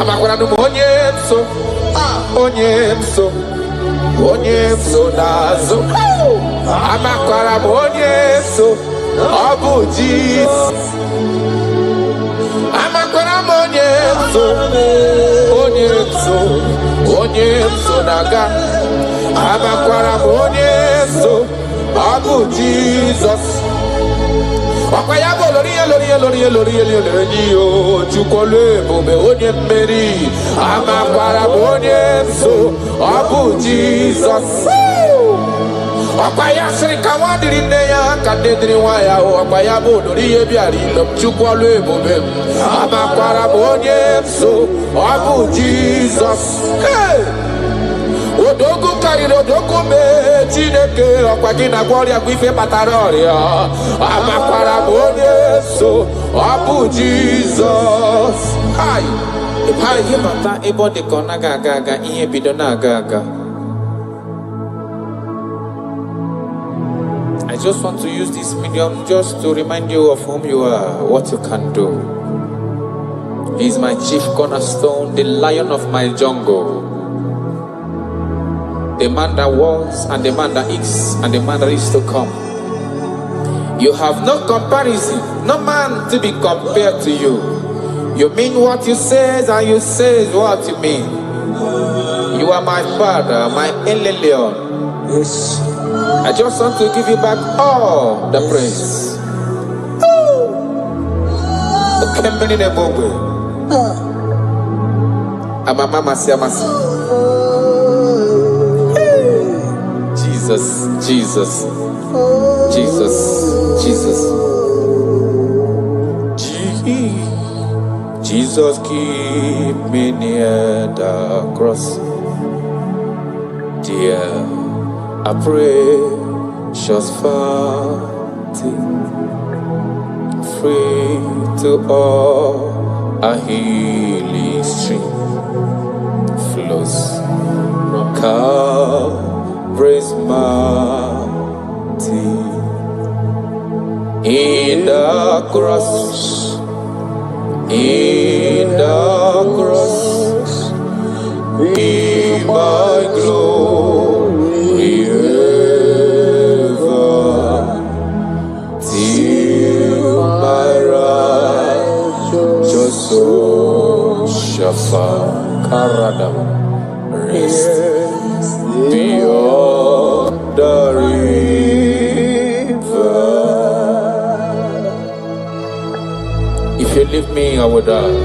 Amakwara Onyemso nazo. Amakwara Onyemso Abu Jesus. Amakwara Onyemso naga. Amakwara Onyemso Abu Jesus. Wakayabo lori chukole bobe onye mmeri. Amakwara Onyemso Abu Jesus. Wakayasri kawadiri neya kadedri waya. Wakayabo lori ebiari lom chukole bobe. Amakwara Onyemso Abu Jesus. Hey! Odogu kariro odogu me Chineke okwagina gloria gwife pataroria. Amakwara Onyemso Abu Jesus. Hi. Hi himata ebo de kona gaga ihe bido na gaga. I just want to use this medium just to remind you of whom you are, what you can do. He is my chief cornerstone, the lion of my jungle. The man that was, and the man that is, and the man that is to come. You have no comparison, no man to be compared to you. You mean what you say, and you say what you mean. You are my father, my Eleleon. Yes. I just want to give you back all the praise. Jesus. Jesus, keep me near the cross. Dear, I pray, just fountain, free to all, a healing stream flows from Calvary's mountain. In the cross, be my glory ever, till my righteous soul shall find rest beyond the river. If you leave me, I will die.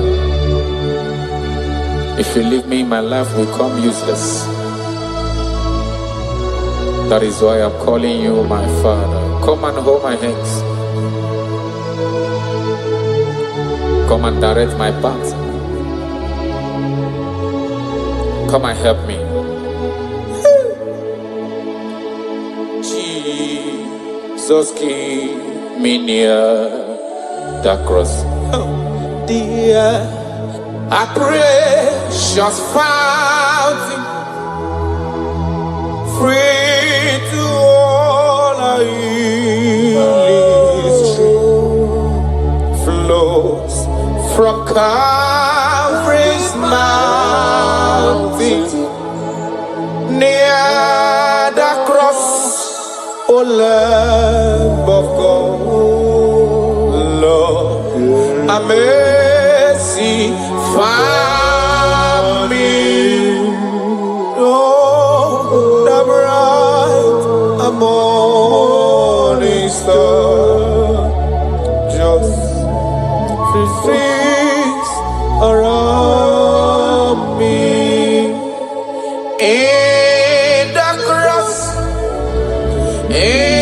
If you leave me, my life will come useless. That is why I'm calling you my Father. Come and hold my hands. Come and direct my path. Come and help me. Jesus, keep me near the cross. Dear, I pray, just fountain, free to all I flows from Calvary's mountain, near the cross, O Lamb of God, Lord, mercy find me. Oh, the bright morning star, just freeze around me. In the cross, be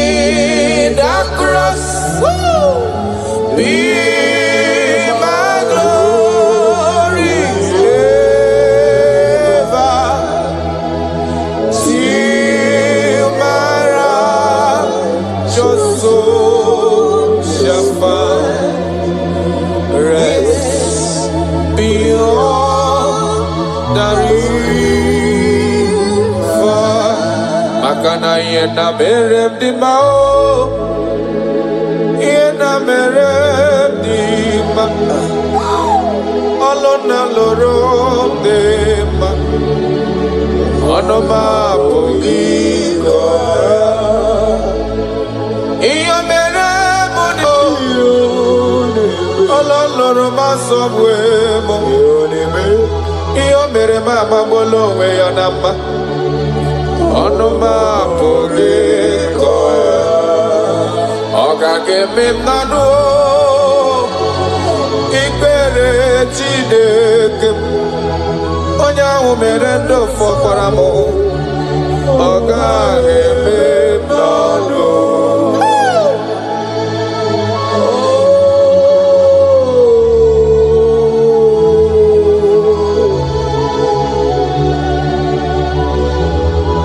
Makana yena merem di mau, yena merem di ma, alona loro Onoma Pugiko. Iyo mere mudo. Ololoro masomwe mo. Iyo mere mama bolo we yanama. Onoma Pugiko. Oga keme nanu. Ikpere Chineke. Onya umerendo fokwara mo. Oga eme nanu.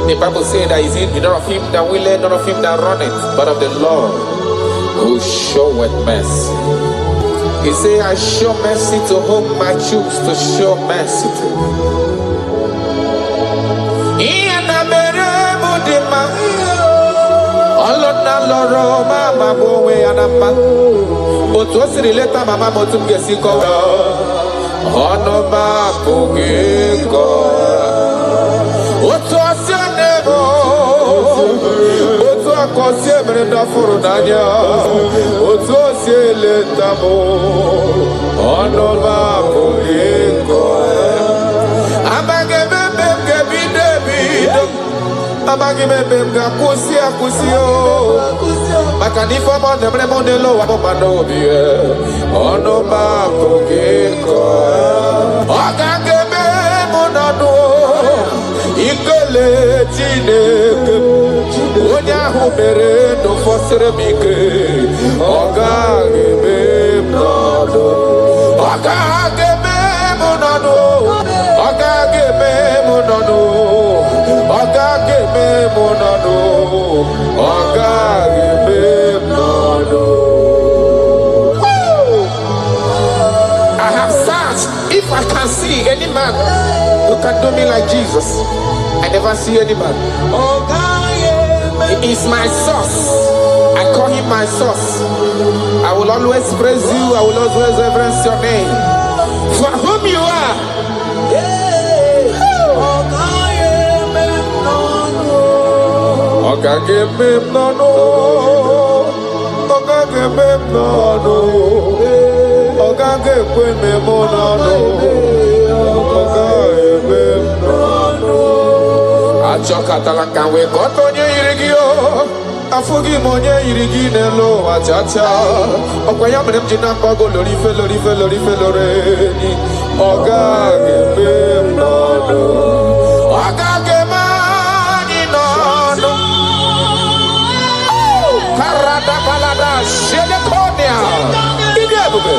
The Bible says that is it not of him that willeth, not of him that runneth, but of the Lord who showeth mercy. He said, I show mercy to whom I choose to show mercy to. But what's the later mama motum gesiko? Onoma Pugiko. What's your name? What's your concept of Furunanya? What's your letamo? Onoma Pugiko. Amagimemga kusia kusio makanifa mondemre mondelo wa mandobie Onoma Pugiko. Ogangeme monado ikele Chineke onya humere no fosere mike ogangeme monado ogangeme monado ogangeme monado ogangeme monado ogangeme monado. I have searched if I can see any man who can do me like Jesus. I never see any man. He is my source. I call him my source. I will always praise you. I will always reverence your name. For whom you are. Ogangeme nono. Ogangeme nono. Ogangeme nono. Achokatala kanwe kotonye irigio afugi monye irigi nelo achacha okwaya mrem jina kogo lorife loreni ogagebe nono ogagema ni nono karada balada shelekonia idebube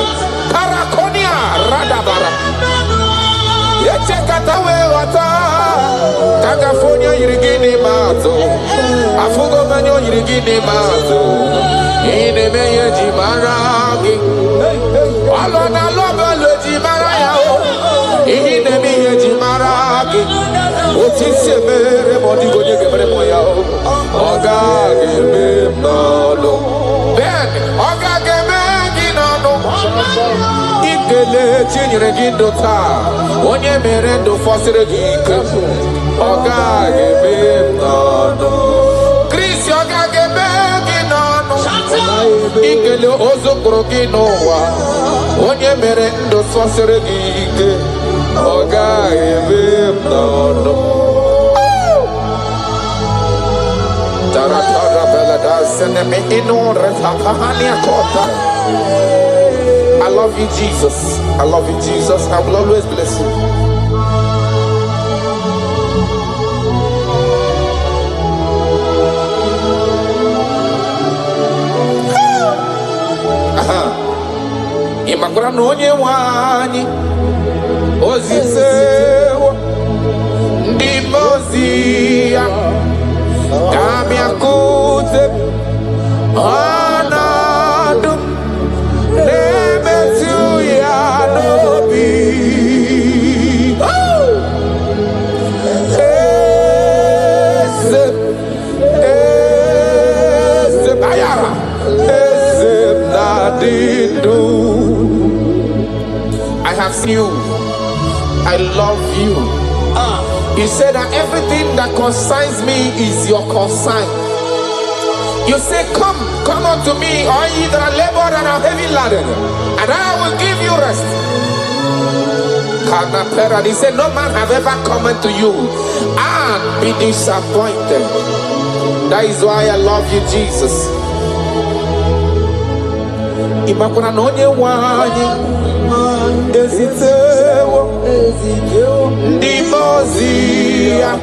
karakonia radabara yechekatawe wata California irigini mazo afugo manyo irigini mazo ine meye jimaragi alona lobe le jimaraya ine meye jimaragi otise mere modigo nye gemere moya oga geme nolo ben oga geme ginano ikele chinyere gindota onye mere ndo fosire gike oga gebe nono Chris oga gebe ginono ikele ozokoro ginowa onye mere ndo fosire gike oga gebe nono taratara belada seneme inore tapahania kota. I love you, Jesus. I love you, Jesus. I will always bless you. Imagura nonye wani ozisewa ndimozia kamiakute anadum nemetu ya nobi ese ayara ese nadidu. I have seen you. I love you. You said that everything that concerns me is your concern. You say, come unto me, all ye that are labored and are heavy laden, and I will give you rest. He said, no man have ever come unto you and be disappointed. That is why I love you, Jesus. Imakuna nonye wanyi ezitewo ndimozia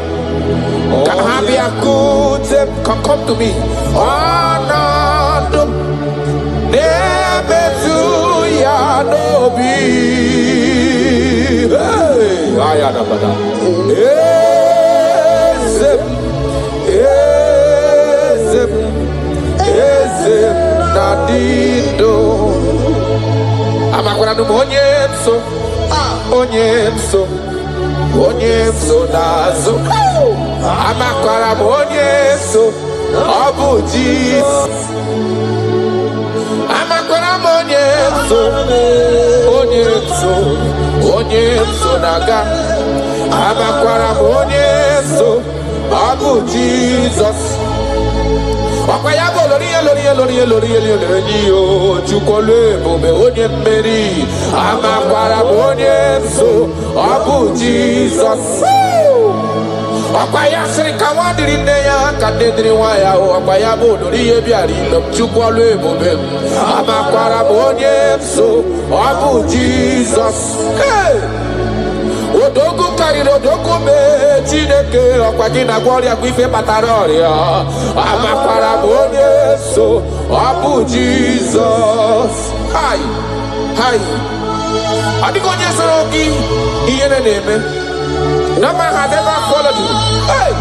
kahabia kute. Come to me. Anadum nebetu ya nobi. Hey, ayana bada. Ezem nadido. Amakwana onyemso nazo. Amakwana onyemso obujis. Amakwana onyemso naga. Amakwana onyemso obujis. Wakayabo lori chukole bobe onye mmeri amakwara onye so abu Jesus. Wakwaya siri kawadiri neya kadediri waya wakayabo lori ebiari lo chukole bobe amakwara onye so abu Jesus. Hey! Odogu kariri odogu me Chineke ọkwagina gloria gwife bataroria amakwara onye so abu Jesus. Hi. Adigo onye soro gị ihe na-eme. No man has ever followed you. Hey.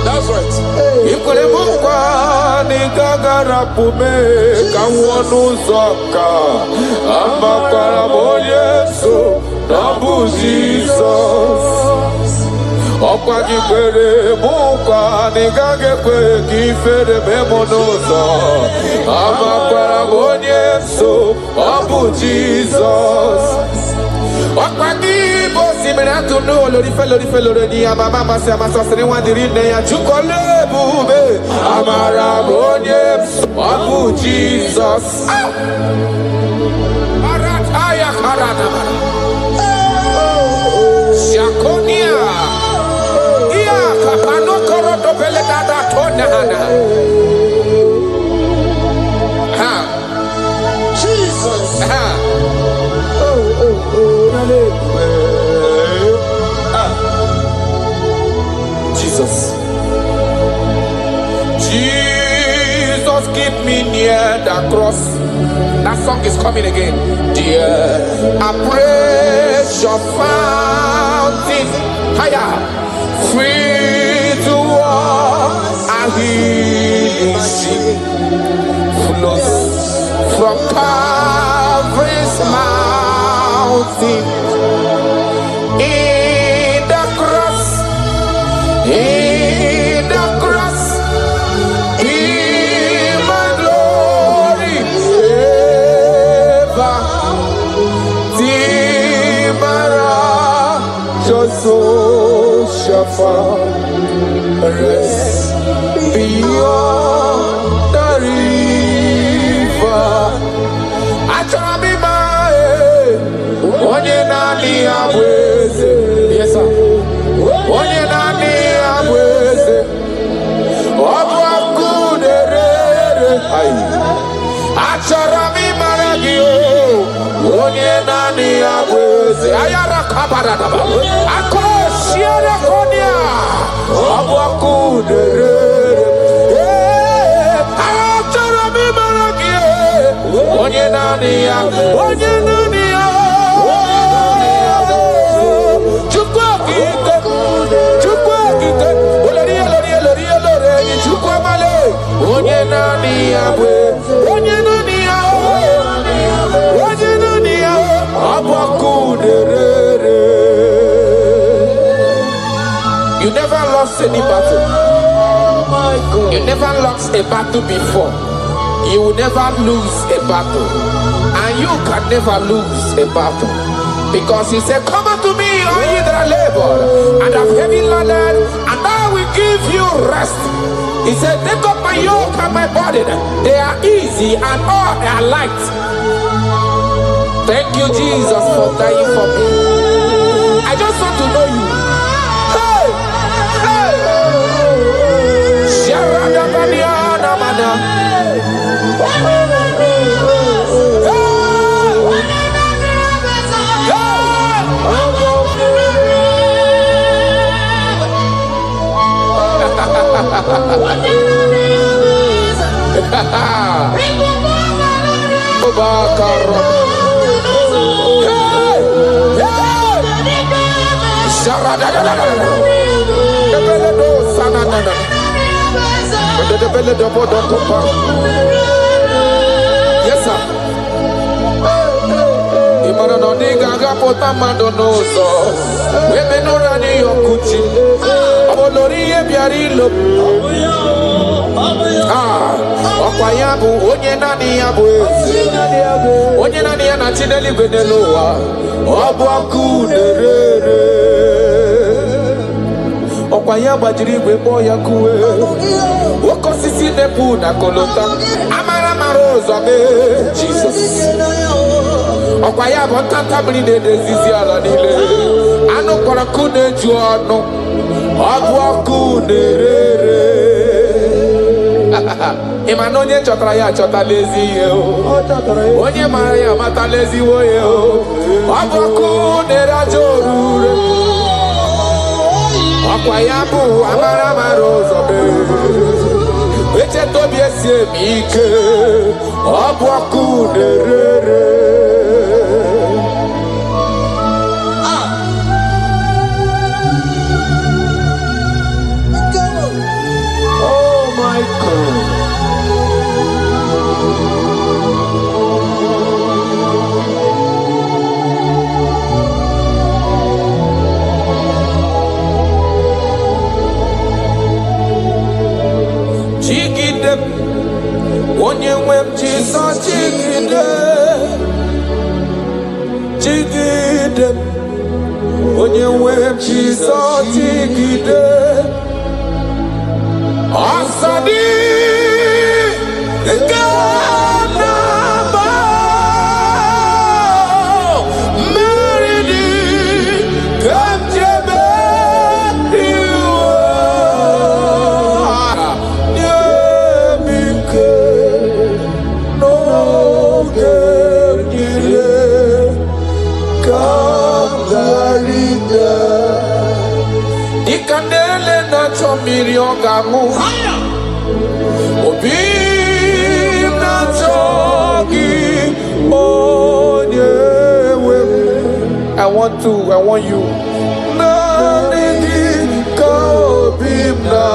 That's right. Gagarapume kawonu zoka amakara moyeso nabu Jesus. Okwagi kwere mukwa nigage kwe kifere memonoza amakara moyeso nabu Jesus. Okwagi bosi menatu no lori fe ni amama mase amasasere wandiri ne ya chukole bube amara bonye abu Jesus. Arataya karana shakonia iya kapano koroto pele dada tona hana ha Jesus ha Jesus, keep me near the cross. That song is coming again. Dear, I praise your fountain, higher, free to walk, and healing sea flows from Calvary's mountain. In the cross, in my glory ever, Timara, Joso, Shafa, rest beyond the river. Achamima, onye nani abweze, yes sir. Onye nani abweze, obu akuderere. Acharami maragio, onye nani abweze. Ayara kabaradaba, akoshiere konya, obu akuderere. Acharami maragio, onye nani abweze. You never lost any battle. You never lost a battle before. You will never lose a battle. And you can never lose a battle. Because he said, come unto me, all ye that are labored and have heavy laden, and I will give you rest. He said, take up my yoke and my burden. They are easy and all are light. Thank you, Jesus, for dying for me. I just want to know you. Hey! Hey! Sharada Badiana Mana. Yes, sir. No diga pota madonoso. Wewe no rani yokuchi. Abolori ebiarilo. Okwayabu onye nani yabu. Onye nani yana chineli beneloa. Obuaku nerere. Okwayaba jirigwe boya kuwe. Okosisi nepu na kolota. Amara marozo me Jesus. Okwayaba tanta bride dezizi ala nile. Ano kora kune juano. Obuaku nerere. Imanonye chotara ya chota lezi yo. Onye mara ya mata lezi wo yo. Obuaku nerajorure. Okwayabu amara marozo me. Eche tobi esie mike. Obuaku nerere. Onye nwe m Jizọs jigide onye nwe m Jizọs jigide ọsọ dị nke na-agba mmeri dị ka m jebe Ikandele na chomiri ogamu Obi na chogi onyewe I want you Nanigi ka obi na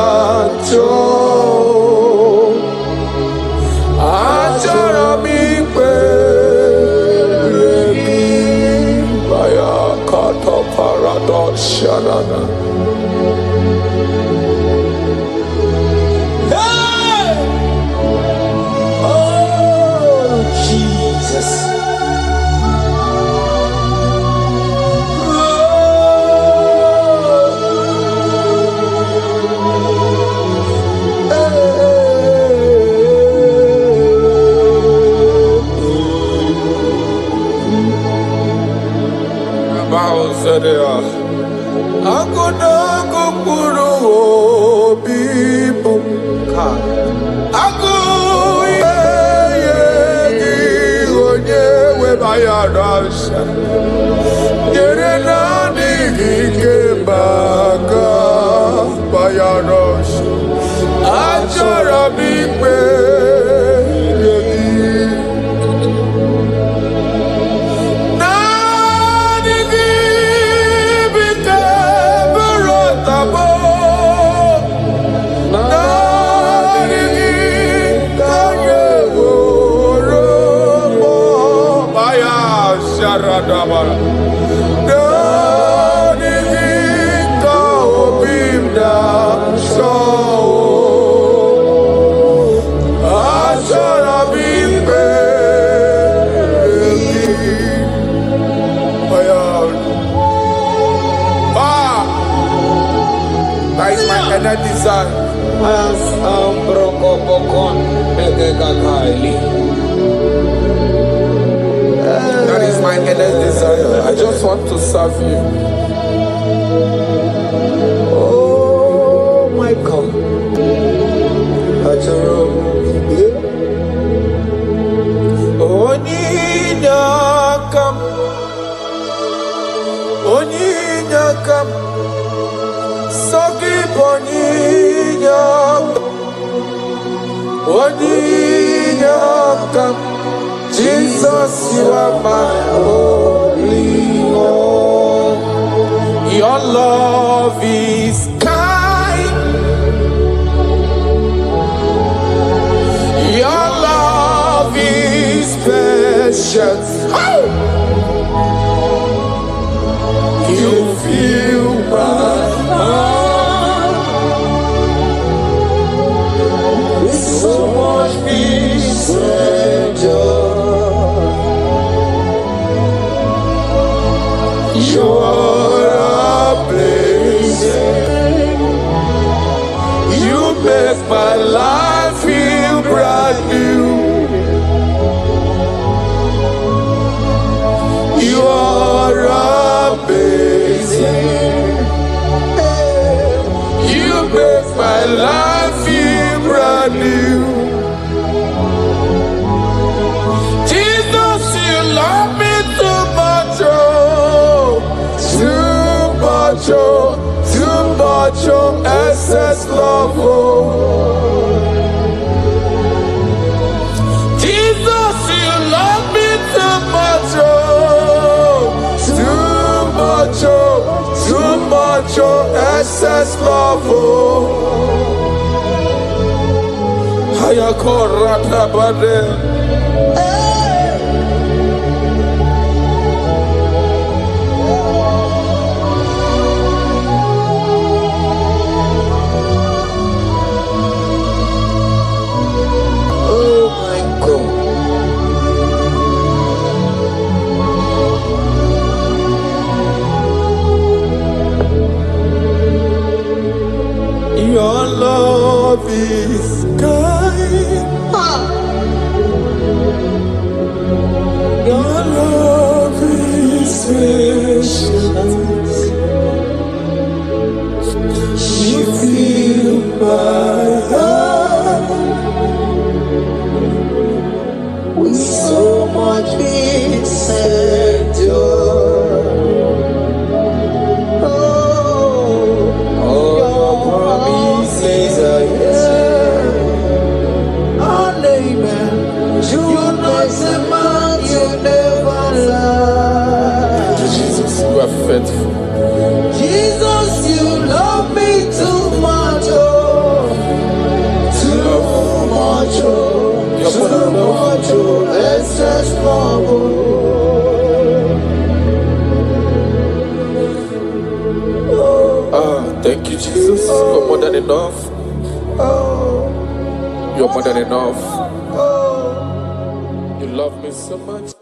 chogi Achara mi pe Baya kata paradox shanana Radabara. That is my inner desire. That is my inner desire. I just want to serve you. Oh my God. Oninyakam Sogi Oninyakam Jesus, you are my holy one. Your love is kind. Your love is precious. Oh! You fill my heart with so much peace and joy. You're amazing. You make my life feel brand new. You're amazing. You make my life feel brand new. Jesus, you love me too much, oh, too much, oh, too much, oh, excess love, oh. Jesus, you love me too much, oh. Too much, oh, excess love, oh. Hayakoratabade. Oh my God. Your love is kind. Your love is precious. You fill my heart with so much peace and joy. Faithful. Jesus, you love me too much, oh, too much, oh, too much, oh, excess love, oh. Thank you, Jesus. You're more than enough. You're more than enough. You love me so much.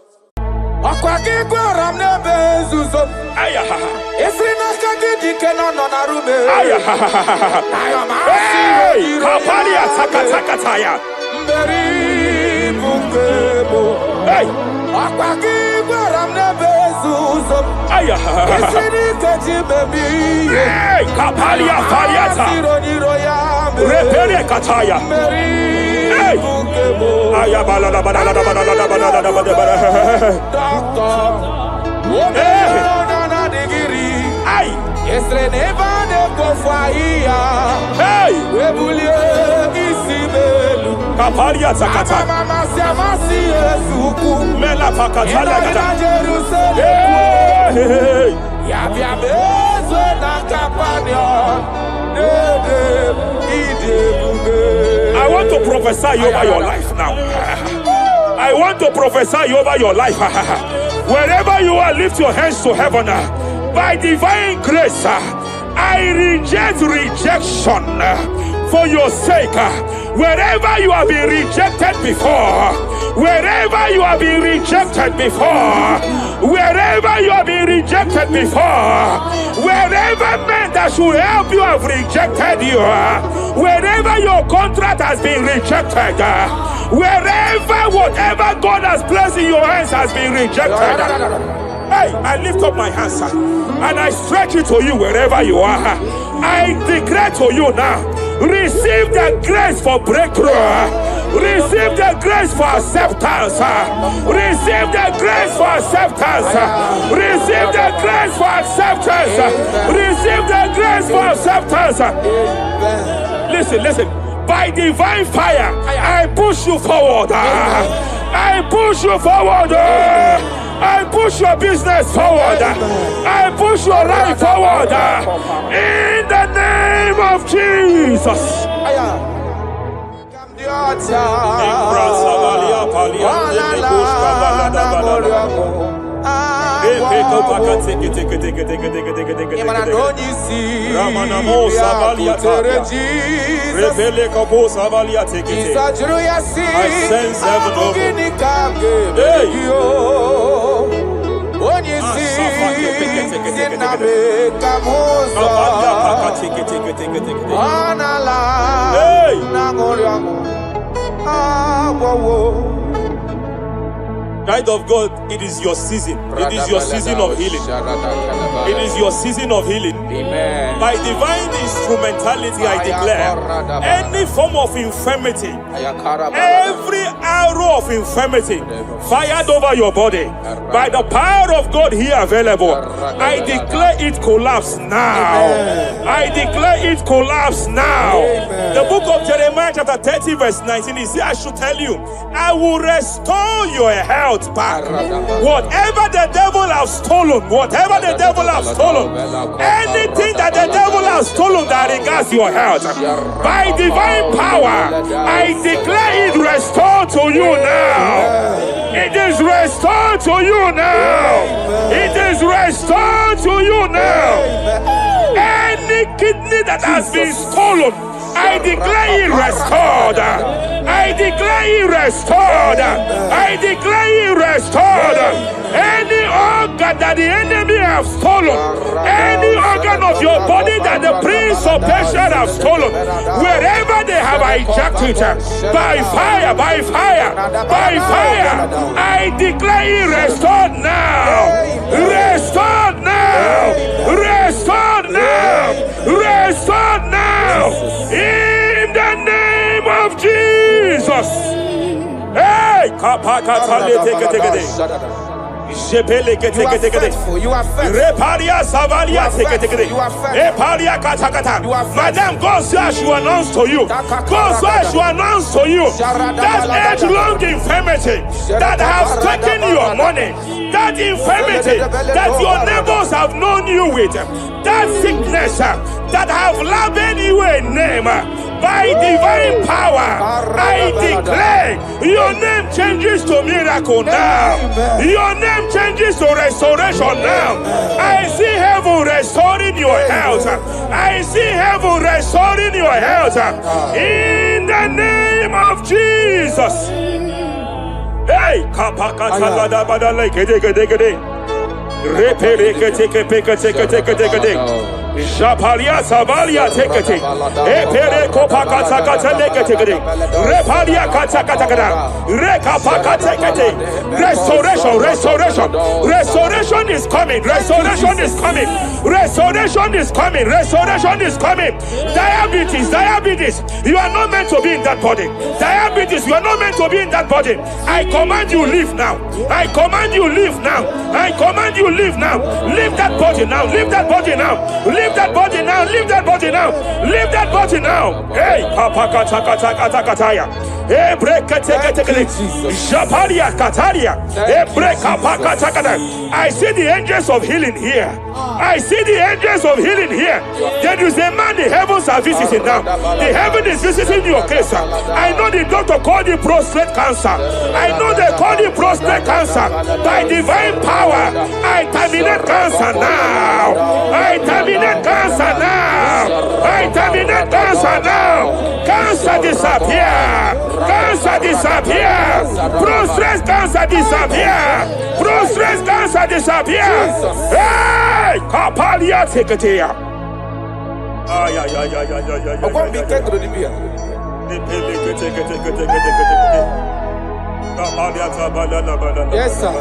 I want to prophesy over your life now. I want to prophesy over your life. Wherever you are, lift your hands to heaven. By divine grace, I reject rejection for your sake. Wherever you have been rejected before, wherever you have been rejected before, Wherever you have been rejected before, wherever men that should help you have rejected you, wherever your contract has been rejected, wherever whatever God has placed in your hands has been rejected. Hey, I lift up my hands and I stretch it to you wherever you are. I declare to you now, receive the grace for breakthrough. Receive the grace for acceptance. Receive the grace for acceptance. Receive the grace for acceptance. Receive the grace for acceptance. Listen. By divine fire, I push you forward. I push you forward. I push your business forward. I push your life forward. In the name of Jesus. Child of God, it is your season. It is your season of healing. It is your season of healing. Amen. By divine instrumentality, I declare any form of infirmity, every arrow of infirmity fired over your body, by the power of God here available, I declare it collapse now. I declare it collapse now. The book of Jeremiah chapter 30 verse 19 is here. I should tell you, I will restore your health back. Whatever the devil has stolen, whatever the devil has stolen, anything that the devil has stolen that regards your health, by divine power, I declare it restored to you now. It is restored to you now. It is restored to you now. Any kidney that has been stolen, I declare it restored. I declare it restored. I declare it restored. Any organ that the enemy have stolen, any organ of your body that the prince of Persia have stolen, wherever they have hijacked it, by fire, by fire, by fire, I declare it restored now. Restored now. Restored now. Restored now. In the name of Jesus. Hey, you are faithful. You are faithful. Madam, God says you announce to you. God says you announce to you that age-long infirmity that has taken your money, that infirmity that your neighbors have known you with, that sickness that have labeled you a name. By divine power, I declare your name changes to miracle now. Your name changes to restoration now. I see heaven restoring your health. I see heaven restoring your health. In the name of Jesus. Hey, Japalia Savalia tekete, Epere Kopaka tekete, Repalia Katakata, Rekapaka tekete. Restoration is coming, restoration is coming, restoration is coming, restoration is coming. Diabetes, you are not meant to be in that body. Diabetes, you are not meant to be in that body. I command you leave now. I command you leave now. I command you leave now. Leave that body now. Leave that body now. Leave that body now. Leave that body now. Leave that body now. Hey, Kapakatakataya. Hey, break Japalia Kataria. Hey, break Kapakatakata. I see the angels of healing here. I see the angels of healing here. There is a man the heavens are visiting now. The heaven is visiting your case. I know the doctor called it prostate cancer. I know they call it prostate cancer. By divine power, I terminate cancer now. I terminate cancer now. I terminate cancer now. Cancer disappear. Cancer disappear. Prostrate cancer disappear. Prostrate cancer disappear. Hey, Kapalia take it here. Ay. Yes, sir.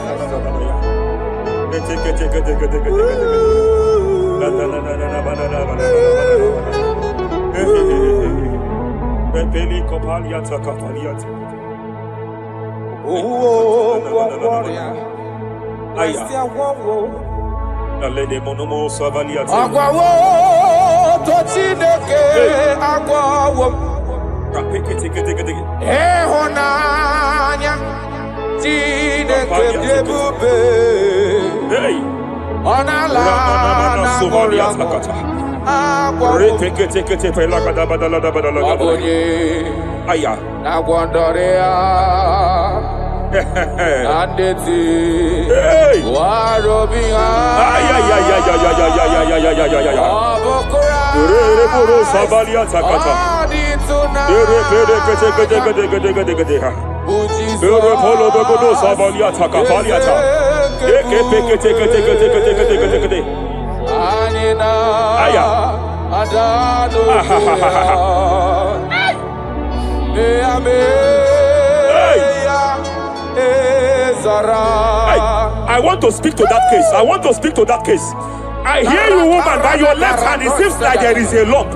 I want to speak to that case. I want to speak to that case. I hear you, woman, by your left hand. It seems like there is a lump.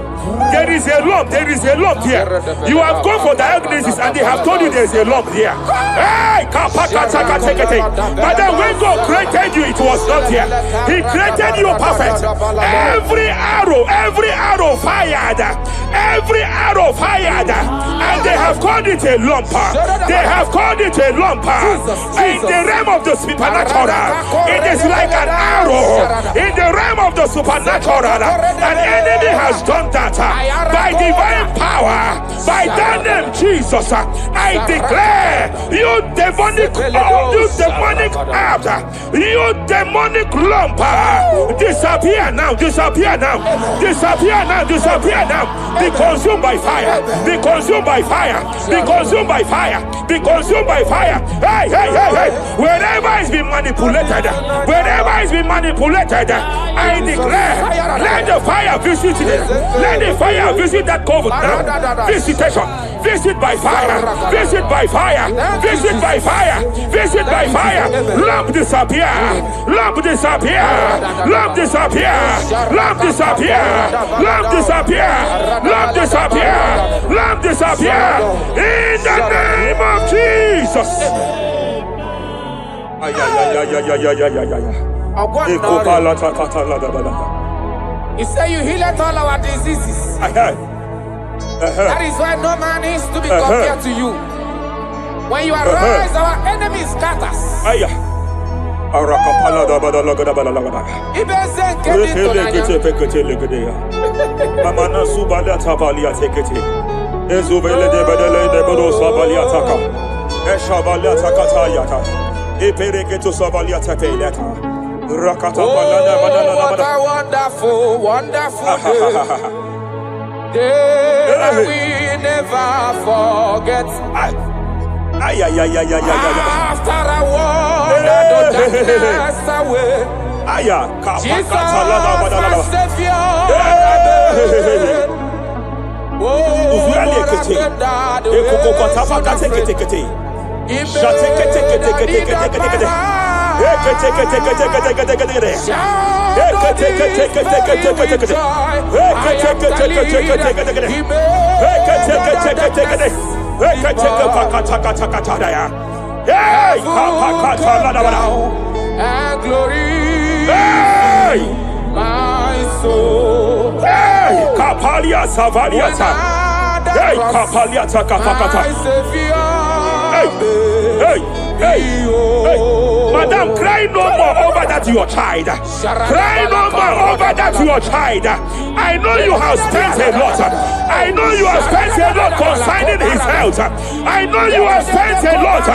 There is a lump. There is a lump here. You have gone for diagnosis and they have told you there is a lump here. Hey, but then when God created you, it was not here. He created you perfect. Every arrow fired. Every arrow fired. And they have called it a lump. They have called it a lump. In the realm of the supernatural, it is like an arrow. In the realm of the supernatural, an enemy has done that. By divine power, by that name Jesus, I declare you demonic you demonic lump, disappear now, disappear now, disappear now, disappear now. Be consumed by fire, be consumed by fire, be consumed by fire, be consumed by fire. Hey, hey, hey, hey. Wherever it's been manipulated, wherever it's been manipulated, I declare, let the fire visit it. Let the fire visit that coven now. Visitation, visit by fire, visit by fire, visit by fire, visit by fire. Lump disappear, lump disappear, lump disappear, lump disappear, lump disappear, lump disappear, lump disappear. In the name of Jesus. You say you heal all our diseases. That is why no man is to be compared to you. When you arise, our enemies scatters. What a wonderful, wonderful day. Day that we never forget. After I wandered the darkness away, Jesus, my Savior, oh, what a good dad, and glory, my soul. Kapalia Savaliata. Kapaliata Kapakata. Madam, cry no more over that your child. Cry no more over that your child. I know you have spent a lot. I know you have spent a lot concerning his health. I know you have spent a lot.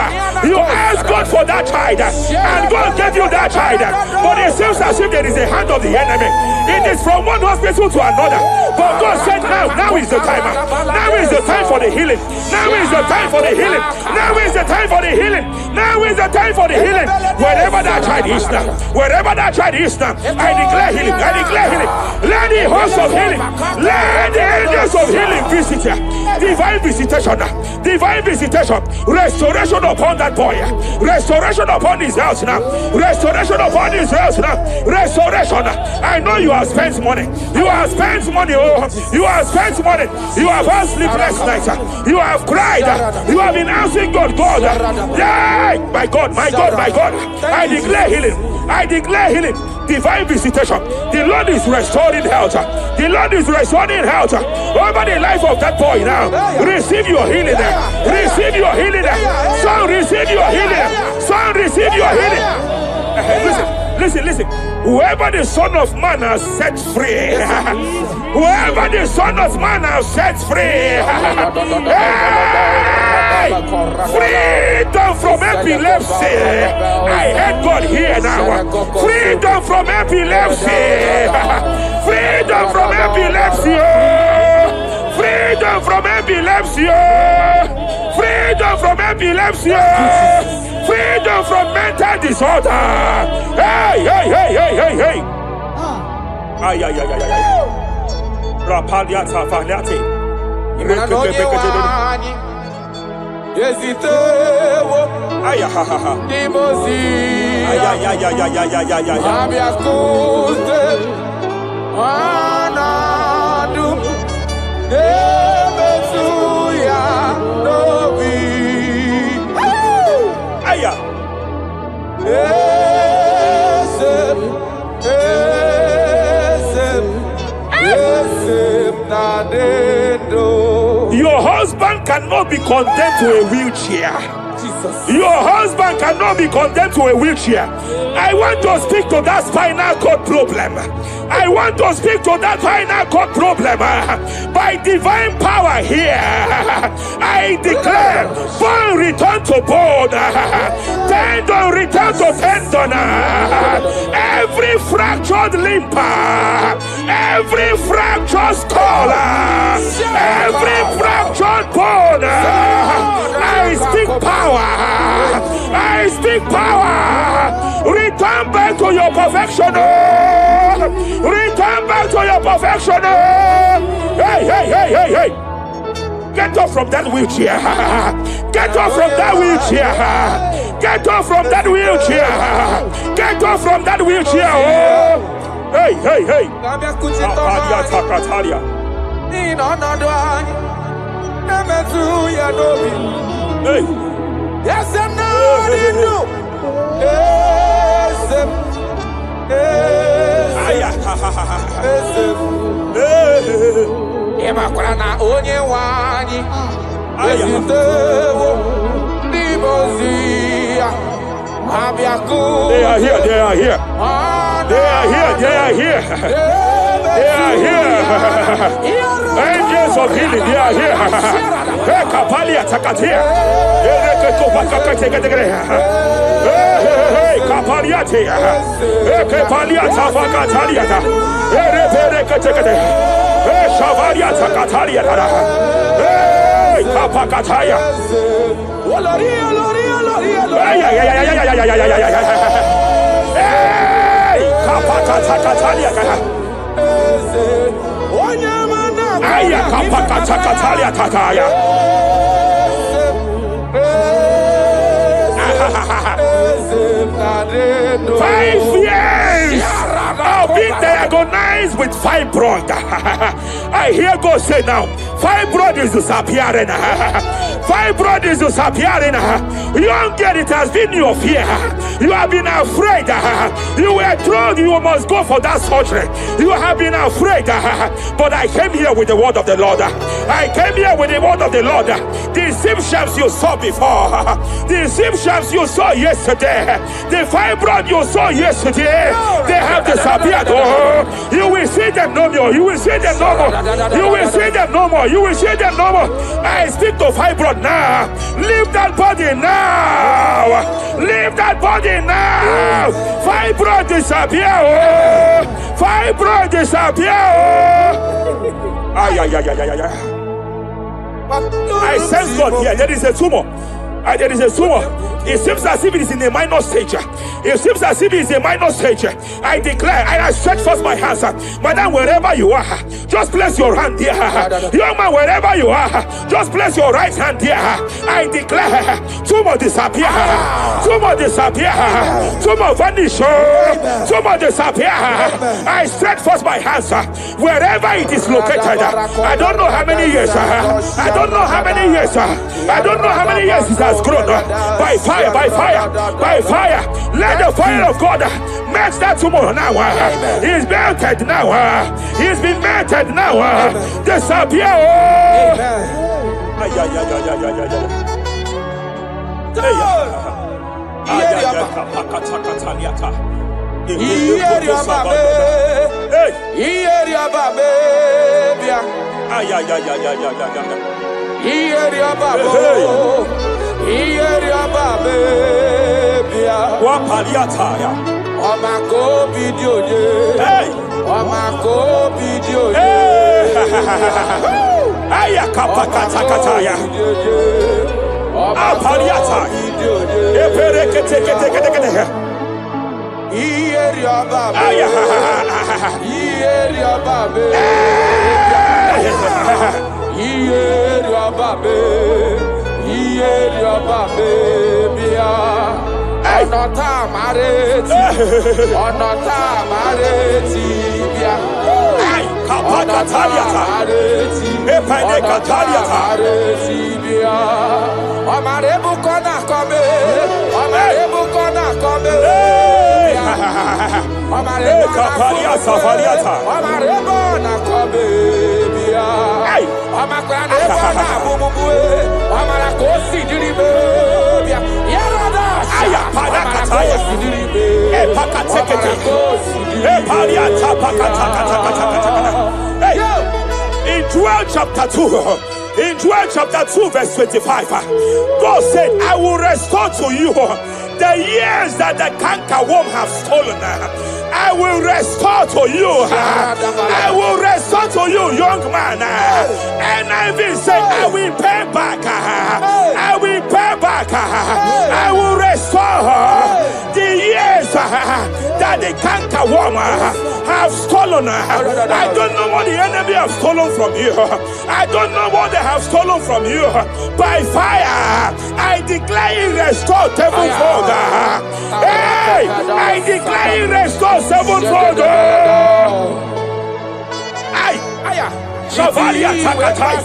You asked God for that child, and God gave you that child. But it seems as if there is a hand of the enemy. It is from one hospital to another. But God said now is the time. Now is the time for the healing. Now is the time for the healing. Now is the time for the healing. Now is the time for the healing. Wherever that child is now, wherever that child is now, I declare healing. I declare healing. Let the host of healing, let the angels of healing visit you. Divine visitation, divine visitation, restoration upon that boy, restoration upon his house now, restoration upon his house now, restoration. I know you have spent money, you have spent money, oh, you have spent money, you have had sleepless nights, you have cried, you have been asking God, yeah, my God, my God, my God, I declare healing, I declare healing, divine visitation. The Lord is restoring health, the Lord is restoring health over the life of that boy now. Receive your healing, receive your healing, son, receive your healing, son, receive your healing. Listen. Whoever the Son of Man has set free, whoever the Son of Man has set free, hey, freedom from epilepsy. I heard God here now. Freedom from epilepsy. Freedom from epilepsy. Freedom from epilepsy. Freedom from epilepsy. Freedom from mental disorder. Hey. Ay. Rapalia Tafaniati. Your husband cannot be condemned to a wheelchair. Jesus. Your husband cannot be condemned to a wheelchair. I want to speak to that spinal cord problem. I want to speak to that spinal cord problem. By divine power here, I declare bone return to bone, tendon return to tendon, every fractured limb, every fractured skull, every fractured bone. I speak power. I speak power. Return back to your perfection. Return back to your perfection. Hey. Get off from that wheelchair. Get off from that wheelchair. Get off from that wheelchair. Get off from that wheelchair. Oh. Hey. Hey. Yes, I'm not in you. Emakrana onye wani. They are here. They are here. Angels of healing, they are here. Kapalia Takatia. Kapalia Tia. Kapalia Tafakatalia. Shavalia Takatalia. Kapakataya. Kapakatalia. Aya kapakatalia tataya. 5 years of being diagnosed with fibroid. I hear God say now, fibroid is disappearing. Fibroid is disappearing. Young girl, it has been your fear. You have been afraid. You were told you must go for that surgery. You have been afraid. But I came here with the word of the Lord. I came here with the word of the Lord. The symptoms you saw before, the symptoms you saw yesterday, the fibroid you saw yesterday, they have disappeared. Oh, you will see them no more. You will see them no more. You will see them no more. You will see them no more. I speak to fibroid now. Leave that body now. Leave that body now. Fibroid disappear. Oh, fibroid disappear. Oh. I sense God here. There is a tumor. There is a tumor. It seems as if it is in a minor stage. It seems as if it is a minor stage. I declare, I stretch forth my hands. Madam, wherever you are, just place your hand there. Young man, wherever you are, just place your right hand there. I declare, tumor disappear. Tumor disappear. Tumor vanish. Tumor disappear. I stretch forth my hands. Wherever it is located. I don't know how many years. I don't know how many years. I don't know how many years it has grown. By fire, by fire, by fire. Let the fire of God match that tumor now. He's melted now. He's been melted now. Disappear. In Joel chapter 2, in Joel chapter 2 verse 25, God said, I will restore to you the years that the cankerworm have stolen. I will restore to you. I will restore to you, young man. And I will say, I will pay back. I will pay back. I will restore the years that the cankerworm have stolen. I don't know what the enemy have stolen from you. I don't know what they have stolen from you. By fire, I declare restore sevenfold. Hey, I declare restore sevenfold. Shavalia Takatai.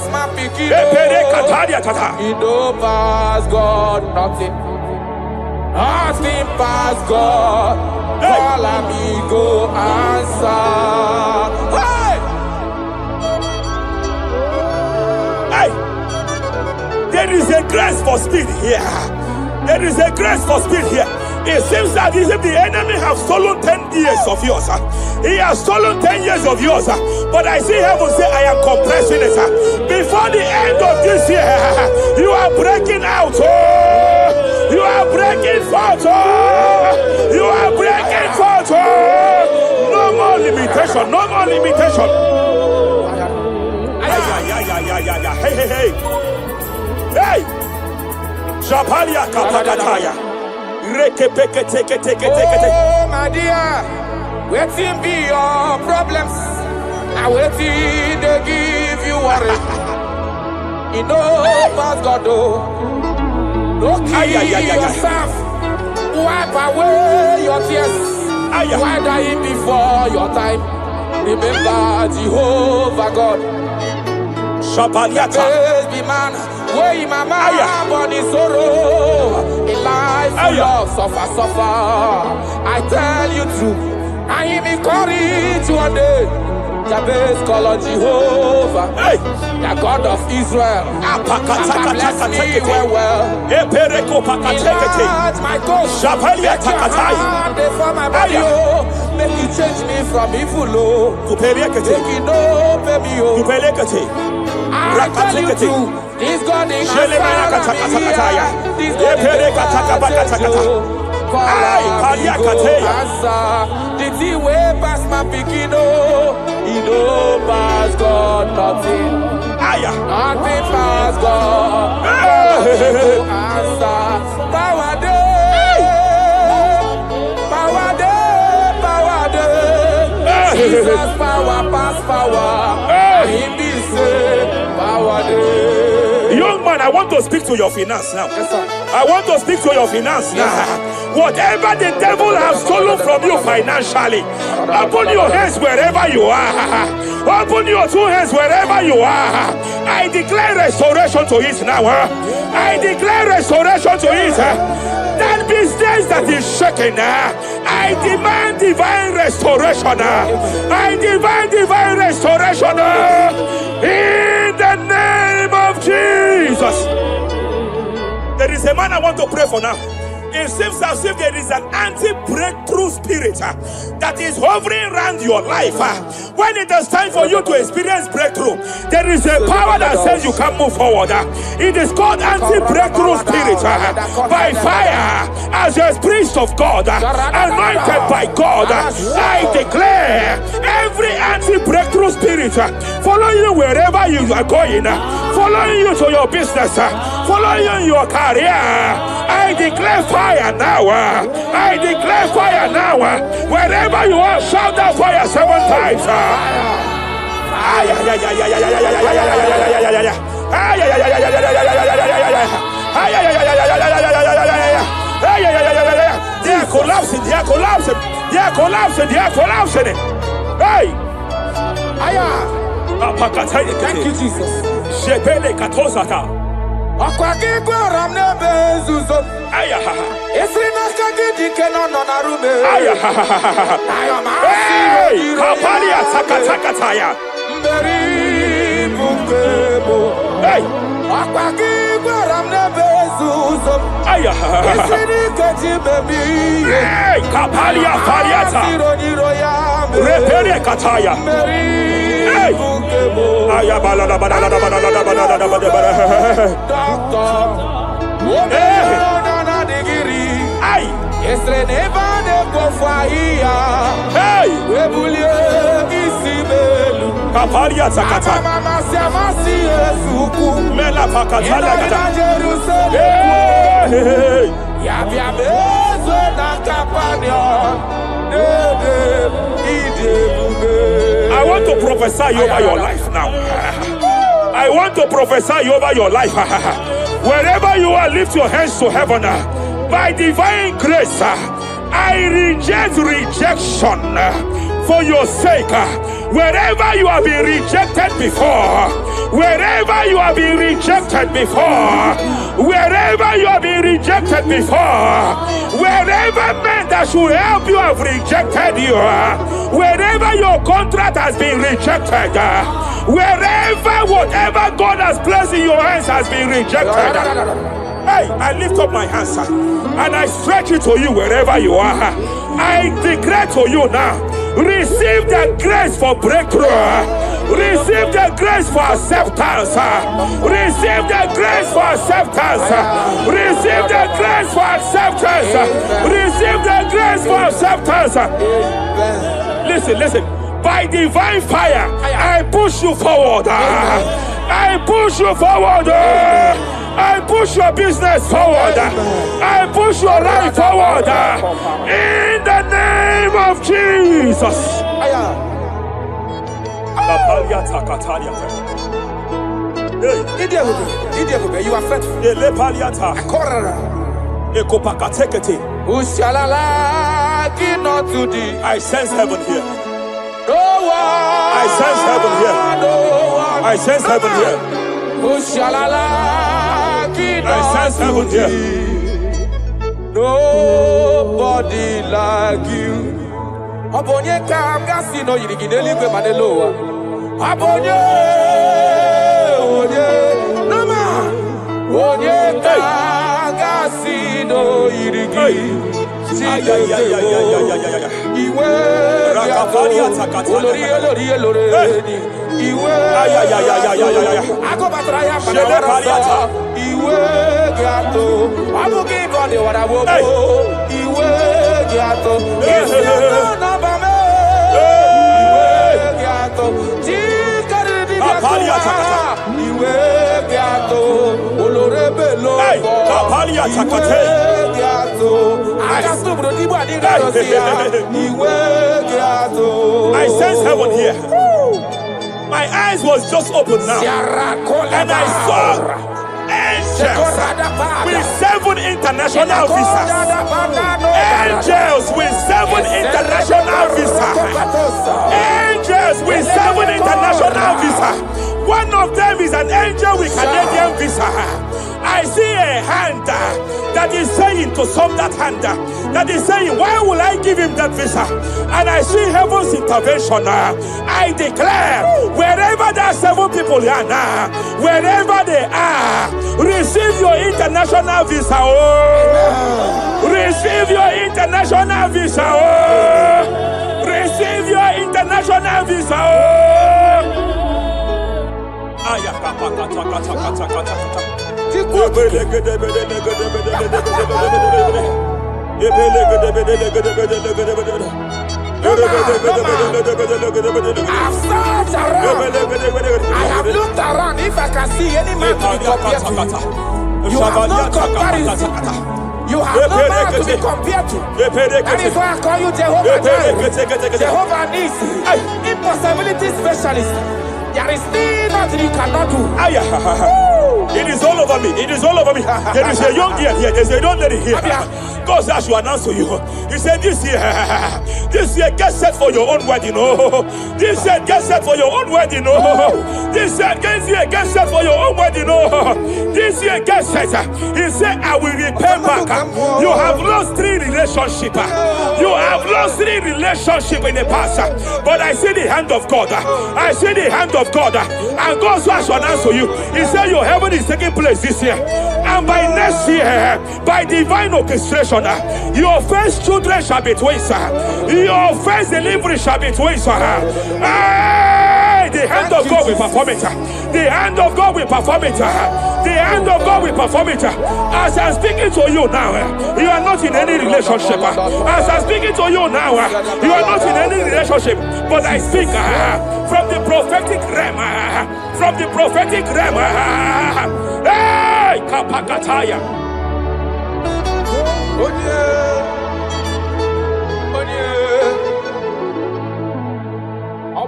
It don't pass God, nothing. Nothing past God. Call amigo, answer. Hey! There is a grace for speed here. There is a grace for speed here. It seems that if the enemy have stolen 10 years of yours, he has stolen 10 years of yours. But I see heaven say, I am compressing it. Before the end of this year, you are breaking out. You are breaking forth. You are breaking forth. No more limitation. No more limitation. Hey, hey, hey. Hey. Shapalia kapakataya. Oh, my dear, waiting be your problems. I waiting to give you worry. You know, but God, don't kill yourself. Wipe away your tears. Why die before your time? Remember Jehovah God. Shabaliata. Be man. Way mama body sorrow. In life full of suffer. I tell you true. I am encouraged one day. Jabez call on Jehovah, the God of Israel. Bless me well. Enlarge my coast. Make your hand for my body. Make you change me from evil. Make you know me. I tell you true. This God is here. This God is the thing way past my picking, he no pass God nothing. Nothing pass Jesus power pass power. In this power day. Young man, I want to speak to your finance now. Yes, sir. I want to speak to your finance now. Whatever the devil has stolen from you financially, open your hands wherever you are. Open your two hands wherever you are. I declare restoration to it now. I declare restoration to it. That business that is shaking, I demand divine restoration. I demand divine restoration in the name of Jesus. There is a man I want to pray for now. It seems as if there is an anti-breakthrough spirit that is hovering around your life. When it is time for you to experience breakthrough, there is a power that says you can't move forward. It is called anti-breakthrough spirit. By fire, as a priest of God, anointed by God, I declare every anti-breakthrough spirit following you wherever you are going, following you to your business, following you in your career. I declare fire now. I declare fire now. Wherever you are, shout that fire 7 times. They are collapsing. They are collapsing. They are collapsing. They are collapsing. Hey. Thank you, Jesus. I want to prophesy over your life now. I want to prophesy over your life. Wherever you are, lift your hands to heaven. By divine grace, I reject rejection for your sake. Wherever you have been rejected before, wherever you have been rejected before, wherever you have been rejected before, wherever men that should help you have rejected you, wherever your contract has been rejected, wherever whatever God has placed in your hands has been rejected. Hey, I lift up my hands and I stretch it to you wherever you are. I declare to you now, receive the grace for breakthrough. Receive the grace for acceptance. Receive the grace for acceptance. Receive the grace for acceptance. Receive the grace for acceptance. Listen, listen. By divine fire, I push you forward. I push you forward. I push your business forward. I push your life forward. In the name of Jesus. You are faithful. I sense heaven here. No one. I sense heaven here. No one. I sense heaven here. I sense heaven here. Nobody like you. Abonye kamgasi no yirigineli kwe maneloa. Abonye, onye, nama. Onye kamgasi no yirigi. Iwe I sense heaven here. My eyes was just open now, and I saw angels with 7 international visas. Angels with 7 international visas. Angels with 7 international visas. One of them is an angel with Canadian visa. I see a hand that is saying to some that hand that is saying, why will I give him that visa? And I see heaven's intervention. I declare, wherever there are 7 people here now, wherever they are, receive your international visa. Oh, receive your international visa. Oh, receive your international visa. Oh, I have looked around if I can see any man to be compared to you. You have no comparison. You have no man to be compared to. That is why I call you Jehovah Jireh, Jehovah Nisi, impossibility specialist. There is nothing you cannot do. It is all over me. It is all over me. There is a young girl here. There's a young lady here. God says I should announce to you. He said this year, get set for your own wedding. Oh, this year, get set for your own wedding. Oh, this year, get set for your own wedding. Oh, this year, get set. He said, I will repay back. You have lost 3 relationships. You have lost 3 relationships in the past. But I see the hand of God. I see the hand of God. And God says I should announce to you. He said your heaven is taking place this year. And by next year, by divine orchestration, your first children shall be twins. Your first delivery shall be twins. The hand of God will perform it. The hand of God will perform it. The hand of God will perform it. As I'm speaking to you now, you are not in any relationship. As I'm speaking to you now, you are not in any relationship. But I speak from the prophetic realm. From the prophetic realm. Hey, Kapakataya.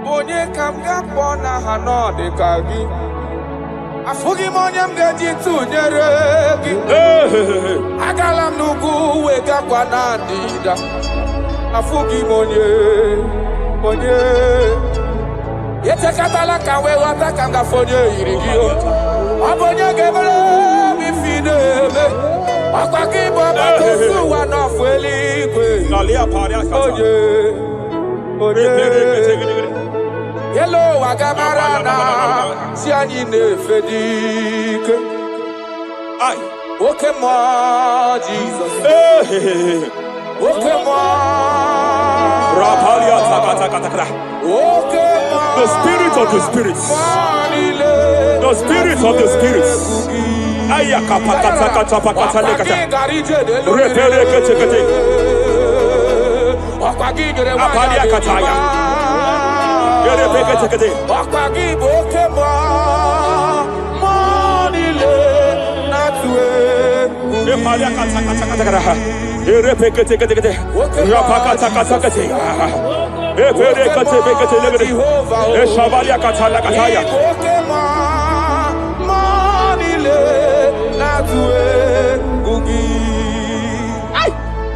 Onye kam ga-akpọ na ha n'ọdịka gị afụghị m onye m ga-eji tụnyere gị agala m n'ugwu wegakwa na ndịda afụghị m onye etekatala ka wee ghọta ka m gafe onye yiri gị ọ bụ onye ga-emere m ife na-eme ọkwa gị bụ ọgbata osi ụwa n'ọfụ eluigwe onye Hello, Agamarana, Sianine Fedike. Okay, more Jesus. Okay, more. The spirit of the spirits. The spirit of the spirits.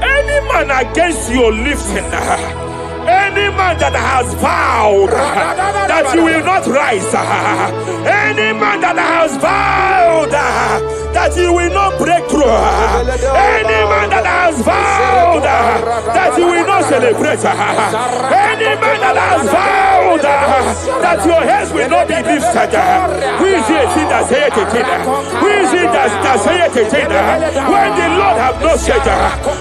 Any man against your lifting, any man that has vowed that you will not rise, any man that has vowed that you will not break through, any man that has vowed that you will not celebrate, any man that has vowed that your heads will not be lifted, who is it that saith it? Who is it that saith it? When the Lord have not said,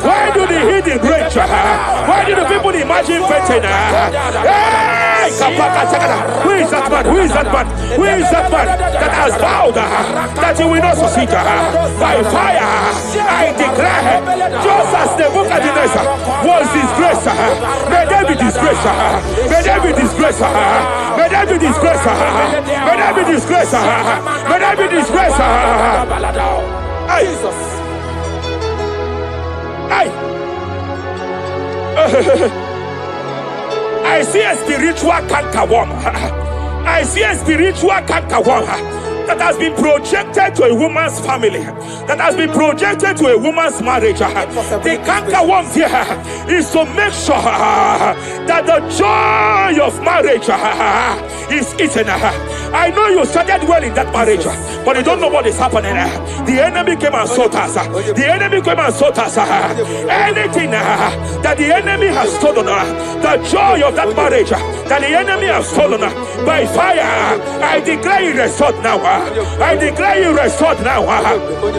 why do the hidden rage? Why do the people imagine fainting? Hey, who is that man? Who is that man? Who is that man that has vowed that he will not succeed? By fire, I declare, just as the Nebuchadnezzar was disgraced, may they be disgraced. May they be disgraced. May they be disgraced. May they be disgraced. May they be disgraced. Jesus. I see a spiritual cankerworm. I see a spiritual cankerworm that has been projected to a woman's family, that has been projected to a woman's marriage. The cankerworm here is to make sure that the joy of marriage is eaten. I know you started well in that marriage, but you don't know what is happening. The enemy came and sought us. The enemy came and sought us. Anything that the enemy has stolen, the joy of that marriage that the enemy has stolen, by fire, I declare it restored now. I declare you restored now.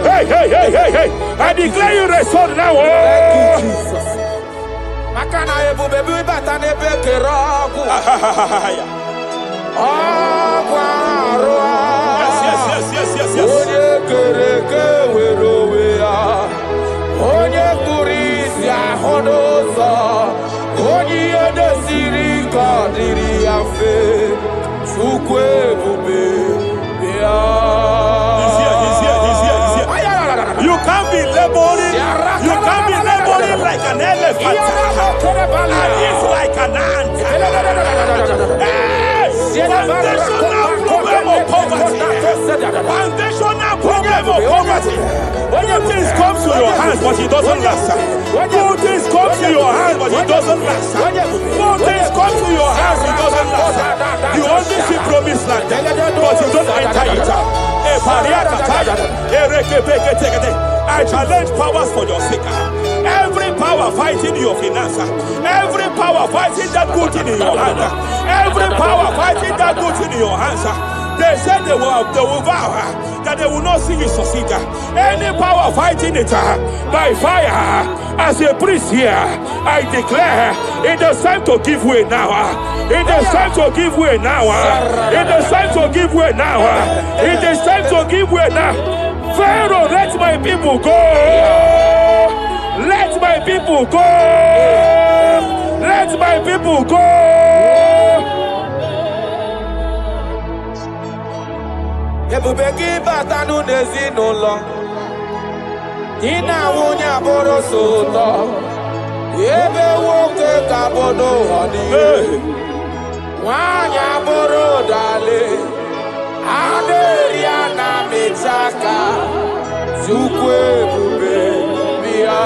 Hey, hey, hey, hey, hey. I declare you restored now. You can't be laboring. You can't be laboring like an elephant. And it's like an ant. Foundational problem of poverty. Foundational problem of poverty. Good things come to your hands, but it doesn't last. Good things come to your hands, but it doesn't last. Good things come to your hands, it doesn't last. You only see promised land, but you don't enter it. I challenge powers for your sake. Every power fighting your finance, every power fighting that good thing in your hand, every power fighting that good thing in your hands. They said they will vow that they will not see you succeed. Any power fighting it by fire, as a priest here, I declare it is time to give way now. It is time to give way now. It is time to give way now. It is time to give way now. Pharaoh, let my people go. Let my people go. Let my people go. Ebubeki batanu nezi no long. Ina wunya boro soto. Ebe woke kabodo honi. Wanya boro dale. Aderia na mechaka. Zukwe bube bia.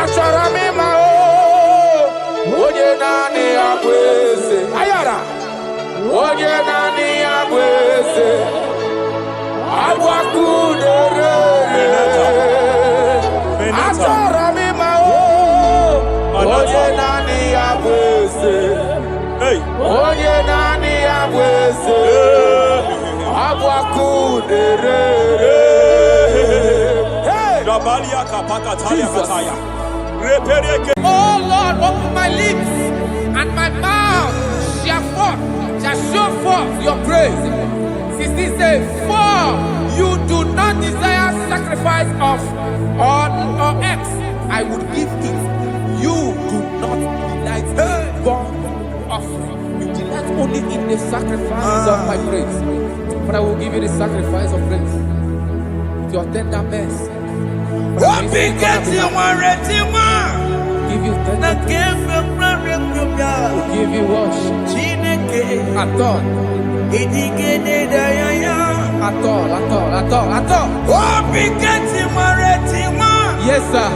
Achara mi mao. Oye nani akwese. Ayara. Oye nani akwese. Abwakudere. Achara mi mao. Oye nani akwese. Oye nani akwese. Abwakudere. Oh Lord, open my lips and my mouth shall show forth your praise. 16 says, for you do not desire sacrifice of or X, I would give it. You do not delight in burnt offering. You delight only in the sacrifice of my praise. But I will give you the sacrifice of praise with your tender mercy. Give you tender mercy. Give you worship. At all. Yes, sir.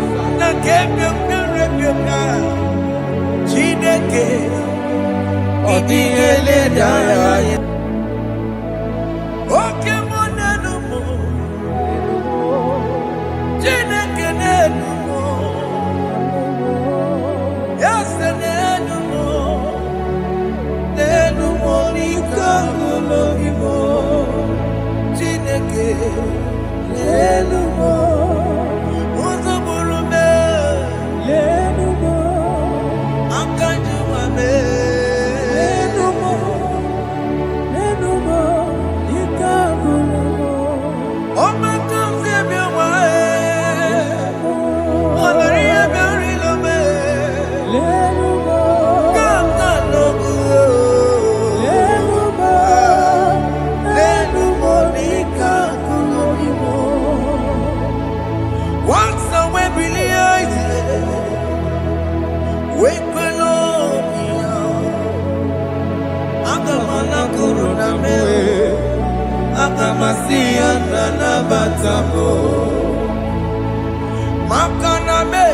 Agamasia Nanabatamo Makaname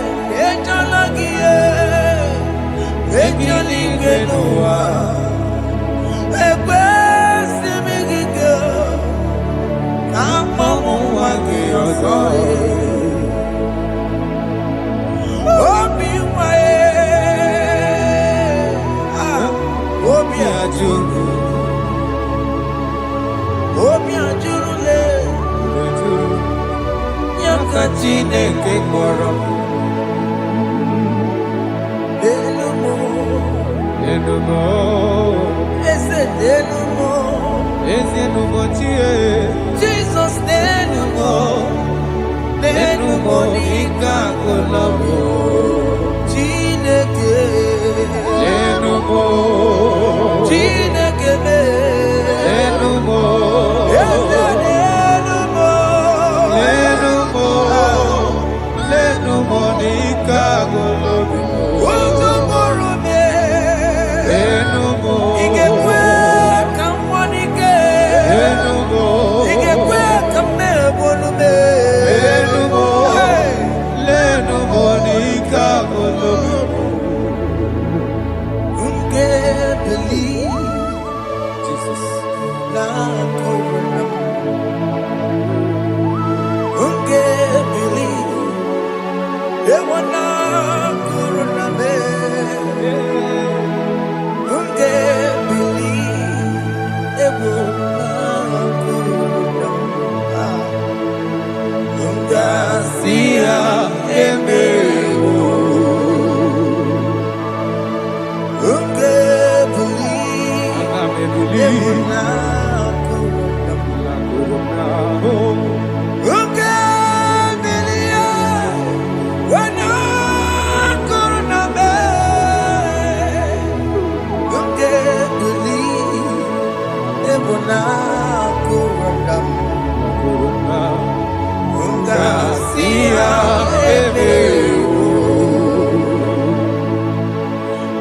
Ejalagie Ejaligenua Ebesimigike Amamu Wagi Ozoe Obi Wae Obi Ajuru Obi Ajurule Yakachine Kekoro Delumo Delumo Ese Delumo Ese Delumo Jesus Delumo Delumo Nika Kolomo Chineke Delumo Chineke Delumo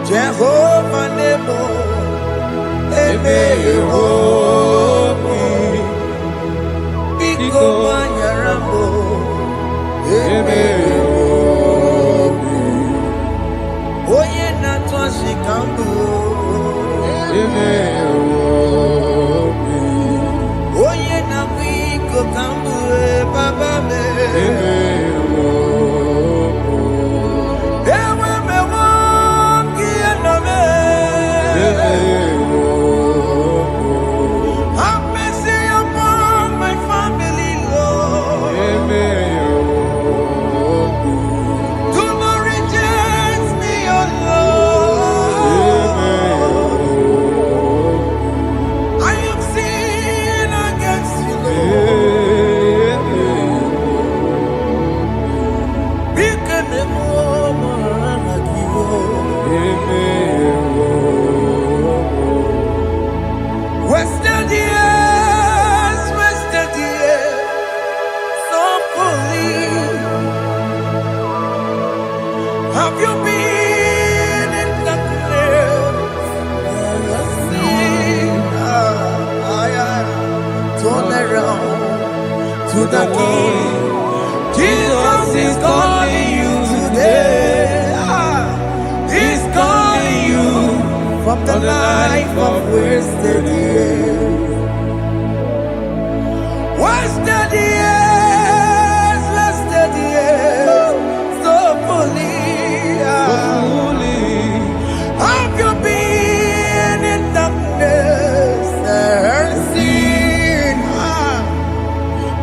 Jehovah Nebo Emeyomi Biko Banyarambo Emeyomi Oye Natwa Shikambu Emeyomi Oye Nabiko Kambu Baba Me Have mercy upon my family, Lord. Do not reject me, oh Lord. I have sinned against you, Lord. Become a woman like you. Wasted years, so fully. Have you been in darkness? Turn around to the King. Jesus is calling you today. He's calling you from the life of wasted years. Wasted years, so fully. Have you been in darkness and seen?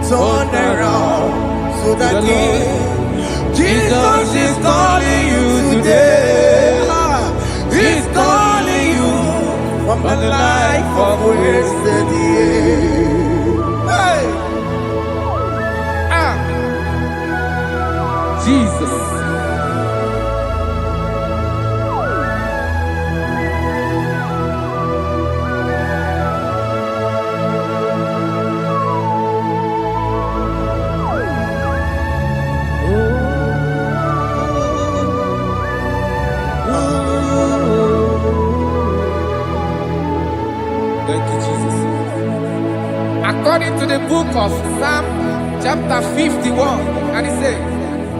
Turn around so that Jesus is calling you today. He's calling you from the life of wasted years. Hey! Jesus. Thank you, Jesus. according to the book of Psalm chapter 51, and he says,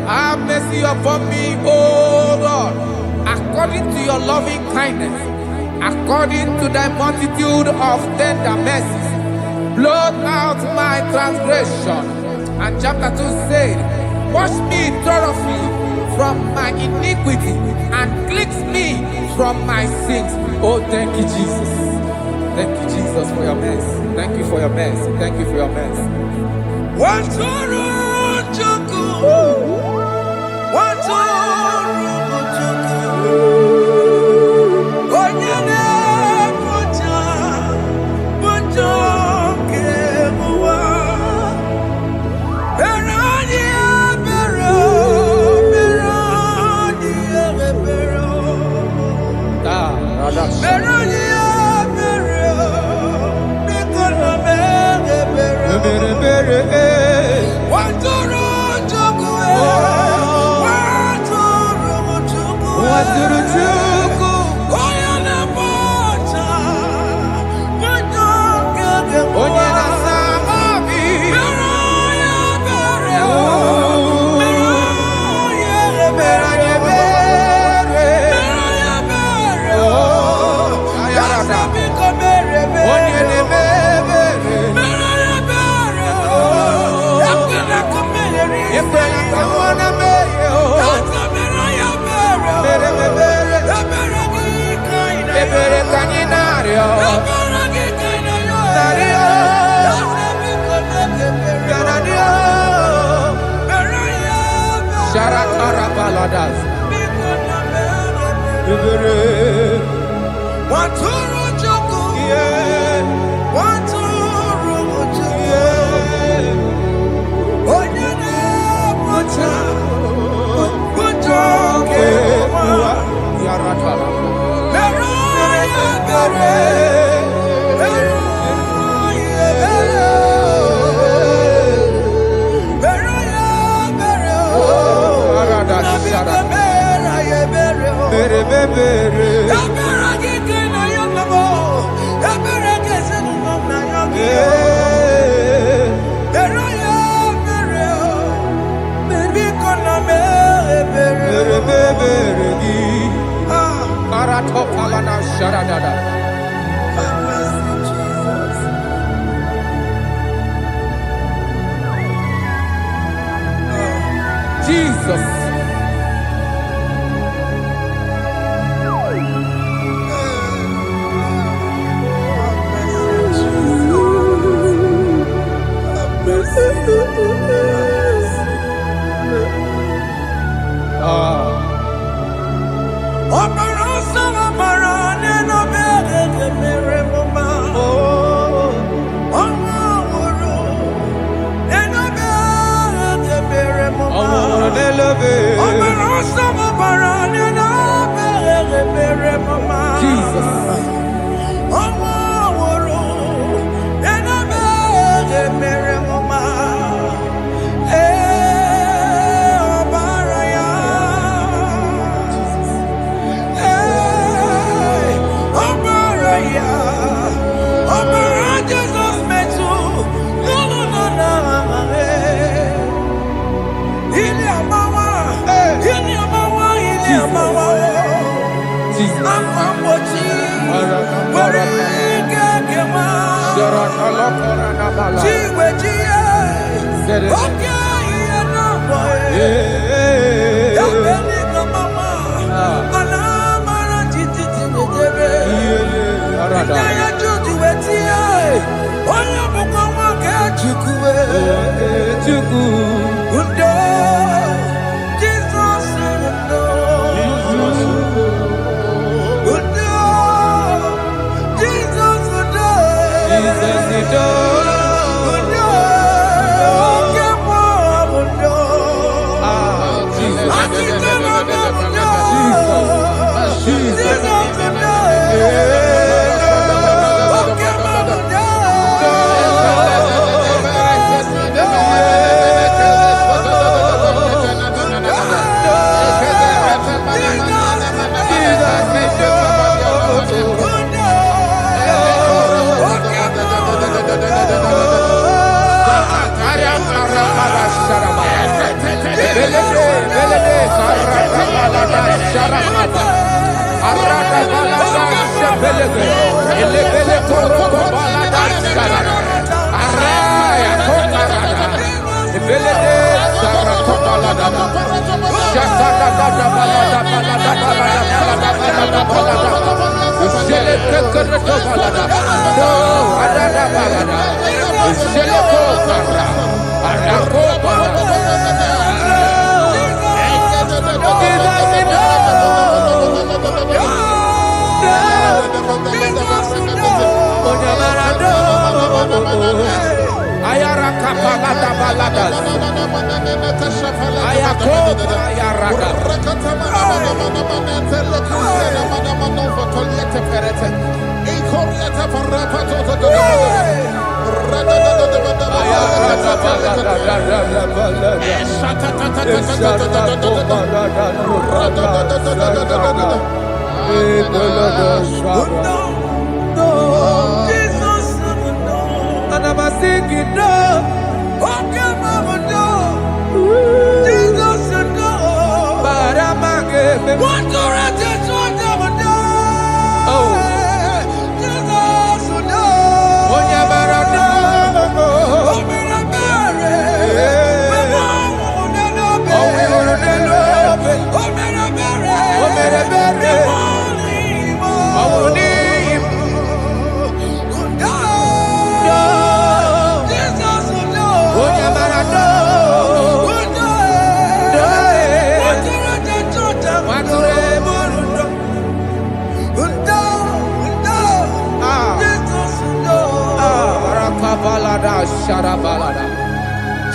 have mercy upon me, O Lord, according to your loving kindness, according to thy multitude of tender mercies, blot out my transgression. And chapter 2 said, wash me thoroughly from my iniquity and cleanse me from my sins. Oh, thank you, Jesus. Thank you, Jesus, for your mercy. Thank you for your mercy. Thank you for your mercy. Jesus.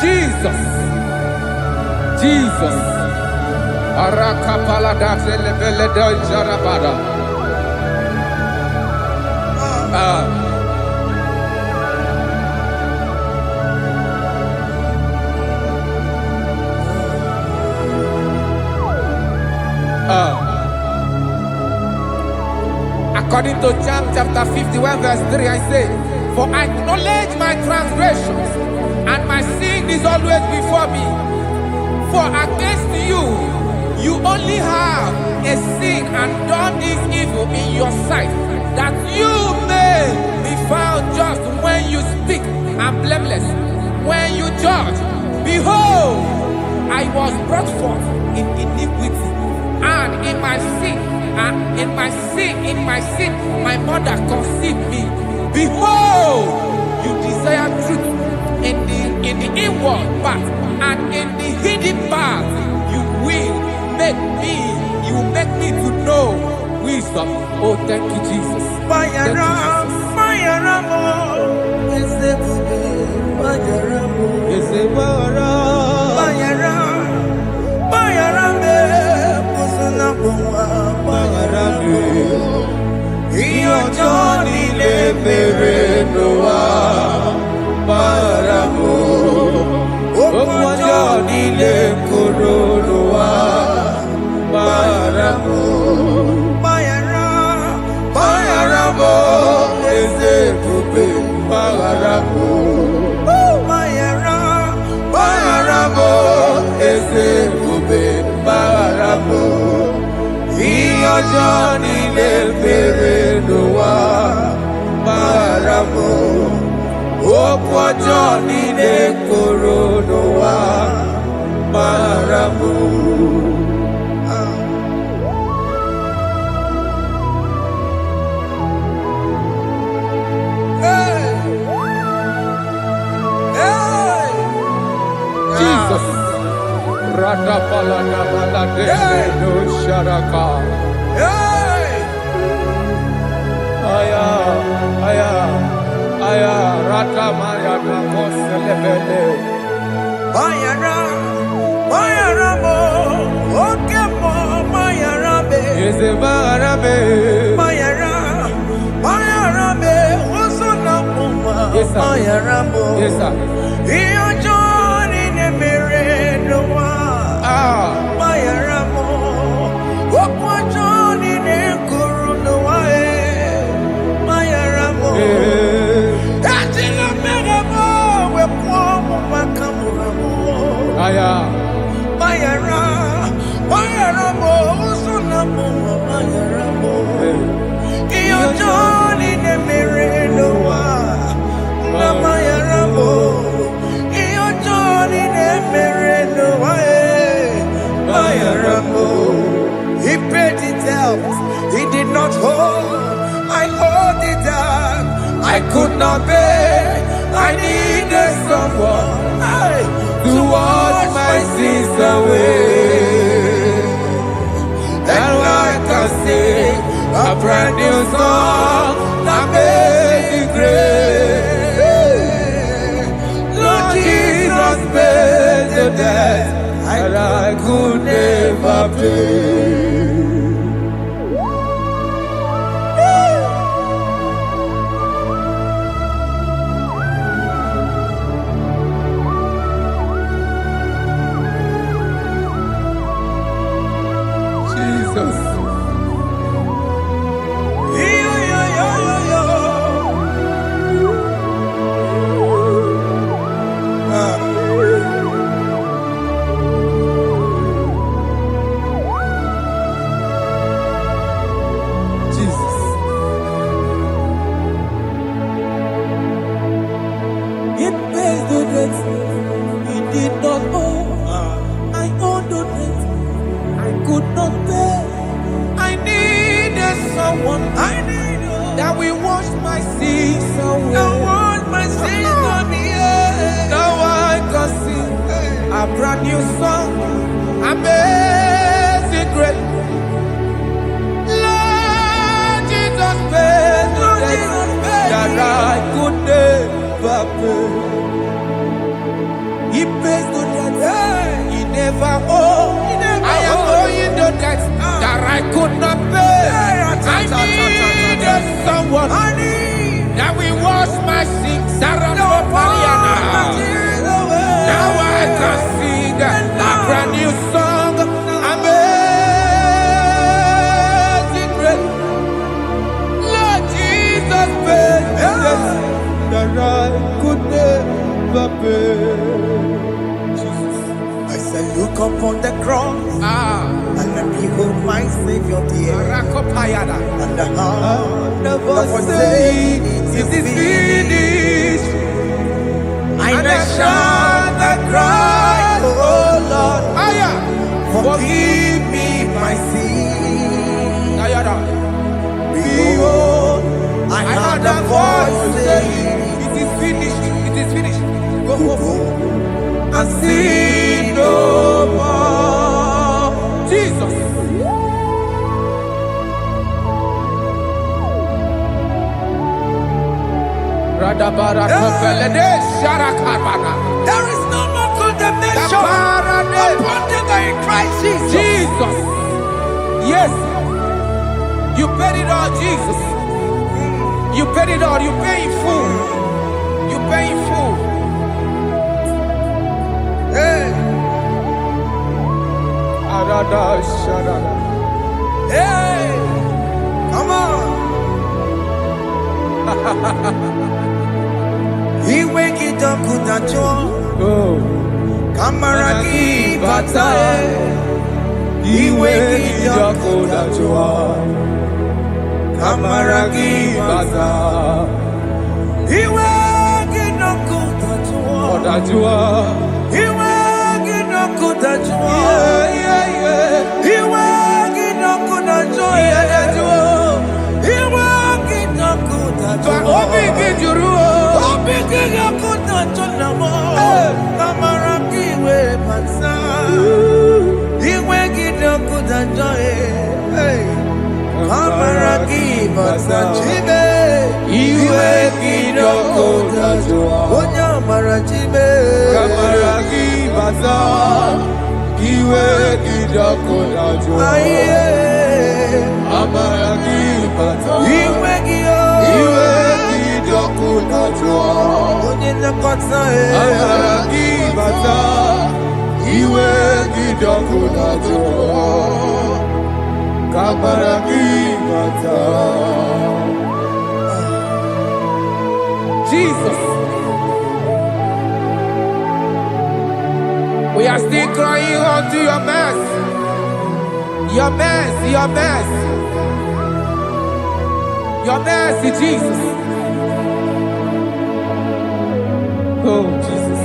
Jesus. Jesus. Arakapalada zelebeleda jarabada. According to John chapter 51 verse 3, I say, for I acknowledge my transgressions, and my sin is always before me. For against you, you only have a sin and done this evil in your sight, that you may be found just when you speak, and blameless when you judge. Behold, I was brought forth in iniquity, and in my sin, my mother conceived me. Behold, you desire truth in the inward part, and in the hidden part you will make me to know wisdom. Oh, thank you, Jesus. Thank you, Jesus. Yes, sir. He paid it out. He did not hold. I owed it out. I could not pay. I need pays the debt he did not owe. I owe the debt I could not pay. I needed someone. That will wash my sins away. Now I can sing a brand new song. Amazing grace. Lord Jesus paid the debt that I could never pay. He pays the debt he never owed. I am owing the debt that I could not pay. I needed someone that will wash my sins. Now I can sing a brand new song. Amazing grace. Lord Jesus paid the debt that I could never pay. I said, look upon the cross, and then behold my Savior there. And the heart that was saying, it is finished. I shout and cry, oh Lord, forgive me my sin. Behold, I heard a voice saying, it is finished, it is finished. Go home and sin no more. Jesus. There is no more condemnation upon them in Christ Jesus. Jesus. Yes. You paid it all, Jesus. You paid it all. You pay in full. You pay in full. Hey. Hey. Come on. He wake it up with a joy. Kamaraki batae. He wake it up with a joy. Kamaraki batae. He wake it up with a joy. He wake it up with a joy. He wake it up with a joy. He wake it up with a joy. Jesus. We are still crying unto your mercy. Your mercy, your mercy. Your mercy, Jesus. Oh, Jesus.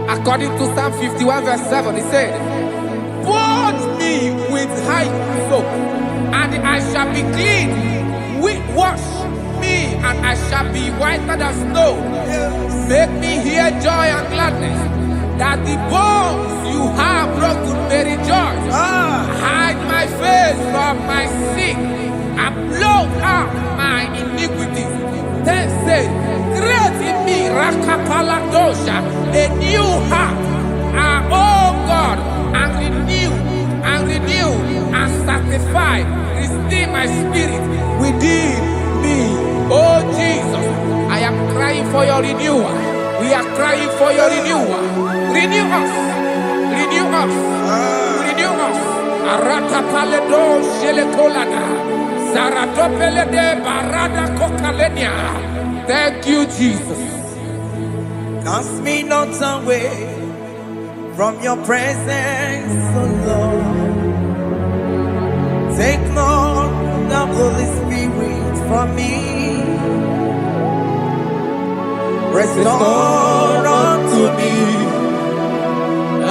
According to Psalm 51 verse 7, it said, "Wash me with high soap, and I shall be clean. Wash me, and I shall be whiter than snow. Make me hear joy and gladness, that the bones you have broken may rejoice. Hide my face from my sin, and blot out my iniquities. Then say, create in me Rakapaladosha, a new heart, oh God, and renew, and sanctify, restore my spirit within me." Oh Jesus, I am crying for your renewal. We are crying for your renewal. Renew us, renew us, renew us. Arata paledo shelekolada, zaratopele de barada kokalenia. Thank you, Jesus. Cast me not away from your presence, oh Lord. Take not the Holy Spirit from me. Restore unto me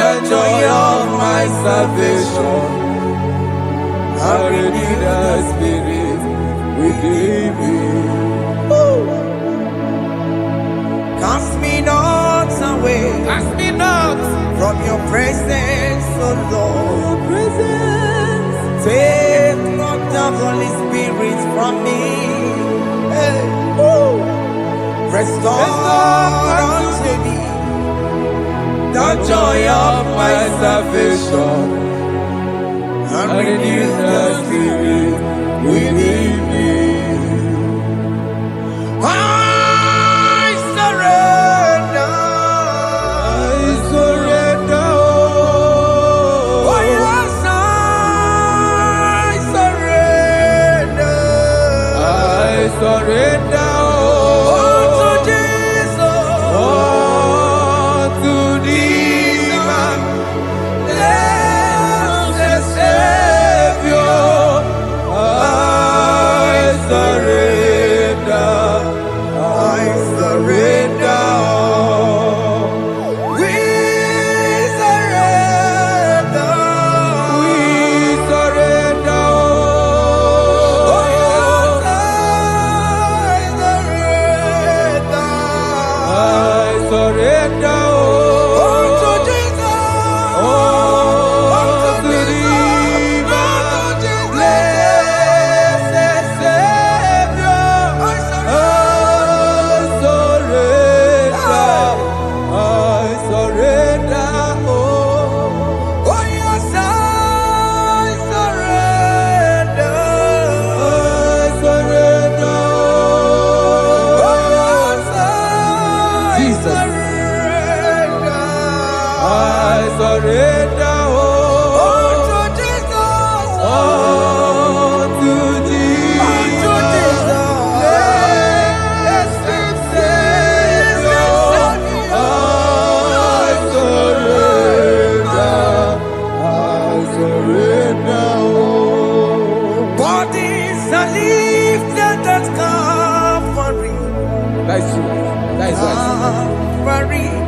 the joy of my salvation. I renew the spirit within me. Cast me not away, Cast me not. from your presence, oh Lord. Take not the Holy Spirit from me. Hey. Restore unto me the joy of my salvation, and renew the spirit within me. I surrender. Oh yes, I surrender.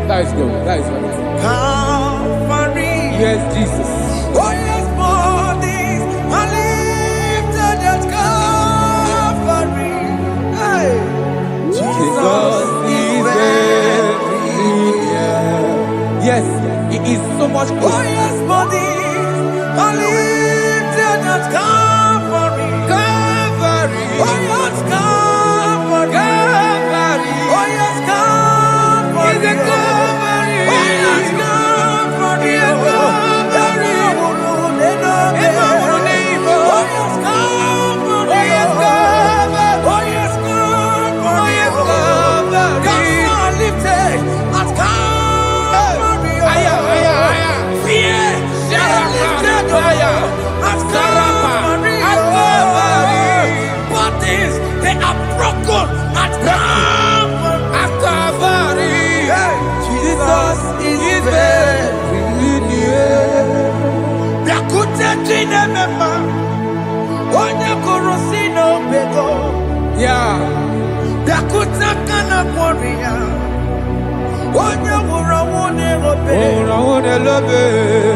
Let's go. Calvary. Yes, Jesus. Oh yes, bodies are lifted at Calvary. Hey. Jesus is everywhere. Yes, He is so much closer. Oh yes, bodies are lifted at Calvary. Calvary. Oh yes, Calvary. Calvary. Oh yes, Calvary. Is it Calvary? Oh yes, Calvary. Oh yes, Calvary. They are broken at Calvary. Jesus is very near. Biakute jine mema, onye korosino bego. Yeah. Biakute kana kworiya, onye wurawune obe.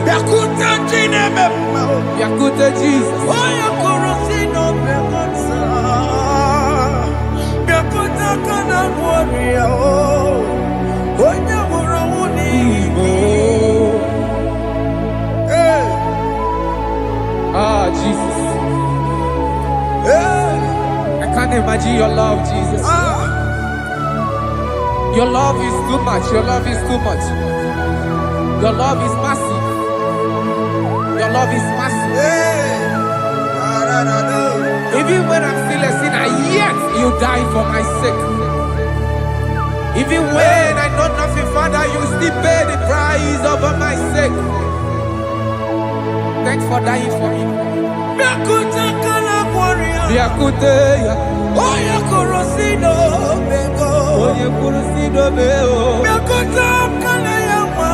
Biakute jine mema, Biakute Jesus. onye korosino bego sa. Biakute kana kworiya, onye wurawune Igbo. Ah, Jesus. I can't imagine your love, Jesus. Your love is too much. Your love is too much. Your love is massive. Your love is massive. Even when I'm still a sinner, yet you die for my sake. Even when I know nothing, Father, you still pay the price over my sake. Thanks for dying for me. Biakute kana kworiya, Biakute ya. onye korosino bego. Onye kurusino beo. Biakute kana yawa,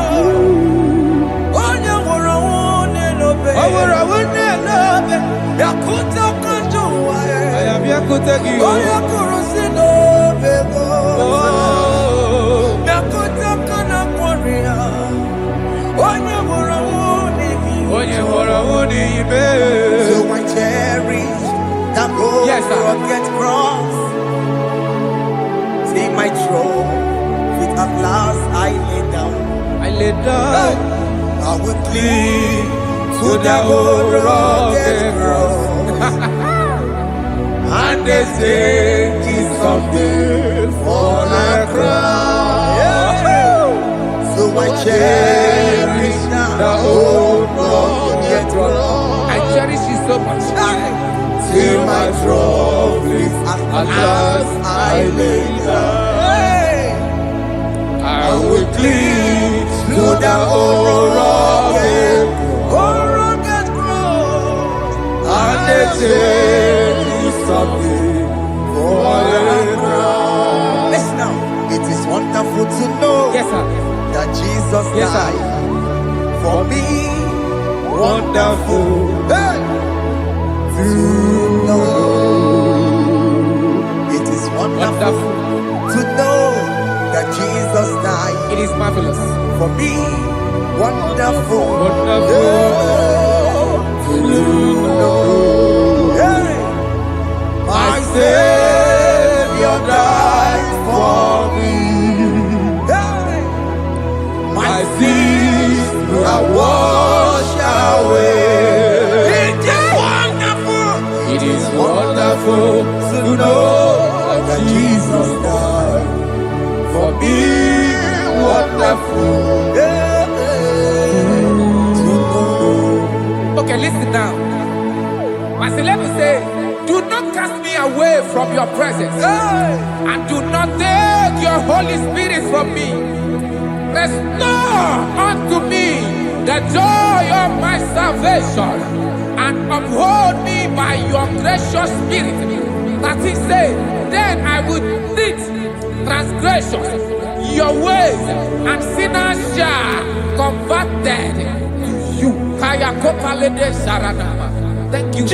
So I cherish that rugged cross. See my throne, with at last I lay down. I will cling to the old rugged cross. And they say it's something for a crown. So I cherish the old rugged cross. I cherish you so much. Till my trophies at last I lay down. I will cling to the old rugged cross. And they say it's something for a crown. Listen now, it is wonderful to know that Jesus died for me. Wonderful to know. It is wonderful to know that Jesus died. It is marvelous for me. Wonderful to know. My Savior died for me. My sins are washed away. It is wonderful to know that Jesus died for me. Wonderful to know. Okay, listen now. My celeb say, do not cast me away from your presence, and do not take your Holy Spirit from me. Restore unto me the joy of my salvation, and uphold me by your gracious spirit. That he said, then I will teach transgressions your ways, and sinners shall converted to you. Thank you.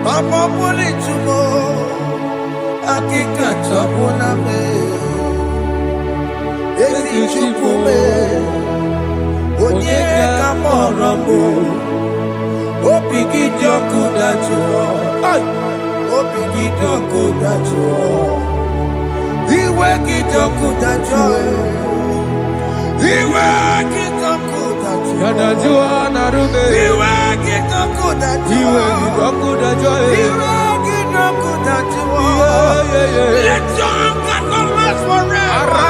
Papa, akika chọbụla me ezi chukwu me onye ka mọrọ mbụ obi gị dị ọkụ dajụọ obi gị dị ọkụ dajụọ iwe gị dị ọkụ dajụọ iwe gị dị ọkụ dajụọ iwe gị dị ọkụ dajụọ iwe gị dị ọkụ dajụọ let your anger not last forever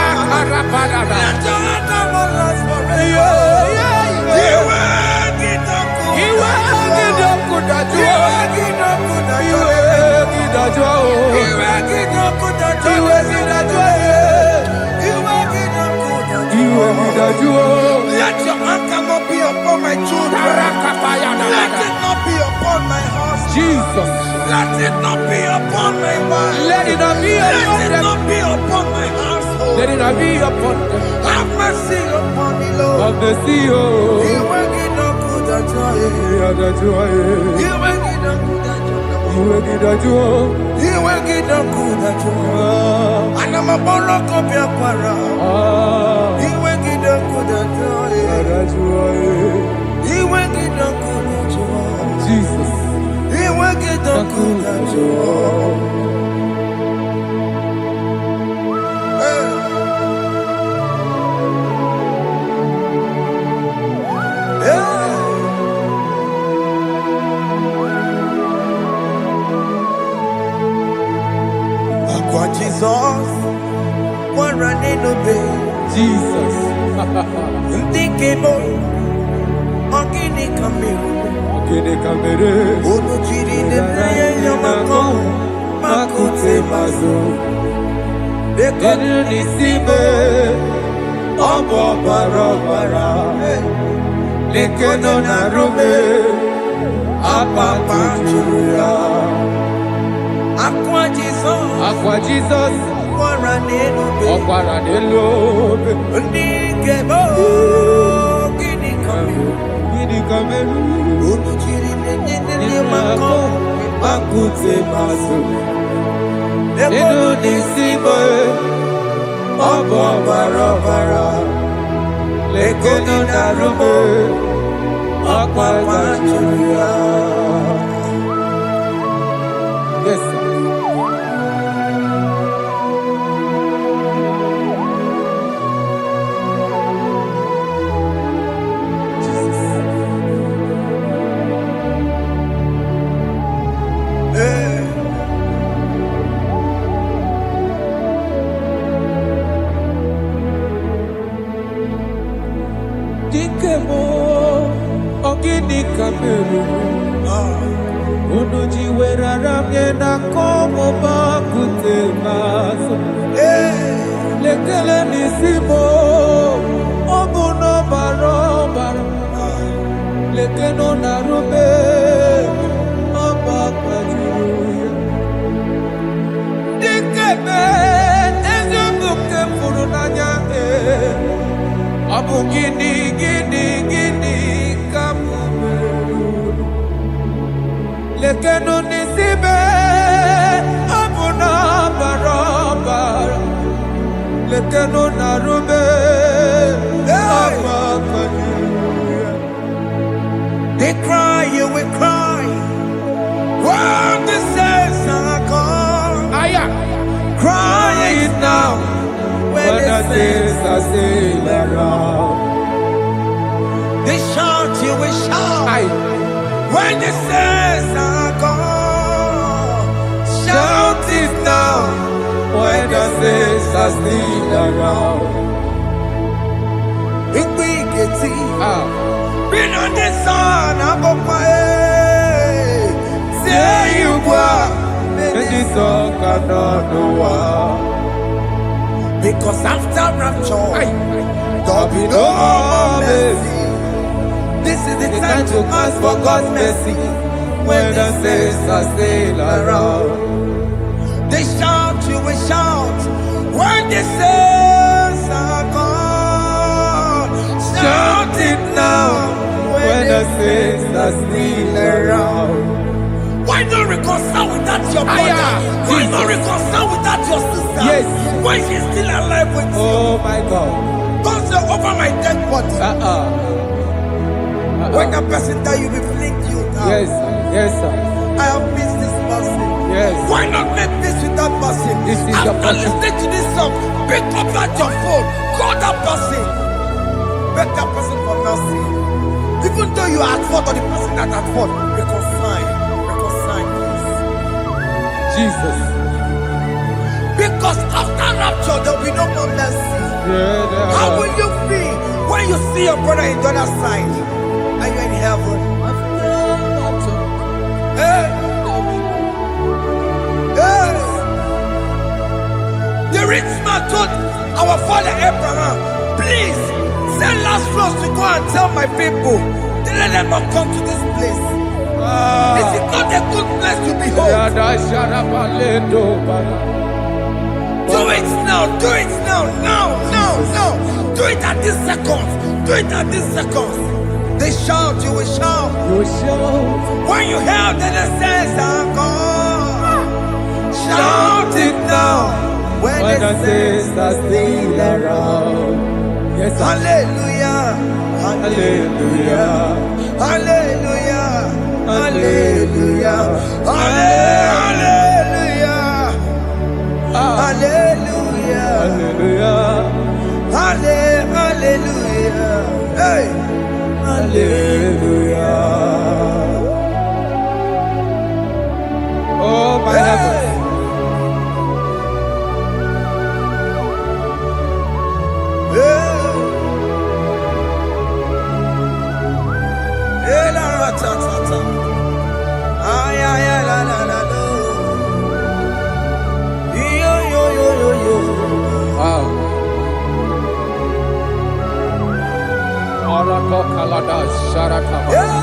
let your anger not last forever iwe gị dị ọkụ dajụọ let your anger not be upon my children. Let it not be upon my house. Jesus. Let it not be upon my wife. Let it not be upon Let it not be upon my household. Let it not be upon them. Have mercy upon me, Lord. Of the sea, You make it not good at joy. You make it not good at joy. You make it not good at joy. And I'm a borrow copy of para. You make it not good at joy. You make it not good at joy. Jesus. You make it not good at joy. Jesus, one running obey. Jesus. Thinking more, Ogini Kamere, Unu Chiri de Prayer Yamako, Makute Mazo, the Konu Sibe, Obo Barabara, the Kenu Narube, Apapa Julia. Aqua Jesus, Okwaranelo, Ndikebo, Gini Kameru, Unuchiri Nene Mako, Makute Mazo, Eno Nisibo, Obo Barabara, Lekono Narube, Aqua Julia. Yes, sir. Ogini Kameru, Unuji weraramye na komo bakute maso. Lekele nisimo, obuno barobara. Lekeno narube, abakajuya. Dikebe, ezubuke furunanyake. Abu gini kamumeru lekeno nisibe abu na barabara lekeno narube They cry, you will cry. When the saints are gone, cry it now. When the saints are still around, they shout, you will shout. When the saints are gone, shout it now. When the saints are still around, been on the sun, I'm on my head. Say you are, and this song cannot know why. Because after rapture, there'll be no more mercy. This is the time to ask for God's mercy. When the saints are still around, they shout, you will shout. When the saints are gone, shout it now. When the saints are still around, why not reconcile with that your brother? Why not reconcile with that your sister? Yes. Why she's still alive with you? Oh my God. Don't say over my dead body. When that person die, you will fling you down. Yes, sir. Yes, sir. I have missed this person. Yes. Why not make peace with that person? This is your After person. listening to this song, pick up at your phone, call that person, beg that person for mercy. Even though you are at fault or the person that at fault, reconcile, please. Jesus. Because after rapture, there will be no more mercy. Yeah, How will you feel when you see your brother in the other side and you're in heaven? Hey. Hey. The rich man told our father Abraham, please send Lazarus to go and tell my people to let them not come to this place. This is not a good place to behold. Do it now, do it now, now. Do it at this second. Do it at this second. They shout, you will shout. When you hear that the saints are gone, shout it now. When the saints are still around. Yes, sir. Hallelujah, hallelujah, hallelujah, hallelujah, hallelujah, hallelujah, hallelujah, hallelujah, hey, hallelujah. Oh my heavens. Wow.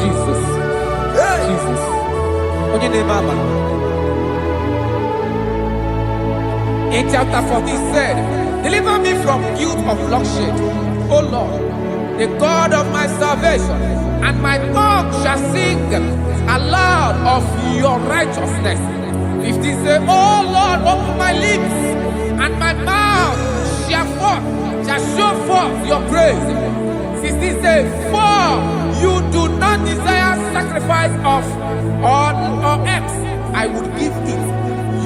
Jesus. Jesus. What's your name, Mama? In chapter 14 said, deliver me from guilt of bloodshed, O Lord, the God of my salvation, and my tongue shall sing aloud of your righteousness. 15 say, O Lord, open my lips, and my mouth shall show forth your praise. 16 say, for you do not desire sacrifice of or eggs, I would give it.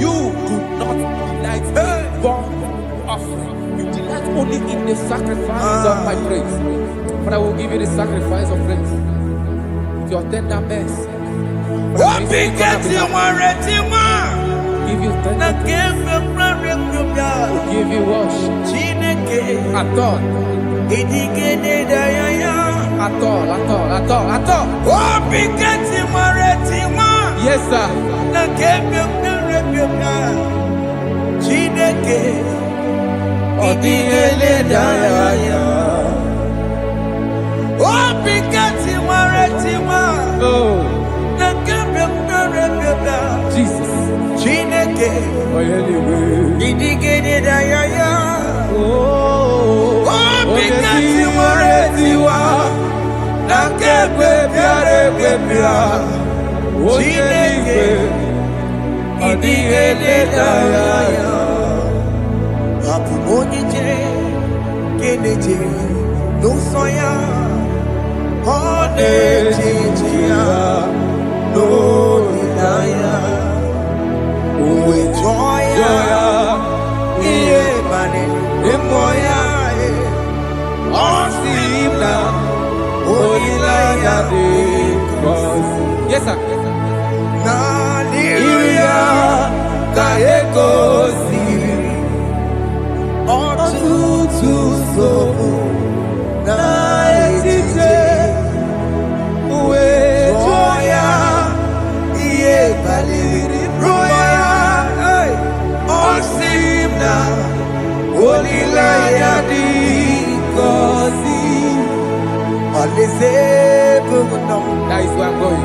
You do not delight in burnt offering. You delight only in the sacrifice of my praise. But I will give you the sacrifice of praise. With your tender mercy. Give you tender give you worship. At all. Yes, sir. Jesus. Yes, sir. That is where I'm going.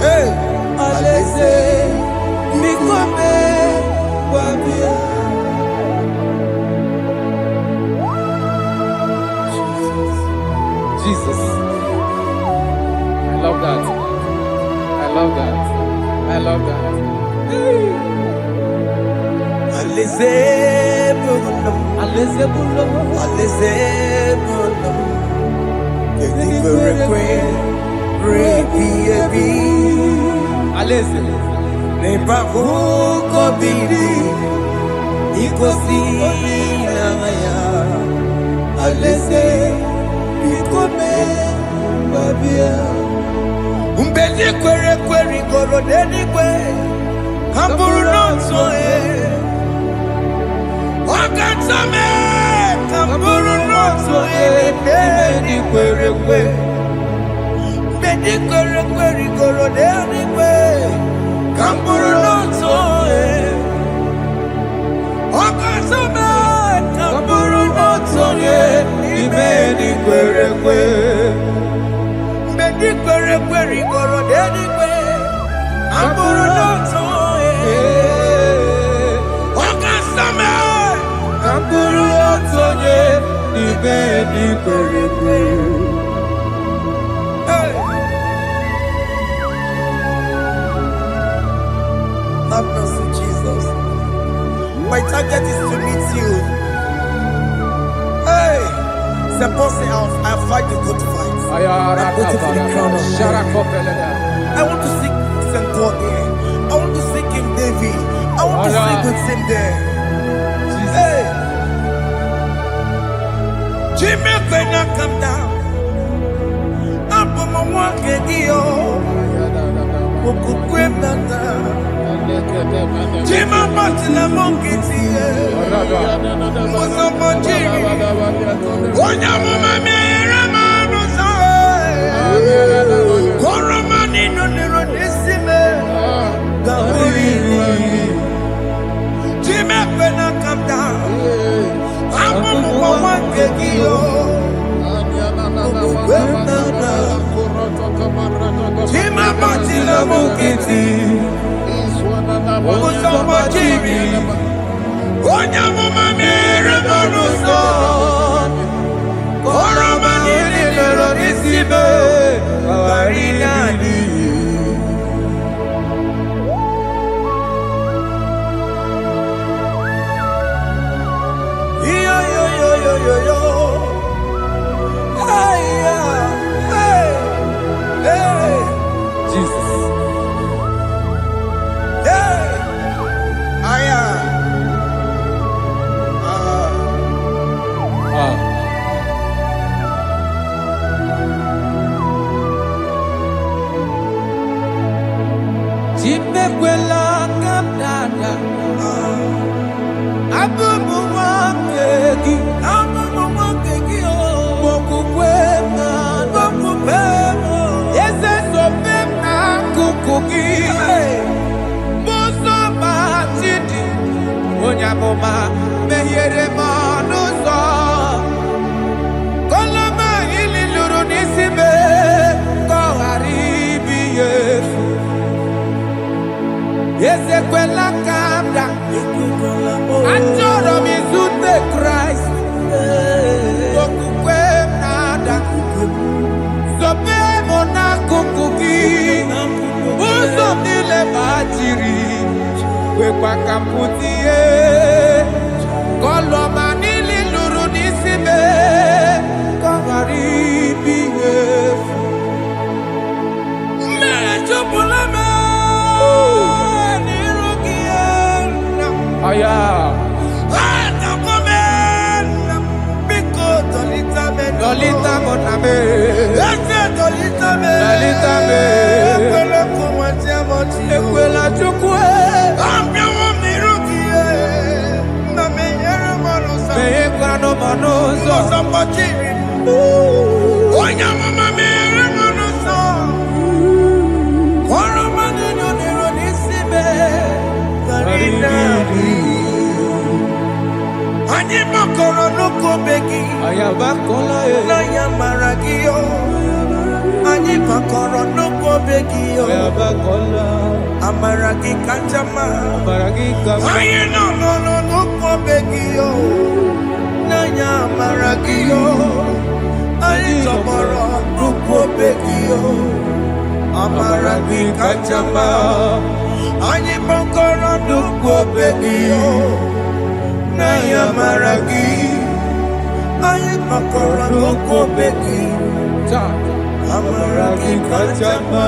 Hey, say, become Jesus. I love that. I love that. I love that. Umbedi kwere kwere goro dedi kwe Hamburu nonso Wakatame Hamburu nonso Umbedi kwere kwe Umbedi kwere kwere goro dedi kwe Hamburu nonso Wakatame Hamburu nonso Umbedi kwere kwe Di kwere kwere goro dedi kwe Amburu noto Wakasame Amburu noto Ibe di kwere kwe Have mercy, Jesus. My target is to meet you. Hey, suppose I fight the good fight. I'm waiting for the crown of God. I want to seek St. Paul there. I want to seek King David. I want to sing with him there. Hey, Jimmy, when I come down, I'm on my walk again. Jimmy, Martin, I'm on Kitty. What's up, my Jimmy? What your mama? Koromani no nero desime Gawiri Jime pena come down Amu mwa kegiyo Jime batila mukiti Kusoma jimi Onya mama mere manuso Koromani nero desime Barinani Yo yo yo yo yo yo Hey hey hey Jesus. Hey Aya Jimekwela kamdada Abubu wakegi o Mokukwe Yese sopem na kukugi Muso matidi Onyamoma Mehiere manuso Koloma ili luru nisime Koharibi yefu Yesekwela kamda Anjoro mizute Christ Okukwe nada Sope mona kukuki Uso nile bajiri Wekwa kamputie Koloma nili luru nisime Kongaribi yefu Mechopulame Aya. Dolita moname. Dolita me. Ekwela chukwe. Meye kwano monoso. Onya mama mere monoso. Kwano manino nero nisime. Ani makoro no kobeki. Ayabakola. Na yamaragio. Ani pakoro no go begio. Amaragi kanjama. Aye no go begio. Nanya amaragio. Ani tomorrow no go begio. Amaragi kanjama. Ani pakoro no go begio. Nanya amaragi. Ani pakoro no go begio. Amaragi kanjama.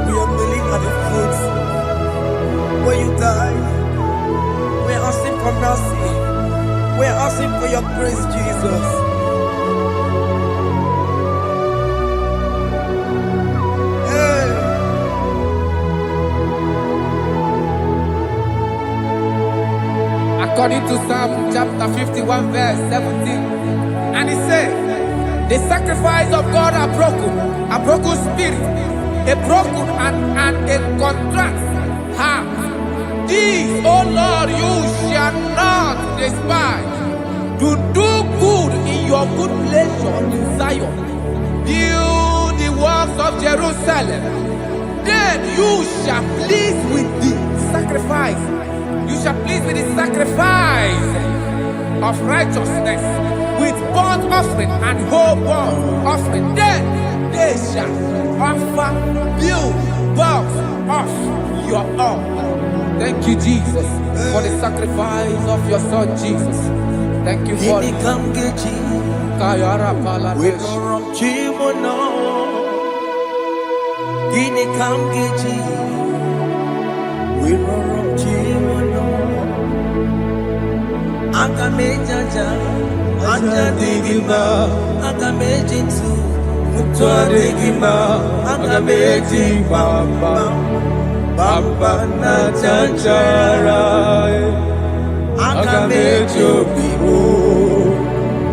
We are kneeling at the foot where you died. We are asking for mercy. We are asking for your grace, Jesus. Hey. According to Psalm chapter 51 verse 17. And he said, the sacrifice of God are broken spirit, a broken and a contrite heart. These, O Lord, you shall not despise. Do good in your good pleasure in Zion. Build the walls of Jerusalem. Then you shall please with the sacrifice. You shall please with the sacrifice of righteousness, with burnt offering and whole burnt offering. Then they shall offer you bulk of your own. Thank you, Jesus, for the sacrifice of your Son, Jesus. Thank you for it. Kayara Paladesh. Agamejaja, Ajadigima, Agamejitu, Mutuadigima, Agameji Bamba, Bamba na Chanchara, Agamejo Bibo,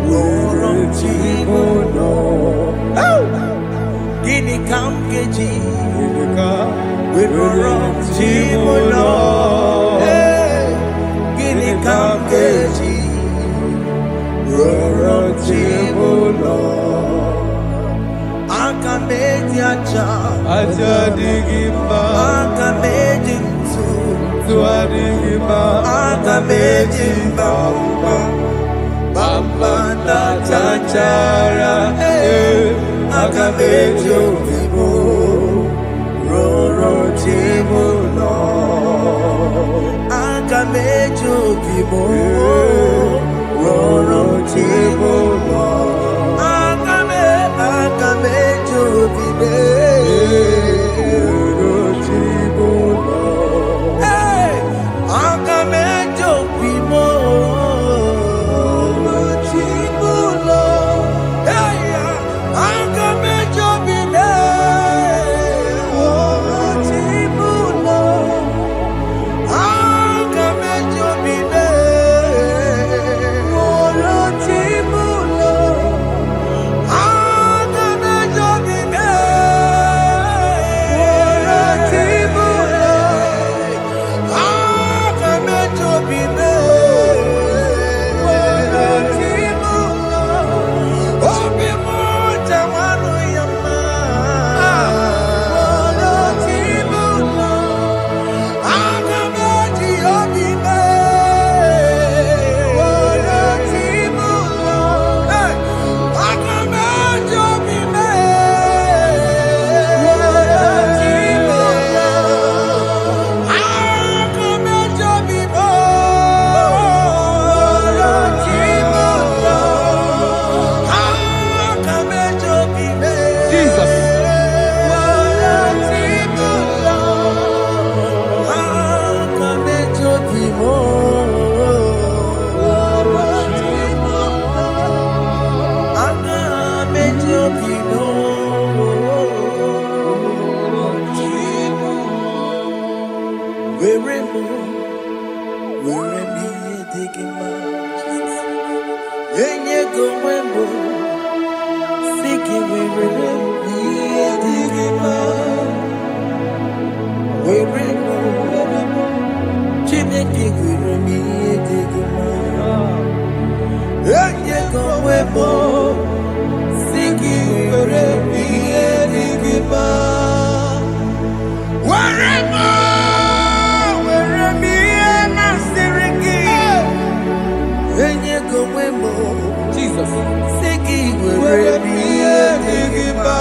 Worom Chimono, Gini Kamgeji, Worom Chimono. Kamgeji, Roro Chibulo, Akameji Aja Digima, Akameji Tuadigima, Akameji Bamba, Bamba na Chanchara, Akameji Obibo, Roro Chibulo. Akamejo bibo, roro chibo, akamejo bibe, roro chibo, hey, akamejo bibo, roro chibo, hey, akamejo bibe, roro chibo. Chineke gwere m ihe dị gị mma. Onye gọwebo si gị gwere m ihe dị gị mma. Were m ihe masịrị gị. Onye gọwebo Jesus. si gị gwere m ihe dị gị mma.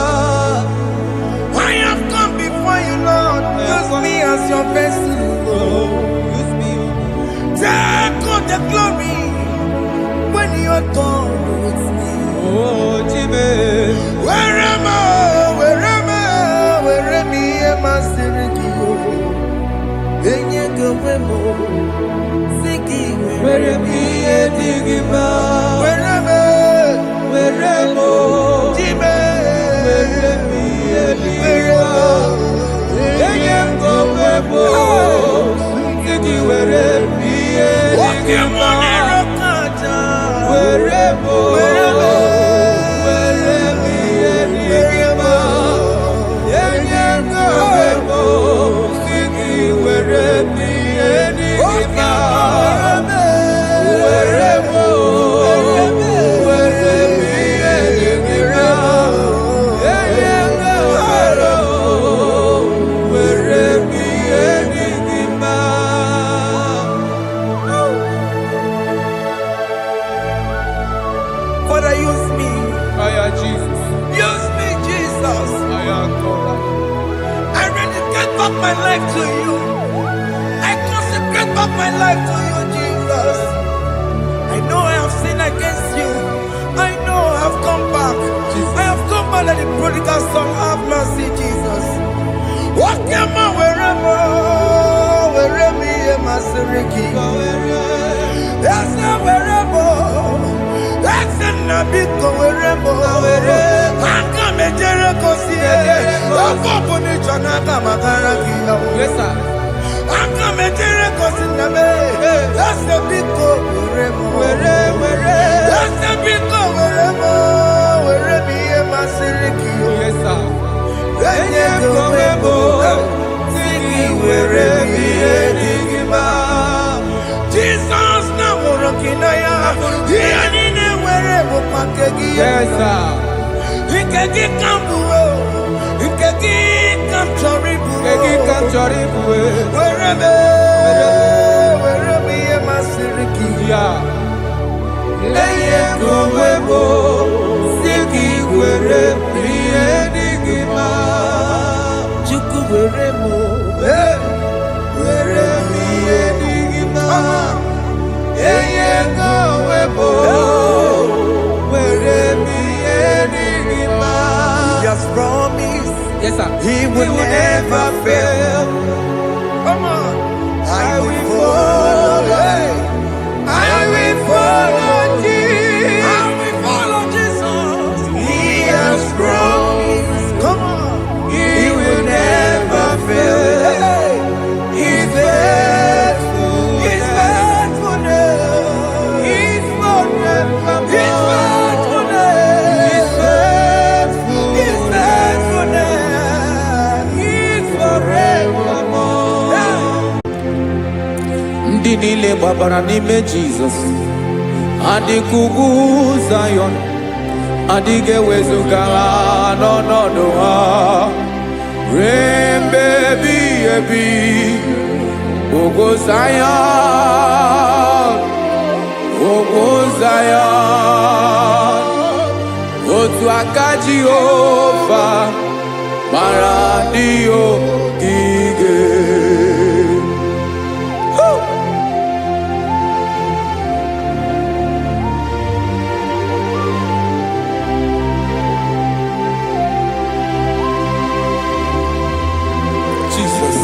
I have come before you, Lord. Use me as your vessel. Use me. Take all the glory when you're done with me. Oh, Jesus. Where am I? Am I singing you? When you go, singing, Where am I? Digima. where am I? Where am I? Jimmy, Where am I? Digima. Where am I? Sigi where am I? walk your money, Digima. Rokaja. Where am I? Where am I? Digima. Where am I? Sigi where am I? Digima. Where am I? Father, use me. Jesus. Use me, Jesus. I am God. I dedicate back my life to you. I consecrate back my life to you, Jesus. I know I have sinned against you. I know I have come back. I have come back like the prodigal son. Have mercy, Jesus. Walk your man wherever am I seriki. Yes, wherever. That's a nabiko wherever. Come and Jericho see. Yes, sir. Come and Jericho see. That's a big go wherever. That's a big go wherever am I seriki. Yes, sir. Jesus na morokinaya. Yanine wherever pakegi. Yes, sir. Ikegi kambuo. Ikegi kamchoribu. Kegi kamchoribu. Wherever am I seriki. Yeah. Eye kumwebo. Siki were priye digima. Chuku weremo. Were priye digima. Eye kumwebo. Were priye digima. He has promised. Yes, sir. He will never fail. Come on. I will follow. I will follow Jesus. I will follow Jesus. He has promised. Come on. He will never fail. He's faithful. His faithfulness. He's forevermore. His faithfulness. He's faithful. His faithfulness. He's forevermore. Ndị niile gbabara n'ime Jizọs adịghị ugwu Zayọn, adịghị ewezuga ha n'ọnọdụ ha ruo mgbe ebighị ebi. Ugwu Zayọn, ugwu Zayọn, otu aka Jehova mara ndị ogige. Jesus.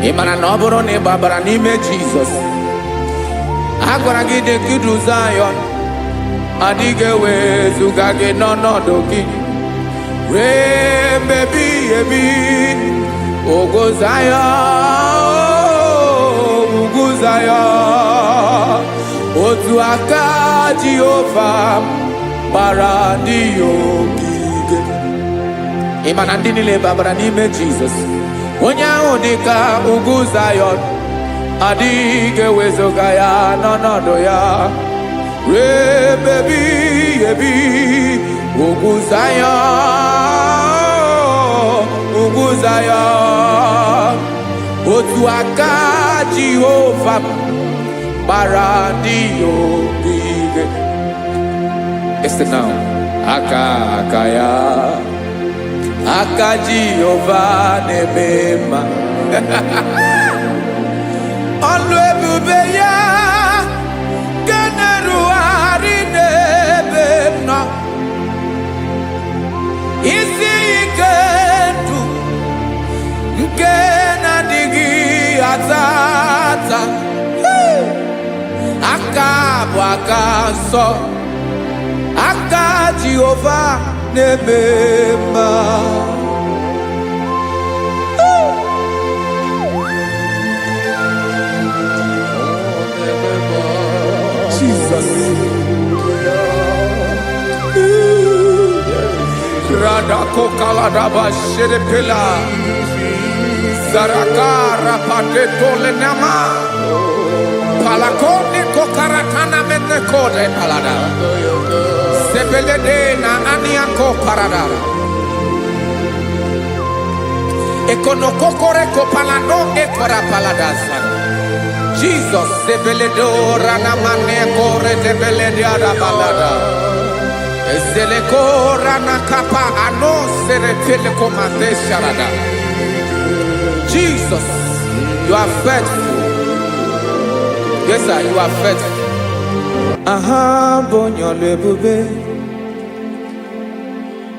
Ị mara na ọ bụrụ na ị gbabara n'ime Jizọs, a gwara gị dị ka idu Zayọn, adịghị ewezuga gị n'ọnọdụ gị ruo mgbe ebighị ebi. Ugwu Zayọn, ugwu Zayọn, otu aka Jehova bara ndị ogige. Ịma na ndị niile babara n'ime Jizọs, onye ahụ dị ka ugwu Zayọn, adịghị ewezuga ya n'ọnọdụ ya ruo ebighị ebi. Ugwu Zayọn, ugwu Zayọn, otu aka Jehova bara ndị ogige. Listen now. Aka ya, aka Jehova na-eme mma. Ọlụ ebube ya ga na-erugharị n'ebe m nọ. Isi ike ndụ nke na-adịghị ata ata. Aka bụ aka nsọ, aka Jehova na-eme mma. Jesus. Radako kaladaba shedepela Zarakara pateto lenama Palakone kokaratana mene kode palada Sebelede na aniako parada Ekonokokore kopalano ekora paladasa Jesus sebeledo ranamane kore debelede arabalada Ezeleko ranakapa ano serepele komande sharada. Jesus, you are faithful. Yes, sir, you are faithful. Aha, bonyo lebube.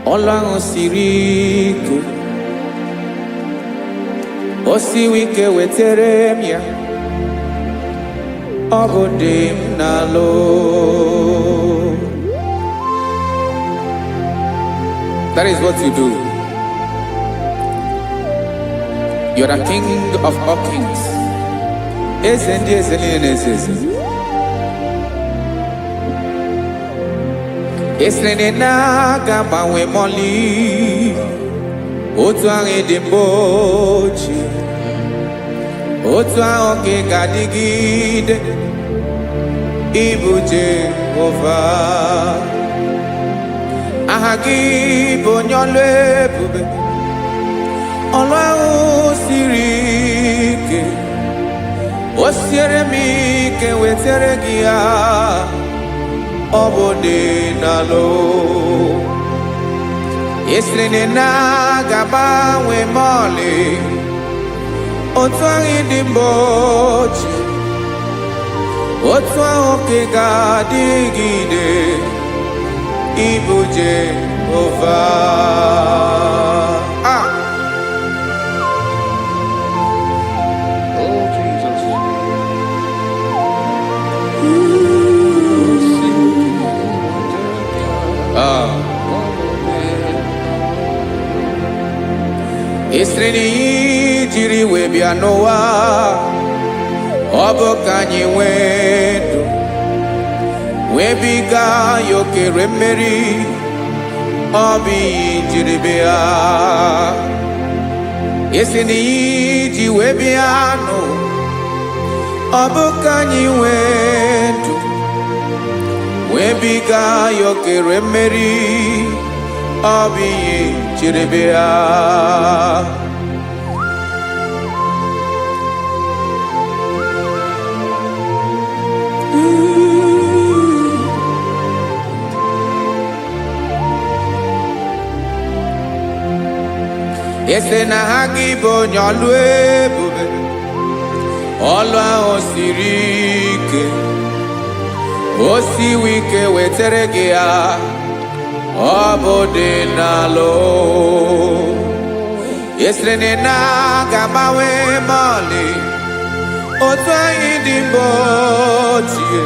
Ola osiriku. Osiwike weteremia. Ogodim nalo. That is what you do. You're the king of all kings. Esrene na gaba we moli. Otu ange dembochi. Otu ange gadigide. Ibu Jehovah. Ahagi bonyolo ebube. Ọlọ́run siri ike. O siere m ike wetere gị ya. Ọ bụ dị n'alụ. Esiri na ga-agbanwe m ọlị. Otu ahụ dị mgbe ochie. Otu ahụ ka ị ga-adịgide. Ibu Jehovah. Oh Jesus. Esreni jiri wee bịa n'ụwa. Ọ bụ ka anyị nwee ndụ. Webiga yokere mmeri. Ọ bụ jiri bịa. Esi n'iji wee bịa nụ. Ọ bụ ka anyị nwee ndụ. Webiga yokere mmeri. Ọ bụ jiri bịa. Ese na ha gị bụ onye ọlụ ebube. Ọlụ ahụ siri ike. O siwe ike wetere gị ya. Ọ bụ dị n'alụ. Esere na ga-agbanwe ma ọlị. Otu anyị dị mgbe ochie.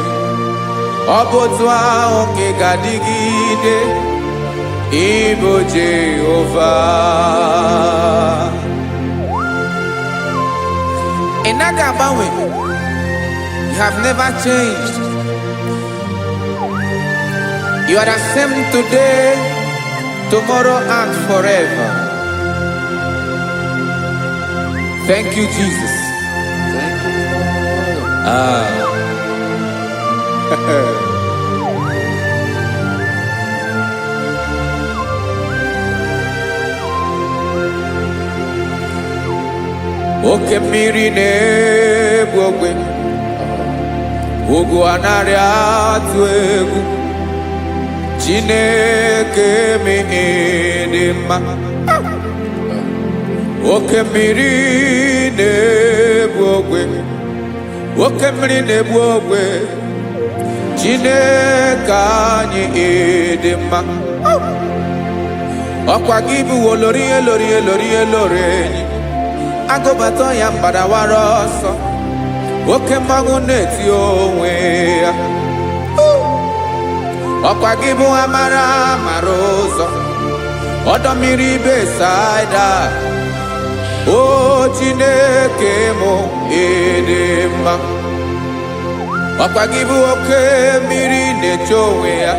Ọ bụ otu ahụ ka ị ga-adịgide. Ibu Jehovah. You have never changed. You are the same today, tomorrow, and forever. Thank you, Jesus. Thank you, Oke mmiri na-egbu ogwe, ugwu anaghị atụ egwu. Chineke m dị mma. Oke mmiri na-egbu ogwe, oke mmiri na-egbu ogwe. Chineke anyị dị mma. Ọkwa gị bụ olori enyi. Agụbata ya mbadawara ọsọ, oke mmanwụ na-eti onwe ya. Ọkwa gị bụ amara ụzọ, ọdọ mmiri Besaida. O Chineke m dị mma. Ọkwa gị bụ oke mmiri na-eche onwe ya,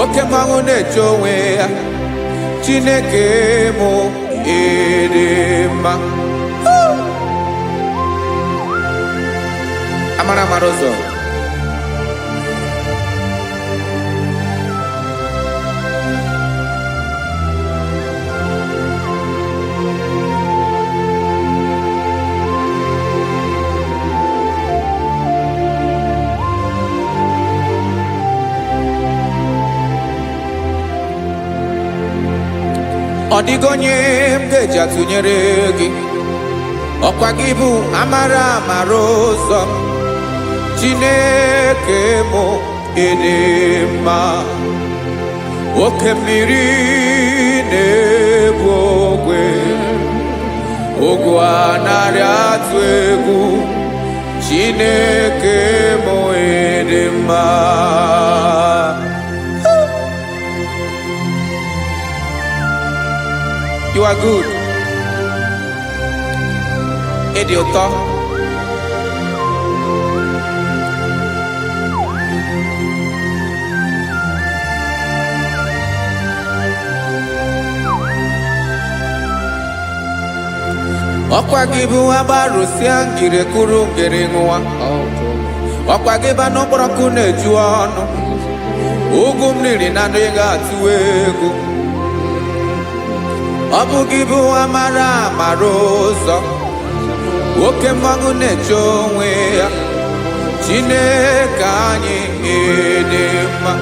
oke mmanwụ na-eche onwe ya. Chineke m dị mma. Amara ụzọ. Ọ dịghị onye m ga-eji atụnyere gị. Ọkwa gị bụ amara ụzọ. Chineke m dị mma. Oke mmiri na-egbu ogwe, ugwu anaghị atụ egwu. Chineke m dị mma. You are good. Ịdị ụtọ. Ọkwa gị bụ agbarụsịa ngiri kụrụ ngiri nwa. Ọkwa gị bụ n'okporoko na-eju ọnụ. Ugwu mmiri na adịghị atụ egwu. Ọ bụ gị bụ amara ụzọ, oke mmanwụ na-eche onwe ya. Chineke anyị dị mma.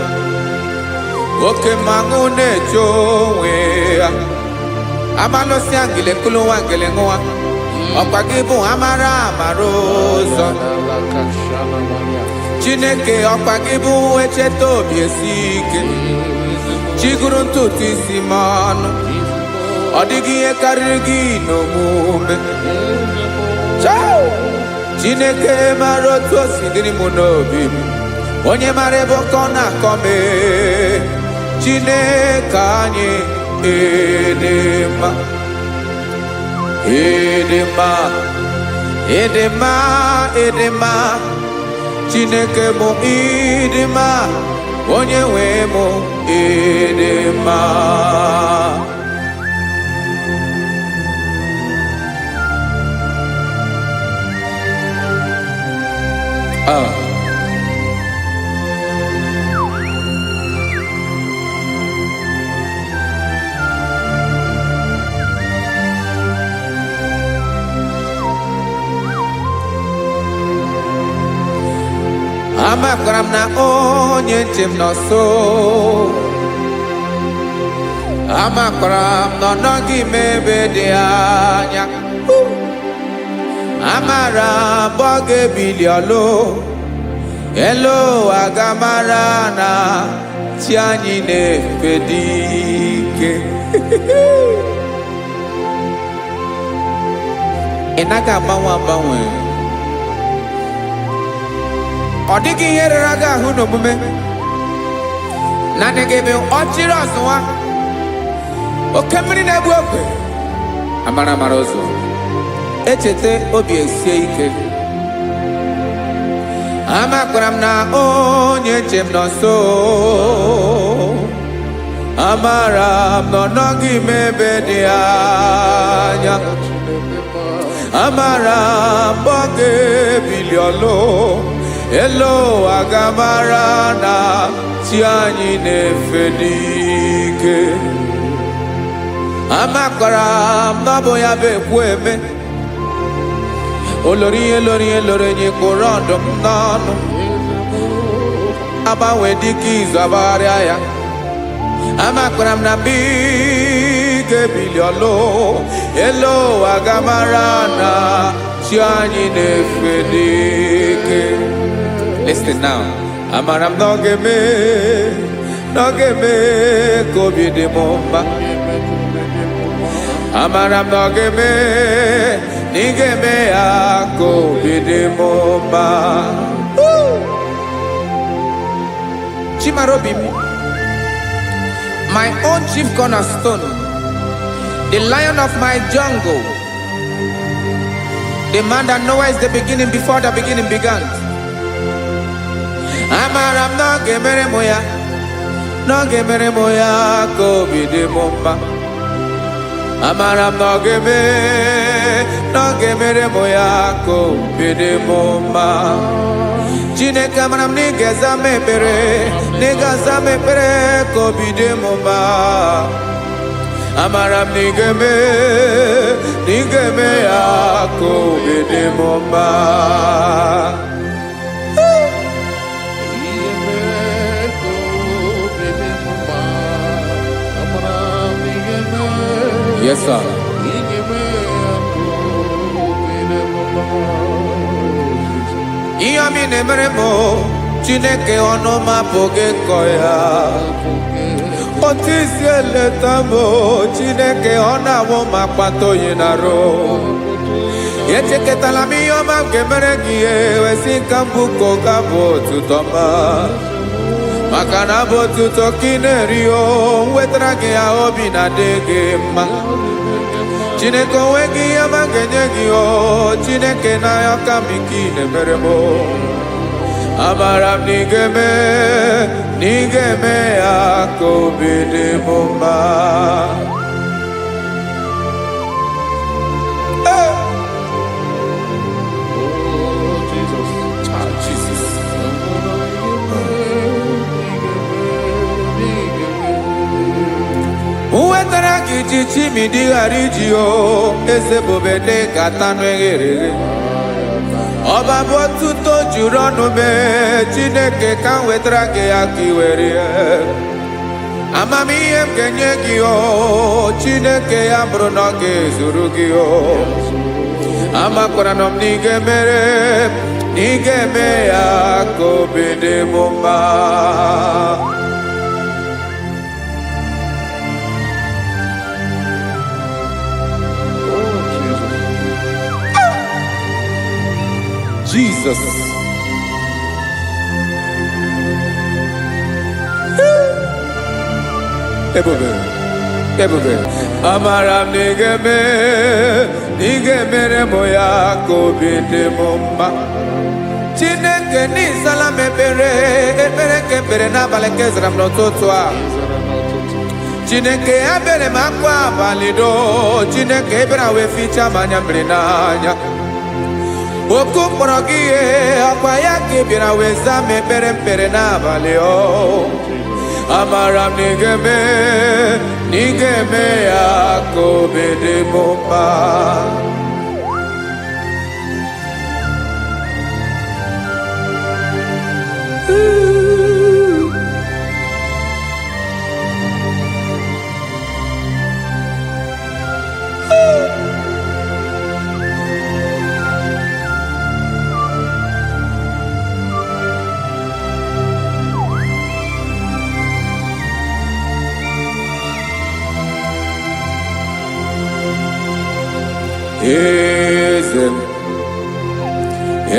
Oke mmanwụ na-eche onwe ya. Amalụsị angele kụlụ nwa ngele nwa. Ọkwa gị bụ amara ụzọ. Chineke ọkwa gị bụ echeta obi esi ike. Chiguru ntutu isi m ọnụ. Ọ dịghị ihe karịrị gị n'omume. Chineke mara otu o si dịrị m n'obi m. Onye mara ebe ọkọ na-akọ m. Chineke anyị dị mma. Dị mma. Chineke m dị mma. Onye nwe m dị mma. Amakwara m na onye nche m nọ nso. Amakwara m na ọ nọghị m ebe dị anya. Amara m ọ ga-ebili ọlụ. Elu agamara na chi anyị na-efe dị ike. Ị naghị agbanwe. Ọ dịghị ihe rara gị ahụ n'omume. Naanị gị bụ ọchịrị ọzụwa. Oke mmiri na-egbu ogwe. Amara ụzọ. Echeta obi esie ike. Amakwara m na onye nche m nọ nso. Amara m na ọ nọghị m ebe dị anya. Amara m mgbe ọ ga-ebili ọlụ. Elu aga mara na chi anyị na-efe n'ike. Amakwara m na ọ bụ ya bụ ekwu eme. Olori enyi kwụrụ ọdụm n'ọnụ. Agbanwe dịka izu agbagharịa ya. Amakwara m na mgbe ị ga-ebili ọlụ. Elu aga mara na chi anyị na-efe n'ike. Listen now. Amara m na ọ ga-eme ka obi dị m mma. Amara m na ọ ga-eme na ị ga-eme ya ka obi dị m mma. Chimarobi, my own chief cornerstone, the lion of my jungle, the man that knows the beginning before the beginning began. Amara m na ọ ga-emere m ya, na ọ ga-emere m ya ka obi dị m mma. Amara m na ọ ga-emere m ya ka obi dị m mma. Chineke amara m na ị ga-aza m ekpere, na ị ga-aza m ekpere ka obi dị m mma. Amara m na ị ga-eme ya ka obi dị m mma. Yes, sir. Ihe mi na-emere m Chineke ọnụ m apụghị ịkọ ya. Otu isi eleta m Chineke ọ na-awụ m akpata oyi n'arụ. Echeketala m ihe ọma m ga-emere gị wesị ka m bụkọ ga-abụ otuto ma. Maka na bụ otuto ka ị na-eri wetara gị ya obi na-adị gị mma. Chineke onwe gị ihe ma ga-enye gị Chineke n'anya ka m ike ị na-emere m. Amara m na ị ga-eme ya ka obi dị m mma. Wetara gị ji chimidi ghara iji eze bobede gata n'eghere. Ọba bụ otuto juru ọnụ mee Chineke ka m wetara gị ya ka ị were. Amamihe m ga-enye gị Chineke ya bụrụ na ọ ga-ezuru gị. Amakwara na m na ị ga-eme ya ka obi dị m mma. Jesus. Ebube. Amara m na ị ga-emere m ya ka obi dị m mma. Chineke n'ịzala m ekpere ka ekpere n'abalị ka ezara m n'ụtụtụ a. Chineke ya bere m akwa abalị do. Chineke ebere wee ficha m anya mmiri n'anya. Oku mkpọrọ gị ihe ọkwa ya ka ị bịara wee zaa m ekpere n'abalị. Amara m na ị ga-eme ya ka obi dị m mma.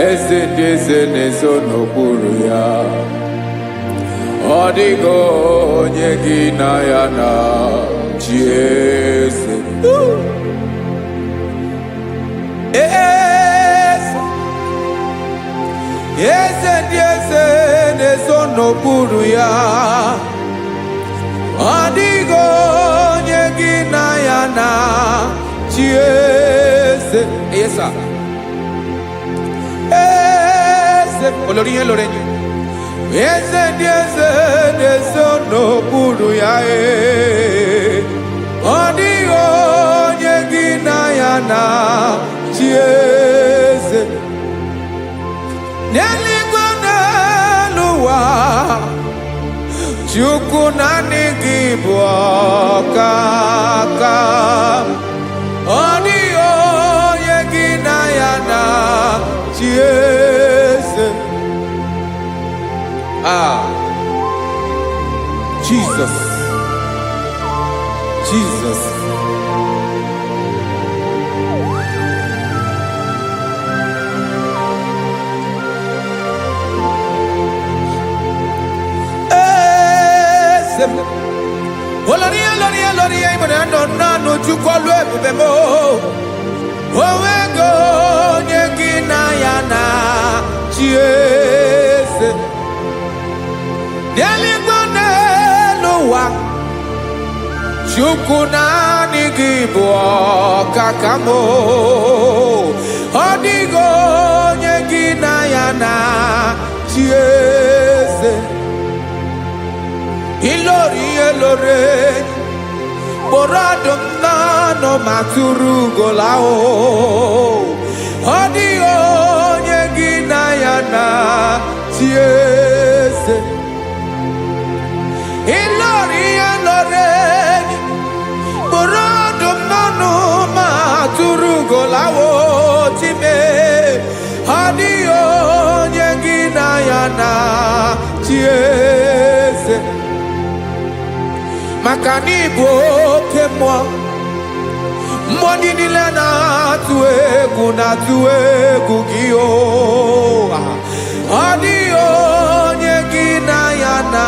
Eze ndị eze na-ezo n'okpuru ya. Ọ dịghị onye gị na ya na chi eze. eze neso n'okpuru ya adigo onye gị na ya na chi eze. Yes sir. Eze olori ihe lore nyi eze neso n'okpuru ya adigo onye gị na ya na chi eze. N'eluigwe n'elu ụwa Chukwu naanị gị bụ ọkaka, ọ dịghị onye gị na ya na-achị eze. Jesus, Jesus. Oloria imone nanu chukwalu ebube mo owego onye gị na ya na chi eze. N'eluigwe n'elu ụwa Chukwu naanị gị bụ ọkaka m, ọ dịghị onye gị na ya na chi eze. Ilori elore Borado nano maturu golao ọ dịghị onye gị na ya na chi eze. Ilori elore Borado nano maturu golao time ọ dịghị onye gị na ya na chi eze. Maka n'ịbụ oke mmụọ, mmụọ ndị niile na-atụ egwu gị o. Ọ dịghị onye gị na ya na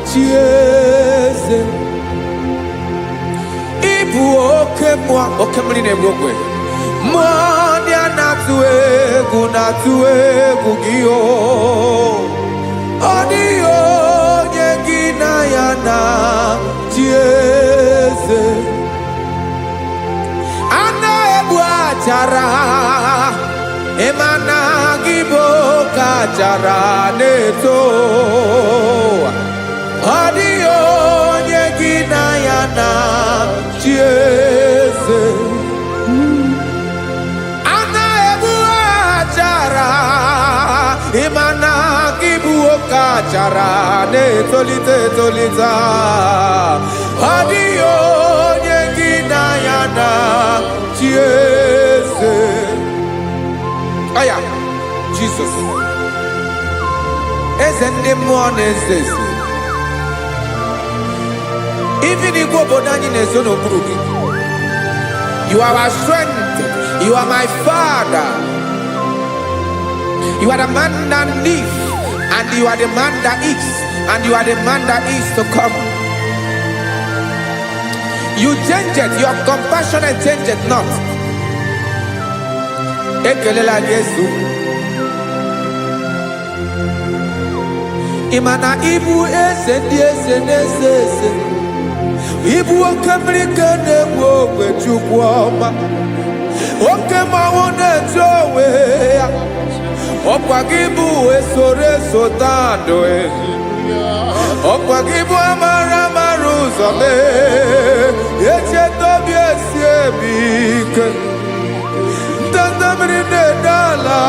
chi eze. Ịbụ oke mmụọ, oke mmiri na-egbu ogwe, mmụọ ndị a na-atụ egwu gị o. Ọ dịghị onye gị na ya na chi eze. A na-egbu achara ịmana gị bụ ka achara na-eto. Ọ dịghị onye gị na ya na chi eze. A na-egbu achara ịmana gị bụ ka achara na-etolite etolite. Ọ dịghị onye gị na ya na chi eze. Aya Jesus, eze ndị mmụọ na-eze eze. Even igwe obodo anyị na-ezo n'okpuru gị. You are our strength, you are my father. You are the man that lives, and you are the man that is, and you are the man that is to come. You change it, your compassion and change it not. Ekelela Jesu. Imana ibu eze ndị eze na-eze eze. Ibu oke mmiri ka na-egbu ogwe Chukwu ọma. Oke mmanwụ na-eche onwe ya. Ọkwa gị bụ esoro tando ezi. Ọkwa gị bụ amara ụzọ mee. Echeta obi esi ebi ike. Ntanta mmiri na-ede ala.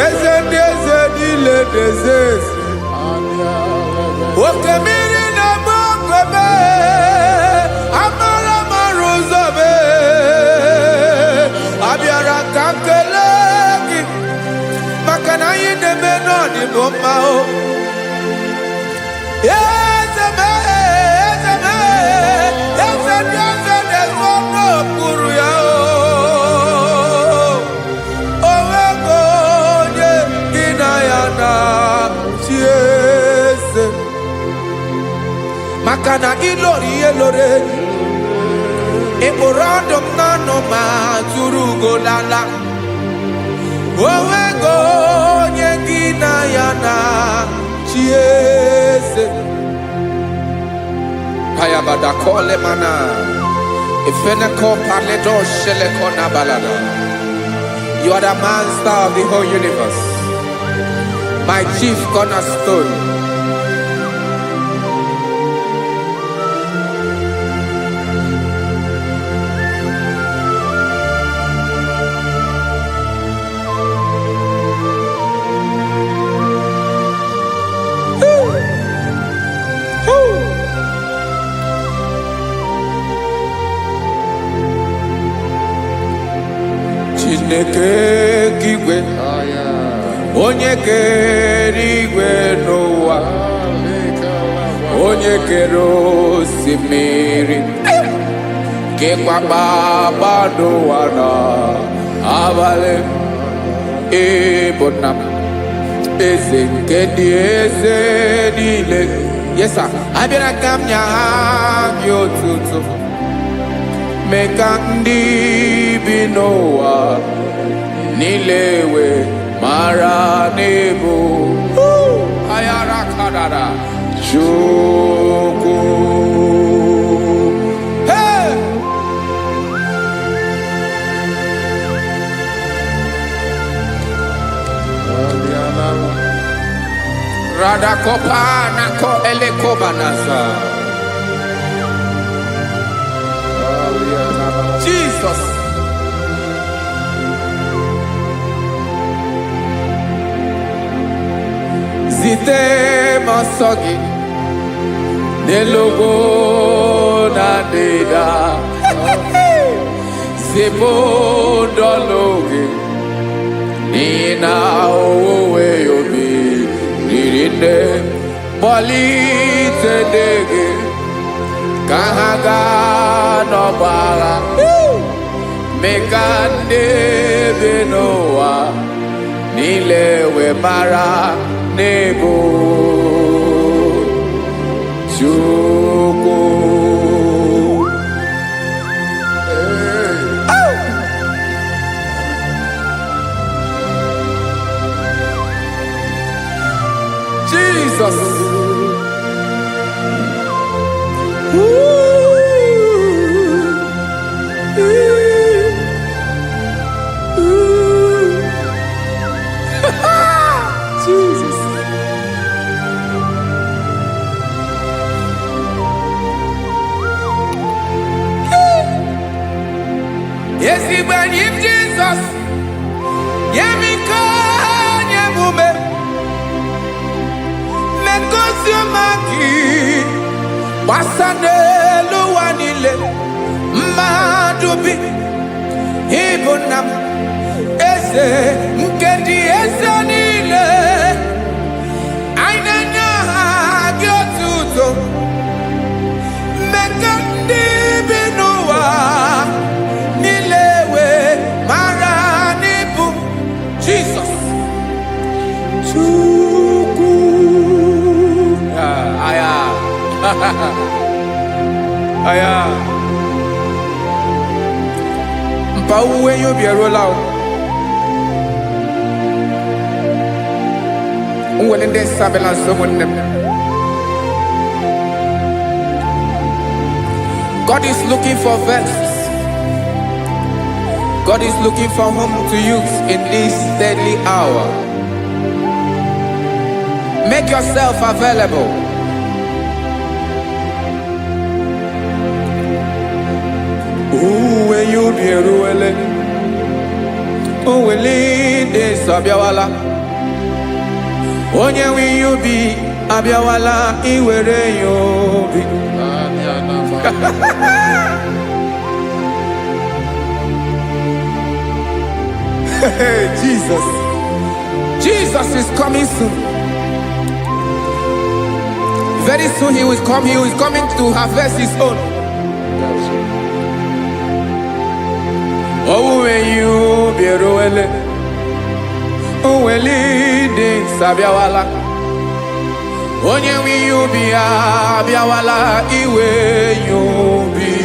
Eze ndị eze niile na-eze ezi. Oke mmiri na-agba ogwe mee. Amara ụzọ mee. Abịara ka nkele gị. Maka na anyị na-eme n'ọdịbụ mma o. Eze mee, eze mee, eze dị eze na-ezo n'okpuru ya o. O nwego onye gị na ya na chi eze. Maka na ilori ihe lore ịkpụrụ ọdụ m n'ọnụ ma tụrụ ugolala. O nwego da kole mana. Ifeneko paledo sheleko na balada. You are the master of the whole universe. My chief cornerstone. Chineke kigwe onye kere igwe n'ụwa onye kere osimiri kekwa kpakpando ụwa na abalị ịbụ nna m eze nke ndị eze niile. Yes sir, abịara ka m nye ha gị otuto mee ka ndị bi n'ụwa niile wee mara n'ebu ayara kadara Chukwu. Hey! Radakopa nako elekobanasa. Jesus. Zite masogi nelogo na deda Zipo dologe nina owe yobi nirinde bolite dege kahaga no bala mekande benoa nilewe mara nebo Chukwu. Jesus. Jesus. Yes, he when him Jesus. Yemiko yemume. Mekosio maki. Wasane luwanile. Madubi. Ibunam. Eze nkedi eze nile. Ainanya gyotuto. Mekandi binuwa. Nilewe maranibu. Jesus. Chukwu. Aya. Aya. Mpa uwe yobi erola o. When they sabela someone God is looking for vessels. God is looking for whom to use in this deadly hour. Make yourself available. When you be ruele, will lead this abiawala. Onye wi you be abiawala iwere you be. Jesus. Jesus is coming soon. Very soon he will come. He is coming to harvest his own. Oh, when you be ruele. Uwelide sabiawala onye wi yubi abiawala iwe yubi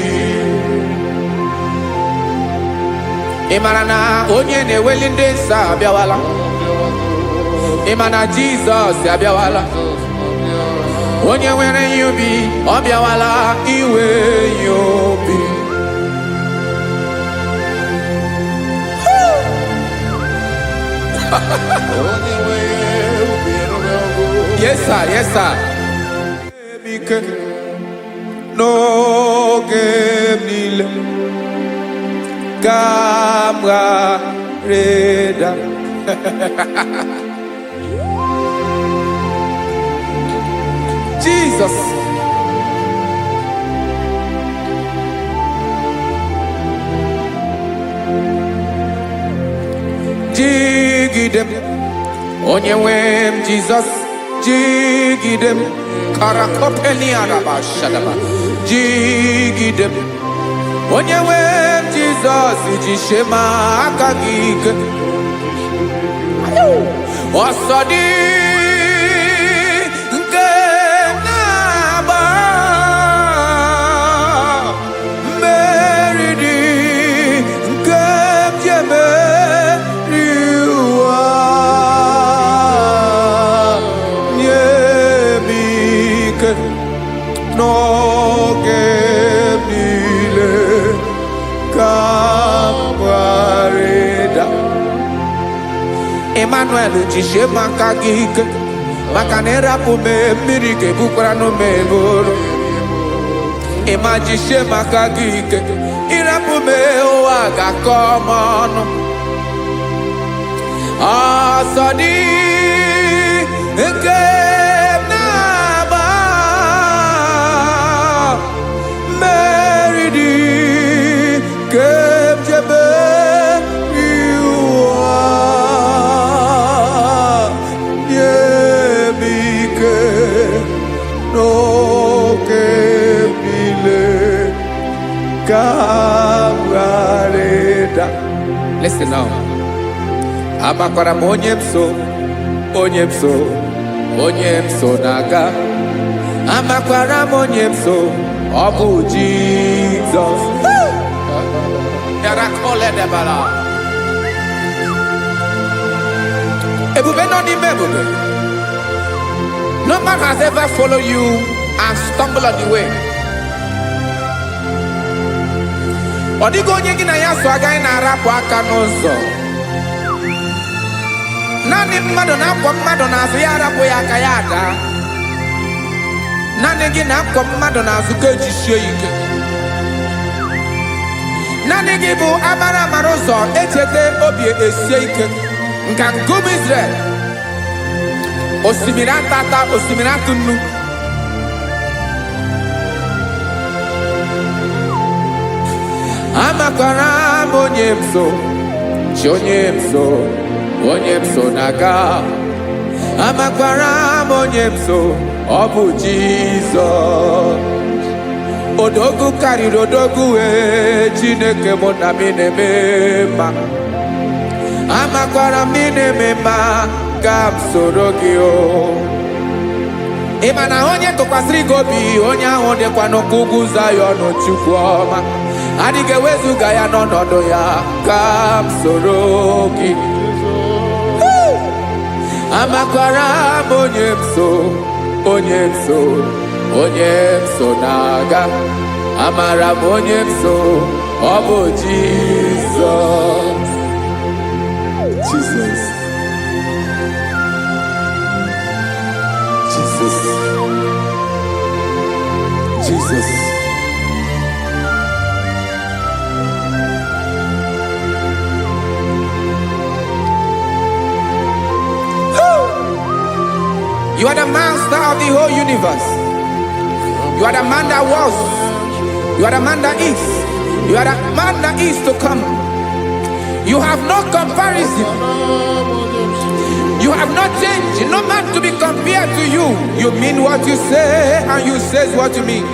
Imarana onye na-ewelinde sabiawala Imana Jesus abiawala Onye nwere yobi, obiawala iwe yobi. Yes sir, yes sir. No game nile. Camera reda. Jesus. Jigidem. Onye wem Jesus. Jigidem. Karakopeni araba shadaba. Jigidem. Onye wem Jesus. Jishema akagike. Osodi. Emmanuel jishe maka gike maka na erapu me mmiri ke bukwara no me buru Ema jishe maka gike irapu me ụwa ga-akọ ọnụ Asadi nke na-agba meridi kemjebe Listen now. Amakwara m onye m so naga. Amakwara m onye m so, ọ bụ Jesus. Ebube nọ n'ime ebube. No man has ever followed you and stumbled on the way. Ọ dịghị onye gị na ya so agaghị na-arapụ aka n'ụzọ. Naanị mmadụ na-akwọ mmadụ n'azụ ya arapụ ya aka ya ada. Naanị gị na-akwọ mmadụ n'azụ ka ejisie ike. Naanị gị bụ amara ụzọ echete obi esie ike. Nka nkume Israel. Osimiri atata, osimiri atụ nnu. Amakwara m onye m so, onye m so naga. Amakwara m onye m so, ọ bụ Jizọs. Odogwu karịrị odogwu Chineke mụ na mi na-eme mma. Amakwara m na-eme mma ka m soro gị o. Ị ma na onye tụkwasịrị gị obi, onye ahụ dịkwa n'ụkwụ ugwu Zayọn Chukwu ọma. Adịghị ewezuga ya n'ọnọdụ ya ka m soro gị. Amakwara m onye m so na-aga. Amara m onye m so, ọ bụ Jizọs. Jesus. You are the master of the whole universe. You are the man that was. You are the man that is. You are the man that is to come. You have no comparison. You have not changed. No man to be compared to you. You mean what you say and you say what you mean.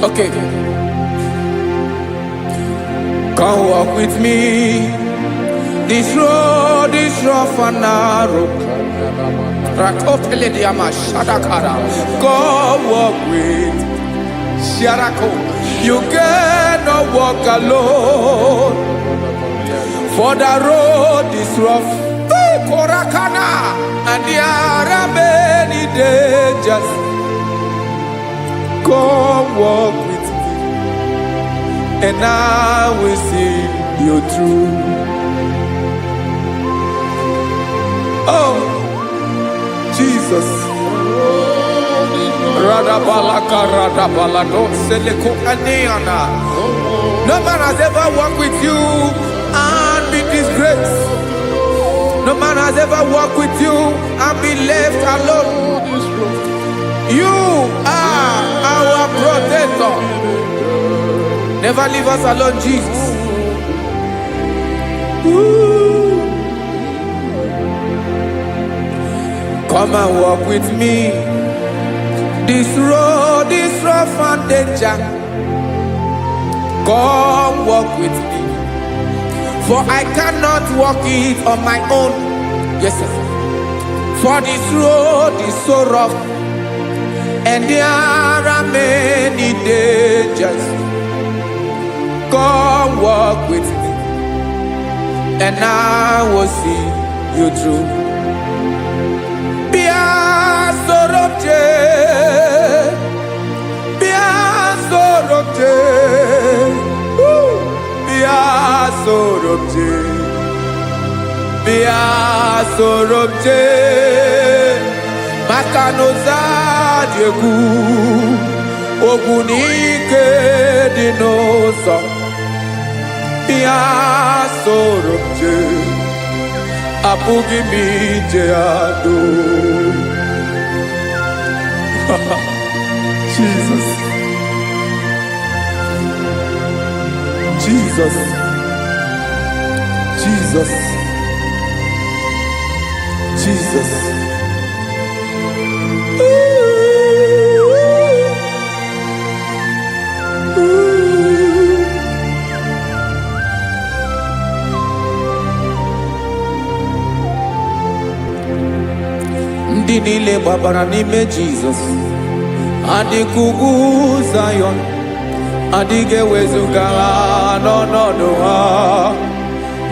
Okay. Come walk with me. This road is rough and narrow. Go walk with Sharako. You cannot walk alone. For the road is rough. Korakana, and there are many dangers. Come walk with me, and I will see you through. Oh, Jesus. No man has ever walked with you and be disgraced. No man has ever walked with you and be left alone. You are our protector. Never leave us alone, Jesus. Ooh. Come and walk with me. This road is rough and danger. Come walk with me, for I cannot walk it on my own. Yes, sir. For this road is so rough, and there are many dangers. Come walk with me, and I will see you through. Sorobje Makanoza Diegu Ogunike Dinosa Bia Sorobje Apugi Mijeado. Jesus. Jesus. Jesus. Jesus. Ndị niile gbabara n'ime Jesus adịkugwu Zion, adịghị ewezuga ha n'ọnọdụ ha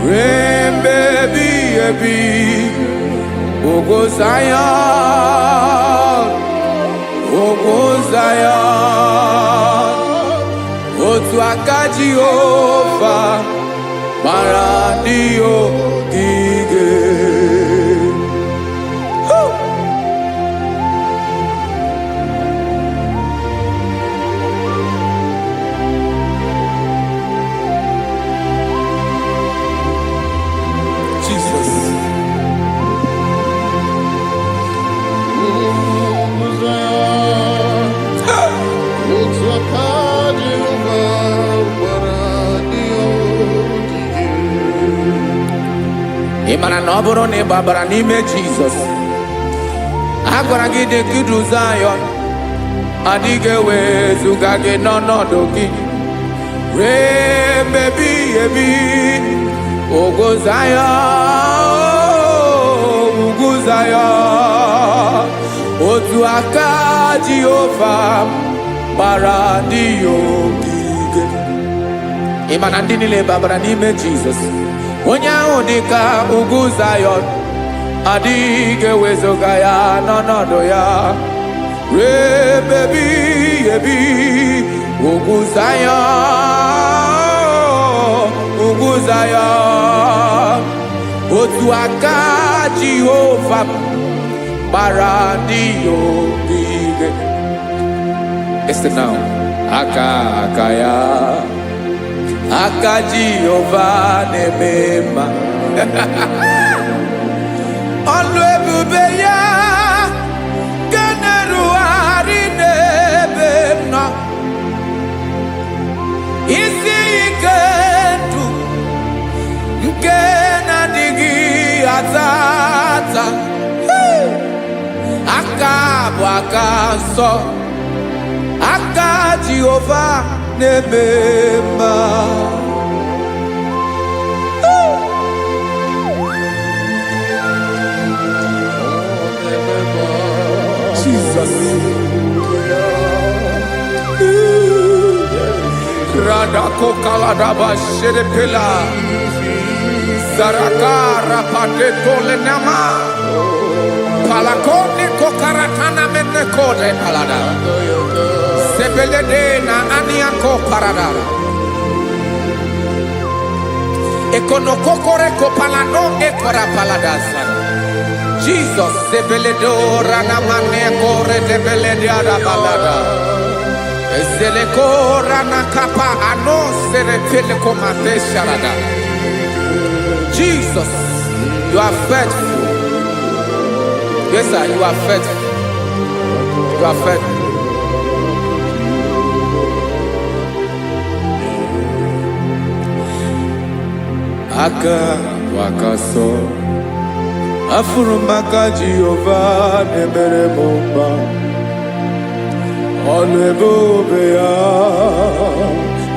ruo mgbe ebighị ebi. Ogo Zion, Ogo Zion, otu aka Jehova mara ndị ogige. Ịmara na ọ bụrụ na ị gbabara n'ime Jizọs, a gwara gị dị kudu Zion, adịghị ewezuga gị n'ọnọdụ gị ruo mgbe ebighị ebi. Ogo Zion, ugwu Zion, otu aka Jehova gbara ndị ogige. Ịmara ndị niile gbabara n'ime Jizọs, onye ahụ dị ka ugwu Zion, adịghị ewezuga ya n'ọnọdụ ya ruo mgbe ebighị ebi. Ugwu Zion, ugwu Zion, otu aka Jehova gbara ndị ogige. Listen now, aka ya, aka Jehova na-eme mma. Ọlụ ebube ya ga na-erugharị n'ebe m nọ. Isi ike ndụ nke na-adịghị ata ata. Aka bụ aka nsọ, aka Jehova na-eme mma. Jesus. Rada kokala daba shere pela. Zarakara padetole nama. Palakone kokaratana mene kode palada. Sebelede na aniako parada. Ekonokokore kopalano ekora paladasa. Jesus sebeledo rana mane kore debelede arabalada. Ezeleko rana kapa ano sere peleko mate sharada. Jesus, you are faithful. Yes, sir, you are faithful. You are faithful. Aka wakaso afurumaka Jehovah nebere mumba olebobea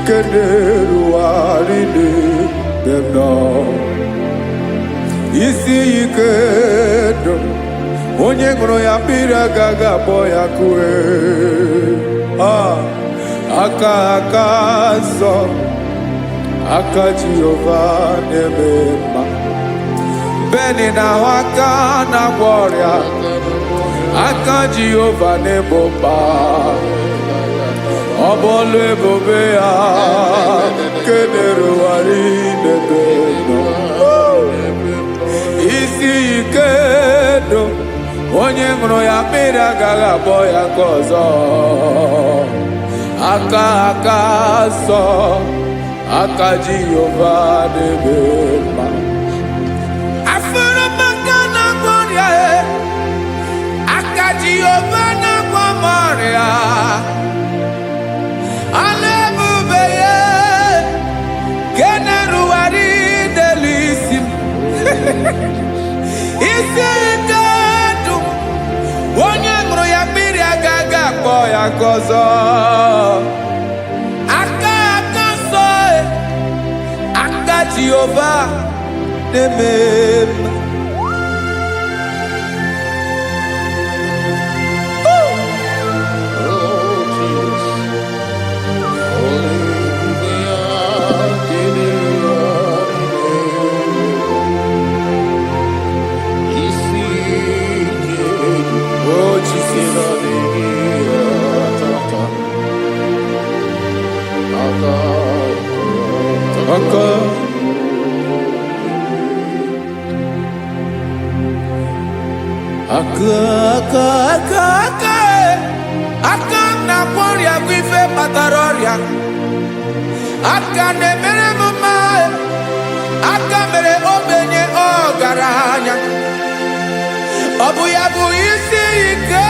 kederu aride demno isi ikedo onye ngoro ya pira gaga boya kue aka so aka Jehovah nebema beni na waka na gloria aka Jehovah nebomba obolu ebobea kederu aride demno isi ikedo onye ngoro ya mmiri agaghị abọ ya ka ọzọ aka sọ aka Jehova n'ebe mma afụrụ maka na gbọrịa aka Jehova na-agwọ m ọrịa ala ebube ya kenerugharị n'elu isi m isi ike dụ onye ṅụrụ ya mmiri agaghị akpọ ya gọzọ aka nsọ aka Jehova na-eme mma aka na-agwọ ọrịa bụ ife kpatara ọrịa aka na-emere m mma aka mere ogbenye ọgaranya ọ bụ ya bụ isi ike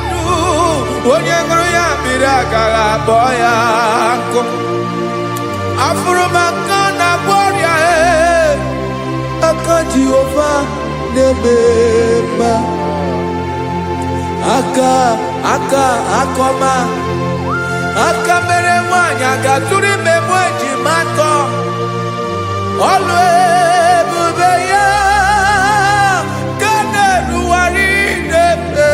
ndụ onye ṅụrụ ya mmiri agaghị akpọ ya nkụ afụrụ m aka na-agwọ ọrịa aka Jehova na-eme mma aka akọma aka mere nwanyị ga-atụrụ ime mụ ejima atọ ọlụ ebube ya ka na-erugharị n'ebe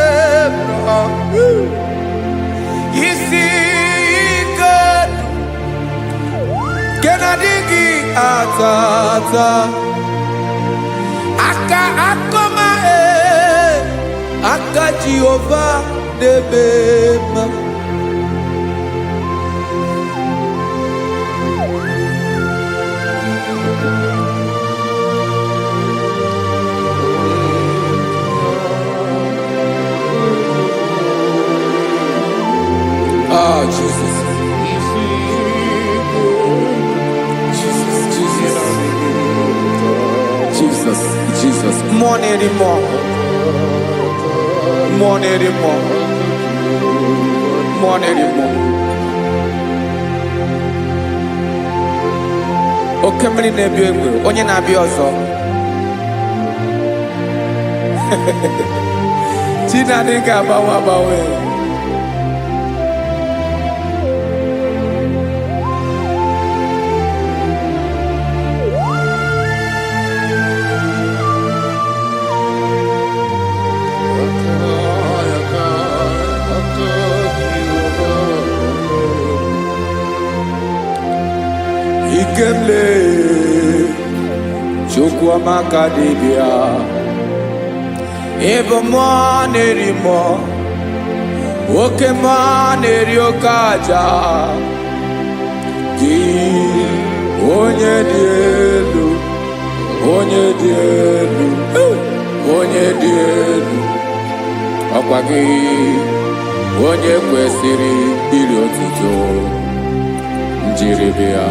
isi ike ke na-adịghị ata aka akọma aka Jehova na-eme mma Jesus. Jesus. More anymore. Oke mmiri na-ebi egbe onye na-abịa ọzọ Chinadị ga-agbanwe Chukwamaka dibia Ebo mo neri mo Oke mo neri okaja Ki onye di elu Onye di elu Onye di elu Ọkwa gị onye kwesịrị iri otuto njiri bịa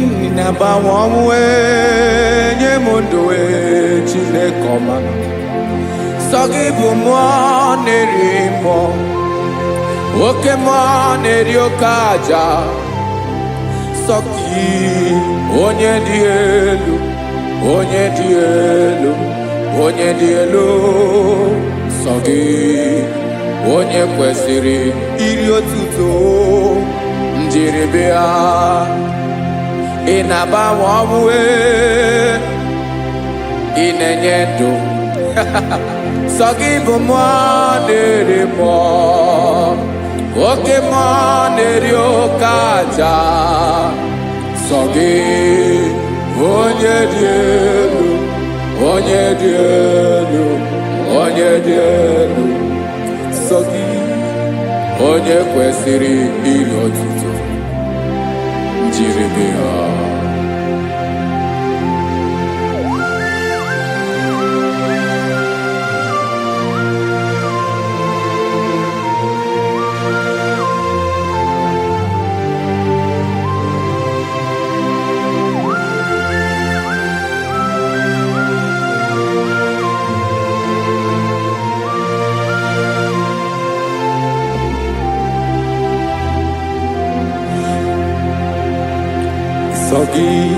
Inabawamwe nyemundoe chinekoma Sogibu mo nerimo Oke mo neriokaja Soki onye di elu Onye di elu Onye di elu Sogi onye kwesịrị iri otuto njiri bịa Inabawamwe inenye ndụ Sogibu mo nerimo Oke mo neriokaja Sogi onye di elu Onye di elu Onye di elu Sogi onye kwesịrị iri otuto njiri bịa Sogi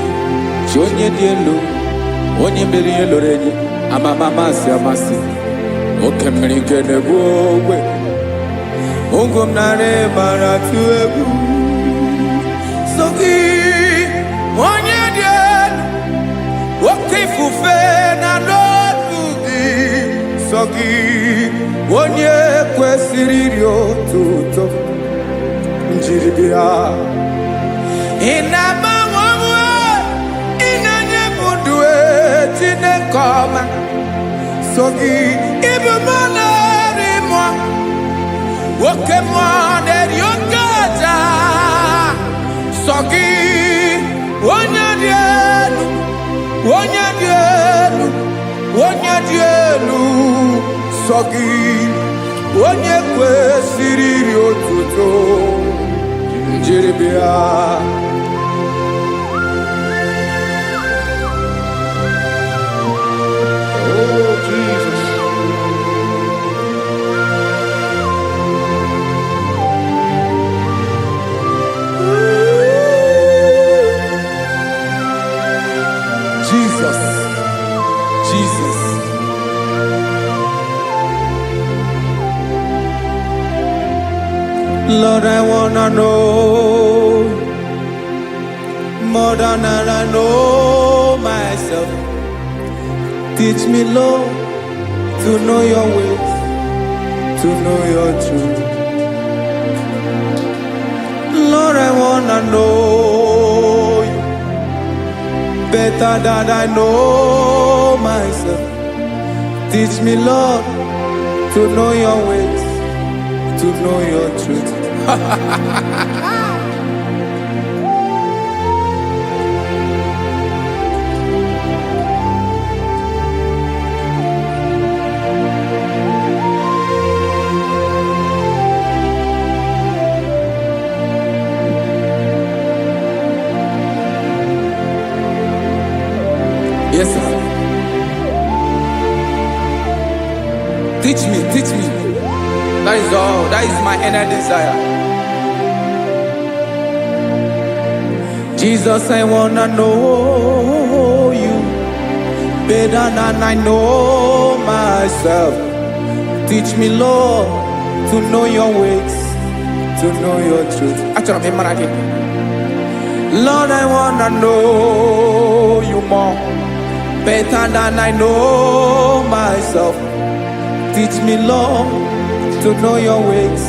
onye dị elu onye mmeri ihe loro enyi amama amasị amasị oke mmiri nke na-egbu ogwe ụgwọ m narị mara tụ egwu Sogi onye dị elu oke ifufe na n'otu gị Sogi onye kwesịrị iri otuto njiri bịa Inabawamwe inenye mundue chinekoma Sogi ibu mo nerimo Oke mo neriokaja Sogi onye di elu Onye di elu Onye di elu Sogi onye kwesịrị iri otuto njiri bịa Jesus. Lord, I wanna know more than I know myself. Teach me, Lord, to know your ways, to know your truth. Lord, I wanna know you better than I know myself. Teach me, Lord, to know your ways, to know your truth. Yes, sir. Teach me, teach me. That is all. That is my inner desire. Jesus, I wanna know you better than I know myself. Teach me, Lord, to know your ways, to know your truth. Lord, I wanna know you more, better than I know myself. Teach me, Lord, to know your ways,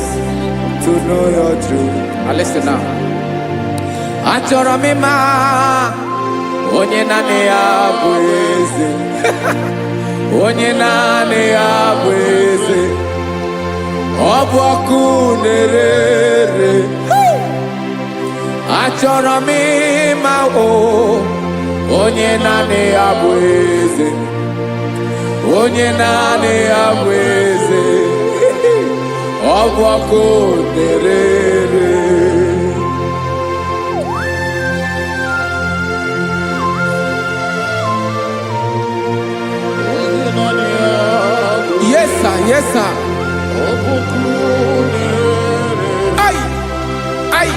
to know your truth. Listen now. Achọrọ m ịma onye naanị ya bụ eze. Onye naanị ya bụ eze. Ọ bụ ọkụ na-ere. Achọrọ m ịma onye naanị ya bụ eze. Onye naanị ya bụ eze. Ọ bụ ọkụ na-ere. Yes, sir. Yes, sir. Ay, ay.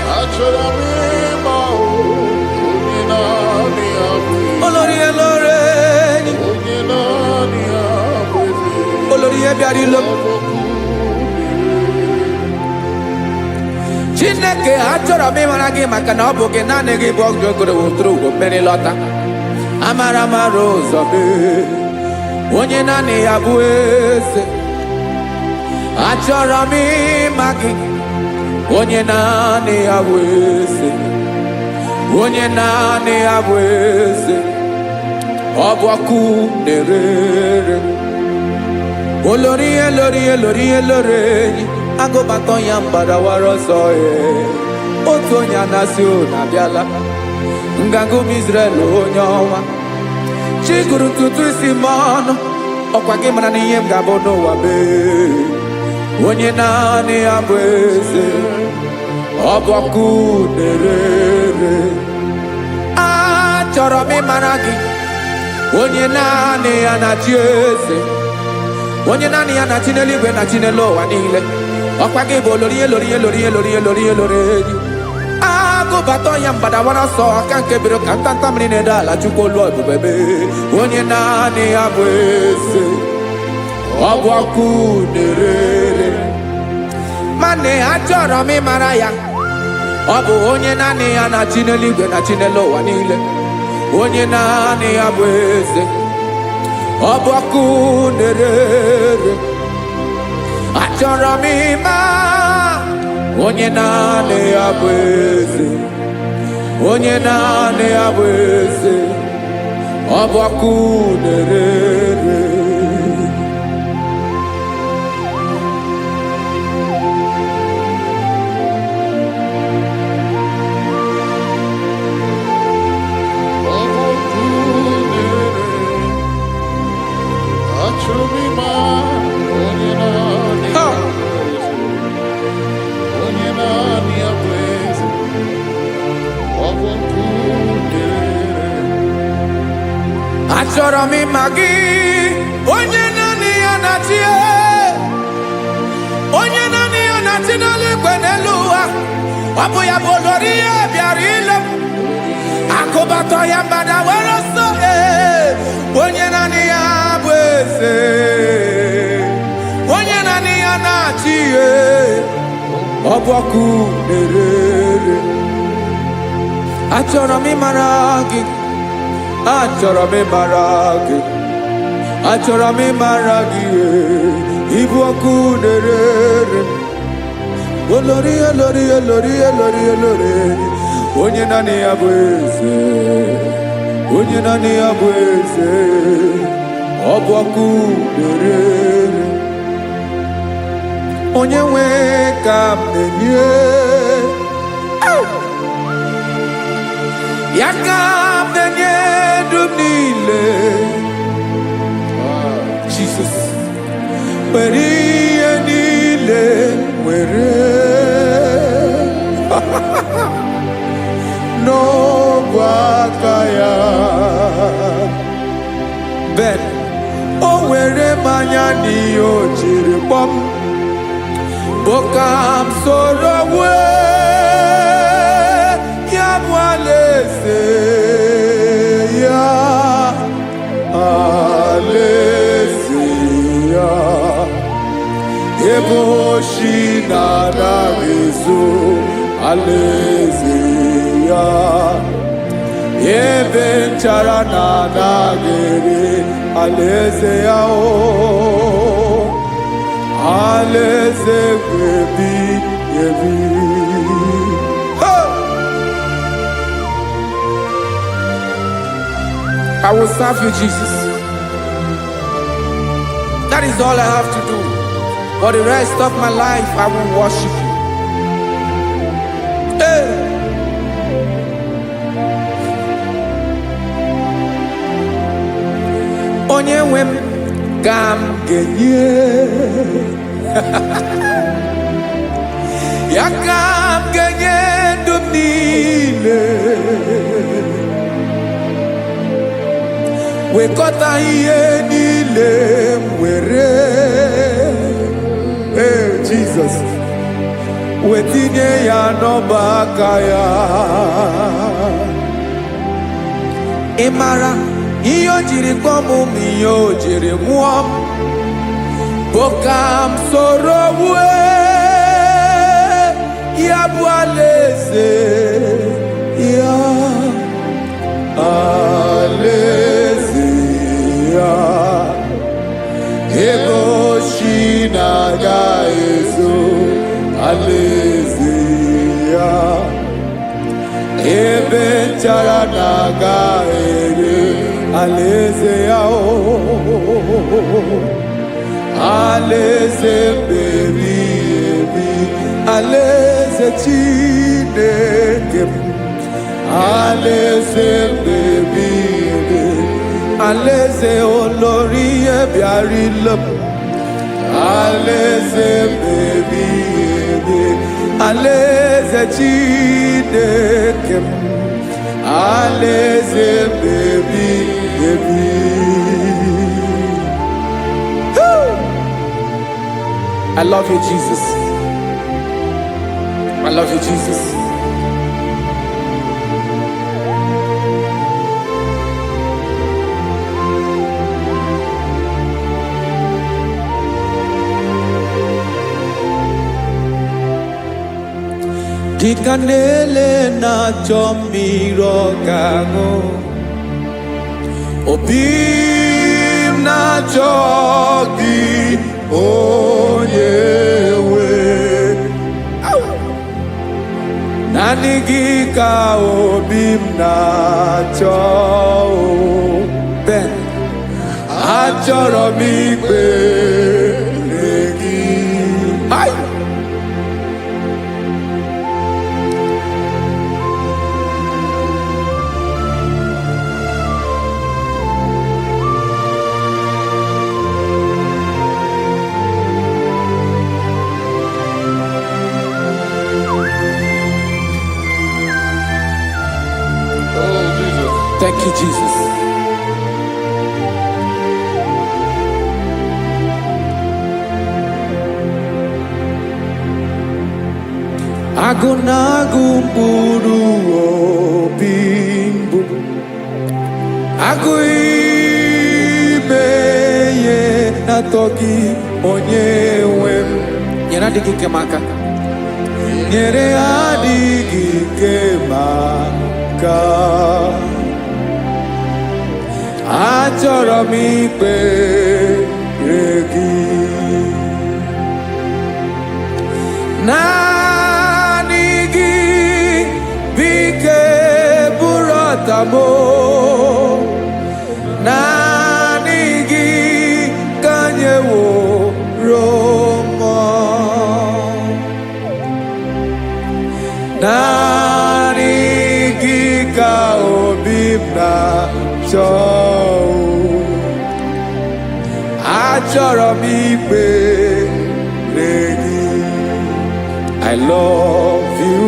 Olórí elore, olórí ebiari lo. Chineke achọrọ m ịmara gị maka na ọ bụ gị naanị gị bụ ogologo wotoro ugo mmeri lọta. Amara mara ụzọ mee. Onye naanị ya bụ eze. Achọrọ m ịma gị. Onye naanị ya bụ eze. Onye naanị ya bụ eze. Ọ bụ ọkụ na-ere. Olórí elórí elórí elórí enyi. Agụbatọ ya mgbadawara ọsọ ya. Otu onye anasị unu abịala. Nganga ụmụ Izrel onye ọnwa. Chiguru tutu isi m ọnụ. Ọkwa gị mara na ihe m ga-abụ n'ụwa mee. Onye naanị ya bụ eze. Ọ bụ ọkụ na-ere. Achọrọ m ịmara gị. Onye naanị ya na-achị eze. Onye naanị ya na-achị n'eluigwe na-achị n'elu ụwa niile. Ọkwa gị bụ olórí elórí elórí elórí elórí elórí enyi. Agụbatọ ya mgbadawara ọsọ aka nke biro ka ntanta mmiri na-ede ala Chukwu olu ebube mee. Onye naanị ya bụ eze. Ọ bụ ọkụ na-ere. Mane achọrọ m ịmara ya. Ọ bụ onye naanị ya na-achị n'eluigwe na-achị n'elu ụwa niile. Onye naanị ya bụ eze. Ọ bụ ọkụ na-ere. Achọrọ m ịma onye naanị ya bụ eze. Onye naanị ya bụ eze. Ọ bụ ọkụ na-ere. Achọrọ m ịma gị. Onye naanị ya na-achị. Onye naanị ya na-achị n'eluigwe n'elu ụwa. Ọ bụ ya bụ olórí ya bịara ile. Akụbatọ ya mgbadawara ọsọ. Onye naanị ya bụ eze. Onye naanị ya na-achị. Ọ bụ ọkụ na-ere. Achọrọ m ịmara gị. Achọrọ m ịmara gị. Achọrọ m ịmara gị. Ịbụ ọkụ na-ere. Olórí elórí elórí elórí elórí. Onye naanị ya bụ eze. Onye naanị ya bụ eze. Ọ bụ ọkụ na-ere. Onye nwe ka m na-enye. Ya ka m na-enye dum niile. Jesus. Were ihe niile were. N'ọbụ aka ya. Ben, o were mmanya n'ihe o jiri kpọm. Bokam soro ya bụ alaeze ya. ego shi na na-ezo alaeze ya ebe nchara na na-ere alaeze ya o alaeze ebi ebi. I will serve you, Jesus. That is all I have to do. For the rest of my life, I will worship you. Hey. Onye nwe m ka m Genye ya ka m ga-enye ndụ m niile, wekọta ihe niile m were Jesus wetinye ya n'ọba aka ya. ị mara ihe o jiri kpọọ m ihe o jiri mụọ m bụ ka m soro wue ya bụ alaeze Ya alaeze ya ego shi na-aga ezo alaeze ya ebe nchara na-aga ere alaeze ya o alaeze ebi ebi alaeze Chineke m alaeze ebi ebi alaeze olórí ebiarila m alaeze ebi ebi alaeze Chineke m alaeze ebi ebi. I love you, Jesus. I love you, Jesus. Dikanele na chomiro gago Obim na chogi onyewe Nanigi ka obim na cho Ben achọrọ m ikpere gị. Thank you, Jesus. Agụnagụ mkpụrụ obi mbụ agụ ime ihe na-atọ gị onye nwe m. Nyere adịghị ike m aka. Nyere adịghị ike m aka. Achọrọ m ikpere gị. Naanị gị bike bụrụ ọtamo. Naanị gị ka nyeworo m. Naanị gị ka obi m na-achọ. Achọrọ m ikpere gị. I love you,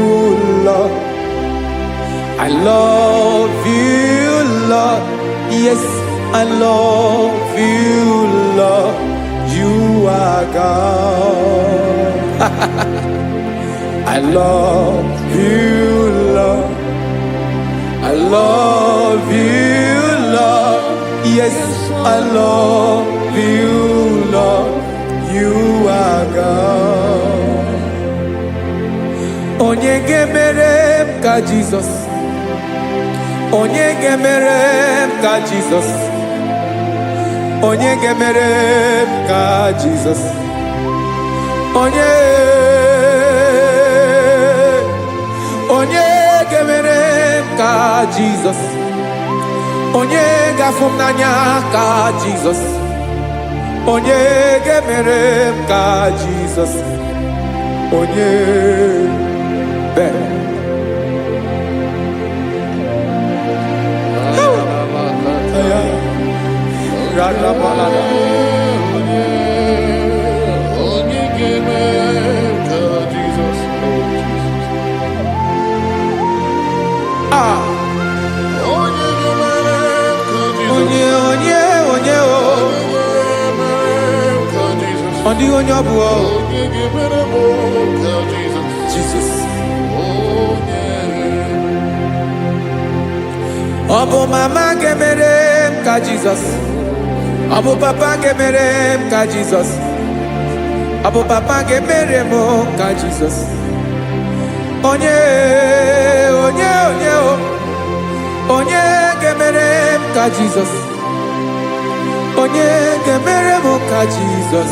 Lord. I love you, Lord. Yes, I love you, Lord. You are God. I love you, Lord. I love you, Lord. Yes, I love you, Lord. You are God. gemere m ka Jesus. Onye gemere m ka Jesus. Onye gemere m ka Jesus. Onye gemere m ka Jesus. Onye gafum n'anya ka Jesus. Onye gemere m ka Jesus. Onye bere. Jesus. Obu mama gemere m ka Jesus. Obu papa gemere m ka Jesus. Obu papa gemere m ka Jesus. Onye gemere m ka Jesus. Onye gemere m ka Jesus.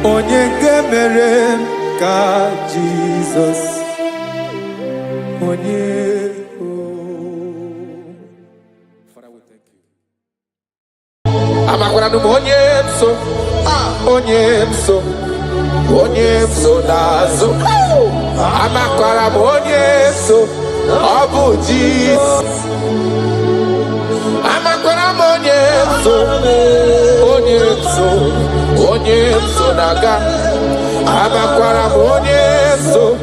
Onye gemere m ka Jesus. Onye. Father, we thank you. Amakwara onye mso nazo. Amakwara onye mso obu Jesus. Amakwara onye mso naga. Amakwara onye mso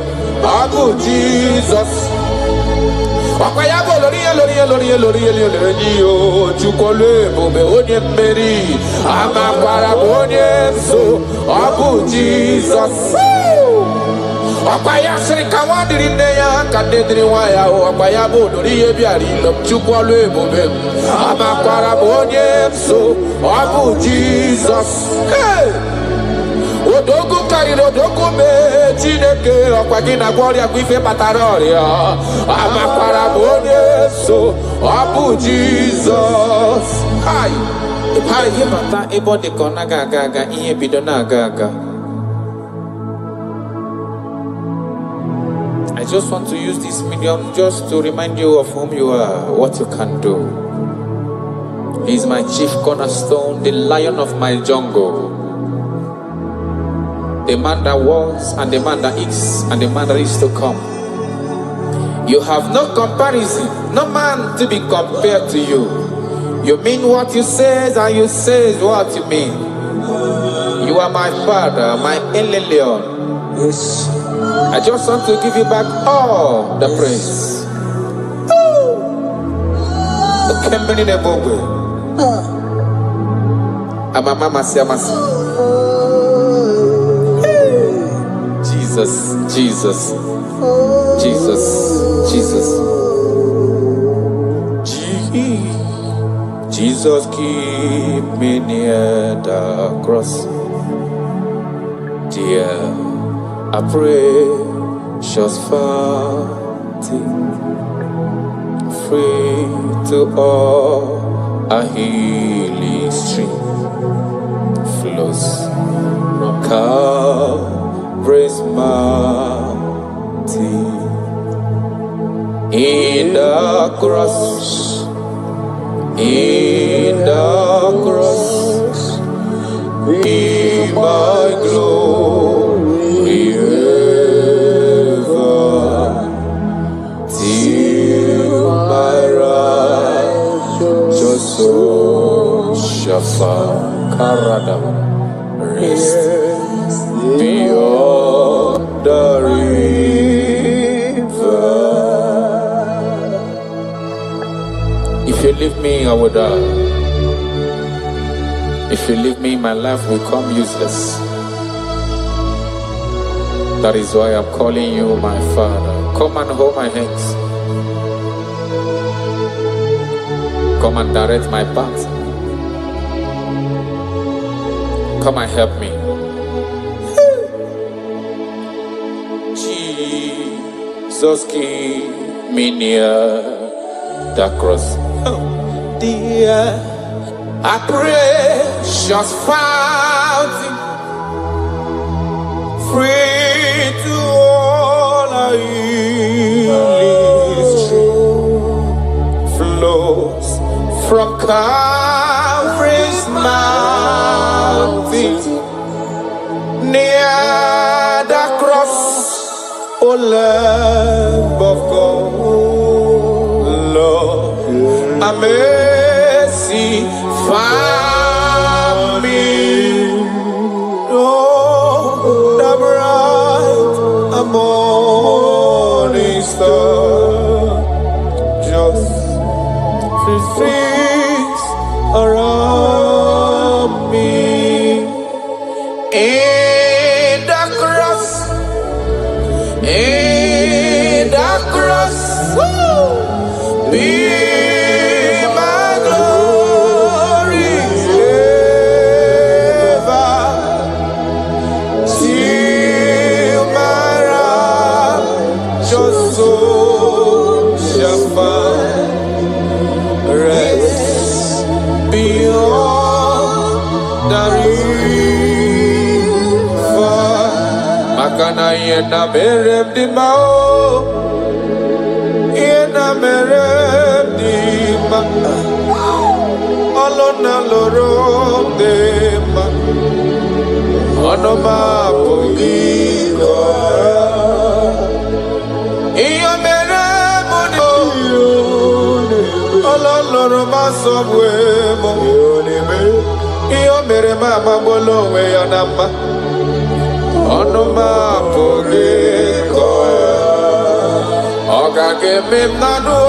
obu Jesus. Wakwayabo lori chukole bobe onye mmeri. Amakwara onye mso obu Jesus. Wakwayasiri kawadiri neya kadediri waya. Wakwayabo lori yebiari lom chukole bobe. Amakwara onye mso obu Jesus. Hey! Odogu kariri odogu me Chineke okwagina gloria kwife pataroria. Amakwara onye so obu Jesus. Hi. Hi himata ebo de kona gaga ihe bido na gaga. I just want to use this medium just to remind you of whom you are, what you can do. He is my chief cornerstone, the lion of my jungle. The man that was, and the man that is, and the man that is to come. You have no comparison, no man to be compared to you. You mean what you say, and you say what you mean. You are my father, my Eleleon. Yes. I just want to give you back all the praise. Jesus. Jesus, keep me near the cross. Dear, I pray, just free to all a healing stream flows from Calvary's mountain. In the cross, be my glory ever, till my righteous soul shall find rest beyond the river. If you leave me, I will die. If you leave me, my life will come useless. That is why I'm calling you my Father. Come and hold my hands. Come and direct my path. Come and help me. Jesus. Jesus keep me near the cross. Dear, I precious fountain, free to all I flows from Calvary's mountain, near the cross, O Lamb of God, Lord, have mercy found me. Oh, the bright morning star, just freeze around me. In the cross, be my glory ever, till my righteous soul shall find rest beyond the river. Makana yena merem di mao, yena merem di ma, alona loro de ma, onoma pogigo. Iyo merem di alona ma sobwe mo. Iyo merem ma bolo we yanama. Onoma pogigo. Oga keme nanu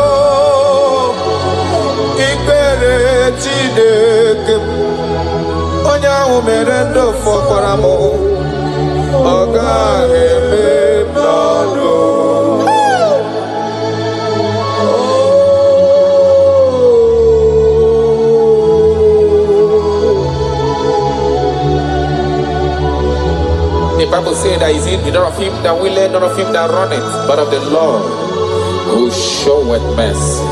ikpere Chineke onye ahụ mere ndụ fọkwara m. Oga keme nanu. The Bible says that is in not of him that willeth, not of him that runneth, but of the Lord who showeth mercy.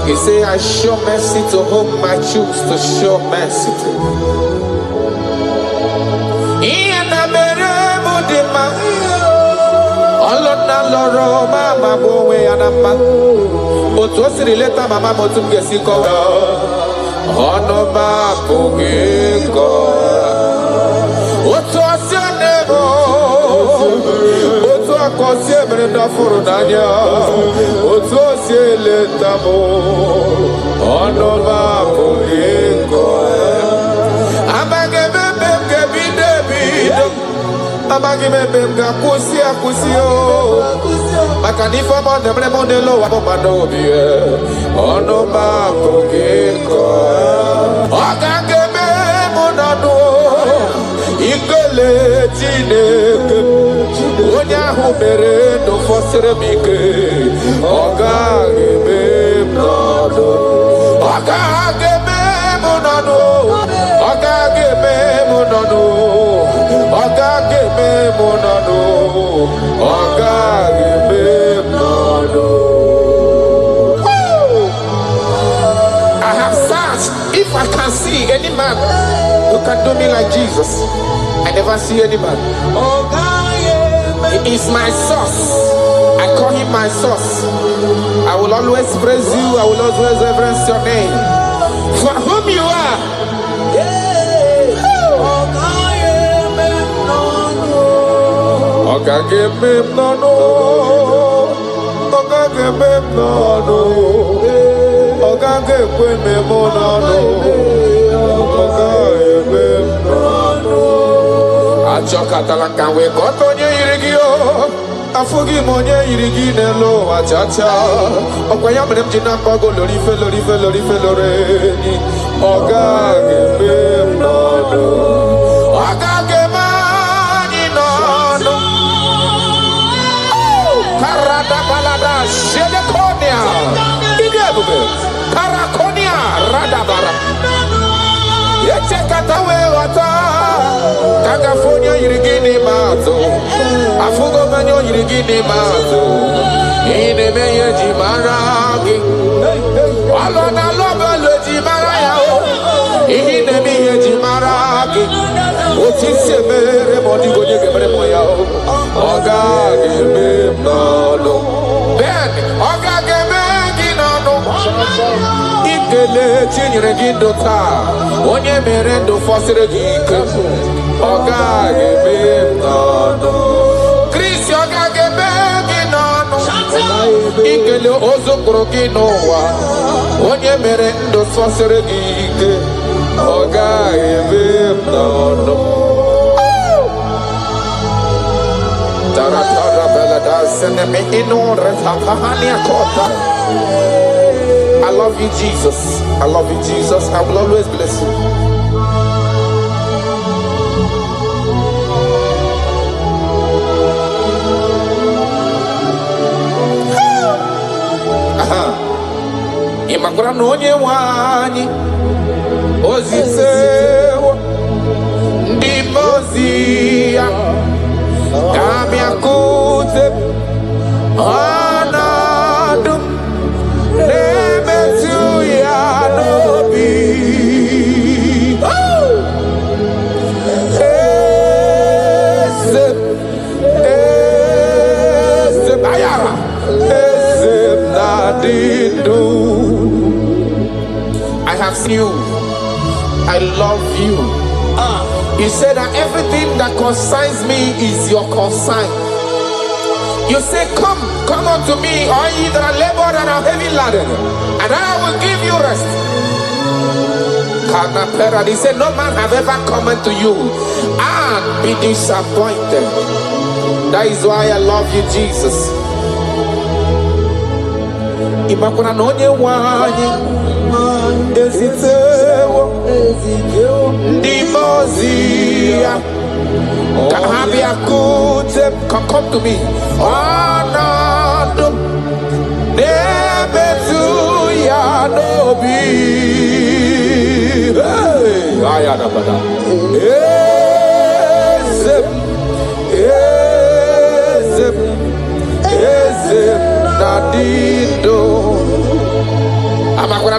He say, I show mercy to whom I choose to show mercy to. Akosi emrenda furunanya, otosi letamo, onoma poliko. Amagebe kebidebido, amagebe kakusio. Makanifa mondemre mondelo wabomanobie, onoma poliko. Ogagebe monano, ikele Chineke. Onya hu mere no fosere mike. Ogagebe mnono. Ogagebe mnono. Ogagebe mnono. Ogagebe mnono. Ogagebe mnono. I have searched if I can see any man who can do me like Jesus. I never see any man. He is my source. I call him my source. I will always praise you. I will always reverence your name. For whom you are. Achokatalaka we kotonye irigio afugi monye irigi nelo achacha okwaya mrem jina kogo lori fe loreni ogagebe nono ogagema ni nono karada balada shelekonia idebube karakonia radabara yechekata we wata California, you're getting Afugo manyo yirigini mazo. Ine meye jimaragi. Alona loba lo jimaraya o. Ine meye jimaragi. Oti semere modi goje gemere moya o. Oga geme nolo. Ben oga geme ginano. Ikele chinyere gindota. Onye merendo fosire gike. Oga geme nolo. Chris oga geme ginano. Ikele ozokoro ginowa. Onye merendo fosire gike. Oga geme nolo. I love you, Jesus. I love you, Jesus. I will always bless you. Imakura nonye wani ozisewo ndimozia kami akute anadum nemetu ya nobi esem ayara esem nadidu. I have seen you. I love you. You said that everything that concerns me is your concern. You say, come unto me, all ye that are labored and are heavy laden, and I will give you rest. He said, no man have ever come unto you and be disappointed. That is why I love you, Jesus. Imakuna nonye wani ezitewo ndimozia kahabia kute. Come to me. Anadum nebetu ya nobi. Hey, ayana bada. Ezem nadido. Amakwana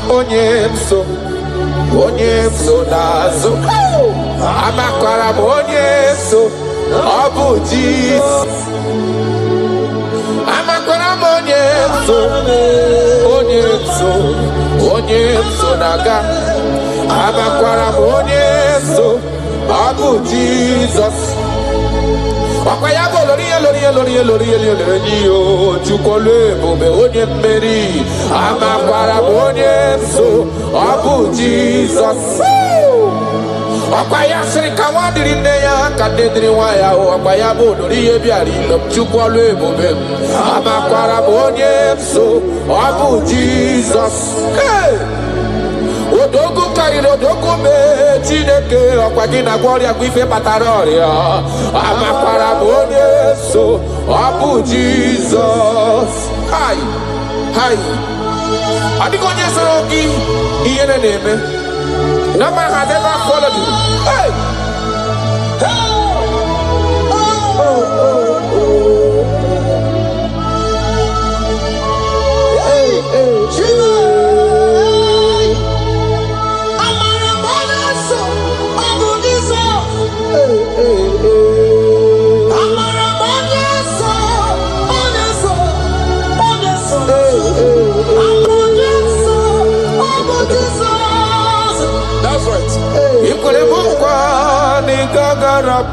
onyemso, onyemso nazo. Amakwara onyemso, obujis. Amakwara onyemso naga. Amakwara onyemso, obujis. Wakayabo lori chukole bobe onye mmeri amakwara onye so abu Jesus. Wakwaya sirika wadiri neya kadediri waya wakayabo lori ebiari lo chukole bobe amakwara onye so abu Jesus. Odogu kariro odogu me Chineke okwagina gloria gwife pataroria amakwara bonye so abu Jesus. Hi adigonye sorogi iyene neme no man has ever followed you. Hey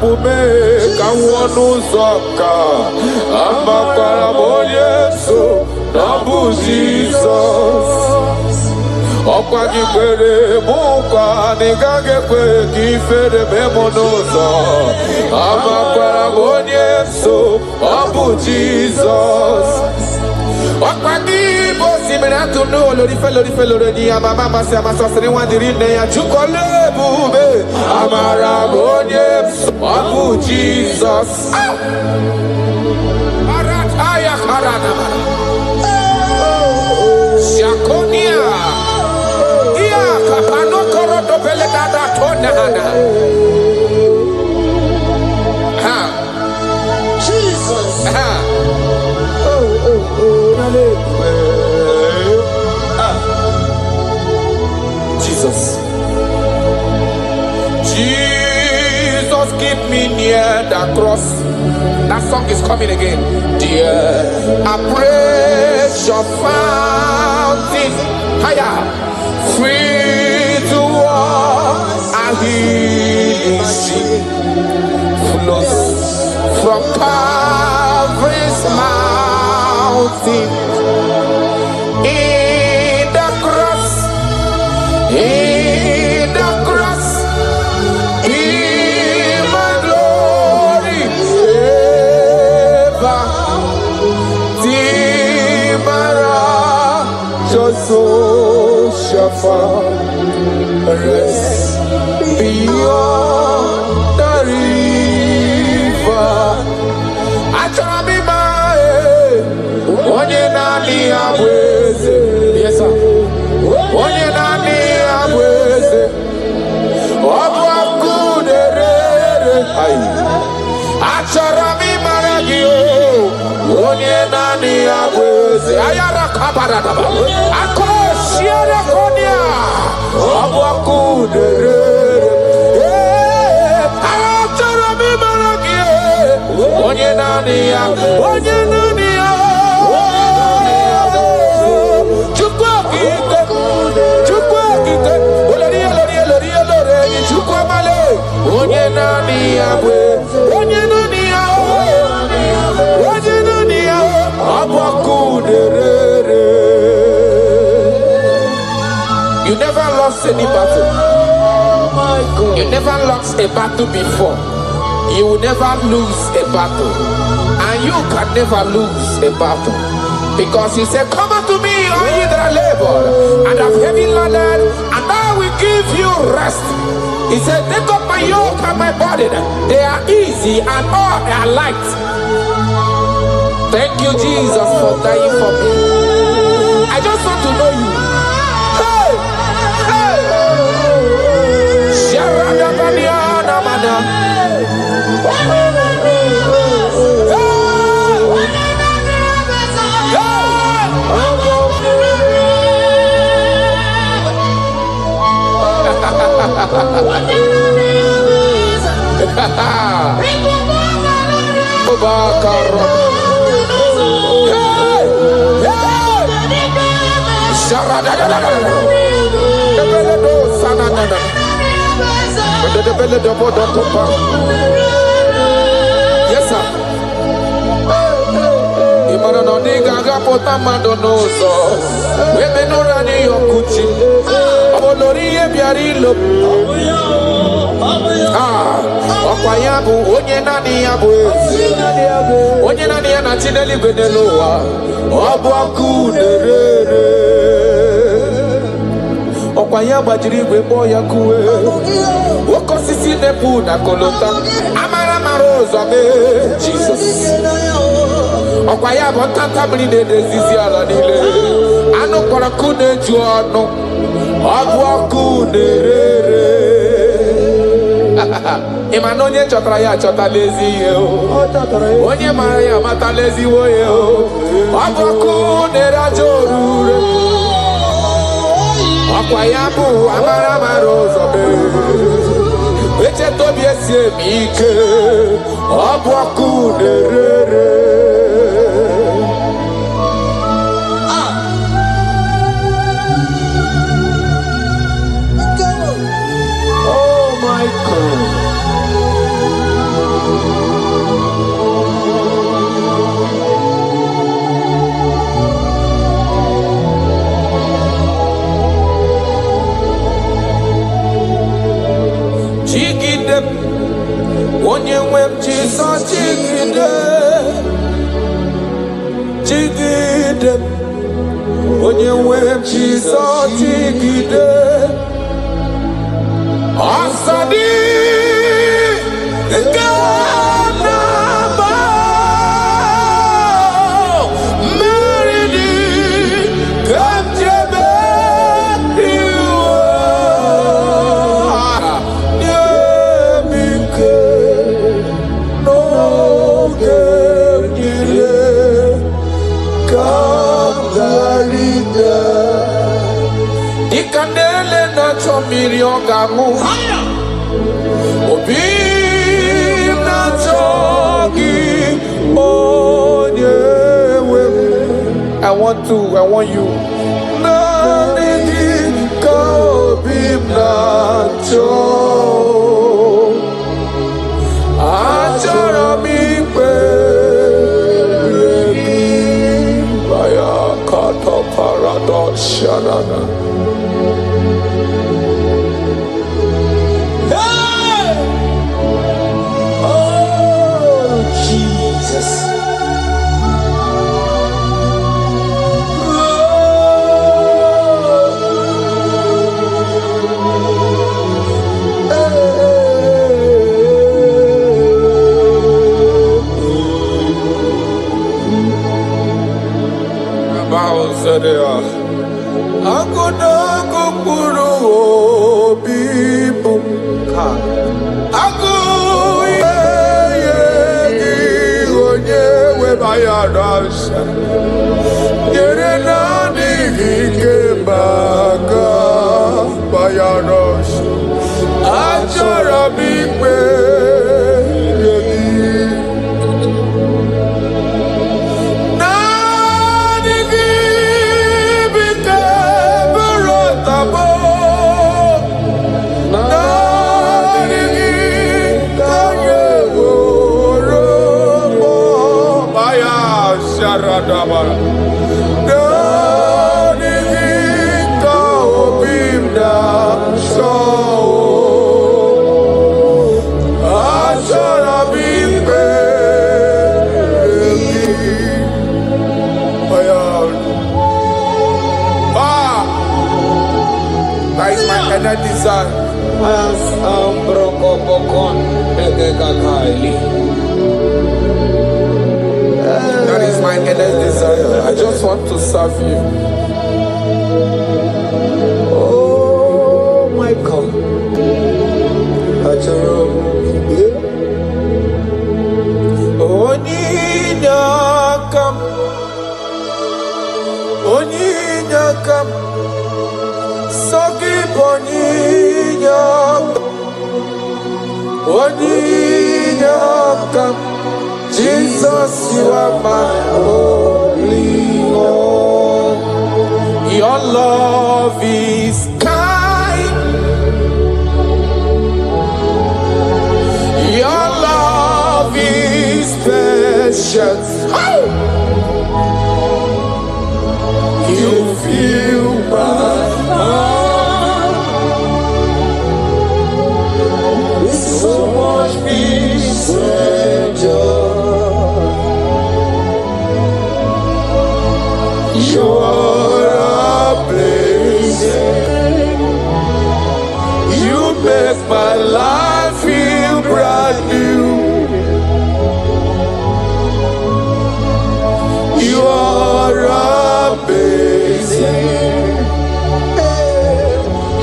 Pume kawonu zoka amakwara Yesu nabu Jesus. Okwagi kwere mukwa nigage kwe kifere memonozo amakwara Yesu nabu Jesus. Okwagi bosi menatu no lori felo ni amama mase amasosiri wandiri ne ya chukole bube amara Yesu abu Jesus. Arataya karana Shakonia Ia kapano koroto pele dada tona hana keep me near the cross. That song is coming again. Dear, I praise your fountain. Higher, free to walk. I hear sea flows from Calvary's mountain. In the cross, in the cross, in my glory ever. Timara, just so shafa, rest beyond the river. Achamima, onye nani abweze. Yes, sir. Onye nani abweze. Obwa kuderere. Achamima ragio. Onye nani abweze. Ayara kabaradaba. Ako shiere konya. Obwa kuderere. Achamima ragio. Onye nani abweze. Onye nani You never lost any battle. You never lost a battle before. You will never lose a battle. And you can never lose a battle. Because he said, come unto me, all ye that are labored and have heavy laden, and I will give you rest. He said, take up my yoke and my burden. They are easy and all are light. Thank you, Jesus, for dying for me. I just want to know you. Hey! Hey! Yes, sir. Okwayabu onye nani ya bụ onye nani ya na Chineke n'ụwa ọ bụ ọkụ na-ere ọkwaya gbajiri igwe kpọọ ya kuwe oke osisi na-epu na kolota amara mara ụzọ mee Jizọs ọkwaya bụ ntanta mmiri na-edezizi ala niile anụ kpọrọ ku na-eju ọnụ ọ bụ ọkụ na-ere ịma na onye chọtara ya achọtala ezi ihe onye mara ya amatala ezigbo ihe ọ bụ ọkụ na-ere aja orure ọkwa ya bụ amara mara ụzọ echeta obi esi eme ike ọ bụ ọkụ na-ere onye nwe m Jizọs jigide jigide onye nwe m Jizọs jigide ọsọ dị nke na-agba mmeri dị ka m jebe Ikandele na chomiri ogamu obi I want you. That is my endless desire. I just want to serve you. Oh my God. Oninyakam. Sogi Oninyakam. Jesus, you are my only one. Your love is kind. Your love is patient. You fill my heart with so much peace and joy. You're amazing. You make my life feel brand new. You're amazing.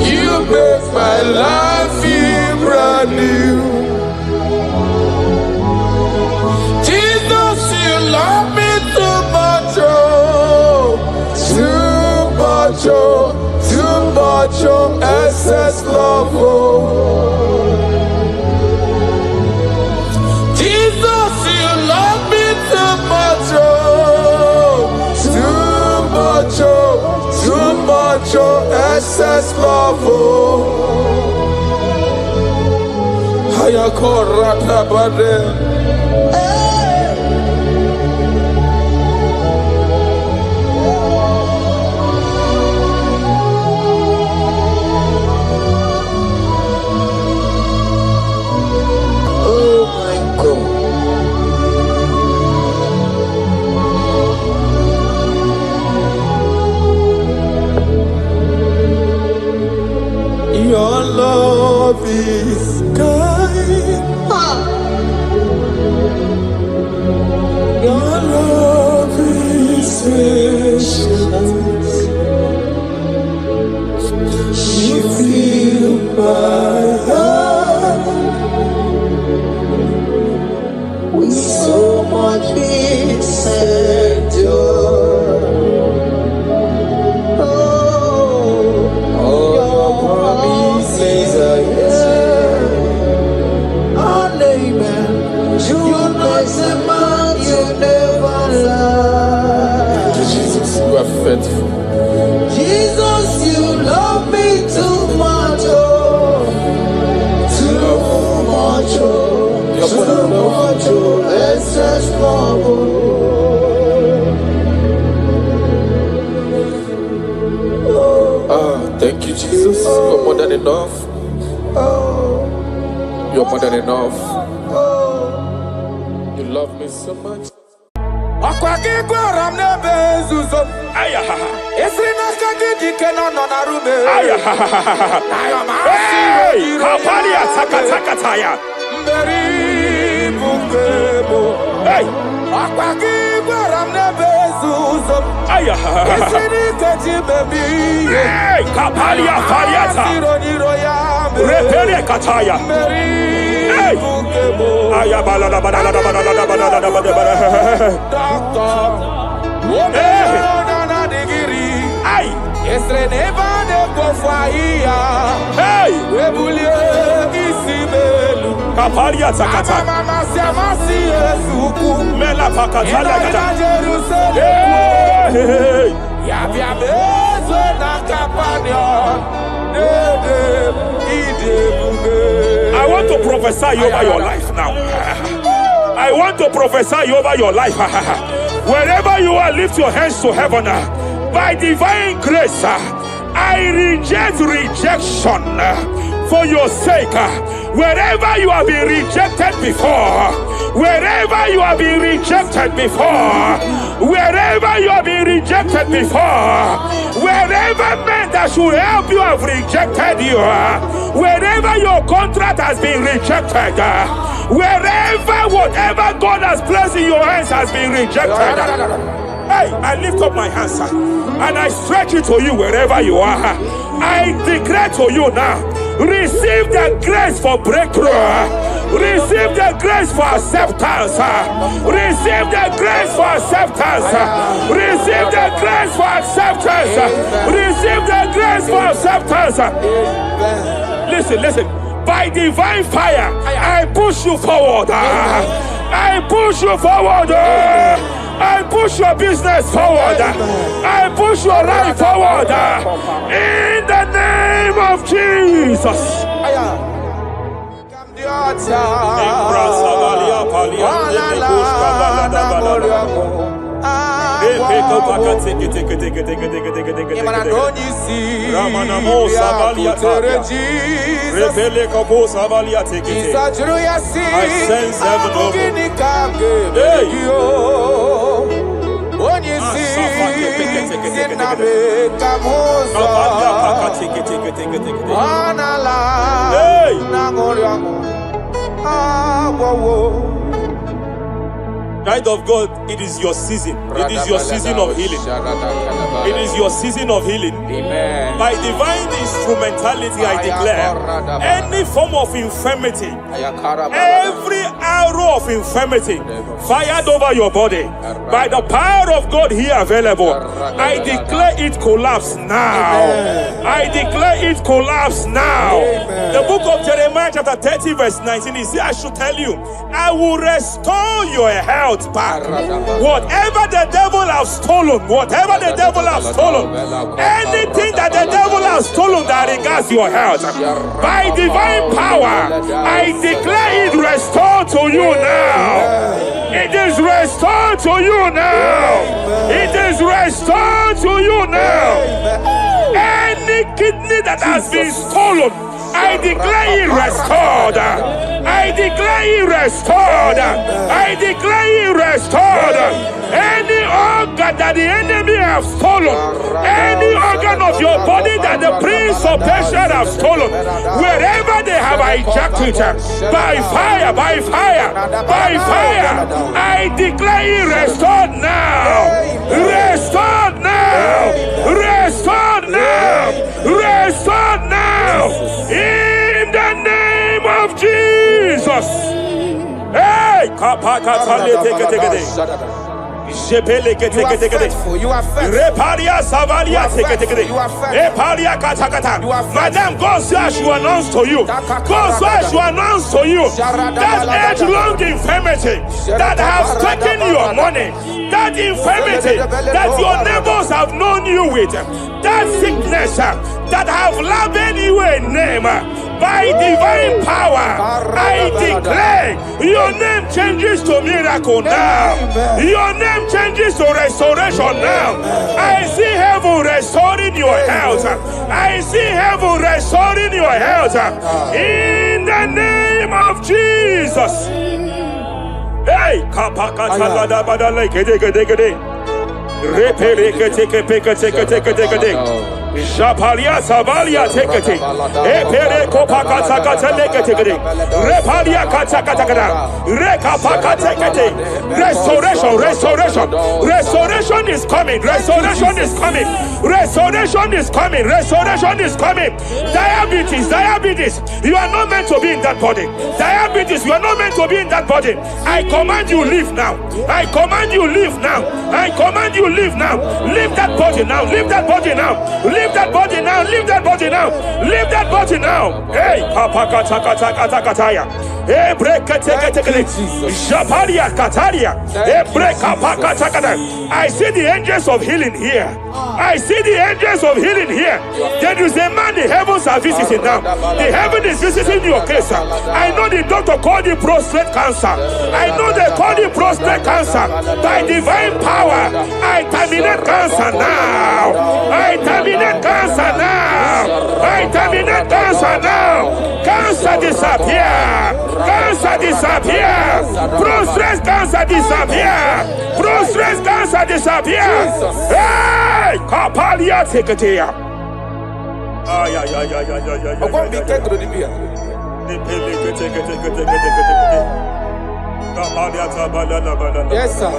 You make my life feel brand new. Jesus, you love me too much, oh. Too much, oh, excess love, oh. Jesus, you love me too much, oh. Too much, oh, excess love, oh. Hayakorata bade. Your love is kind. Your love is patient. You fill my heart with so much peace and joy. You're more than enough. You love me so much. I want to prophesy over your life now. I want to prophesy over your life. Wherever you are, lift your hands to heaven. By divine grace, I reject rejection for your sake. Wherever you have been rejected before, wherever you have been rejected before, wherever you have been rejected before, wherever men that should help you have rejected you, wherever your contract has been rejected, wherever whatever God has placed in your hands has been rejected. Hey, I lift up my hands and I stretch it to you wherever you are. I declare to you now, receive the grace for breakthrough. Receive the grace for acceptance. Receive the grace for acceptance. Receive the grace for acceptance. Receive the grace for acceptance. Listen. By divine fire, I push you forward. I push you forward. I push your business forward. I push your life forward. In the name of Jesus. Child of God, it is your season. It is your season of healing. It is your season of healing. Amen. By divine instrumentality, I declare any form of infirmity, every arrow of infirmity fired over your body, by the power of God here available, I declare it collapse now. I declare it collapse now. The book of Jeremiah chapter 30 verse 19 is here. I should tell you, I will restore your health back. Whatever the devil has stolen, whatever the devil has stolen, anything that the devil has stolen that regards your health, by divine power, I declare it restored to you now. It is restored to you now. It is restored to you now. Any kidney that has been stolen, I declare it restored. I declare it restored. I declare it restored. Any organ that the enemy have stolen, any organ of your body that the prince of Persia have stolen, wherever they have hijacked it, by fire, by fire, by fire, I declare it restored now. Restored now. Restored now. Restored now. In the name of Jesus. Hey, you are Madam, God says you announce to you. God says you announce to you that age-long infirmity that has taken your money, that infirmity that your neighbors have known you with, that sickness that have labeled you a name. By by divine power, I declare your name changes to miracle now. Your name changes to restoration now. I see heaven restoring your health. I see heaven restoring your health. In the name of Jesus. Hey, kapakata badala gede. Repere take. Shapalia Savalia tekete, Epere Kopakata Katakate, Repalia Katakata, Rekapaka tekete. Restoration is coming. Restoration is coming. Diabetes, you are not meant to be in that body. Diabetes, you are not meant to be in that body. I command you leave now. Leave that body now. Leave that body now. Hey, Kapakatakataya. Hey, break Japaria Kataria. Hey, break Kapakatakata. I see the angels of healing here. There is a man the heavens are visiting now. The heaven is visiting your case. I know the doctor called it prostate cancer. By divine power, I terminate cancer now. Cancer disappear. Prostate cancer disappear. Hey, Kapalia Tekatea. Yes, sir.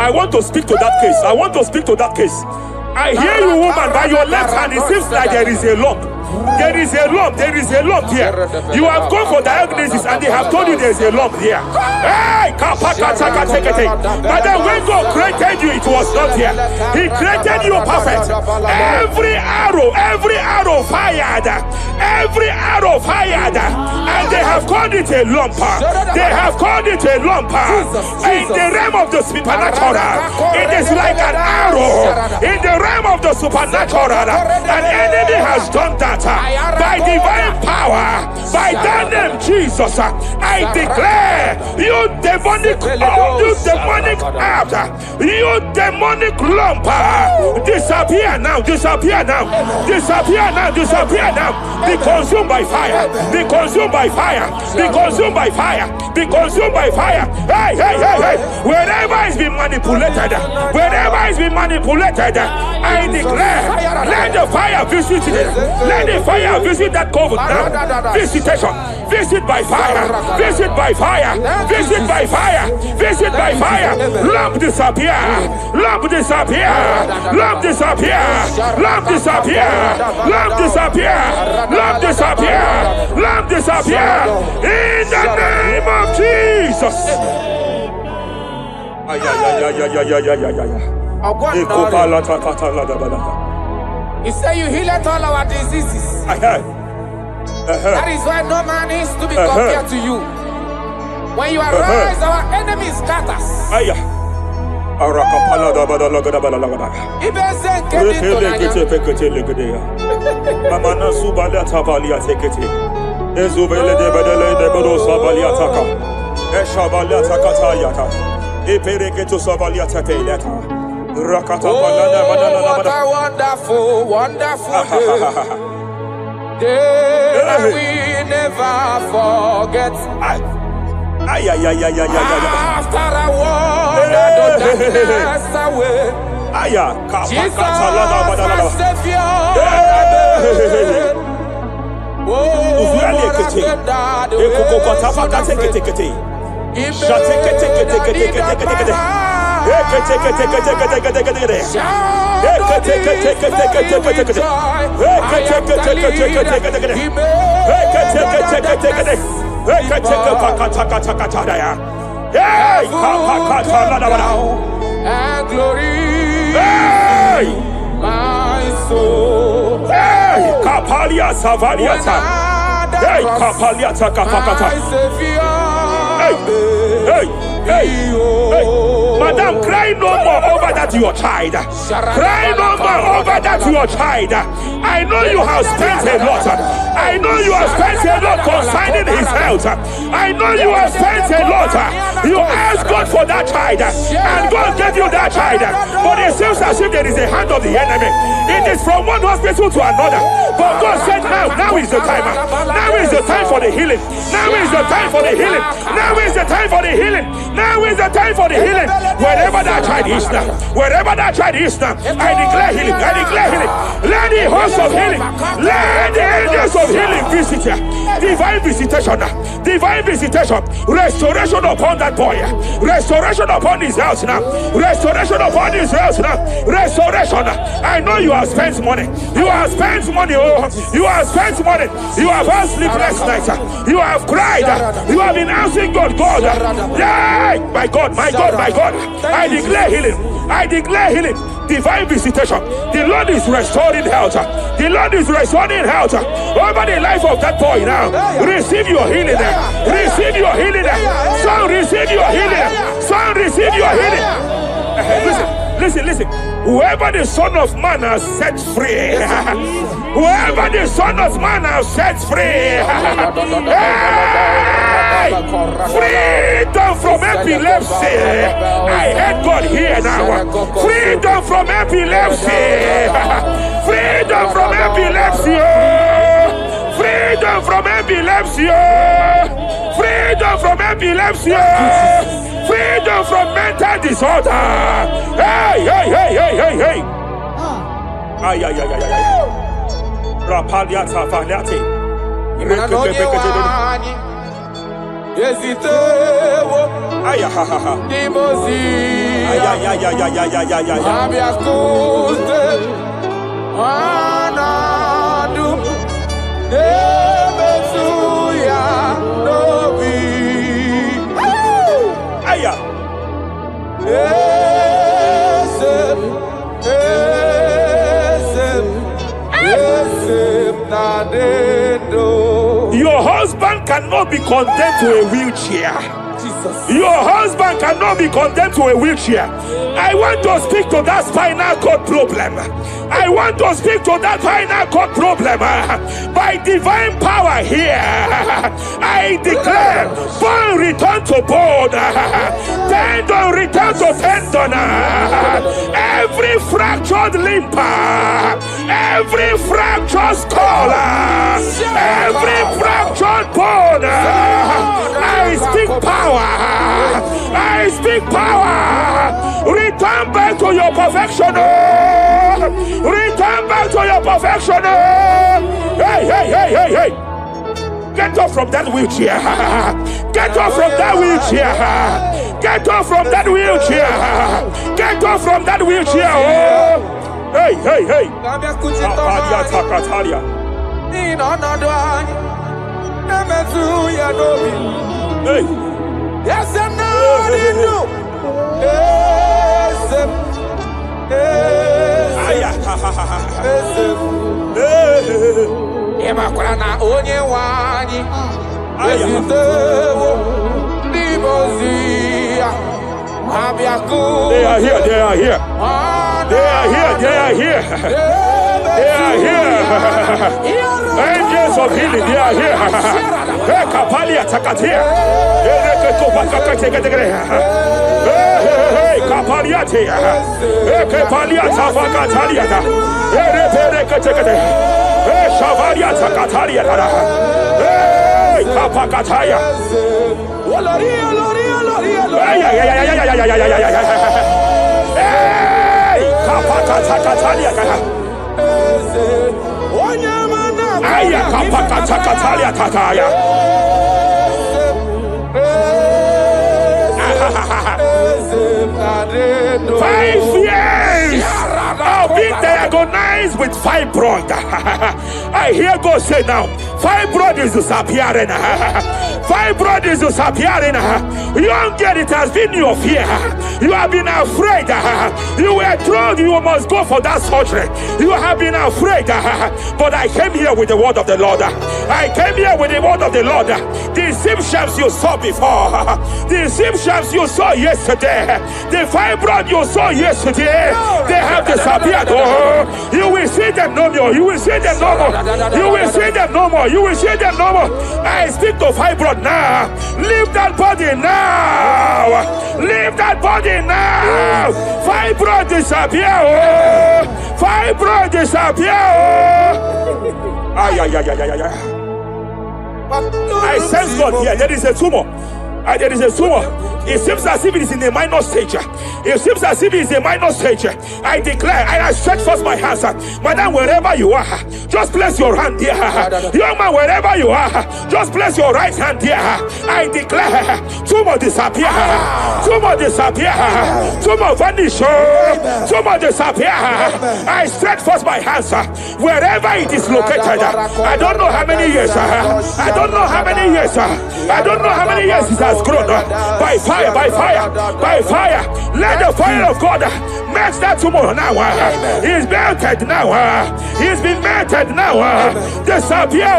I want to speak to that case. I hear you, woman, by your left hand. It seems like there is a lump. There is a lump here. You have gone for diagnosis and they have told you there is a lump here. Hey, but then when God created you, it was not here. He created you perfect. Every arrow fired. And they have called it a lump. In the realm of the supernatural, it is like an arrow. In the realm of the supernatural, an enemy has done that. By divine power, by that name Jesus, I declare you demonic lump, disappear now. Be consumed by fire. Hey. Wherever it's been manipulated, I declare, let the fire visit it. Let the fire visit that coven now. Visitation. Visit by fire. Lamp disappear. In the name of Jesus. He said you heal all our diseases. That is why no man is to be compared to you. When you arise, our enemies scatters. Mamana Subalia Tavalia Teketi. Ezubele de Bedele de Bodo Sabalia Taka. Eshabalia Takatayata. Epereketo Sabalia Tapeleta. Rakata Balana Banana. What a wonderful, wonderful day that we never forget. After a war, the darkness away. Jesus, my Savior. Oh, what a good dad. And glory, my soul. Kapalia Savaliata. Kapalia Takapakata. Madam, cry no more over that your child. Cry no more over that your child. I know you have spent a lot. I know you have spent a lot concerning his health. I know you have spent a lot. You asked God for that child, and God gave you that child. But it seems as if there is a hand of the enemy. It is from one hospital to another. But God said, now is the time. Now is the time for the healing. Now is the time for the healing. Now is the time for the healing. Now is the time for the healing. Wherever that child is now, wherever that child is now, I declare healing. I declare healing. Let the host of healing, let the angels of healing visit you. Divine visitation, divine visitation, restoration upon that boy, restoration upon his house now, restoration upon his house now, restoration. I know you have spent money. You have spent money. Oh, you have spent money. You have had sleepless nights. You have cried. You have been asking God, God. Yeah, my God, my God, my God. I declare healing. I declare healing. Divine visitation. The Lord is restoring health. The Lord is restoring health over the life of that boy now. Receive your healing. Receive your healing. Son, receive your healing. Son, receive your healing. Listen. Whoever the Son of Man has set free, whoever the Son of Man has set free, hey! Freedom from epilepsy. I heard God here now. Freedom from epilepsy. Freedom from epilepsy. Freedom from epilepsy. Freedom from epilepsy. Freedom from mental disorder. Hey. Ay. Rapalia Tafaniati. Your husband cannot be condemned to a wheelchair. Jesus. Your husband cannot be condemned to a wheelchair. I want to speak to that spinal cord problem. I want to speak to that spinal cord problem. By divine power here, I declare bone return to bone, tendon return to tendon. Every fractured limb, every fractured skull, every fractured bone, I speak power. I speak power. Return back to your perfection. Return back to your perfection. Hey. Get off from that wheelchair. Get off from that wheelchair. Get off from that wheelchair. Get off from that wheelchair. Hey. Hey. Yes, I know you know. Emakurana onye wanyi. They are here. They are here. They are here. Angels of healing, they are here. Hey, Kapalia Takatia. Hey, Kapaliatia. Hey, Kapalia Tafakatalia. Hey, Hey, Shavalia Takatalia. Hey, Kapakataya. Hey, Kapakatakalia. Aya Kapakatakalia Tataya. 5 years of being diagnosed with fibroid. I hear God say now, fibroid is disappearing. Fibroid is disappearing. You don't get it, has been your fear. You have been afraid. You were told you must go for that surgery. You have been afraid. But I came here with the word of the Lord. I came here with the word of the Lord. The symptoms you saw before, the symptoms you saw yesterday, the fibroid you saw yesterday, they have disappeared. Oh, you will see them no more. You will see them no more. You will see them no more. You will see them no more. I speak to fibroid now. Leave that body now. Leave that body now. Fibroid disappear. Oh, fibroid disappear. Oh. Ay. I sense God here. There is a tumor. There is a tumor. It seems as if it is in a minor stage. It seems as if it is a minor stage. I declare, I stretch forth my hands. Madam, wherever you are, just place your hand here. Young man, wherever you are, just place your right hand here. I declare, tumor disappear. Tumor disappear. Tumor vanish. Tumor disappear. I stretch forth my hands. Wherever it is located. I don't know how many years. I don't know how many years. I don't know how many years it has grown. By fire, by fire, by fire. Let the fire of God match that tumor now. He's melted now. He's been melted now. Disappear.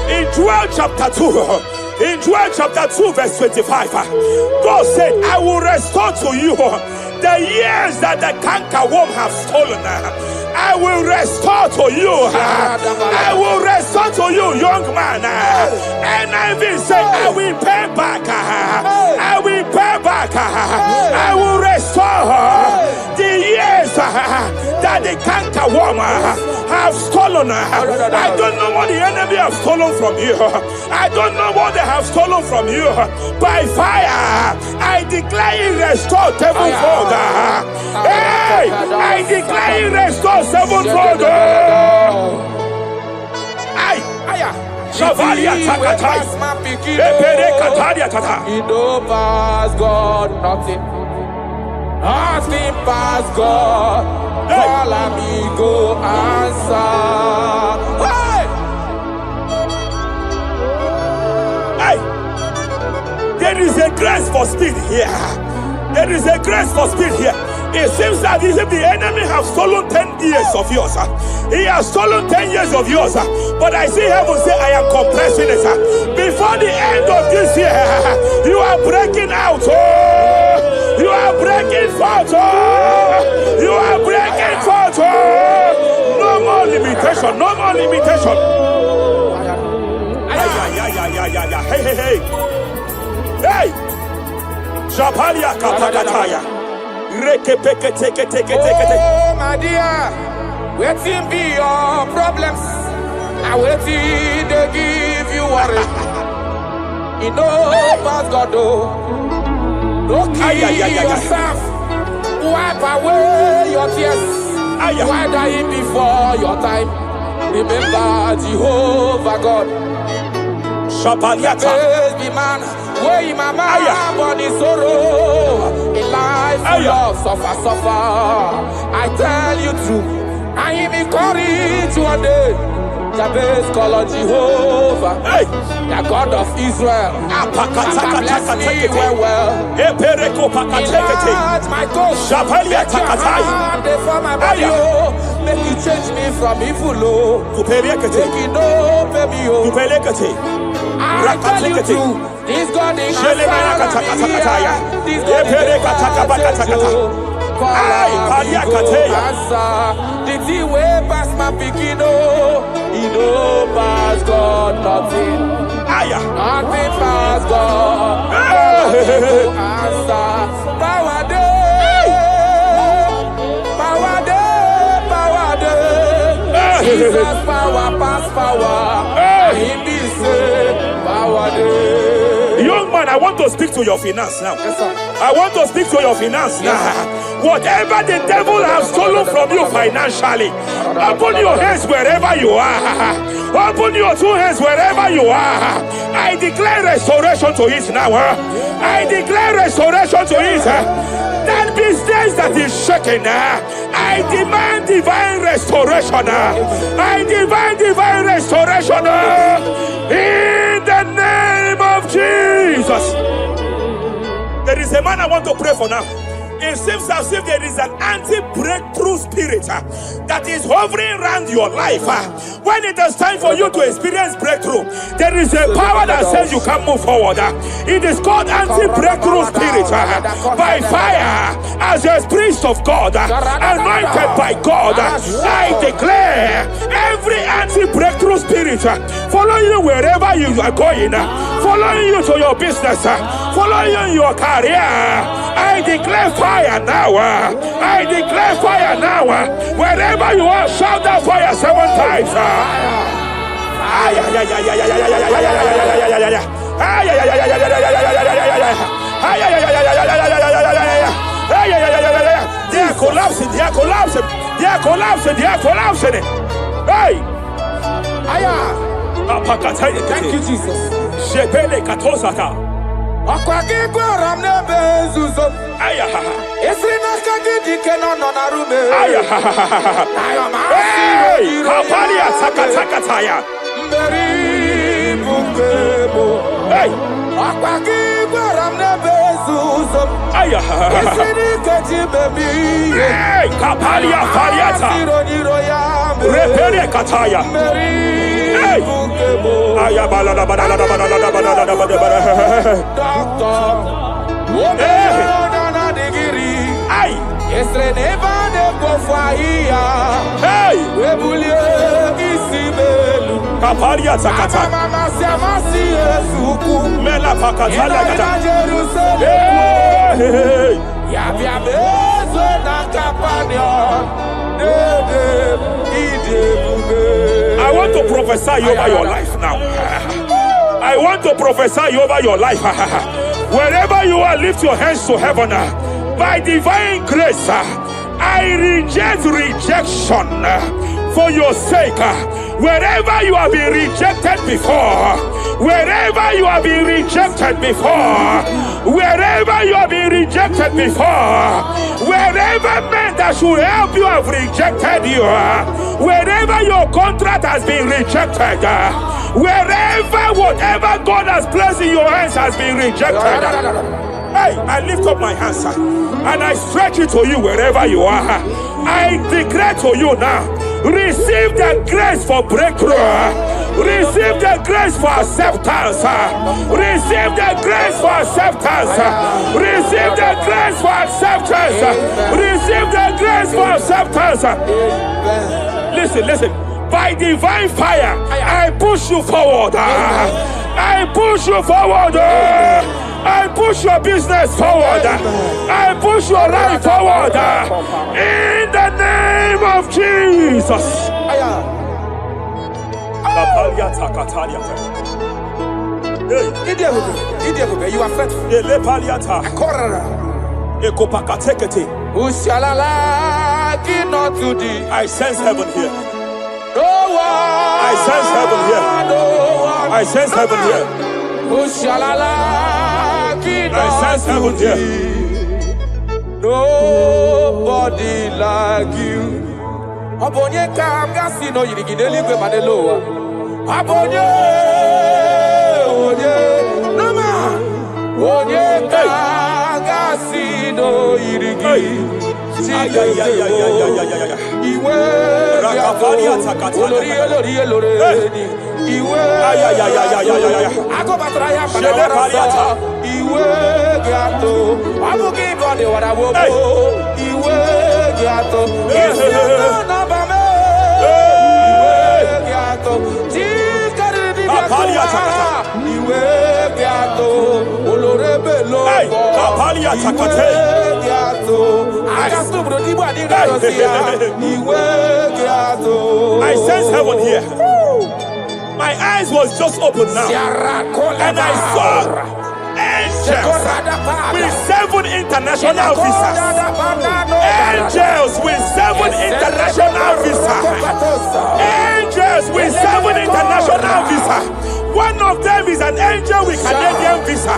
In Joel chapter 2, in Joel chapter 2 verse 25, God said, I will restore to you the years that the cankerworm have stolen. I will restore to you. I will restore to you, young man. And I will say, I will pay back. I will pay back. I will restore the years that the cankerworm have stolen. I don't know what the enemy have stolen from you. I don't know what they have stolen from you. By fire, I declare restore sevenfold. Hey, I declare restore sevenfold. Shavalia Takatai. It don't pass God, nothing. Nothing past God. Call amigo, answer. Hey! There is a grace for speed here. There is a grace for speed here. It seems that if the enemy have stolen 10 years of yours, He has stolen 10 years of yours. But I see heaven say, I am compressing it. Before the end of this year, you are breaking out. Oh, you are breaking forth. Oh, you are breaking forth. Oh, no more limitation. No more limitation. Hey. Hey. Japalia kapakataya. Rekepeke teke. Oh, my dear, waiting be your problems. I waiting to give you worry. You know, but God, don't kill yourself. Wipe away your tears. Why die before your time? Remember Jehovah God. Shapaliata. Be man, where my man born in sorrow. In life, full of suffer. I tell you true. I am encouraged one day. Jabez call on Jehovah, the God of Israel. Bless me well. Enlarge my coast. Make your hand for my body. Make you change me from evil. Make you know, baby. I tell you true. This God in Israel. This God in Israel. The thing way past my beginning, he know past God nothing. Nothing past God. Answer. Power day. Jesus power past power. He be say power day. Young man, I want to speak to your finance now. Yes, sir. I want to speak to your finance now. Whatever the devil has stolen from you financially, open your hands wherever you are. Open your two hands wherever you are. I declare restoration to it now. I declare restoration to it. That business that is shaking, I demand divine restoration. I demand divine restoration in the name of Jesus. There is a man I want to pray for now. It seems as if there is an anti-breakthrough spirit that is hovering around your life. When it is time for you to experience breakthrough, there is a power that says you can't move forward. It is called anti-breakthrough spirit. By fire, as a priest of God, anointed by God, I declare every anti-breakthrough spirit following you wherever you are going, following you to your business, following you in your career. I declare fire now. I declare fire now. Wherever you are, shout that fire 7 times. They are collapsing. They are collapsing. They are collapsing. They are collapsing. Hey. Thank you, Jesus. I want to prophesy over your life now. I want to prophesy over your life. Wherever you are, lift your hands to heaven. By divine grace, I reject rejection for your sake. Wherever you have been rejected before, wherever you have been rejected before, wherever you have been rejected before, wherever men that should help you have rejected you, wherever your contract has been rejected, wherever whatever God has placed in your hands has been rejected. Hey, I lift up my hands and I stretch it to you wherever you are. I declare to you now, Receive the grace for breakthrough. Receive the grace for acceptance. Receive the grace for acceptance. Receive the grace for acceptance. Receive the grace for acceptance. Listen. By divine fire, I push you forward. I push you forward. I push your business forward. I push your life forward. In the name of Jesus. You are faithful. I sense heaven here. No one. I sense heaven here. No one. I sense heaven here. I sense heaven here. Nobody like you. Abonye kamgasi no yirigideli gwe maneloa. Abonye, nama. Abonye kamgasi no yirigideli. Iwe I sense heaven here. My eyes was just open now, and I saw angels with 7 international visas. Angels with 7 international visas. Angels with 7 international visas. One of them is an angel with Canadian visa.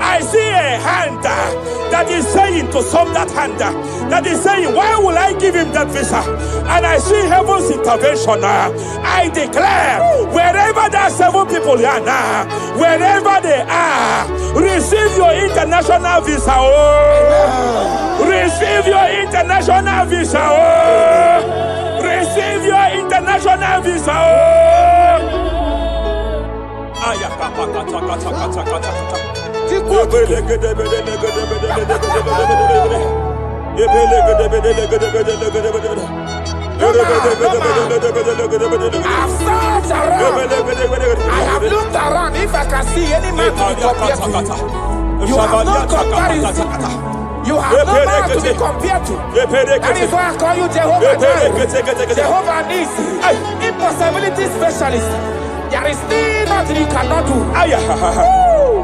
I see a hand that is saying to some that hand that is saying, why will I give him that visa? And I see heaven's intervention. I declare, wherever there are 7 people here now, wherever they are, receive your international visa. Oh. Receive your international visa. Oh. Receive your international visa. Oh. I have looked around if I can see any man to be compared to you. You have no comparison. You have no man to be compared to. That is why I call you Jehovah Jireh, Jehovah Nisi, impossibility specialist. There is still nothing you cannot do.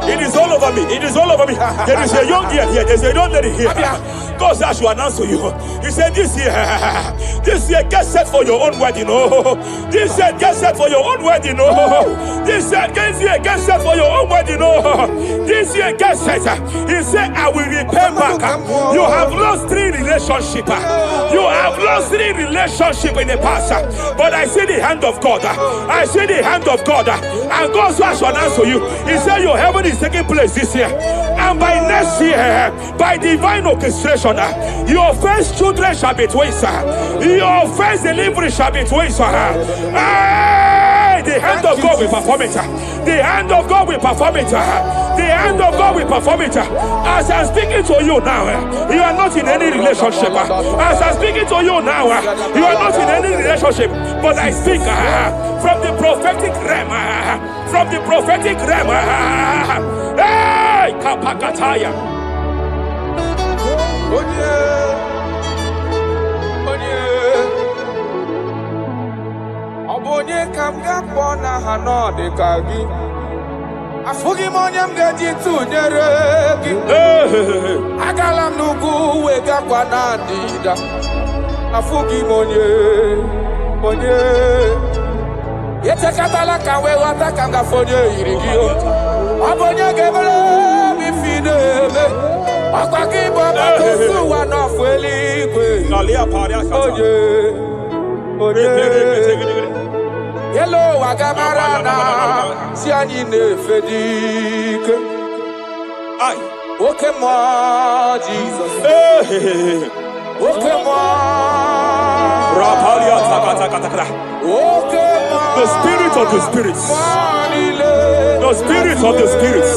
It is all over me. It is all over me. There is a young girl here. There's a young lady here. God said I should announce to you. He said this year, get set for your own wedding. Oh, this year, get set for your own wedding. Oh, this year, get set for your own wedding. Oh, this year, get set. He said, I will repay back. You have lost 3 relationships. You have lost 3 relationships in the past. But I see the hand of God. I see the hand of God. And God said I should announce to you. He said your heaven is taking place this year. And by next year, by divine orchestration, your first children shall be twins. Your first delivery shall be twins. The hand of God will perform it. The hand of God will perform it. The hand of God will perform it. As I'm speaking to you now, you are not in any relationship. As I'm speaking to you now, you are not in any relationship. But I speak from the prophetic realm. From the prophetic realm. Hey, Kapakataya. Onye kam ga-akpọ na ha n'ọdị ka gị. Afụghị m onye m ga-eji tụnyere gị. Agala m n'ugwu wegakwa na ndịda. Afụghị m onye. Etekatala ka wee ghọta ka m gafe onye yiri gị. Ọ bụ onye ga-emere m ife na-eme. Ọkwa gị bụ ọgbakọ osu ụwa n'ọfụ eluigwe. Onye. Hello, Wagamarana, Siani Nefedike. Okay, more Jesus. Okay, more. Rapalia Takata The spirit of the spirits. The spirit of the spirits.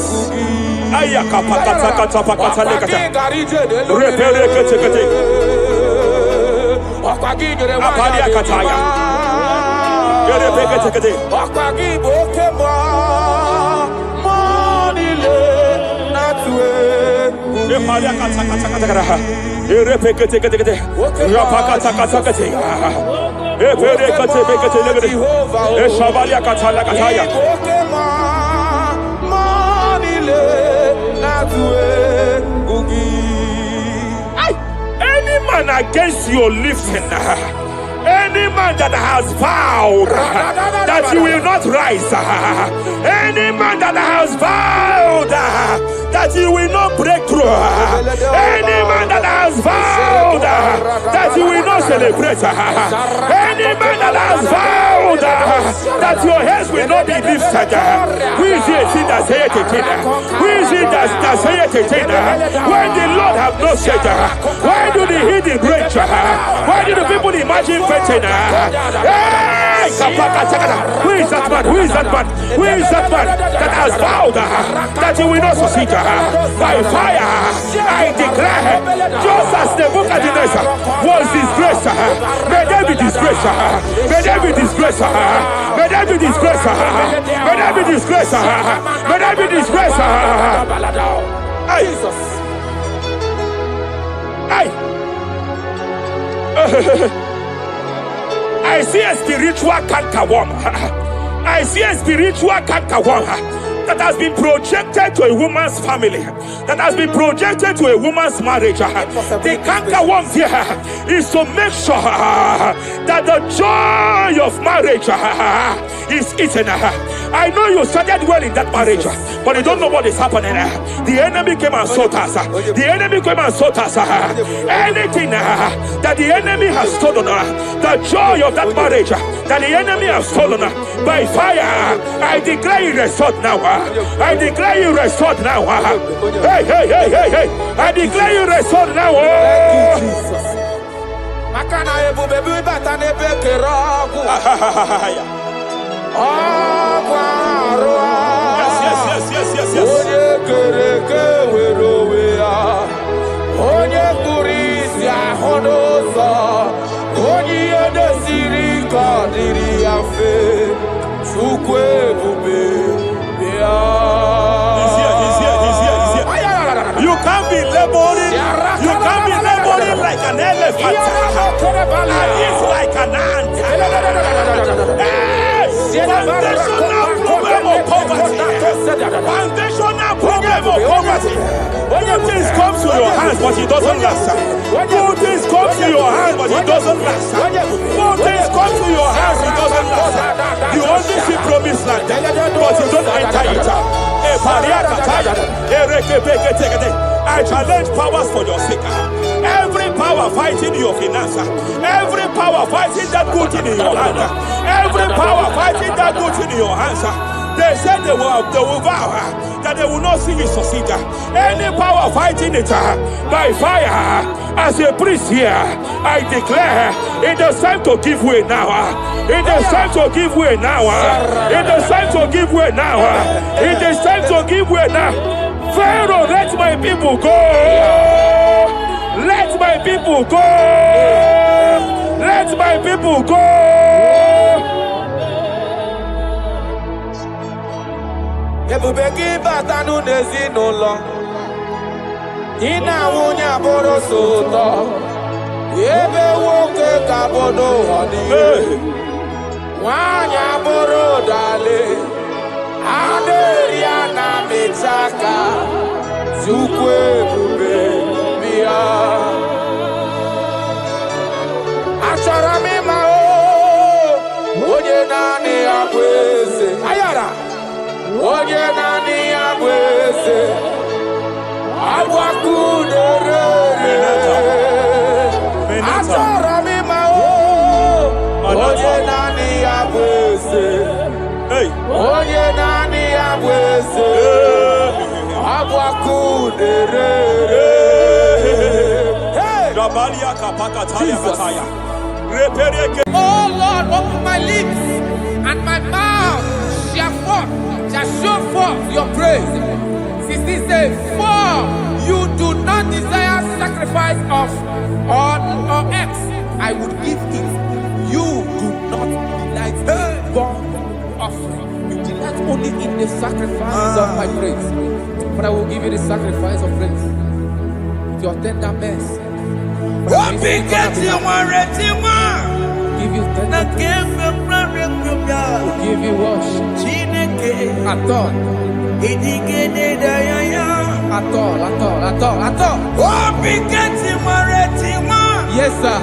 Any man against your lifting, any man that has vowed that you will not rise, any man that has vowed that you will not break through, any man that has vowed that you will not celebrate, any man that has vowed that your heads will not be lifted, who is it that saith it? Who is it that saith it? When the Lord have not said, why do the hidden rage? Why do the people imagine fainting? Hey! Who is that man? Who is that man? Who is that man that has vowed that you will not succeed? By fire, I declare, just as Nebuchadnezzar was disgraced, may they be disgraced. May they be disgraced. May they be disgraced. May they be disgraced. May they be disgraced. Jesus. I see a spiritual cankerworm. I see a spiritual cankerworm that has been projected to a woman's family, that has been projected to a woman's marriage. The cankerworm here is to make sure that the joy of marriage is eaten. I know you started well in that marriage, but you don't know what is happening. The enemy came and sought us. The enemy came and sought us. Anything that the enemy has stolen, the joy of that marriage that the enemy has stolen, by fire, I declare it restored now. I declare you restored now. Hey, hey, hey, hey, hey. I declare you restored now. You can't be laboring. You can't be laboring like an elephant. And it's like an ant. Foundational problem of poverty. Foundational problem of poverty. Good things come to your hands, but it doesn't last. Good things come to your hands, but it doesn't last. Good things come to your hands, it doesn't last. You only see promised land, but you don't enter it. I challenge powers for your sake. Every power fighting your finance, every power fighting that good thing in your hand, every power fighting that good thing in your hands. They said they will vow that they will not see you succeed. Any power fighting it by fire, as a priest here, I declare it is time to give way now. It is time to give way now. It is time to give way now. It is time to give way now. Pharaoh, let my people go. Let my people go. Let my people go. Ebubeki batanu n'ezinụlọ ina nwunye abụrụ ụtọ ebe nwoke ka bụrụ ụwa niile nwanyị abụrụ ụdale adịrị ya na mechaka Chukwu ebube bịa achọrọ m ịma onye naanị ya bụ eze ayara onye naanị ya bụ eze agbakudere achọrọ m ịma onye naanị ya bụ eze onye naanị ya bụ eze agbakudere. Oh Lord, open my lips, and my mouth shall show forth your praise. 16 says, for you do not desire sacrifice of or X, I would give it. You do not delight in burnt offering. You delight only in the sacrifice of my praise. But I will give you the sacrifice of praise with your tender mercy. Give you tender will give you worship. At all. Yes, sir.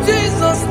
Jesus,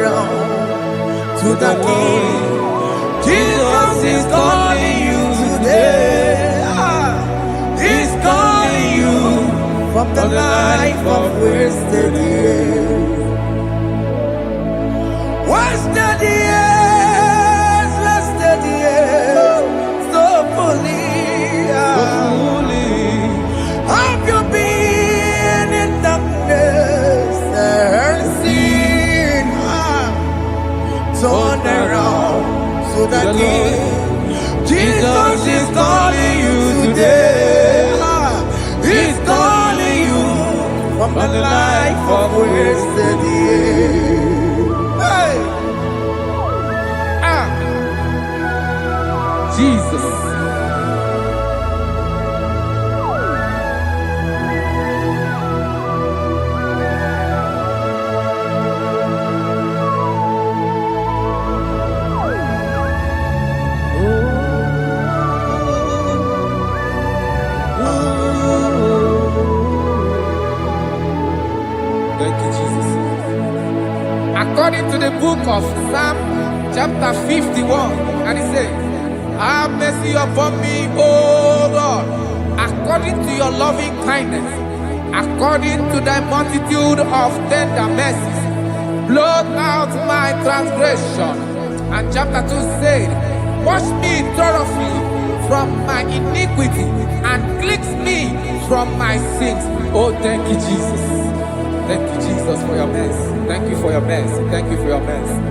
around to the King. Jesus is calling you today. He's calling you from the life of wasted years. Wasted years, wasted years, so fully, have you been in darkness and seen? Turn around to the King. Jesus is calling you today. He's calling you from the life of wasted years. Hey! Jesus. Thank you, Jesus. According to the book of Psalm chapter 51, and it says, have mercy upon me, O God, according to your loving kindness, according to thy multitude of tender mercies, blot out my transgression. And chapter 2 said, wash me thoroughly from my iniquity and cleanse me from my sins. Oh, thank you, Jesus. Thank you, Jesus, for your mercy. Thank you for your mercy. Thank you for your mercy.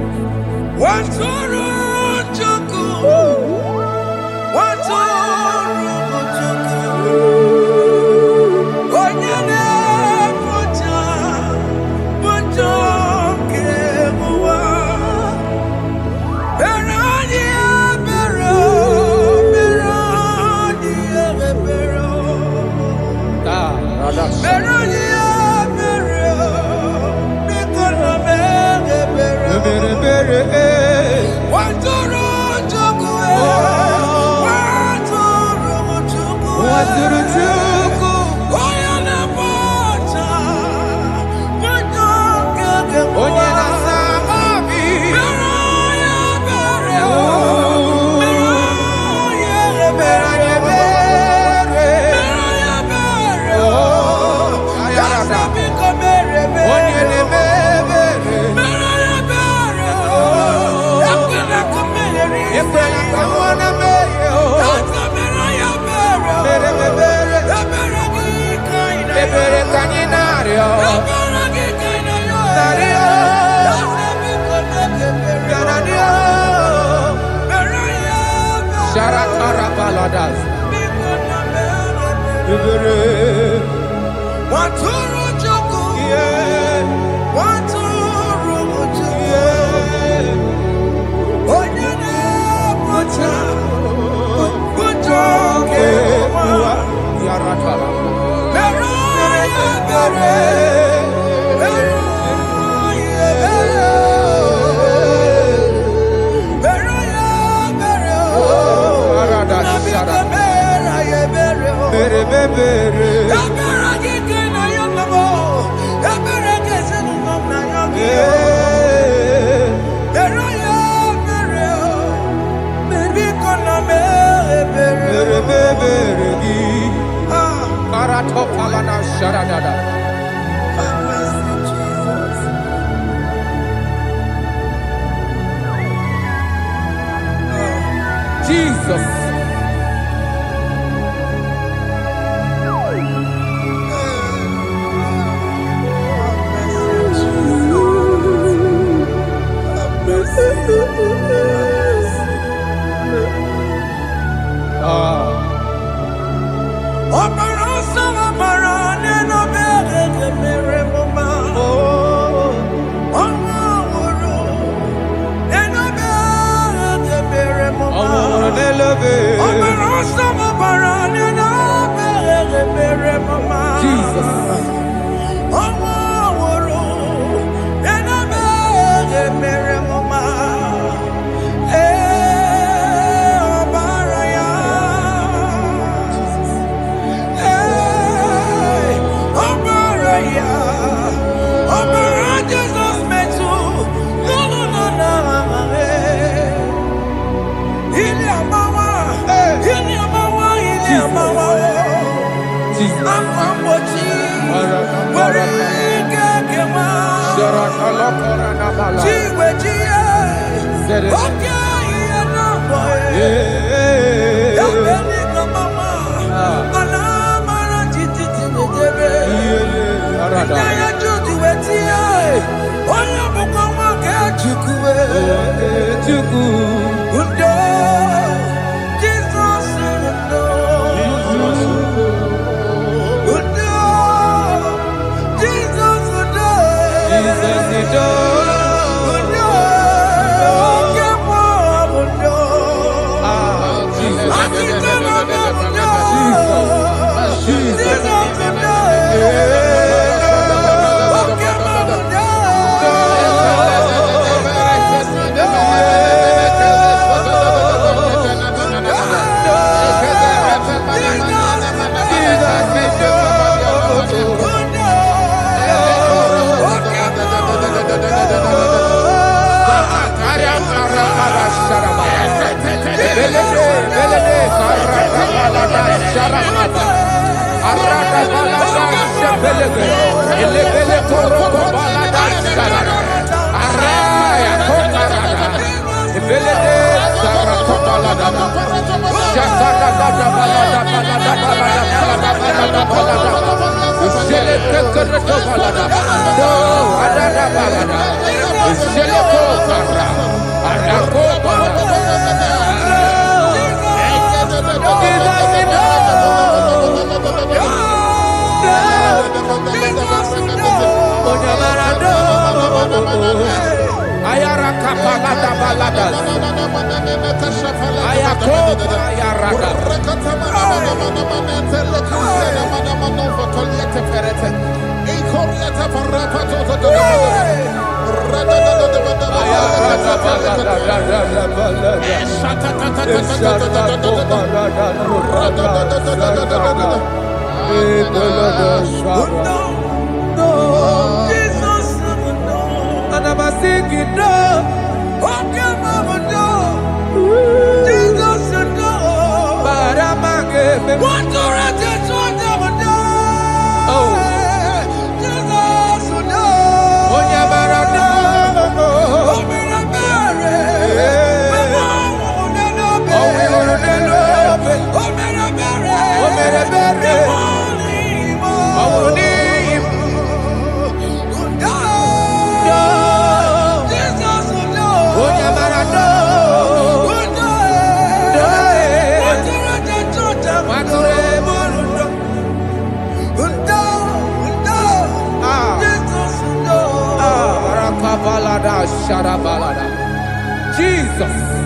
Jesus.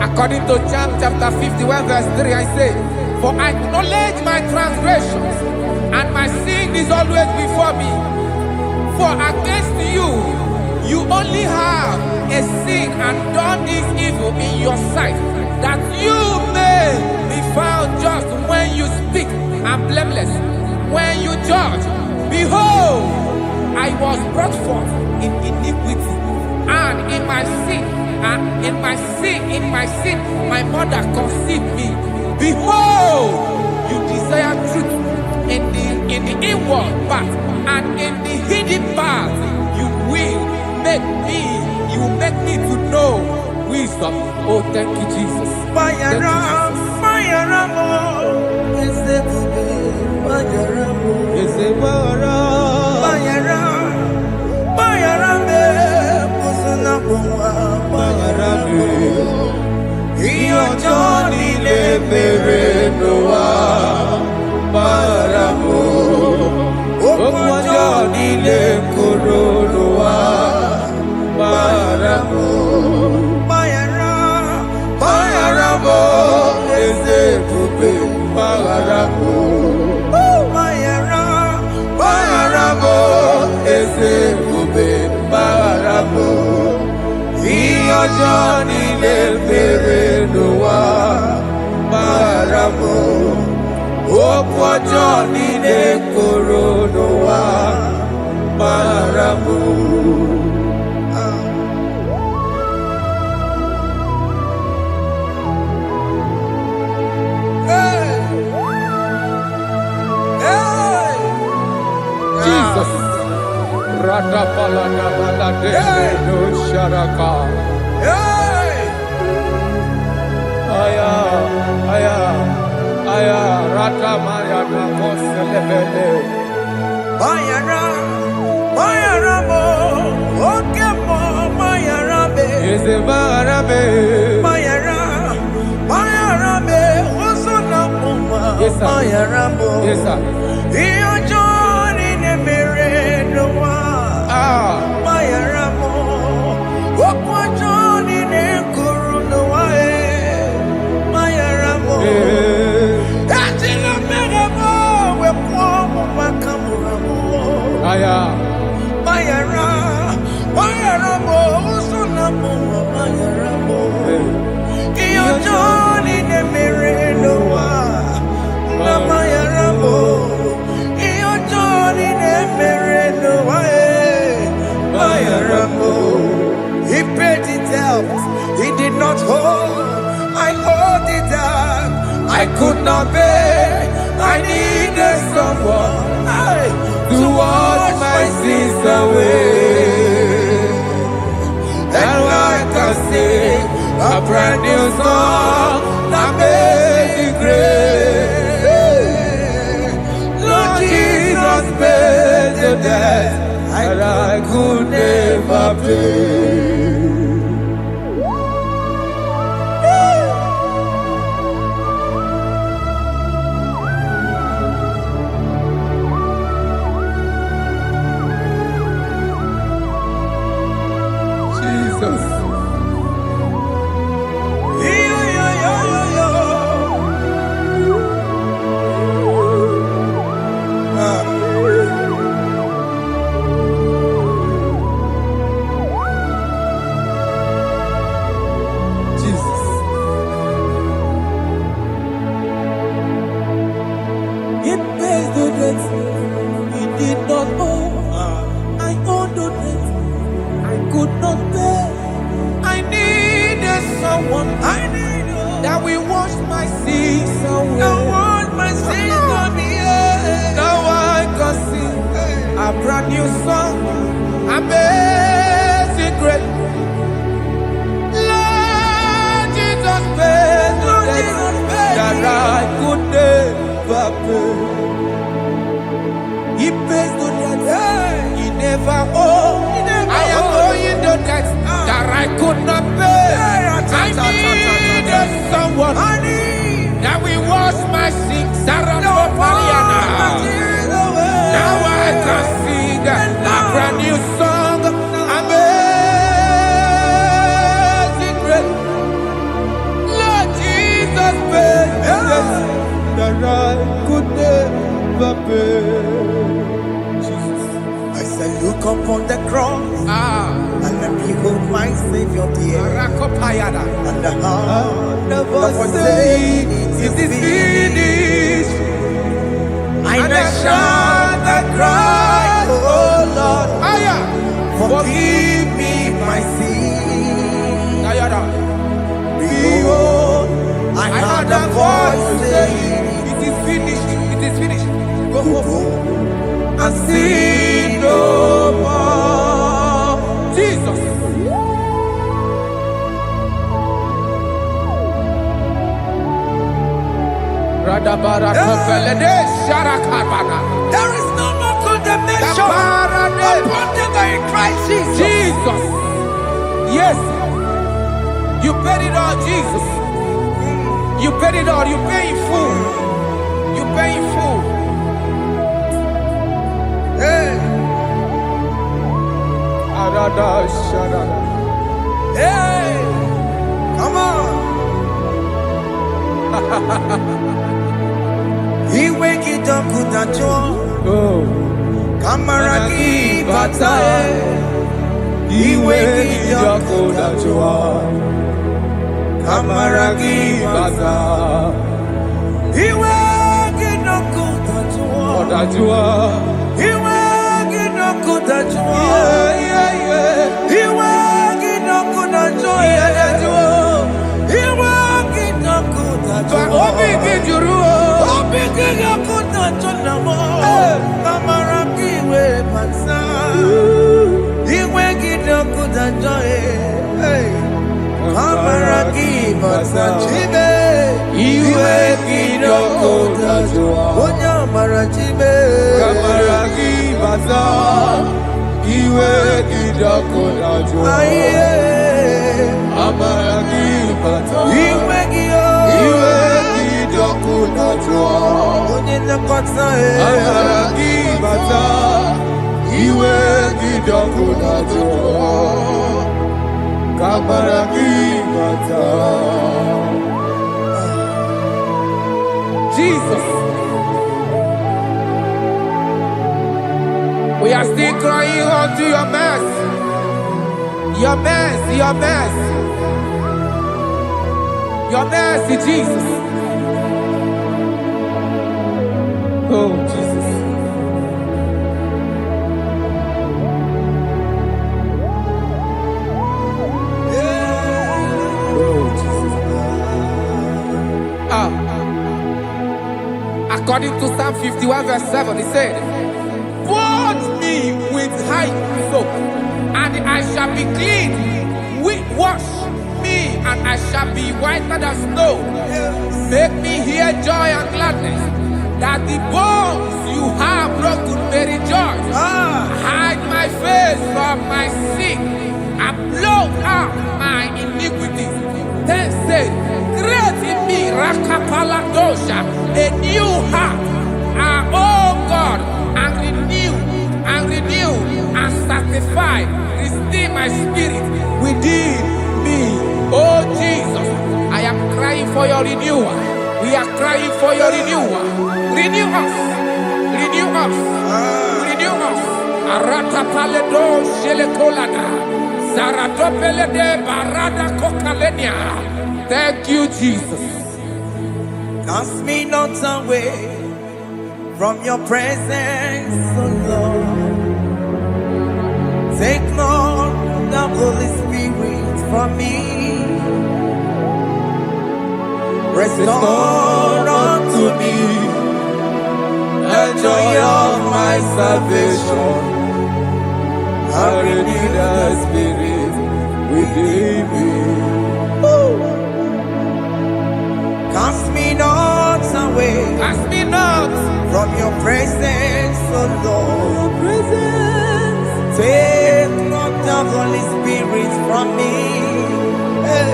According to John chapter 51 verse 3, I say, for I acknowledge my transgressions, and my sin is always before me. For against you, you only have a sin and done this evil in your sight, that you may be found just when you speak, and blameless when you judge. Behold, I was brought forth in iniquity, and in my sin, my mother conceived me. Behold, you desire truth in the inward part, and in the hidden part you will make me to know wisdom. Oh, thank you, Jesus. Thank you, Johnny le bere noa, baramo. Johnny de Coronoa Marabu. Jesus. Radapalana balade no sharaka. Aya, aya, aya, rata maya na koselebele. Bayara, bayara mo, oke mo, bayara be. Eze bayarabe. Bayara, bayara be, osuna muma. Yes, sir. Bayara mo. Yes, sir. Iyo Johnny ne mere noa. Bayara mo, okwa Johnny ne kuru noa. Bayara mo. Ajila mere mo, we kwa mo makamura mo. Aya. Bayara, bayara mo, usuna mo, bayara mo. Iyo Johnny ne mere noa. Na bayara mo. Iyo Johnny ne mere noa. Bayara mo. He paid it out. He did not hold. I owed it out. I could not pay. I needed someone to wash my sins away. And I can sing a brand new song, Amazing Grace. Lord Jesus paid the debt that I could never pay. Jesus. Jesus. He pays the debt he did not owe. I owed the debt I could not pay. I needed someone. That will wash my sins away. That wash my sins away. Now I can sing a brand new song. Amazing Grace. Lord Jesus paid the debt that I could never pay. He pays the debt he never owed. I am owing the debt that I could not pay. I needed someone that will wash my sins. Now I can sing a brand new song. Amazing Grace. Lord Jesus paid the debt that I could never pay. I said, look upon the cross and then behold my Savior dear. And the heart of us saying, it is finished. I shall not cry, oh Lord, forgive me my sin. Behold, I heard a voice saying, it is finished, it is finished. Go home and sin no more. Jesus. There is no more condemnation upon them in Christ Jesus. Jesus. Yes. You paid it all, Jesus. You paid it all. You pay in full. You pay in full. Hey. Hey. Come on. He wake it up with a joy. Kamaraki batae. He wake it up with a joy. Kamaraki batae. He wake it up with a dajua. Iwe ginoko dajua. Iwe ginoko dajua. Iwe ginoko dajua. Obi gijuru. Obi ginoko dajua. Kamara kiwe pansa. Iwe ginoko dajua. Kamara kiwe pansa. Chibe. Iwe gidoko dajua. Onya mara chibe. Kamara gibaza. Iwe gidoko dajua. Amara gibaza. Iwe gidoko dajua. Onye nekota Amara gibaza. Iwe gidoko dajua. Kamara gibaza. Jesus. We are still crying unto your mercy. Your mercy, your mercy. Your mercy, Jesus. Oh, Jesus. Oh, Jesus. According to Psalm 51 verse 7, it said, "Wash me with high soap, and I shall be clean. Wash me, and I shall be whiter than snow. Make me hear joy and gladness, that the bones you have broken may rejoice. Hide my face from my sin, and blot out my iniquities. Then say, create in me Rakapaladosha, a new heart, oh God, and renew, and sanctify, restore my spirit within me." Oh Jesus, I am crying for your renewal. We are crying for your renewal. Renew us, renew us, renew us. Arata paledo shelekolada, zaratopele de barada kokalenia. Thank you, Jesus. Cast me not away from your presence, oh Lord. Take not the Holy Spirit from me. Restore unto me the joy of my salvation. I renew the spirit within me. Cast me not away. Cast me not From your presence, oh Lord. Take not the Holy Spirit from me. Hey.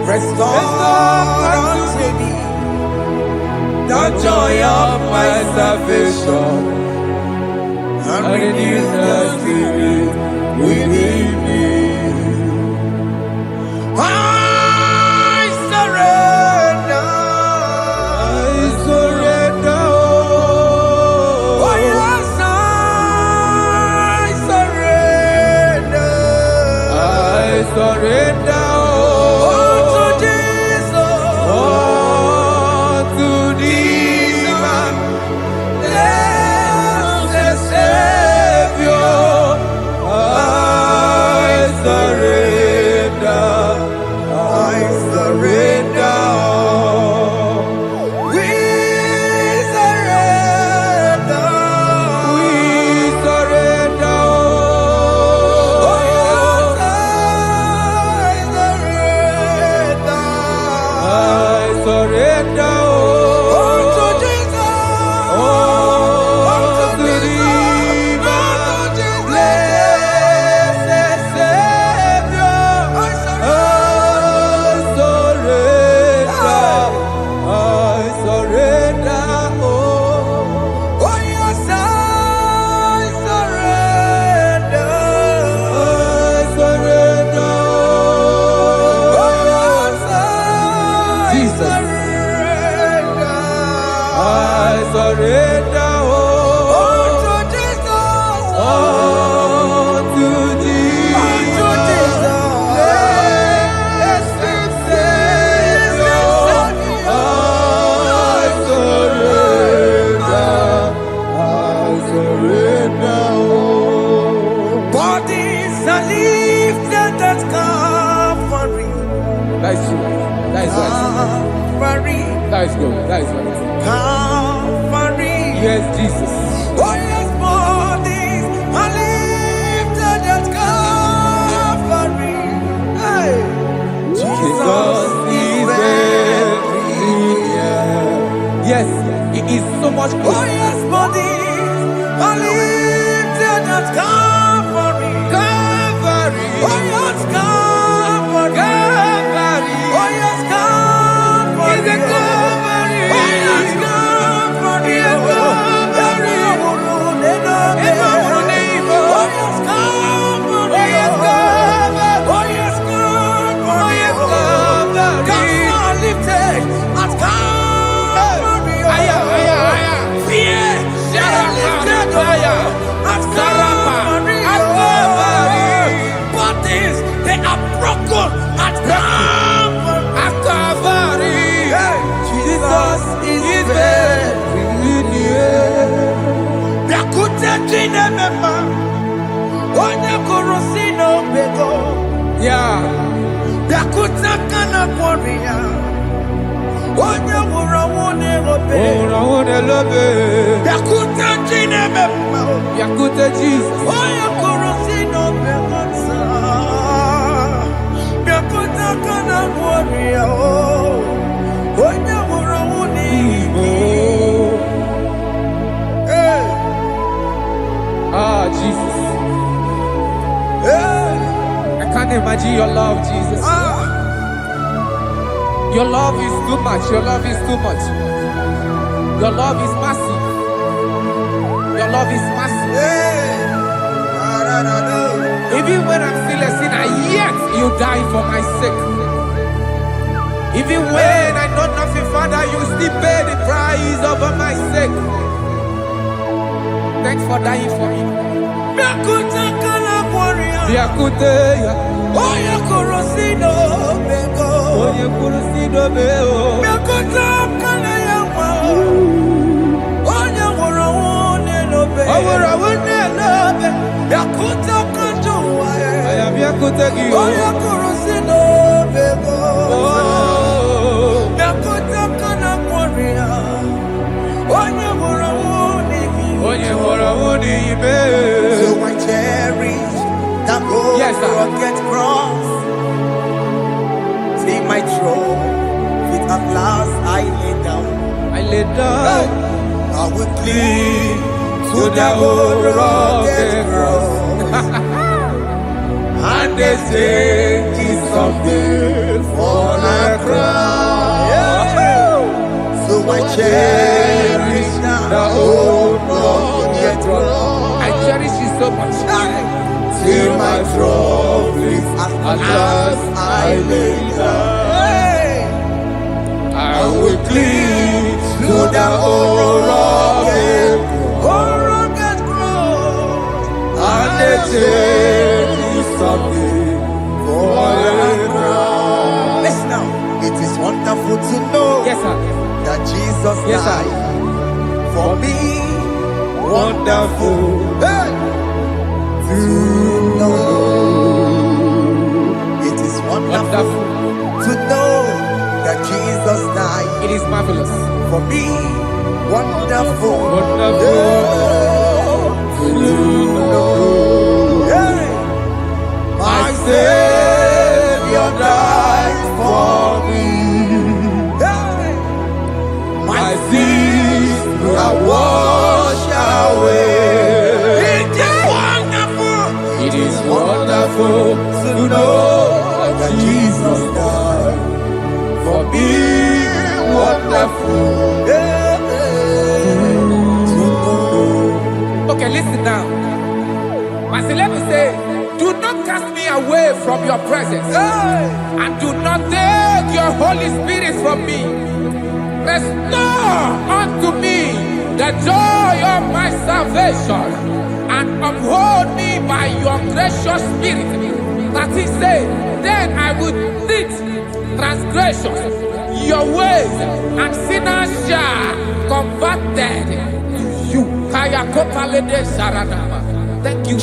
Restore unto me the joy of my salvation, and renew the spirit within me. I surrender. Oh yes, I surrender. surrender. That is good. That is good. Calvary. Yes, Jesus. Oh yes, bodies are lifted at Calvary. Hey. Jesus is everywhere. Yes, it is so much good. Oh yes, bodies are lifted at Calvary. Calvary. Oh yes, Calvary. Calvary. Oh yes, Calvary. Is it Calvary? Oh yes, Calvary. Yes, Calvary. Yeah. Yakutakana Korea. Onya Wurawone Robe. Yakuta Jinemema. Yakuta Jesus. Oya Korosino Begonza. Yakutakana Korea. Onya Wurawone Igbo. Hey. Ah, Jesus. Hey. I can't imagine your love, Jesus. Your love is too much. Your love is too much. Your love is massive. Your love is massive. Even when I'm still a sinner, yet you die for my sake. Even when I know nothing, Father, you still pay the price over my sake. Thanks for dying for me. Yakuteya. Oya Korosino Bego. Oye Kurosido Beo. Yakutakana Yama. Oya Wurawone Robe. Awurawone Robe. Yakutakana. I am Yakutagi. Oya Korosino Bego. Yakutakana Korea. Oya Wurawone. Oye Wurawone Ibe. So I cherish that gold rugged cross. See my throne, with at last I lay down. I lay down. I will cling to the old rugged cross. And they say it's something for the crown. So I cherish the old rugged cross. I cherish it so much. Till my trophies at last I lay down. I will cling to the old rugged cross. And they tell me something for the crown. Listen now, it is wonderful to know that Jesus died for me. Wonderful. Hey! To know. It is wonderful to know that Jesus died. It is marvelous for me. Wonderful. To know. Hey. My Savior died for me. Hey. My sins are washed away. It is wonderful to know that Jesus died for me. Wonderful to know. Okay, listen now. My celeb say, do not cast me away from your presence, and do not take your Holy Spirit from me. Restore unto me the joy of my salvation, and uphold me by your gracious spirit. That is said, then I will teach transgressions your ways, and sinners shall converted to you. Thank you.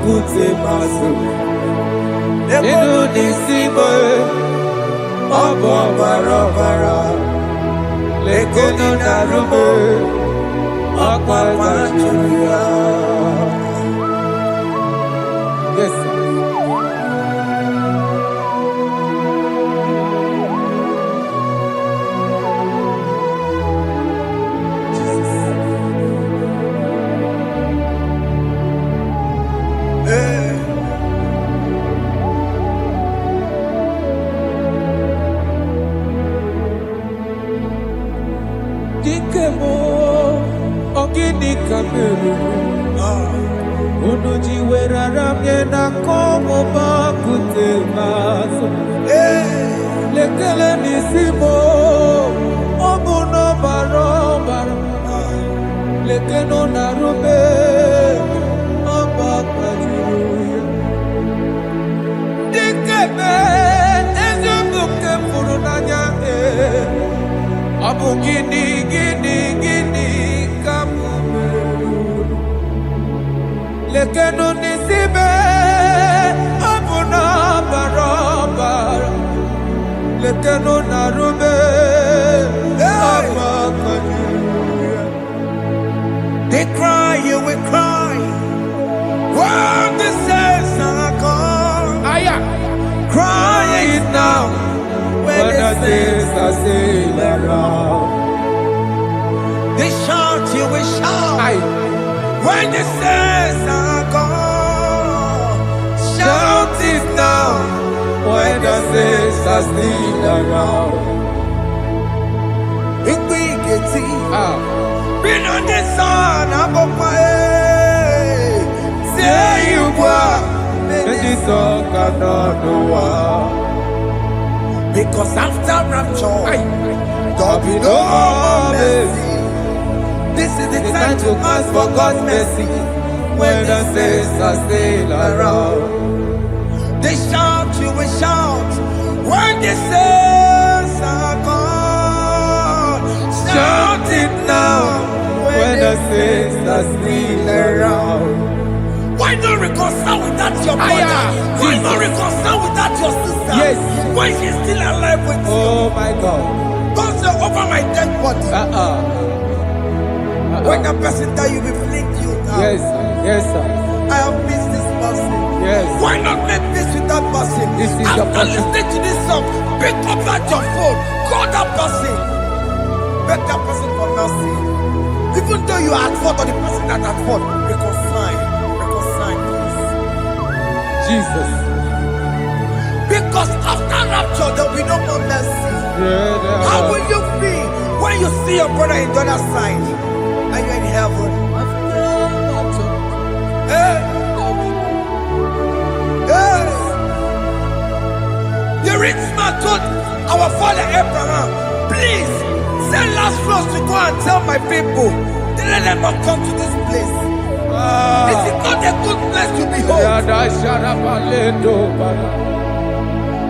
bakute masu. Ego nisimo obo barabara. Lego no narumo akwa machuya. Yes, sir. Ogini kameru Unuji weraram yena komo bakute maso Lekele nisimo Obuno baro baro Lekeno narube Ambakajuya Dikebe Ezubuke furunanya Abu gini kamu lekeno nisibe Abu na barabara lekeno narube They cry, you will cry when the saints are gone. Cry it now when the saints are still around. They shout, you will shout when the saints are gone. Shout it now when the saints are still around. If we get it, been on the sun, I'm on my way. Say you are, then the sun cannot do what. Because after rapture, there'll be no more mercy. This is the time to ask for God's mercy when the saints are still around. They shout, you will shout when the saints are gone. Shout it now when the saints are still around. Why not reconcile with that your brother? Why not reconcile with that your sister? Yes. Why she's still alive with you? Oh my God. Don't say over my dead body. When a person die, you will fling you down. Yes, sir. Yes, sir. I have missed this person. Yes. Why not make peace with that person? This is after listening to this song, pick up that your phone, call that person, beg that person for mercy. Even though you are at fault or the person that at fault, reconcile, please. Jesus. Because after rapture, there will be no more mercy. How will you feel when you see your brother in the other side? Are you in heaven? Hey. Hey. The rich man told our father Abraham, please send Lazarus to go and tell my people, let them not come to this place. This is not a good place to behold.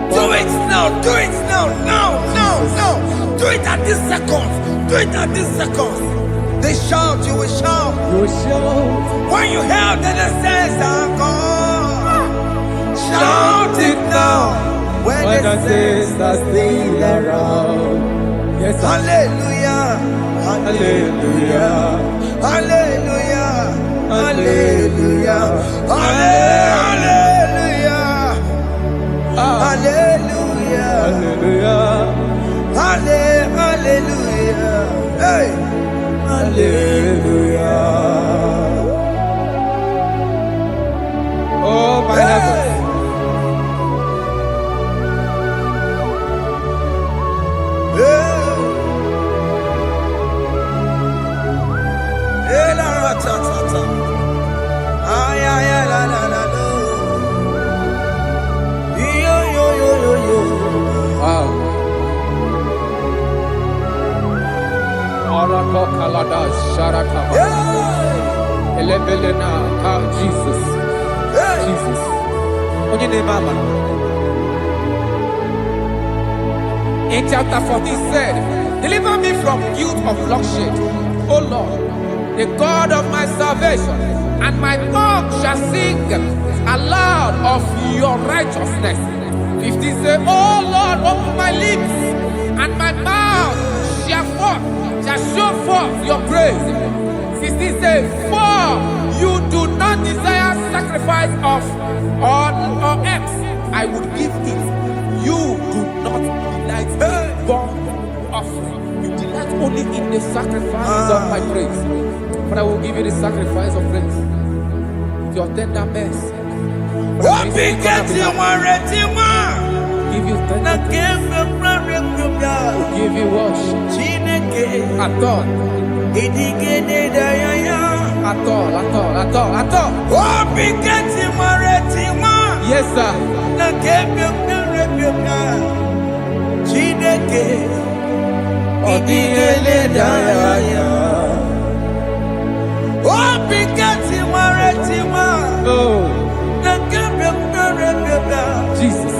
Do it now, do it now, now. Do it at this second. Do it at this second. They shout, you will shout. You will shout. When you hear that the saints are gone, shout it now. When the saints are still around. Yes, hallelujah, hallelujah, hallelujah, hallelujah, hallelujah, hallelujah, hallelujah, hallelujah, hey. Hallelujah. Oh my heaven. La ratata. Ay la la la lo. Yo. Wow. Jesus. Jesus. In chapter 14 said, deliver me from guilt of bloodshed, O Lord, the God of my salvation, and my tongue shall sing aloud of your righteousness. 15 say, oh Lord, open my lips, and my mouth shall show forth your praise. 16 say, for you do not desire sacrifice of or eggs, I would give it. You do not delight in burnt offering. You delight only in the sacrifice of my praise. But I will give you the sacrifice of praise. Your tender mercy. Give you tender give you worship. At all. Yes, sir. Jesus.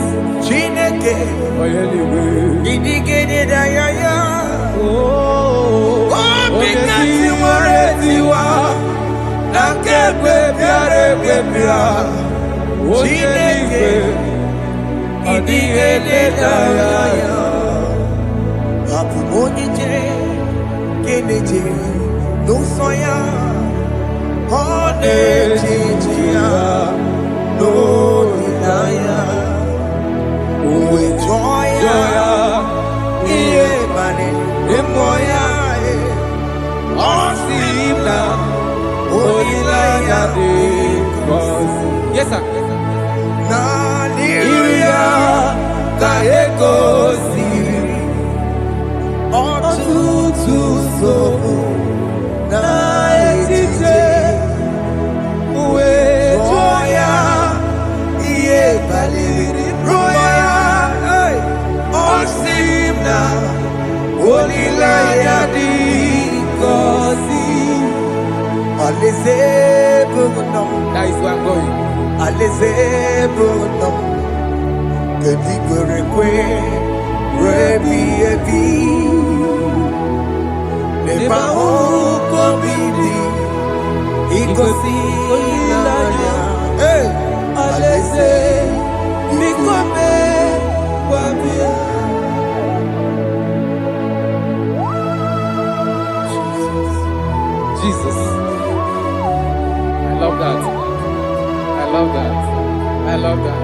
Yes, sir. That is where I'm going. Jesus. I love that. I love that. I love that.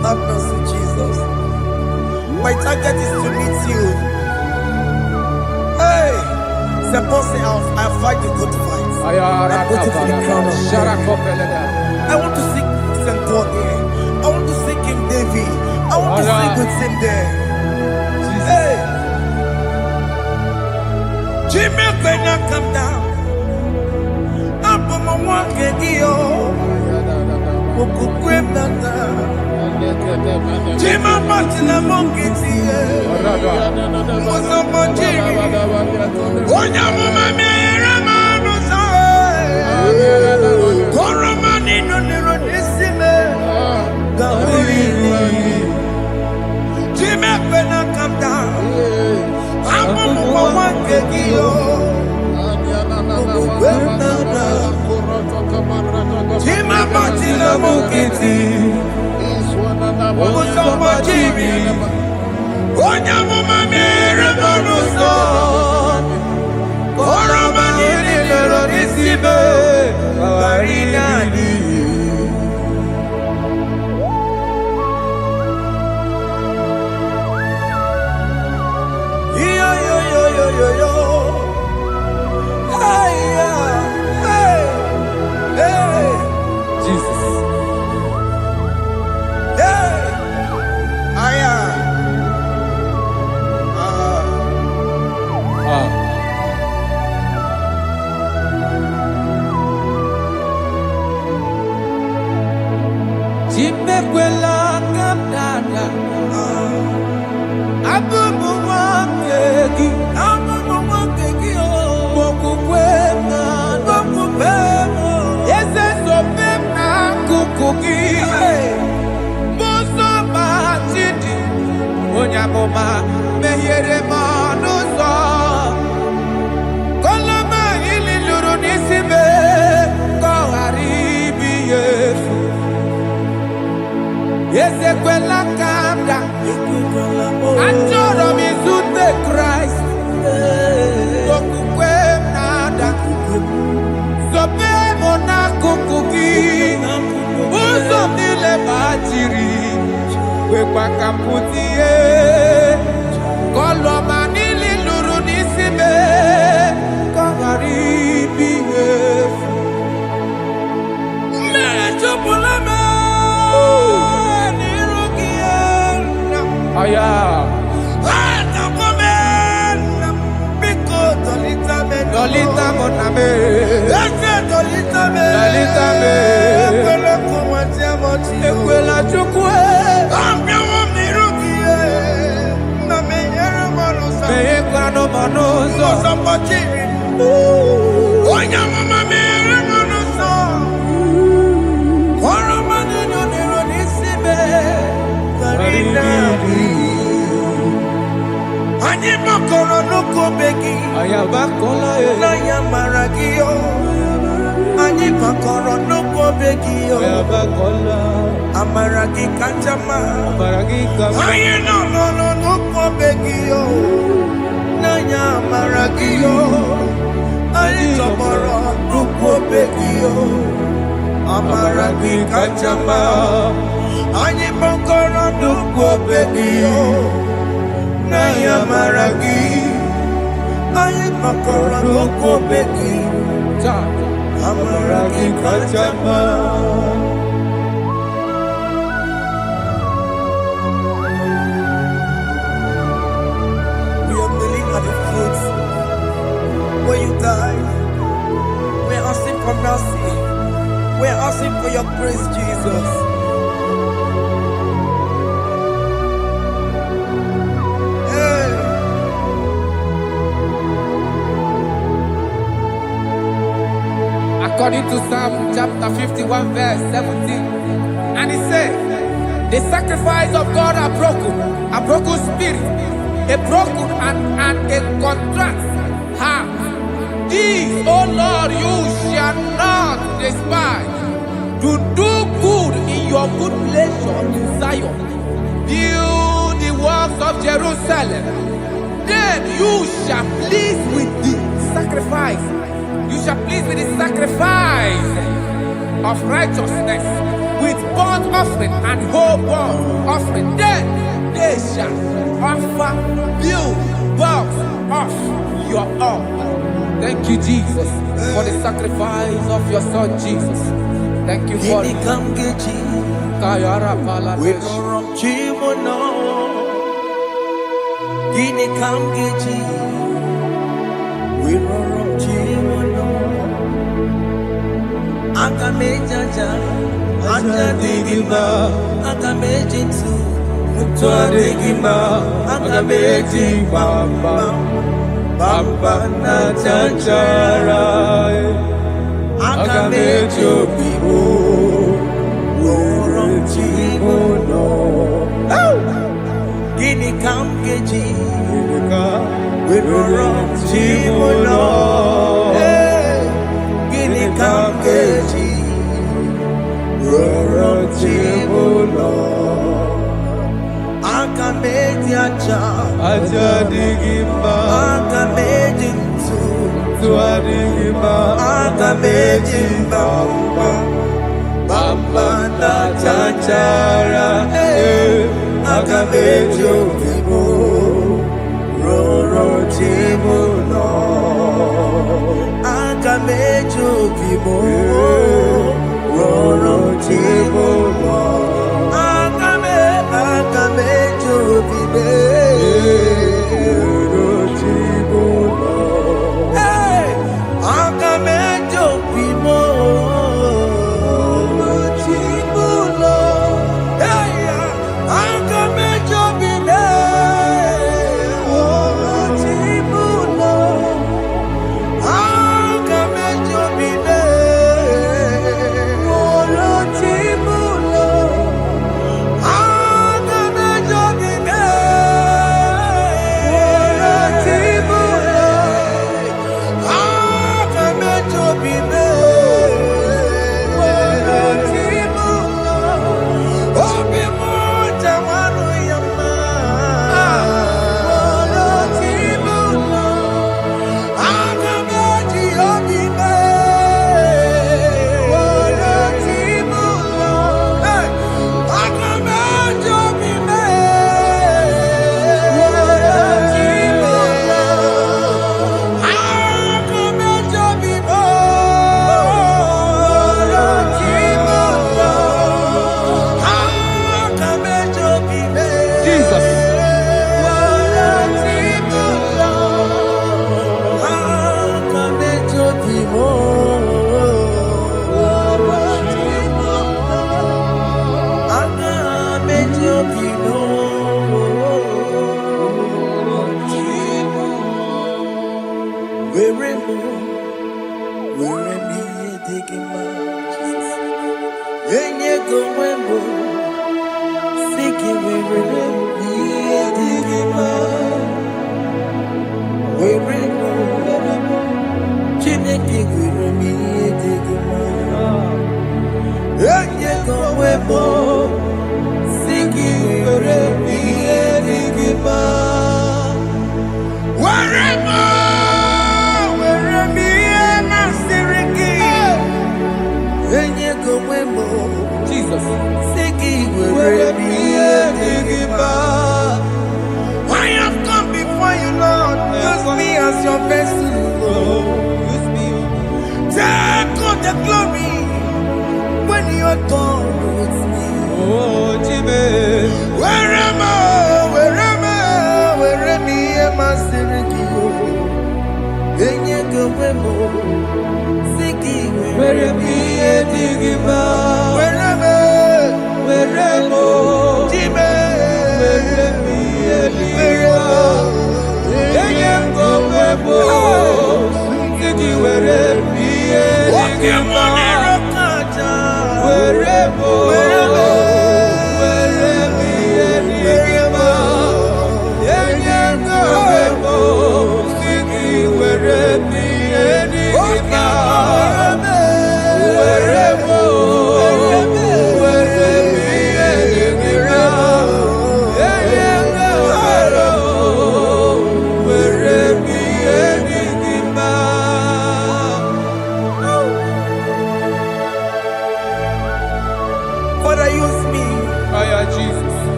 Have mercy, Jesus. My target is to meet you. Hey, suppose I fight a good fight. I'm waiting for the crown of glory. I want to seek St. Paul there. I want to seek King David. I want to sing with him there. Hey, Jimmy, when I come down, I'm on my walk again. Jima Martina Monkiti, Mosamonjiri, Onya Mama Ramano Koromani no Nerodissime, Jima when I come down, I'm on one kegio. Jima Martina Monkiti. According to Psalm chapter 51 verse 17. And he said, the sacrifice of God are broken spirit, a broken and a contrite heart. These, O Lord, you shall not despise. To do good in your good pleasure in Zion. Build the walls of Jerusalem. Then you shall please with the sacrifice. You shall please with the sacrifice of righteousness, with burnt offering and whole burnt offering. Then they shall offer bulls of your own. Thank you, Jesus, for the sacrifice of your Son, Jesus. Thank you for it. Agamejaja, Ajadigima, Agamejitu, Mutuadigima, Agameji Bamba, Bamba na Chachara, Agamejo Bibo, Worom Chimono, Gini Kamgeji, Worom Chimono. Kamgeji, Roro Chibulo, Akameji Acha, Bamba na chachara, agamejo vivo, roro chibo no, agamejo vivo, roro chibo no, agamejo vivo, roro chibo no, agamejo vivo.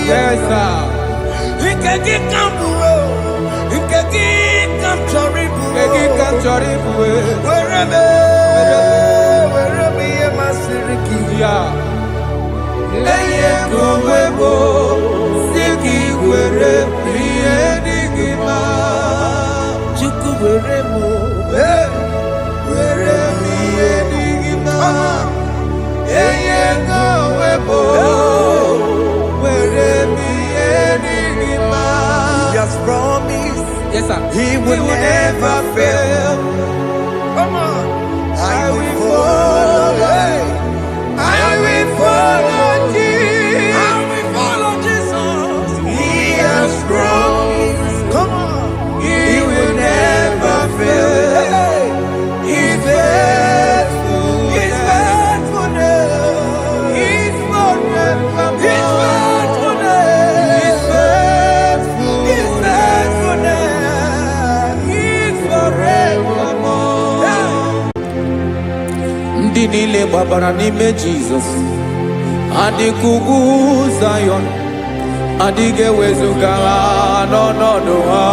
Yes, sir. Yes, sir. He will never fail. Come on. I will follow. I will follow Jesus. I will follow Jesus. He has promised. Come on. He will never fail. He's faithful. He's faithful. He's forever. He's faithful. He's faithful. He's faithful. Ndị niile gbabara n'ime Jizọs adịghị ugwu Zion, adịghị ewezuga ha n'ọnọdụ ha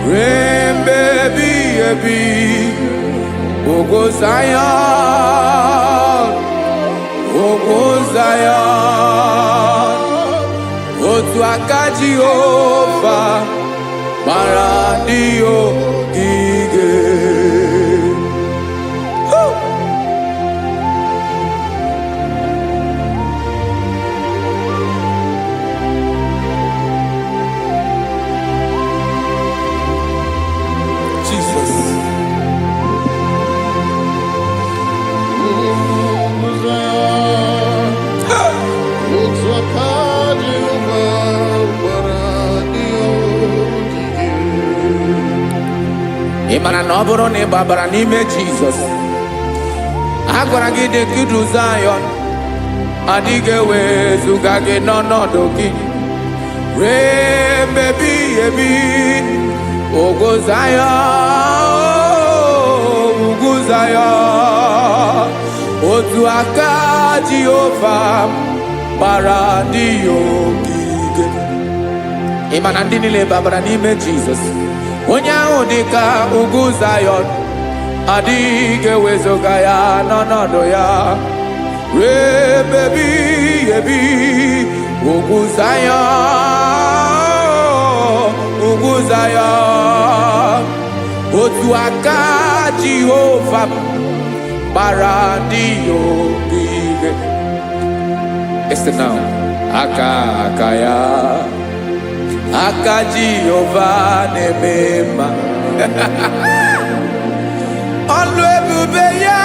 ruo mgbe ebighị ebi. Ugwu Zion, ugwu Zion, otu aka Jehova gbara ndị ogige. Ịmara na ọ bụrụ na ị gbabara n'ime Jizọs, a gwara gị dị kudu Zion, adịghị ewezuga gị n'ọnọdụ gị ruo mgbe ebighị ebi. Ugwu Zion, ugwu Zion, otu aka Jehova gbara ndị ogige. Ịma na ndị niile gbabara n'ime Jizọs, onye ahụ dị ka ugwu Zion, adịghị ewezuga ya n'ọnọdụ ya ruo mgbe ebighị ebi. Ugwu Zion, ugwu Zion, otu aka Jehova gbara ndị ogige. Listen now, aka ya, aka Jehova na-eme mma. Ọlụ ebube ya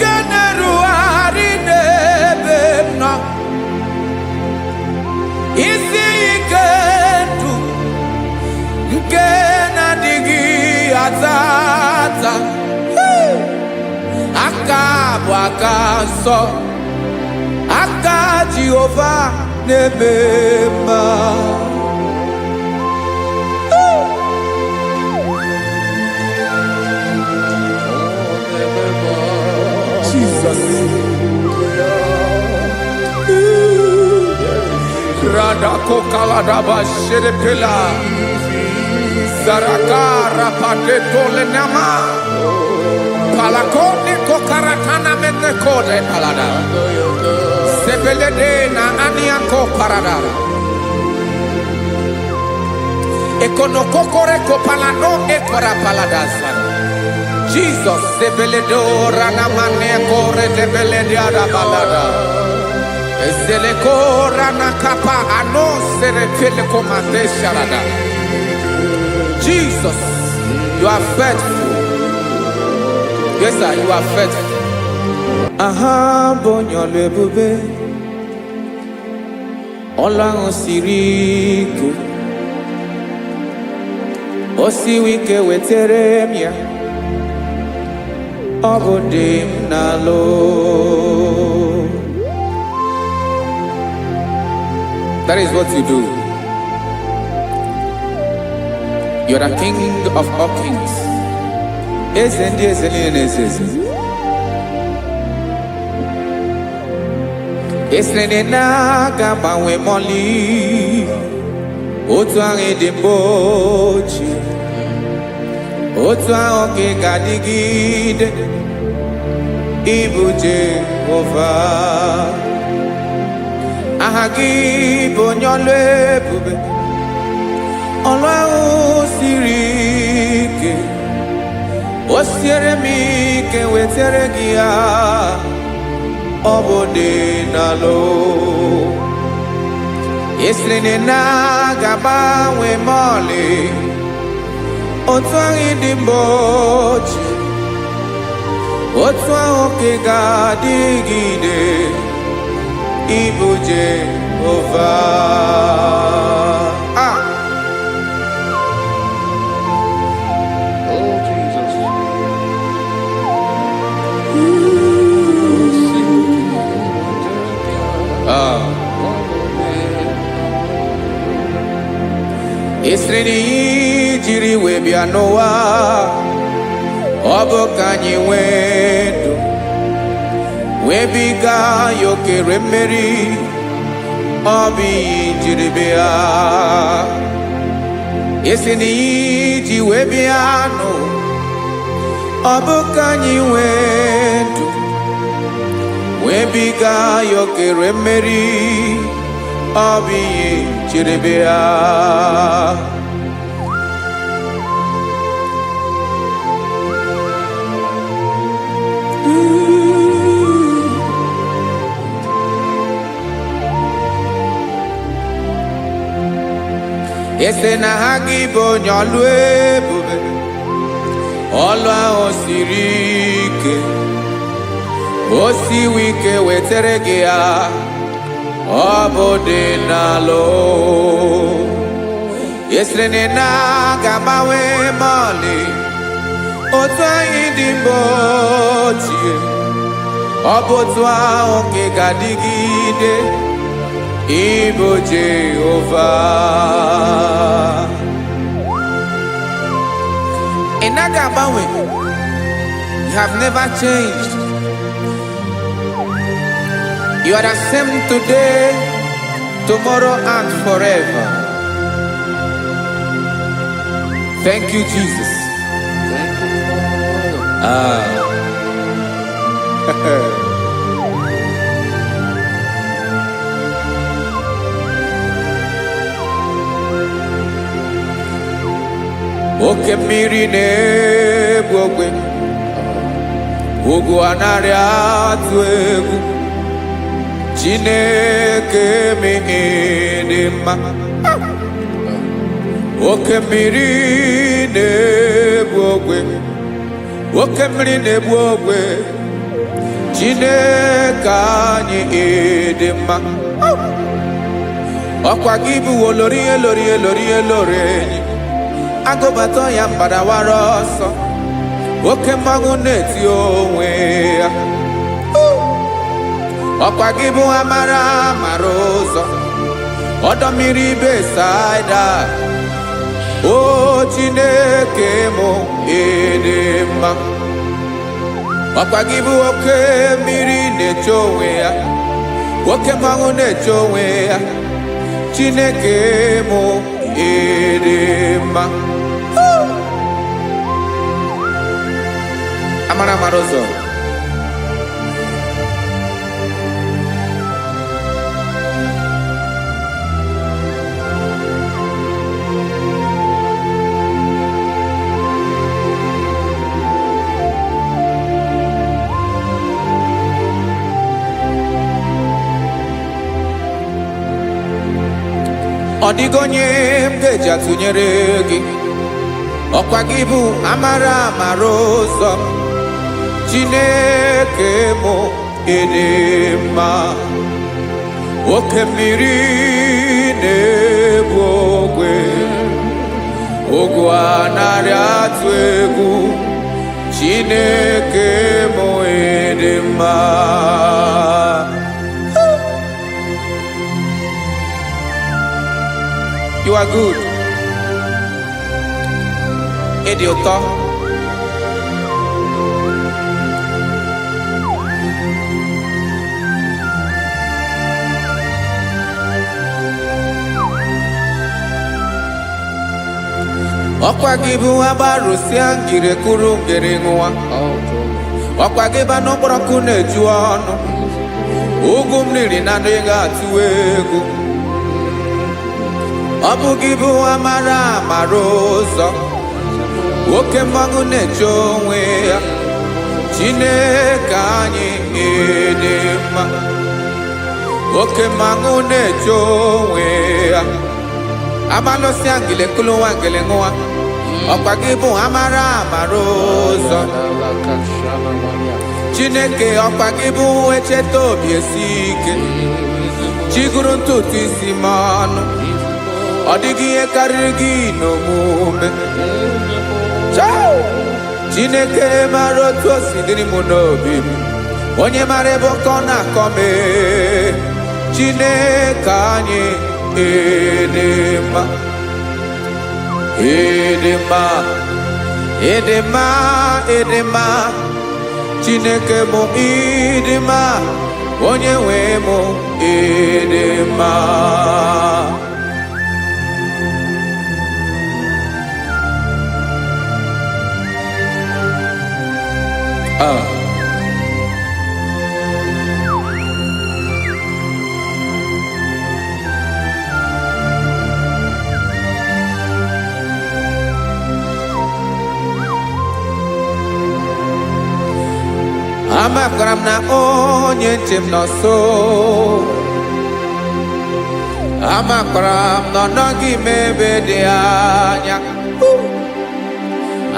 ga na-erugharị n'ebe m nọ. Isi ike ndụ nke na-adịghị ata ata. Aka bụ aka nsọ, aka Jehova na-eme mma. Jesus. Radako kaladaba sherepela Zarakara pateto lenama Palakone kokaratana mene kode palada Sebelede na aniako parada Ekonokokore kopalano ekora paladasa Jesus sebeledo ranamane kore debelede arabalada Ezeleko ranakapa ano serepele komande sharada Jesus, you are faithful. Yes, sir, you are faithful. Aha, bonyo lebube. Ola osiriku. Osiwike weteremia. Obodim nalo. That is what you do. You're the King of all kings. Esrene na gaba we moli. Otu ange dembochi. otu ahụ ka ị ga-adịgide ịbụ Jehova. Aha gị bụ onye ọlụ ebube, ọlụ ahụ siri ike, o siere m ike wetara gị ya, ọ bụ dị n'alụ. Esiri na ga-agbanwe m ọlị, otu ahụ dị mgbe ochie, otu ahụ ka ị ga-adịgide ịbụ Jehova. Oh, Jesus. Esiri na ihe jiri wee bịa n'ụwa, ọ bụ ka anyị nwee ndụ, wee biga ya okere mmeri, ọ bụ ihe jiri bịa. Esi na ihe ji wee bịa nụ, ọ bụ ka anyị nwee ndụ, wee biga ya okere mmeri, ọ bụ ihe jiri bịa. Ese na ha gị bụ onye ọlụ ebube, ọlụ ahụ siri ike, o siwe ike wetara gị ya, ọ bụ dị n'alụ. Esere na ga-agbanwe m ọlị, otu anyị dị mgbe ochie, ọ bụ otu ahụ ka ị ga-adịgide ịbụ Jehova. Ị naghị agbanwe. You have never changed. You are the same today, tomorrow and forever. Thank you, Jesus. Thank you, Lord. Oke mmiri na-egbu ogwe, ugwu anaghị atụ egwu, Chineke mee dị mma. Oke mmiri na-egbu ogwe, oke mmiri na-egbu ogwe, Chineke anyị dị mma. Ọkwa gị bụ olori enyi, agụbata ya mbadawara ọsọ, oke mmanwụ na-eti onwe ya. Ọkwa gị bụ amara ụzọ, ọdọ mmiri Besaida, o Chineke mụ ịdị mma. Ọkwa gị bụ oke mmiri na-eche onwe ya, oke mmanwụ na-eche onwe ya, Chineke mụ ịdị mma. Amara ụzọ, ọ dịghị onye m ga-eji atụnyere gị. Ọkwa gị bụ amara ụzọ, Chineke mụ ịdị mma. Oke mmiri na-egbu ogwe, ugwu anaghị atụ egwu, Chineke mụ ịdị mma. You are good. Ịdị ụtọ. Okwa gibu abarusi angire kuru ngere ngwa. Okwa giba no broku neju ọnụ. Ugwu mmiri na ndịga atụ egwu. Ọ bụ gibu amara amara ụzọ. Nwoke mmanwụ na-eche onwe ya. Chineke anyị dị mma. Nwoke mmanwụ na-eche onwe ya. Amalosi angile kulu wangele ngwa. Ọkwa gị bụ amara amara ụzọ. Chineke ọkwa gị bụ echeta obi esi ike. Chiguru ntutu isi m ọnụ. Ọ dịghị ihe karịrị gị n'omume. Chineke mara otu o si dịrị m n'obi m. Onye mara ebe ọkọ na-akọ m. Chineke anyị dị mma. Dị mma. Dị mma. Dị mma. Chineke bụ ịdị mma. Onye nwe m dị mma. Amakwara m na onye nche m nọ nso. Amakwara m na ọ nọghị m ebe dị anya.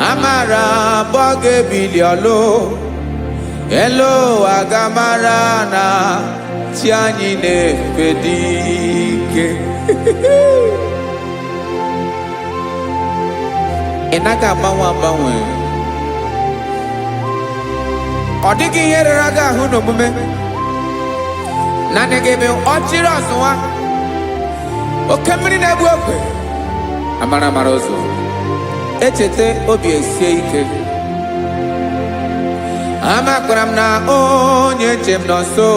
Amara m ọ ga-ebili ọlụ. Elu agamara na chi anyị na-efe dị ike. Ị naghị agbanwe agbanwe. Ọ dịghị ihe rere aga ahụ n'omume. Naanị gị bụ ọchịrị ọzụwa. Oke mmiri na-egbu ogwe. Amara amara ụzọ. Echete obi esie ike. Amakwara m na onye nche m nọ nso.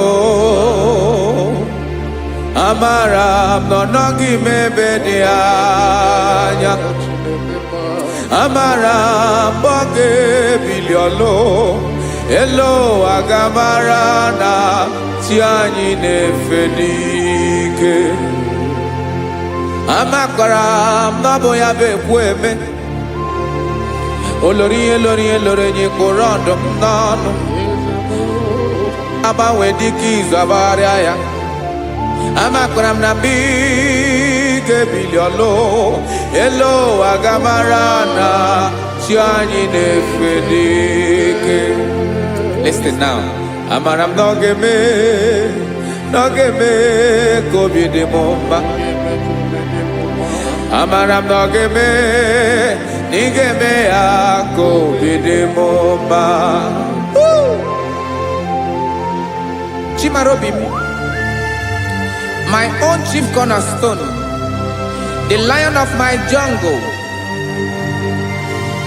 Amara m na ọ nọghị m ebe dị anya. Amara m ọ ga-ebili ọlụ. Elo agamara na chi anyị na-efe n'ike. Amakwara m na ọ bụ ya bụ ekwu eme. Olori ihe lori ihe lori enyi kwụrụ ọdụm n'ọnụ. Agbanwe dịka izu agbagharịa ya. Amakwara m na mgbe ị ga-ebili ọlụ. Elo agamara na chi anyị na-efe n'ike. Listen now. Amara m na ọ ga-eme ka obi dị m mma. Amara m na ọ ga-eme na ị ga-eme ya ka obi dị m mma. Chimara obi m. My own chief cornerstone. The lion of my jungle.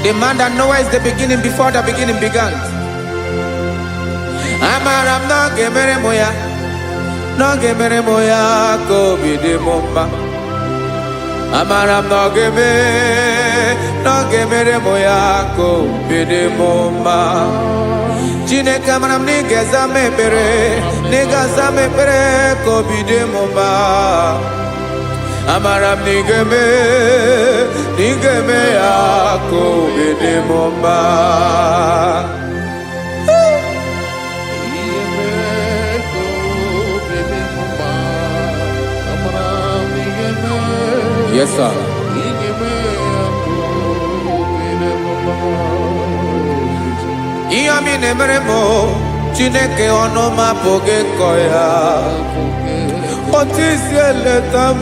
The man that knows the beginning before the beginning began. Amara m na ọ ga-emere m ya. Na ọ ga-emere m ya ka obi dị m mma. Amara m na ọ ga-emere m ya ka obi dị m mma. Chineke amara m na ị ga-aza m ekpere. Na ị ga-aza m ekpere ka obi dị m mma. Amara m na ị ga-eme ya ka obi dị m mma. Yes, sir. Ihe mi na-emere m Chineke ọnụ m apụghị ịkọ ya. Otu isi eleta m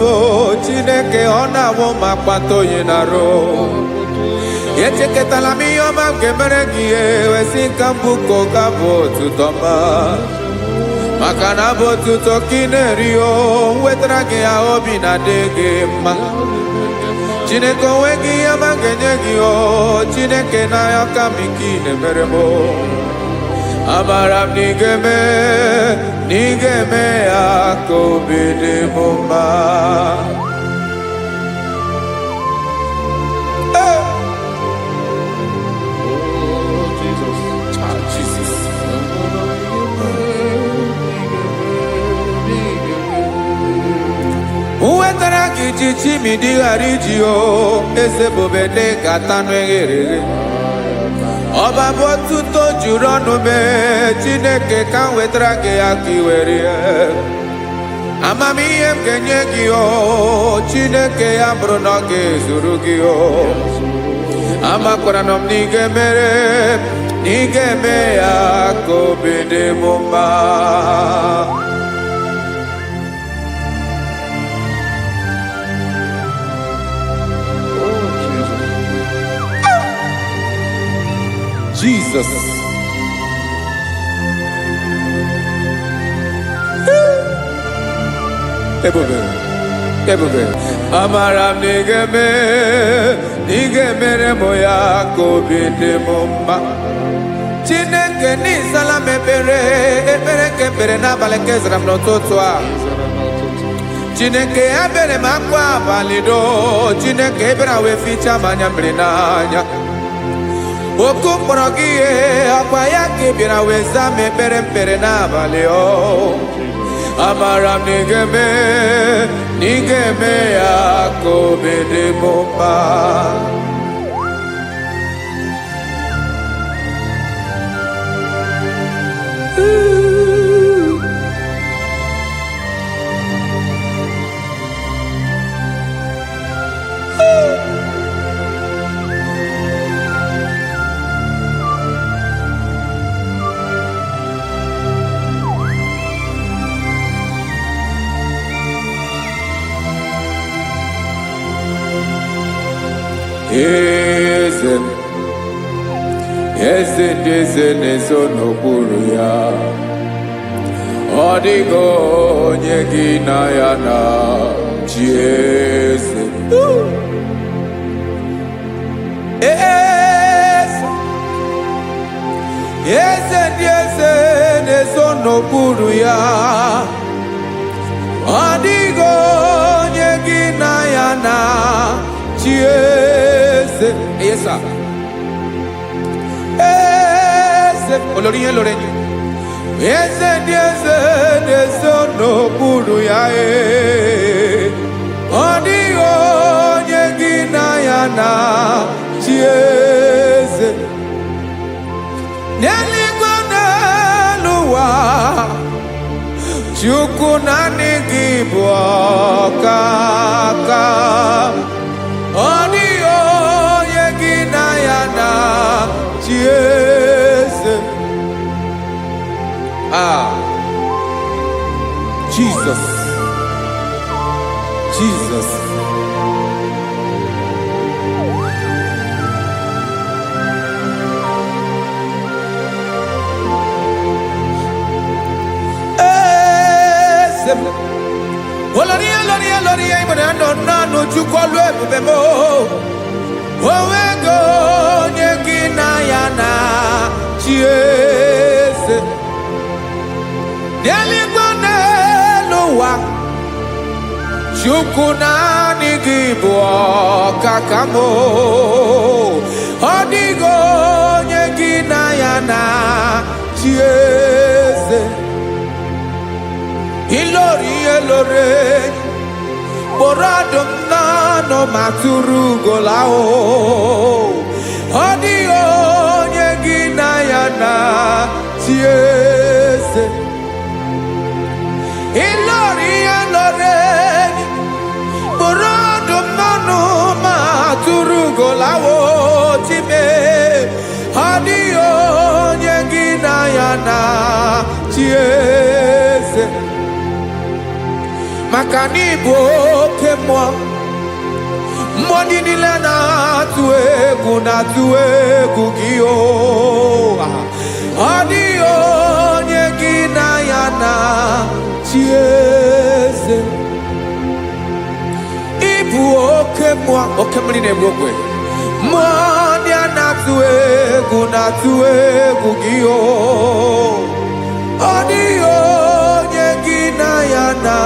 Chineke ọ na-awụ m akpata oyi n'arụ. Echeketala m ihe ọma m ga-emere gị ewesị ka m bụko ga-abụ otuto ma. Maka na bụ otuto ka ị na-eri o wetara gị ya obi na-adị gị mma. Chineke onwe gị ihe ọma ga-enye gị o Chineke n'anya ka m ike ị na-emere m. Amara m na ị ga-eme ya ka obi dị m mma. iji chimidi ghara iji o eze bobede gata n'eghere ọba bụ otuto juru ọnụ mee Chineke ka m wetara gị ya ka i were amamihe m ga-enye gị o Chineke ya bụrụ na ọ ga-ezuru gị o amakwara na m na ị ga-emere na ị ga-eme ya ka obi dị m mma. Jesus. Ebube. Amara m n'ige mere mo ya ka obi dị m mma. Chineke n'ịzala m ekpere ka ekpere n'abalị ka ezara m n'ụtụtụ a. Chineke ebere m akwa abalị do. Chineke ebere wee ficha m anya mmiri n'anya. Oku mkpọrọ gị ihe akwa ya ka ị bịara wee zaa m ekpere n'abalị o. Amara m na ị ga-eme ya ka obi dị m mma. Eze na-eso n'okpuru ya ọ dịghị onye gị na ya na chi eze. Eze ndị eze na-eso n'okpuru ya ọ dịghị onye gị na ya na chi eze. Yes, sir. Olórí yẹn lórí ẹni eze ndị eze na-eso n'okpuru ya ọ dịghị onye gị na ya na chi eze. N'eluigwe n'elu ụwa Chukwu naanị gị bụ ọkaka ọ dịghị onye gị na ya na chi eze. Jesus. Olórí ìmọ̀nà nánú Chukwu ọlụ ebube mo onwego onye gị na ya na chi eze. N'eluigwe n'elu ụwa Chukwu naanị gị bụ ọkaka m ọ dịghị onye gị na ya na chi eze. Ilori kpọrọ ọdụm n'ọnụ ma tụrụ ugola ọ dịghị onye gị na ya na chi eze. Ilori kpọrọ ọdụm n'ọnụ ma tụrụ ugola chime ọ dịghị onye gị na ya na chi eze. Maka na ị bụ oke mmụọ ndị niile na-atụ egwu gị ọ dịghị onye gị na ya na chi eze. Ị bụ oke mmụọ oke mmiri na-egbu ogwe mmụọ ndị a na-atụ egwu gị ọ dịghị onye gị na ya na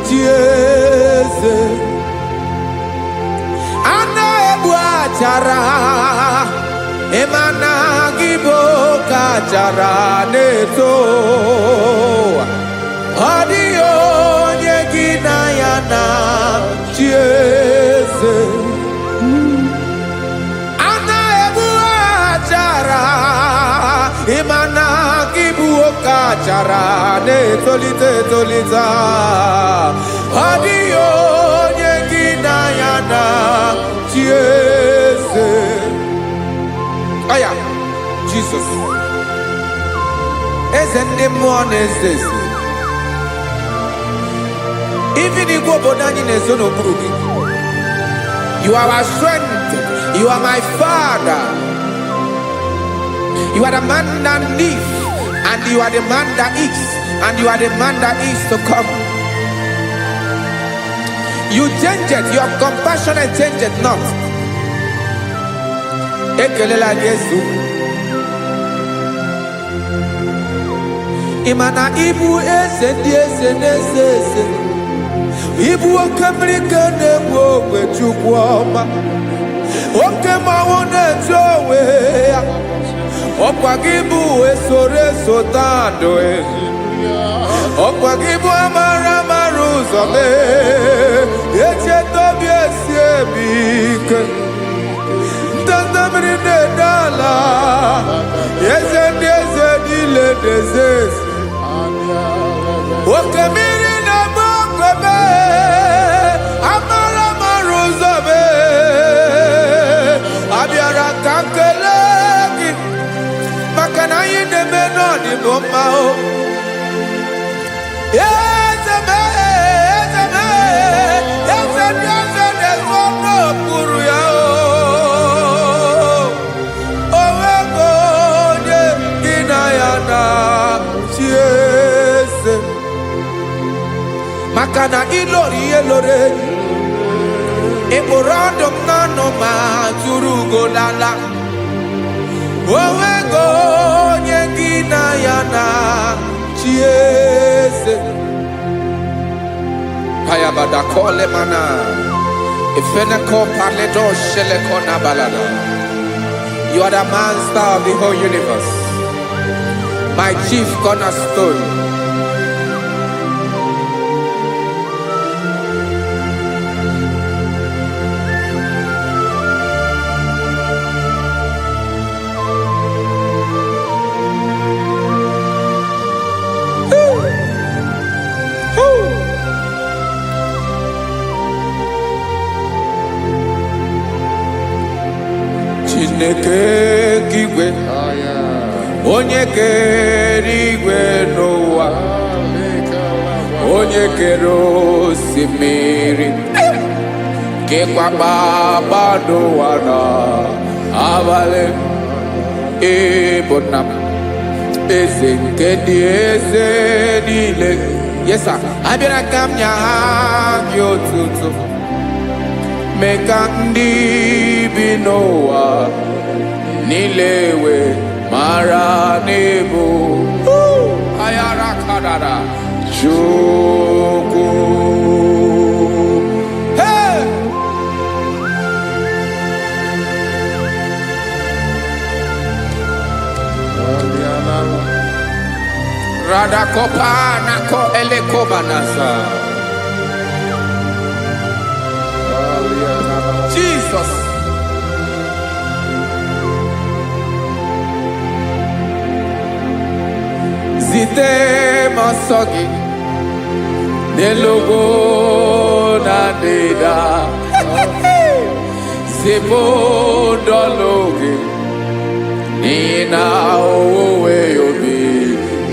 chi eze. A na-egbu achara ịmana gị bụ ka achara na-eto ọ dịghị onye gị na ya na chi kachara na-etolite etolite ọ dịghị onye gị na ya na chi eze. Aya Jesus eze ndị mmụọ na-eze eze. Even igwe obodo anyị na-ezo n'okpuru gị. You are our strength. You are my Father. You are the man that lives, and you are the man that is, and you are the man that is to come. You change it. Your compassion and change it not. Ekelela Jesu. Imana ibu eze ndị eze na-eze eze. Ibu oke mmiri ka na-enwe ogwe Chukwu ọma. Oke mmanwụ na-eche onwe ya. Ọkwa gị bụ esoro eso tando ezi. Ọkwa gị bụ amara amara ụzọ mee. Echeta obi esi ebi ike. Ndanda mmiri na-ede ala. Eze ndị eze niile na-eze eze. Oke mmiri na-agba okwebe. Amara amara ụzọ mee. Abịara ka nkele gị. Maka na anyị na-eme n'ọdịbụ mma o. Eze mee, eze mee. Eze ndị eze na-ezo n'okpuru ya o. Onwego onye gị na ya na chi eze. Maka na ịlọrọ ihe lọrọ enyi. Ịkpụrụ ọdụ m n'ọnụ ma tụrụ ugo lala. Onwego onye gị na ya na chi eze. Payabada kole mana. Ifeneko paledo sheleko na balada. You are the master of the whole universe. My chief cornerstone. Chineke igwe onye kere igwe n'ụwa, onye kere osimiri, kekwa kpakpando ụwa n'abalị. Ịbụ nna m, eze nke ndị eze niile. Yes sir, abịara ka m nye gị otuto. Mee ka ndị bi n'ụwa niile wee mara n'ebu ayara kadara Chukwu. Hey! Radakopa nako elekobanasa. Jesus. Zite masogi nelogo na deda. Zipo dologe nina owe yobi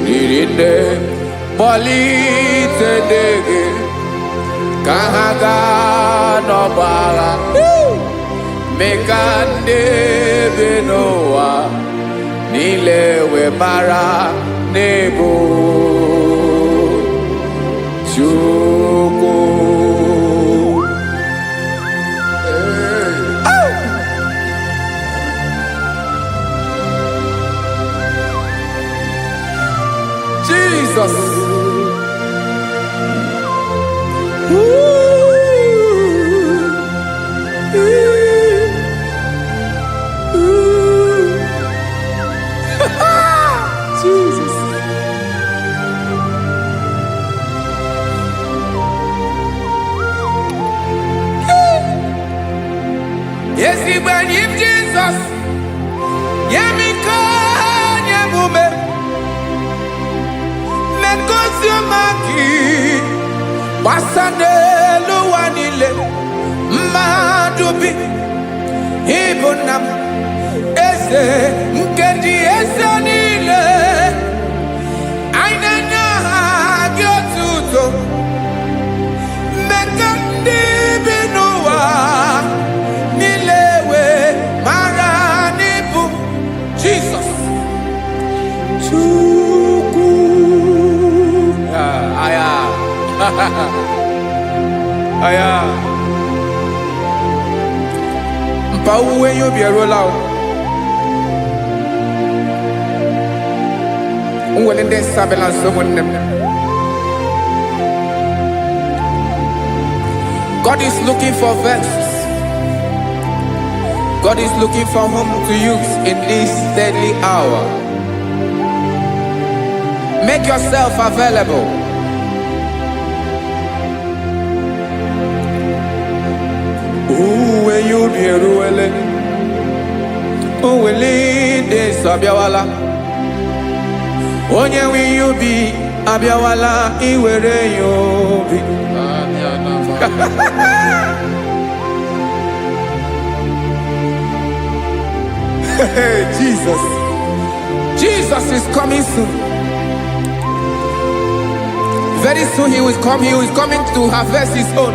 nirinde bolite dege kahaga no bala. Mekande benoa nilewe mara nebo Chukwu. Jesus. Jesus. Yes, he when him Jesus. Yemika, yemume. oziomaki gbasana elu ụwa niile mmadụ bi ịbụ nna m eze nke ndị eze niile anyị na-enye aha gị otuto mmeka ndị bi n'ụwa niile wee mara n'ịbụ Jizọs Chukwu aya aya mpa uwe yo bierola o unwele ndị sabela someone. God is looking for verses. God is looking for whom to use in this deadly hour. Make yourself available. When you be ruele, uwele de sabiawala. Onye when you be abiawala, iwere you be. Jesus. Jesus is coming soon. Very soon he will come. He is coming to harvest his own.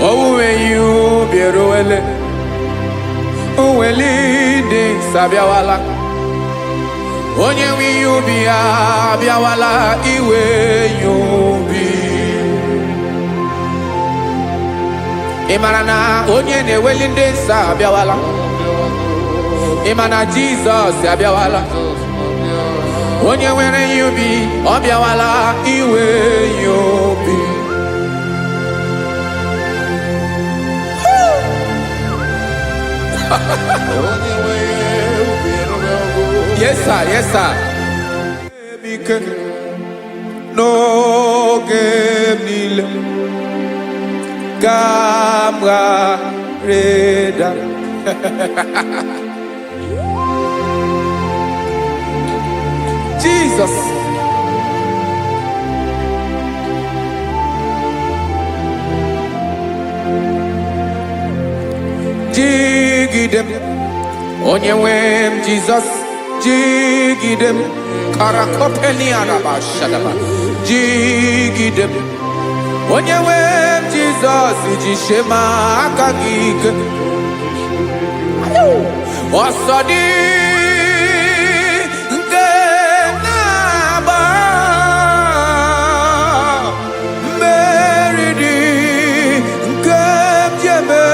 Oh, when you be ruele, uweli de sabiawala. Onye wi you be abiawala, iwe you be. Imarana onye ne weli de sabiawala. Imana Jesus abiawala. Onye were you be abiawala, iwe you be. Yes, sir. Yes, sir. No game camera reda. Jesus. Jigidem, onye wem Jesus, jigidem, karakopeni araba shadaba, jigidem, onye wem Jesus, jishema akagike, osodi nke naba, meridi nke jeme.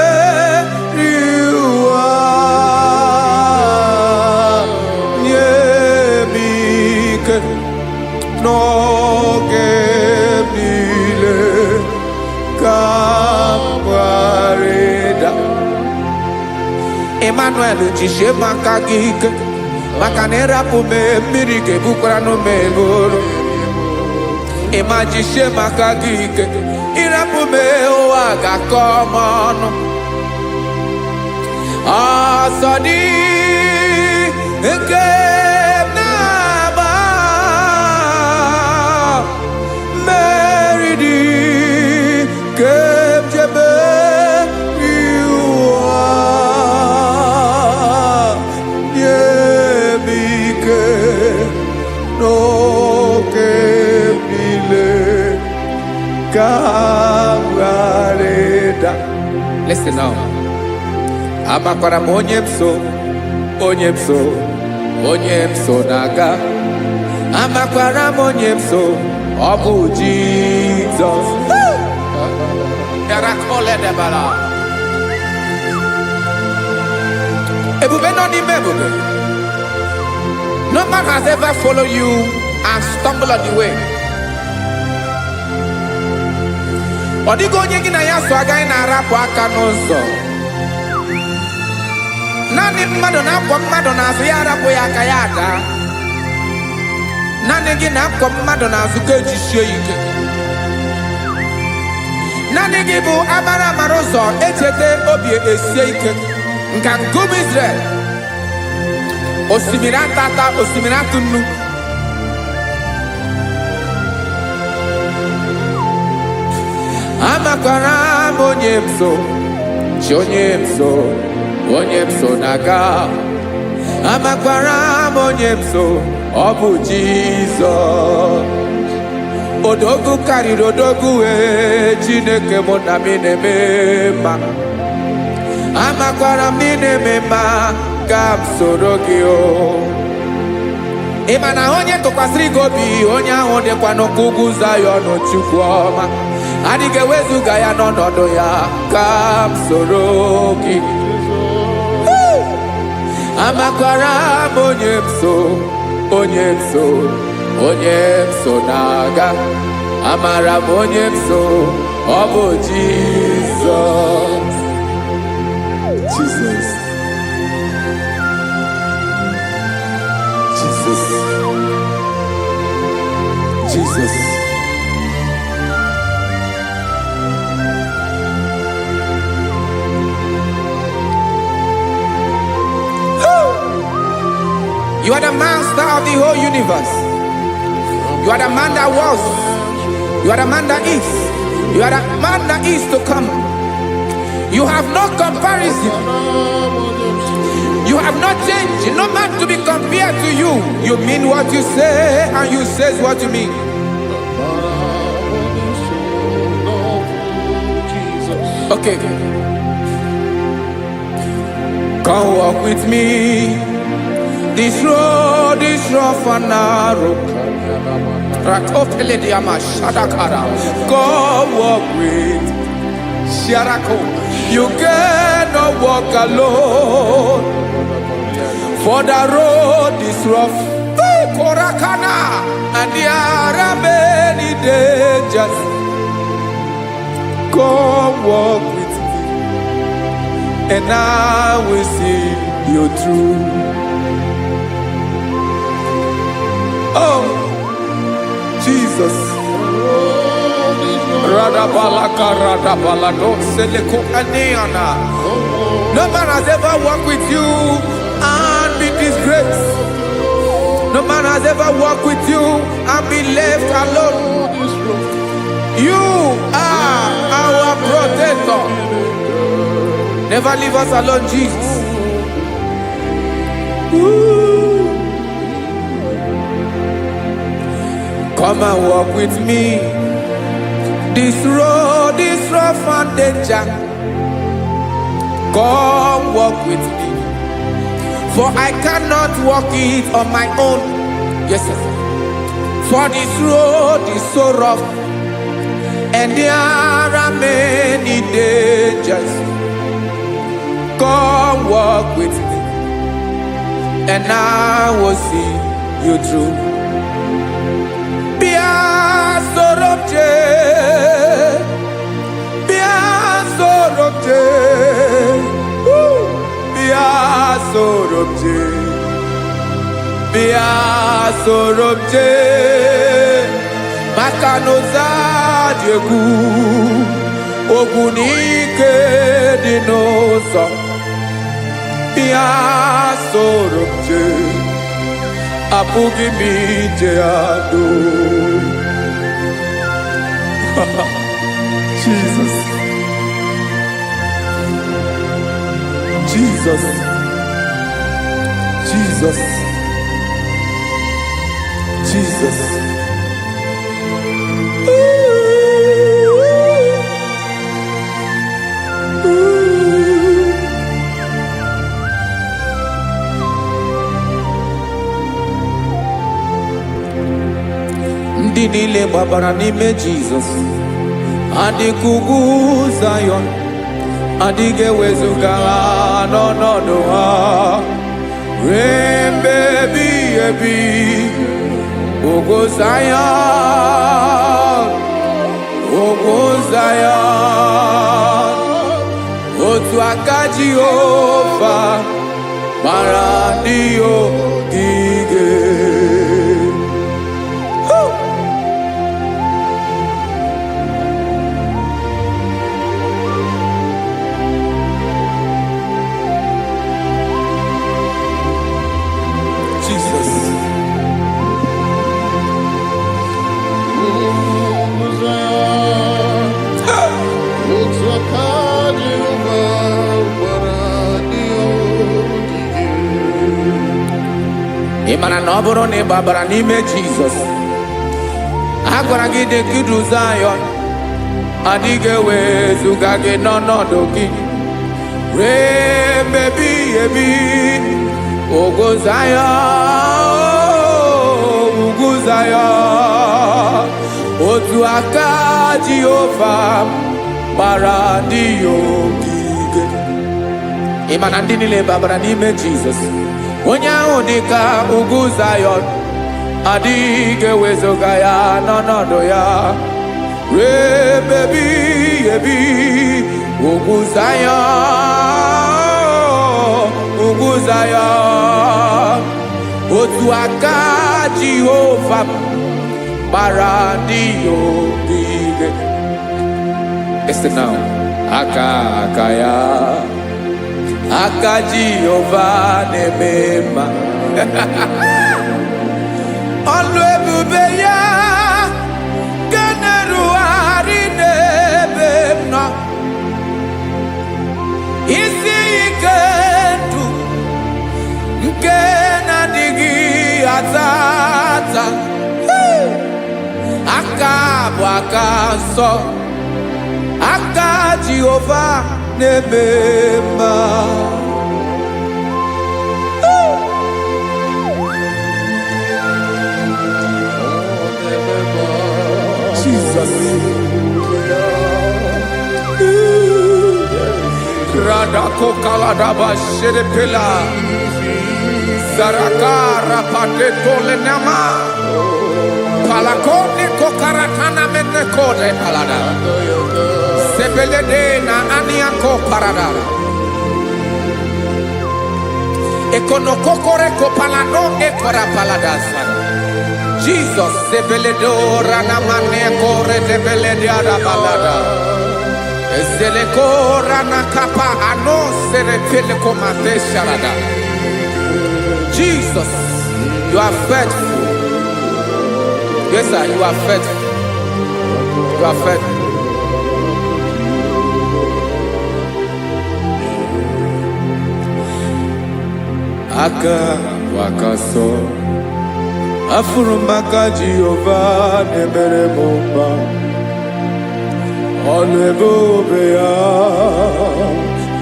Emmanuel jishe maka gike maka na erapu me mmiri ga-ebukwara no me buru Ema jishe maka gike irapu me ụwa ga-akọ m ọnụ asọdị nke na-aba meridi kemjebe Listen now. Amakwara m onye m so naga. Amakwara m onye m so, ọ bụ Jizọs. Ebube nọ n'ime ebube. No man has ever followed you and stumbled on the way. Ọ dịghị onye gị na ya so agaghị na-arapụ aka n'ụzọ. Naanị mmadụ na-akwọ mmadụ n'azụ ya arapụ ya aka ya aga. Naanị gị na-akwọ mmadụ n'azụ ka ejisie ike. Naanị gị bụ amara ụzọ echete obi esie ike. Nka nkume Israel. osimiri atata osimiri atụnụ amakwara m onye m so chi onye m so na-aga amakwara m onye m so ọ bụ Jizọs odogwu karịrị odogwu Chineke mụ na mi na-eme mma amakwara m na-eme mma ka m soro gị o ị ma na onye tụkwasịrị gị obi onye ahụ dịkwa n'ụkwụ ugwu Zayọn Chukwu ọma adịghị ewezuga ya n'ọnọdụ ya ka m soro gị amakwara m onye m so na-aga amara m onye m so ọ bụ Jizọs Jesus You are the master of the whole universe. You are the man that was. You are the man that is. You are the man that is to come. You have no comparison. You have no change. No man to be compared to you. You mean what you say and you say what you mean. Okay. Come walk with me. This road is rough and narrow. Come walk with Sharako. You cannot walk alone. For the road is rough. Korakana. And there are many dangers. Come walk with me. And I will see you through. Oh, Jesus. No man has ever walked with you and be disgraced. No man has ever walked with you and be left alone. You are our protector. Never leave us alone, Jesus. Come and walk with me. This road is rough and danger. Come walk with me. For I cannot walk it on my own. Yes, sir. For this road is so rough. And there are many dangers. Come walk with me. And I will see you through. Sorobje Makanoza Diegu Ogunike Dinosa Bia Sorobje Apugi Mijeado Jesus Jesus Jesus Jesus. Ndị niile gbabara n'ime Jizọs adịghị ugwu Zayọn adịghị ewezuga ha n'ọnọdụ ha ruo mgbe ebighị ebi. Ogo Zion, otu aka Jehova mara ndị ogige. Imana na ọ bụrụ na ị gbabara n'ime Jizọs, a gwara gị dị kudu Zion, adịghị ewezuga gị n'ọnọdụ gị ruo mgbe ebighị ebi. Ugwu Zion, ugwu Zion, otu aka Jehova gbara ndị ya ogige. Ịma na ndị niile babara n'ime Jizọs, onye ahụ dị ka ugwu Zion, adịghị ewezuga ya n'ọnọdụ ya ruo mgbe ebighị ebi. Ugwu Zion, ugwu Zion, otu aka Jehova gbara ndị ya ogige. Listen now. Aka ya, aka Jehova na-eme mma. Ọlụ ebube ya ga na-erugharị n'ebe m nọ. Isi ike ndụ nke na-adịghị ata ata. Aka bụ aka nsọ, aka Jehova na-eme mma. Jesus. Radako kaladaba sherepela, zarakara pateto lenama, palakone kokaratana mene kode palada, sebelede na aniako parada, ekonokokore kopalano ekora paladasa. Jesus, sebeledo ranamane kore debelede arabalada. Zeleko ranakapa ano serepele komate sharada. Jesus, you are faithful. Yes, sir, you are faithful. You are faithful. Aka wakaso. Afurumaka Jehova nebere mumba. Ọlụ ebube ya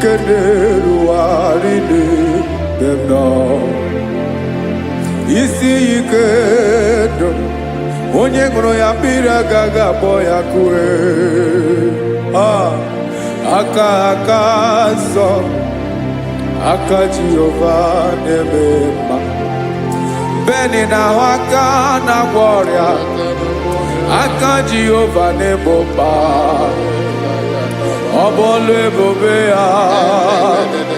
keneruarị n'ebe m nọ. Isi ike ndụ onye ṅụrụ ya mmiri agaghị agbọ ya kue. Aka nsọ, aka Jehova na-eme mma. Beni na aka na-agwọ ọrịa, aka Jehova na-egbo mkpa. Ọ bụ ọlụ ebube ya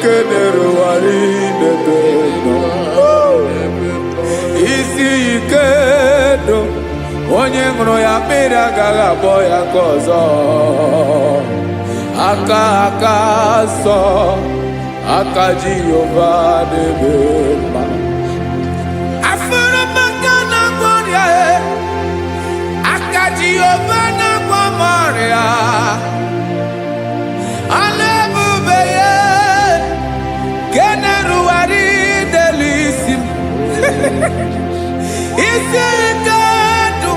kenerugharị n'ebe nọ. Isi ike ndụ onye ṅụrụ ya mmiri agaghị agbọ ya ka ọzọ. Aka nsọ, aka Jehova na-eme mma. Jehova na-agwọ m ọrịa, ọlụ ebube ya ga na-erugharị n'elu isi m. Isi ike ndụ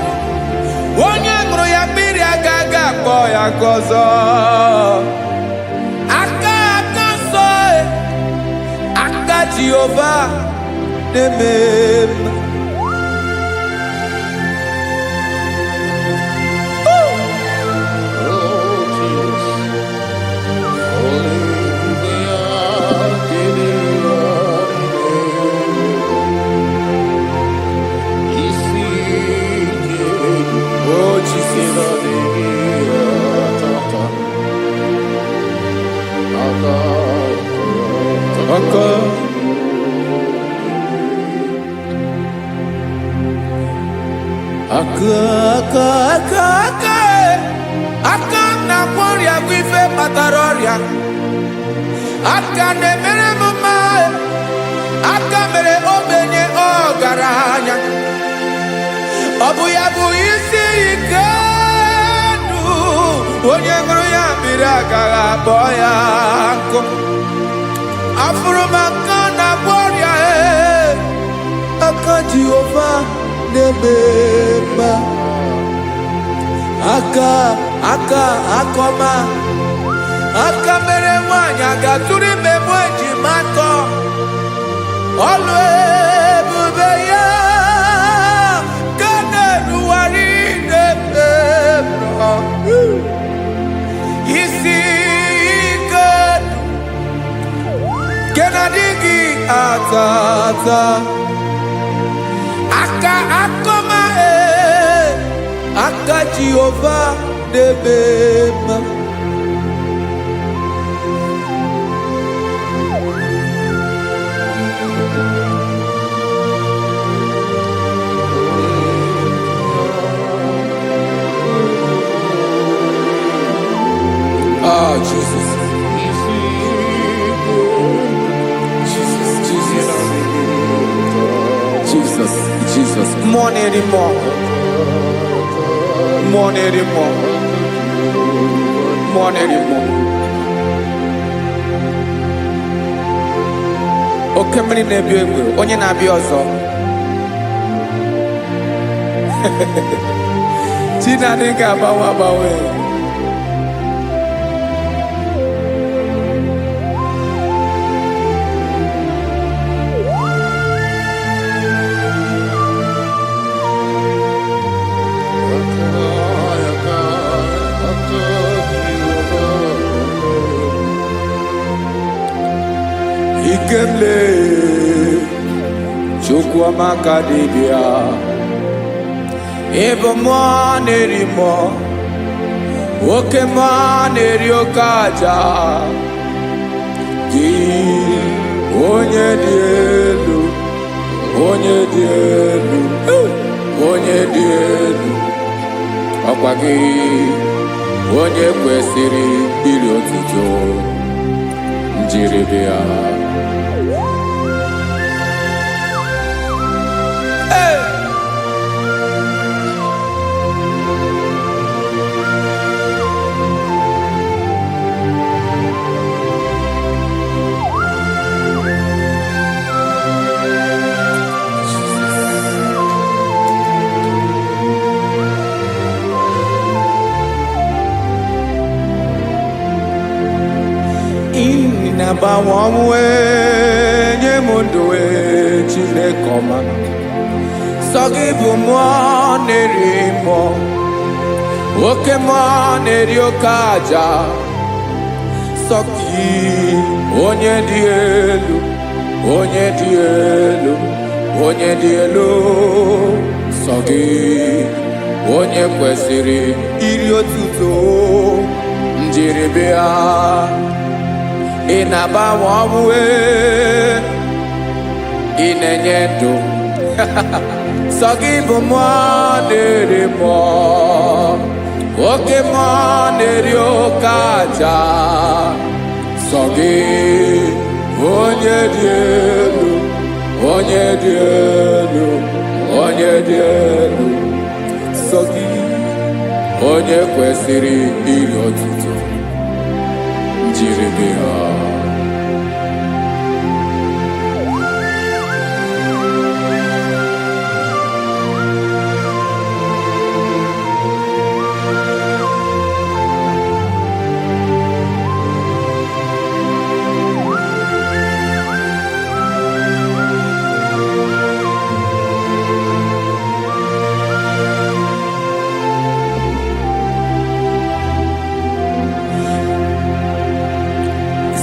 onye ṅụrụ ya mmiri agaghị akpọ ya ka ọzọ. Aka nsọ, aka Jehova na-eme mma. Aka na-agwọ ọrịa bụ ife kpatara ọrịa. Aka na-emere m mma. Aka mere ogbenye ọgaranya. Ọ bụ ya bụ isi ike ndụ onye ṅụrụ ya mmiri agaghị akpọ ya nkụ. Afụrụ m aka na-agwọ ọrịa, aka Jehovah nebema akoma mere nwanyị agatụrụ ime mụ ejimakọ ọlụ ebube ya ka na-eruwari nebema isi ike kenadigi atata akoma aka Jehovah nebema Jesus. Jesus. More anymore. Okemri na-ebi egbe, onye na-abịa ọzọ. Chinadị ga-agbanwe. Ikemle Chukwamaka dibia Ebo nerimo Oke neriokaja Gi onye di elu Ọkwa gị onye kwesịrị iri otuto njiribia Bawamwe nyemundoe Chinekoma Sogibu nerimo Oke neriokaja Soki onye di elu Sogi onye kwesịrị iri otuto njiribia Inabawawe Inenyedo Sogibu nerimo Oke neriokaja Sogi onye di elu Sogi onye kwesịrị iri otuto njiribia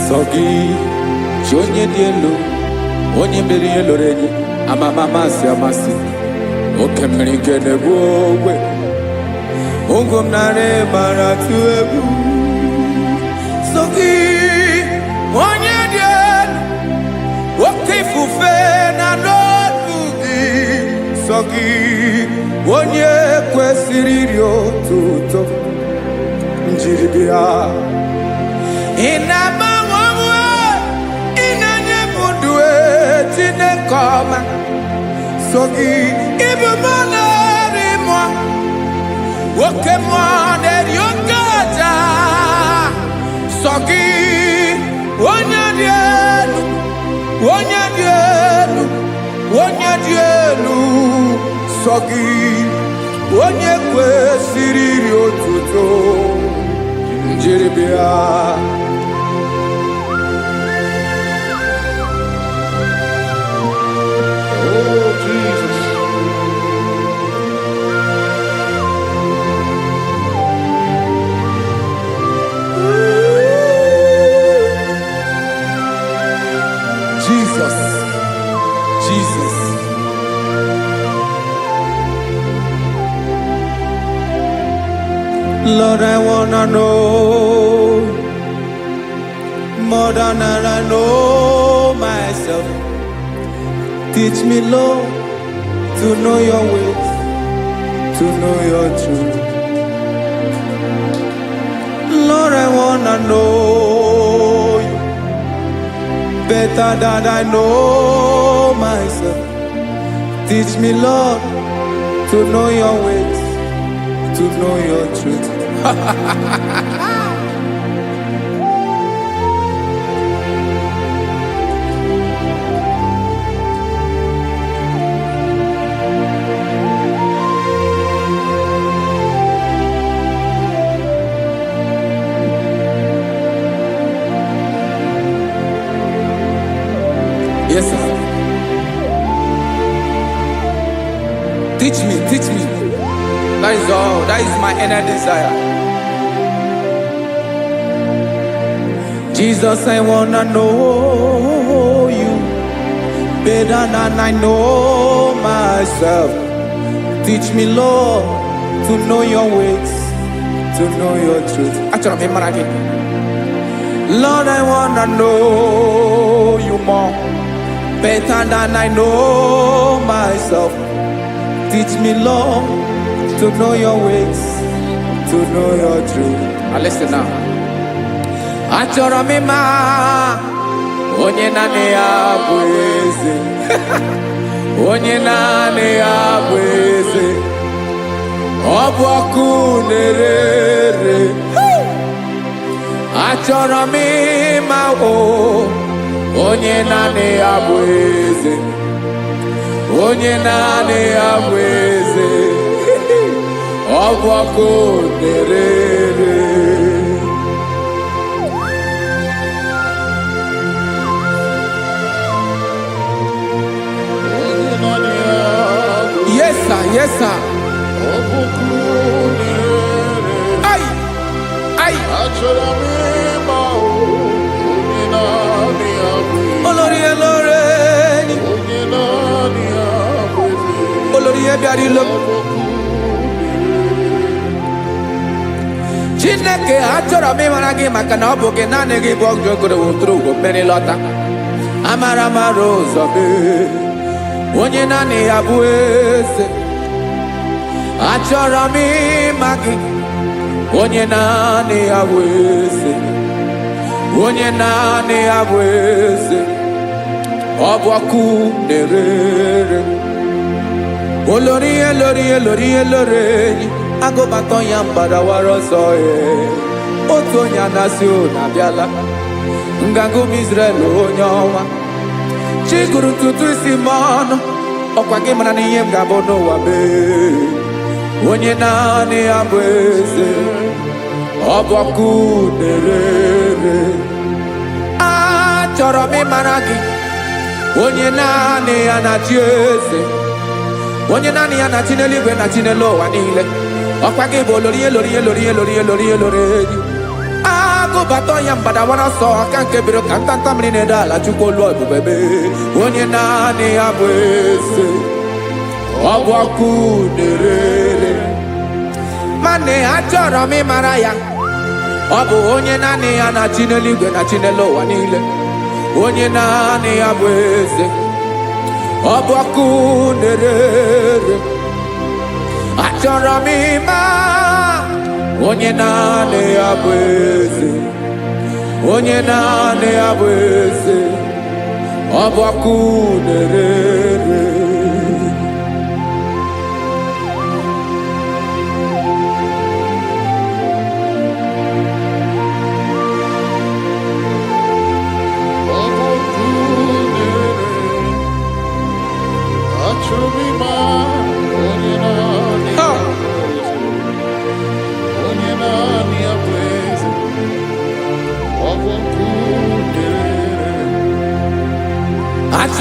Sogi onye dị elu onye mmeri eloro enyi amasi oke mmiri nke na-egbu ogwe ugwu m nara mara tụ egwu Sogi onye dị elu oke ifufe na n'ọdụ gị Sogi onye kwesịrị iri otuto njiribia Inabawawe inanyemundue Chinekoma Sogi ibu nerimo Oke neriokaja Sogi onye di elu onye dị elu sọ gị, onye kwesịrị iri otuto njiri bịa. Oh Jesus. Jesus, Jesus. Lord, I wanna know more than I know myself. Teach me, Lord, to know your ways, to know your truth. Lord, I wanna know you better than I know myself. Teach me, Lord, to know your ways, to know your truth. Yes, sir. Teach me, teach me. That is all. That is my inner desire. Jesus, I wanna know you better than I know myself. Teach me, Lord, to know your ways, to know your truth. Lord, I wanna know you more better than I know myself. Teach me, Lord, to know your ways, to know your truth. Listen now. Achọrọ m ịma onye naanị ya bụ eze. Onye naanị ya bụ eze. Ọ bụ ọkụ na-ere. Achọrọ m ịma onye naanị ya bụ eze. Onye naanị ya bụ eze. Ọ bụ ọkụ na-ere. Yes, sir. Yes, sir. Ay, ay. Olórí elóore. Olórí ebiari lo. Chineke achọrọ m ịmara gị maka na ọ bụ gị naanị gị bụ ọgụ ogoro wotoro ugwo mmeri lọta. Amara mara ụzọ mee. Onye naanị ya bụ eze. Achọrọ m ịma gị. Onye naanị ya bụ eze. Onye naanị ya bụ eze. Ọ bụ ọkụ na-ere. Olórí elórí elórí elórí. Agụbatọ ya mbadawara ọsọ ya. Otu onye anasị ụlọ abịala. Nganga ụmụ Izrel onye ọnwa. Chiguru tutu isi m ọnụ. Ọkwa gị mara na ihe m ga-abụ n'ụwa mee. Onye naanị ya bụ eze. Ọ bụ ọkụ na-ere. Achọrọ m ịmara gị. Onye naanị ya na-achị eze. Onye naanị ya na-achị n'eluigwe na-achị n'elu ụwa niile. Ọkwa gị bụ olórí elórí elórí elórí elórí elórí. Agụbatọ ya mbadawara ọsọ aka nke biro ka ntanta mmiri na-edo ala Chukwu olu ebube. Onye naanị ya bụ eze. Ọ bụ ọkụ na-ere. Mane achọrọ m ịmara ya. Ọ bụ onye naanị ya na-achị n'eluigwe na-achị n'elu ụwa niile. Onye naanị ya bụ eze. Ọ bụ ọkụ na-ere. Achọrọ m ịma onye naanị ya bụ eze. Onye naanị ya bụ eze. Ọ bụ ọkụ na-ere.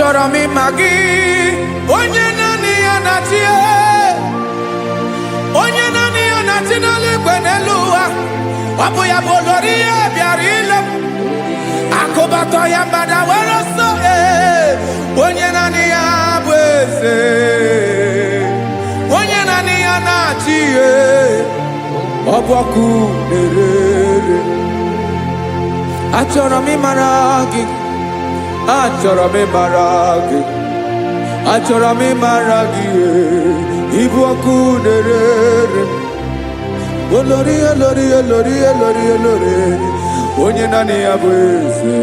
achọrọ m ịma gị, onye naanị ya na-achị, onye naanị ya na-achị n'eluigwe n'elu ụwa. Ọ bụ ya bụ olori ya bịara ile m, akụbatọ ya mgbada were ọsọ. Onye naanị ya bụ eze, onye naanị ya na-achị ihe. Ọ bụ ọkụ na-ere. Achọrọ m ịmara gị, achọrọ m ịmara gị, achọrọ m ịmara gị. Ịbụ ọkụ na-ere. Olori, olori, olori, olori, olori. Onye naanị ya bụ eze,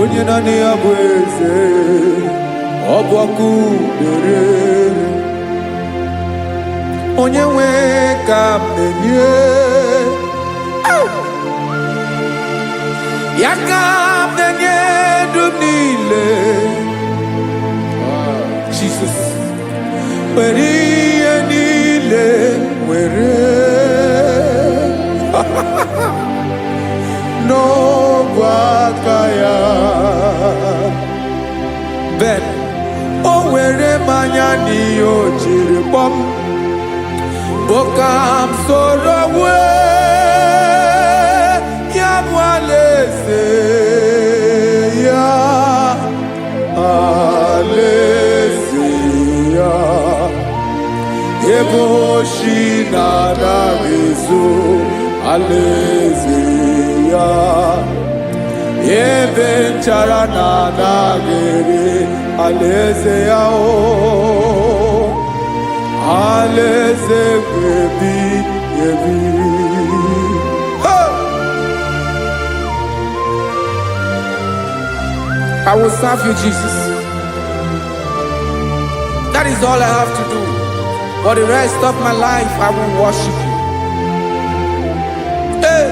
onye naanị ya bụ eze. Ọ bụ ọkụ na-ere. Onye nwe ka m na-enye, ya ka m na-enye ndụ niile. Jesus, were ihe niile were n'ọbụ aka ya. Ben, o were mmanya n'ihe o jiri kpọm, Bokam soro ya bụ alaeze ya, alaeze ya. Ebe oshi na-anaghị ezo, alaeze ya. Ebe nchara na-anaghị ere, alaeze ya. Alaeze ebi ebi. I will serve you, Jesus. That is all I have to do. For the rest of my life, I will worship you. Hey.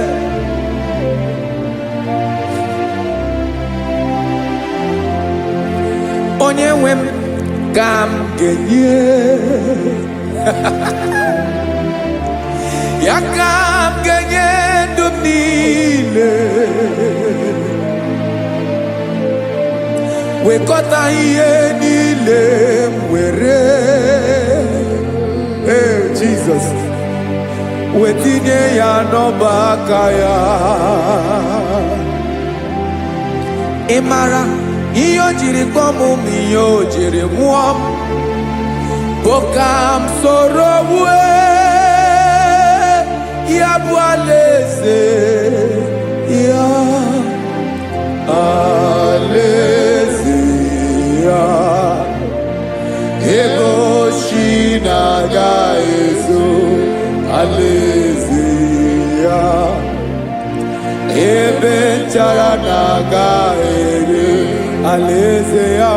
Onye nwe m ka m ga-enye, ya ka m ga-enye ndụ m niile. Wekọta ihe niile m were, Jesus, wetinye ya n'ọba aka ya. Ị mara ihe o jiri kpọọ m, ihe o jiri mụọ m. Bokam soro ya bụ alaeze ya, alaeze ya. Ego shi na-aga ezo, alaeze ya. Ebe nchara na-aga ere, alaeze ya.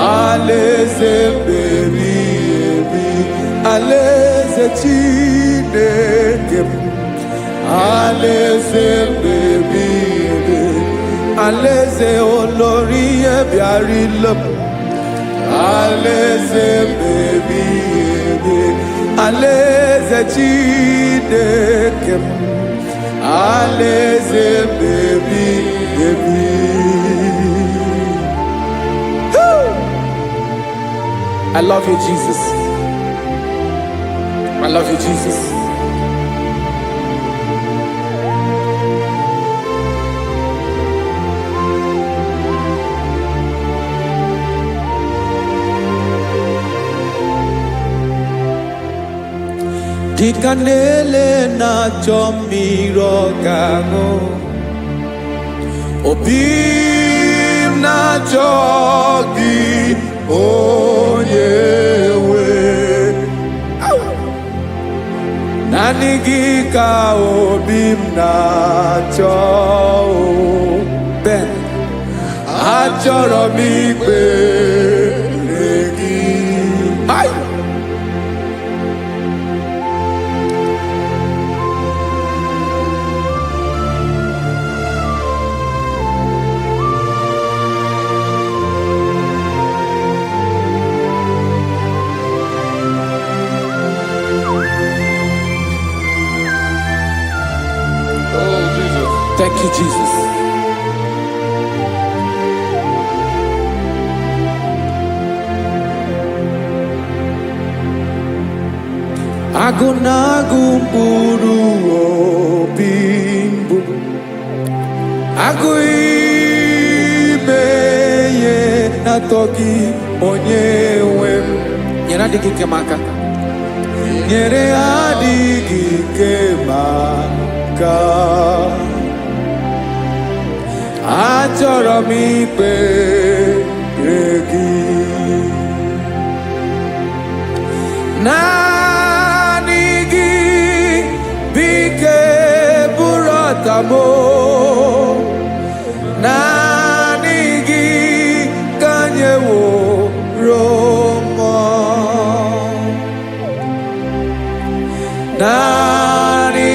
Alaeze ebi ebi, alaeze Chineke m. Alaeze ebi ebi, alaeze olori bịara ile m. Alaeze ebi ebi, alaeze Chineke m. Alaeze ebi ebi. I love you, Jesus. I love you, Jesus. Dikanele na chomiro gago, obim na jogi onyewe. Nani gika obim na cho, ben achoro mikpe legi. Ay. Thank you, Jesus. Agunagu mburu obimbu Aguimeye natogi onyewem Nyera digi kemaka. Nyere adigi kemaka Achọrọ m ikpere gị naanị gị bike bụrụ ọtamo naanị gị ka nyeworo m naanị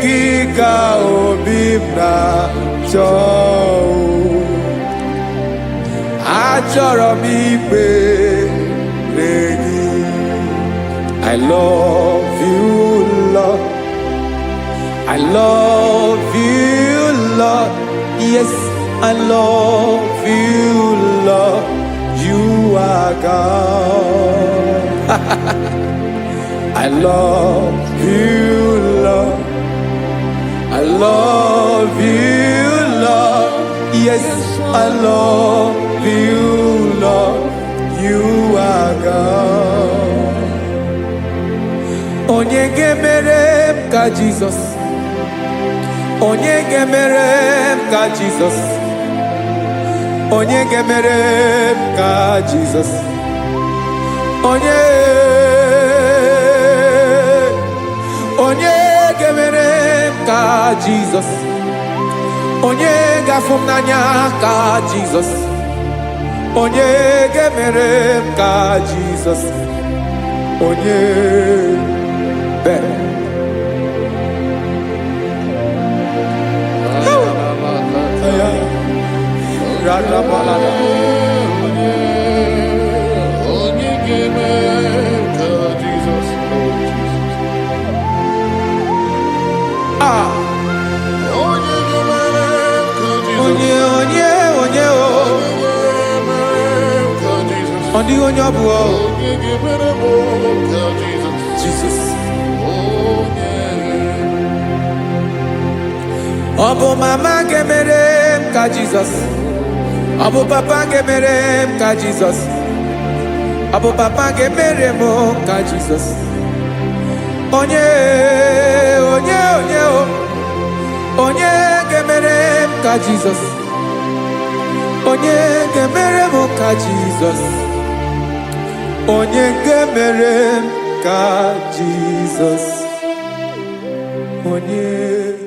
gị ka obi m na-achọ achọrọ m ikpere gị I love you, Lord. I love you, Lord. Yes, I love you, Lord. You are God. I love you, Lord. I love you, Lord. Yes, I love you, Lord. You are God. Onye gemere m ka Jesus. Onye gemere m ka Jesus. Onye gemere m ka Jesus. Onye gemere m ka Jesus. Onye gafum n'anya ka Jesus. Onye gemere m ka Jesus. Onye Jesus. Obu mama gemere m ka Jesus. Obu papa gemere m ka Jesus. Obu papa gemere m ka Jesus. Onye gemere m ka Jesus. Onye gemere m ka Jesus. Onye gemere m ka Jesus. Onye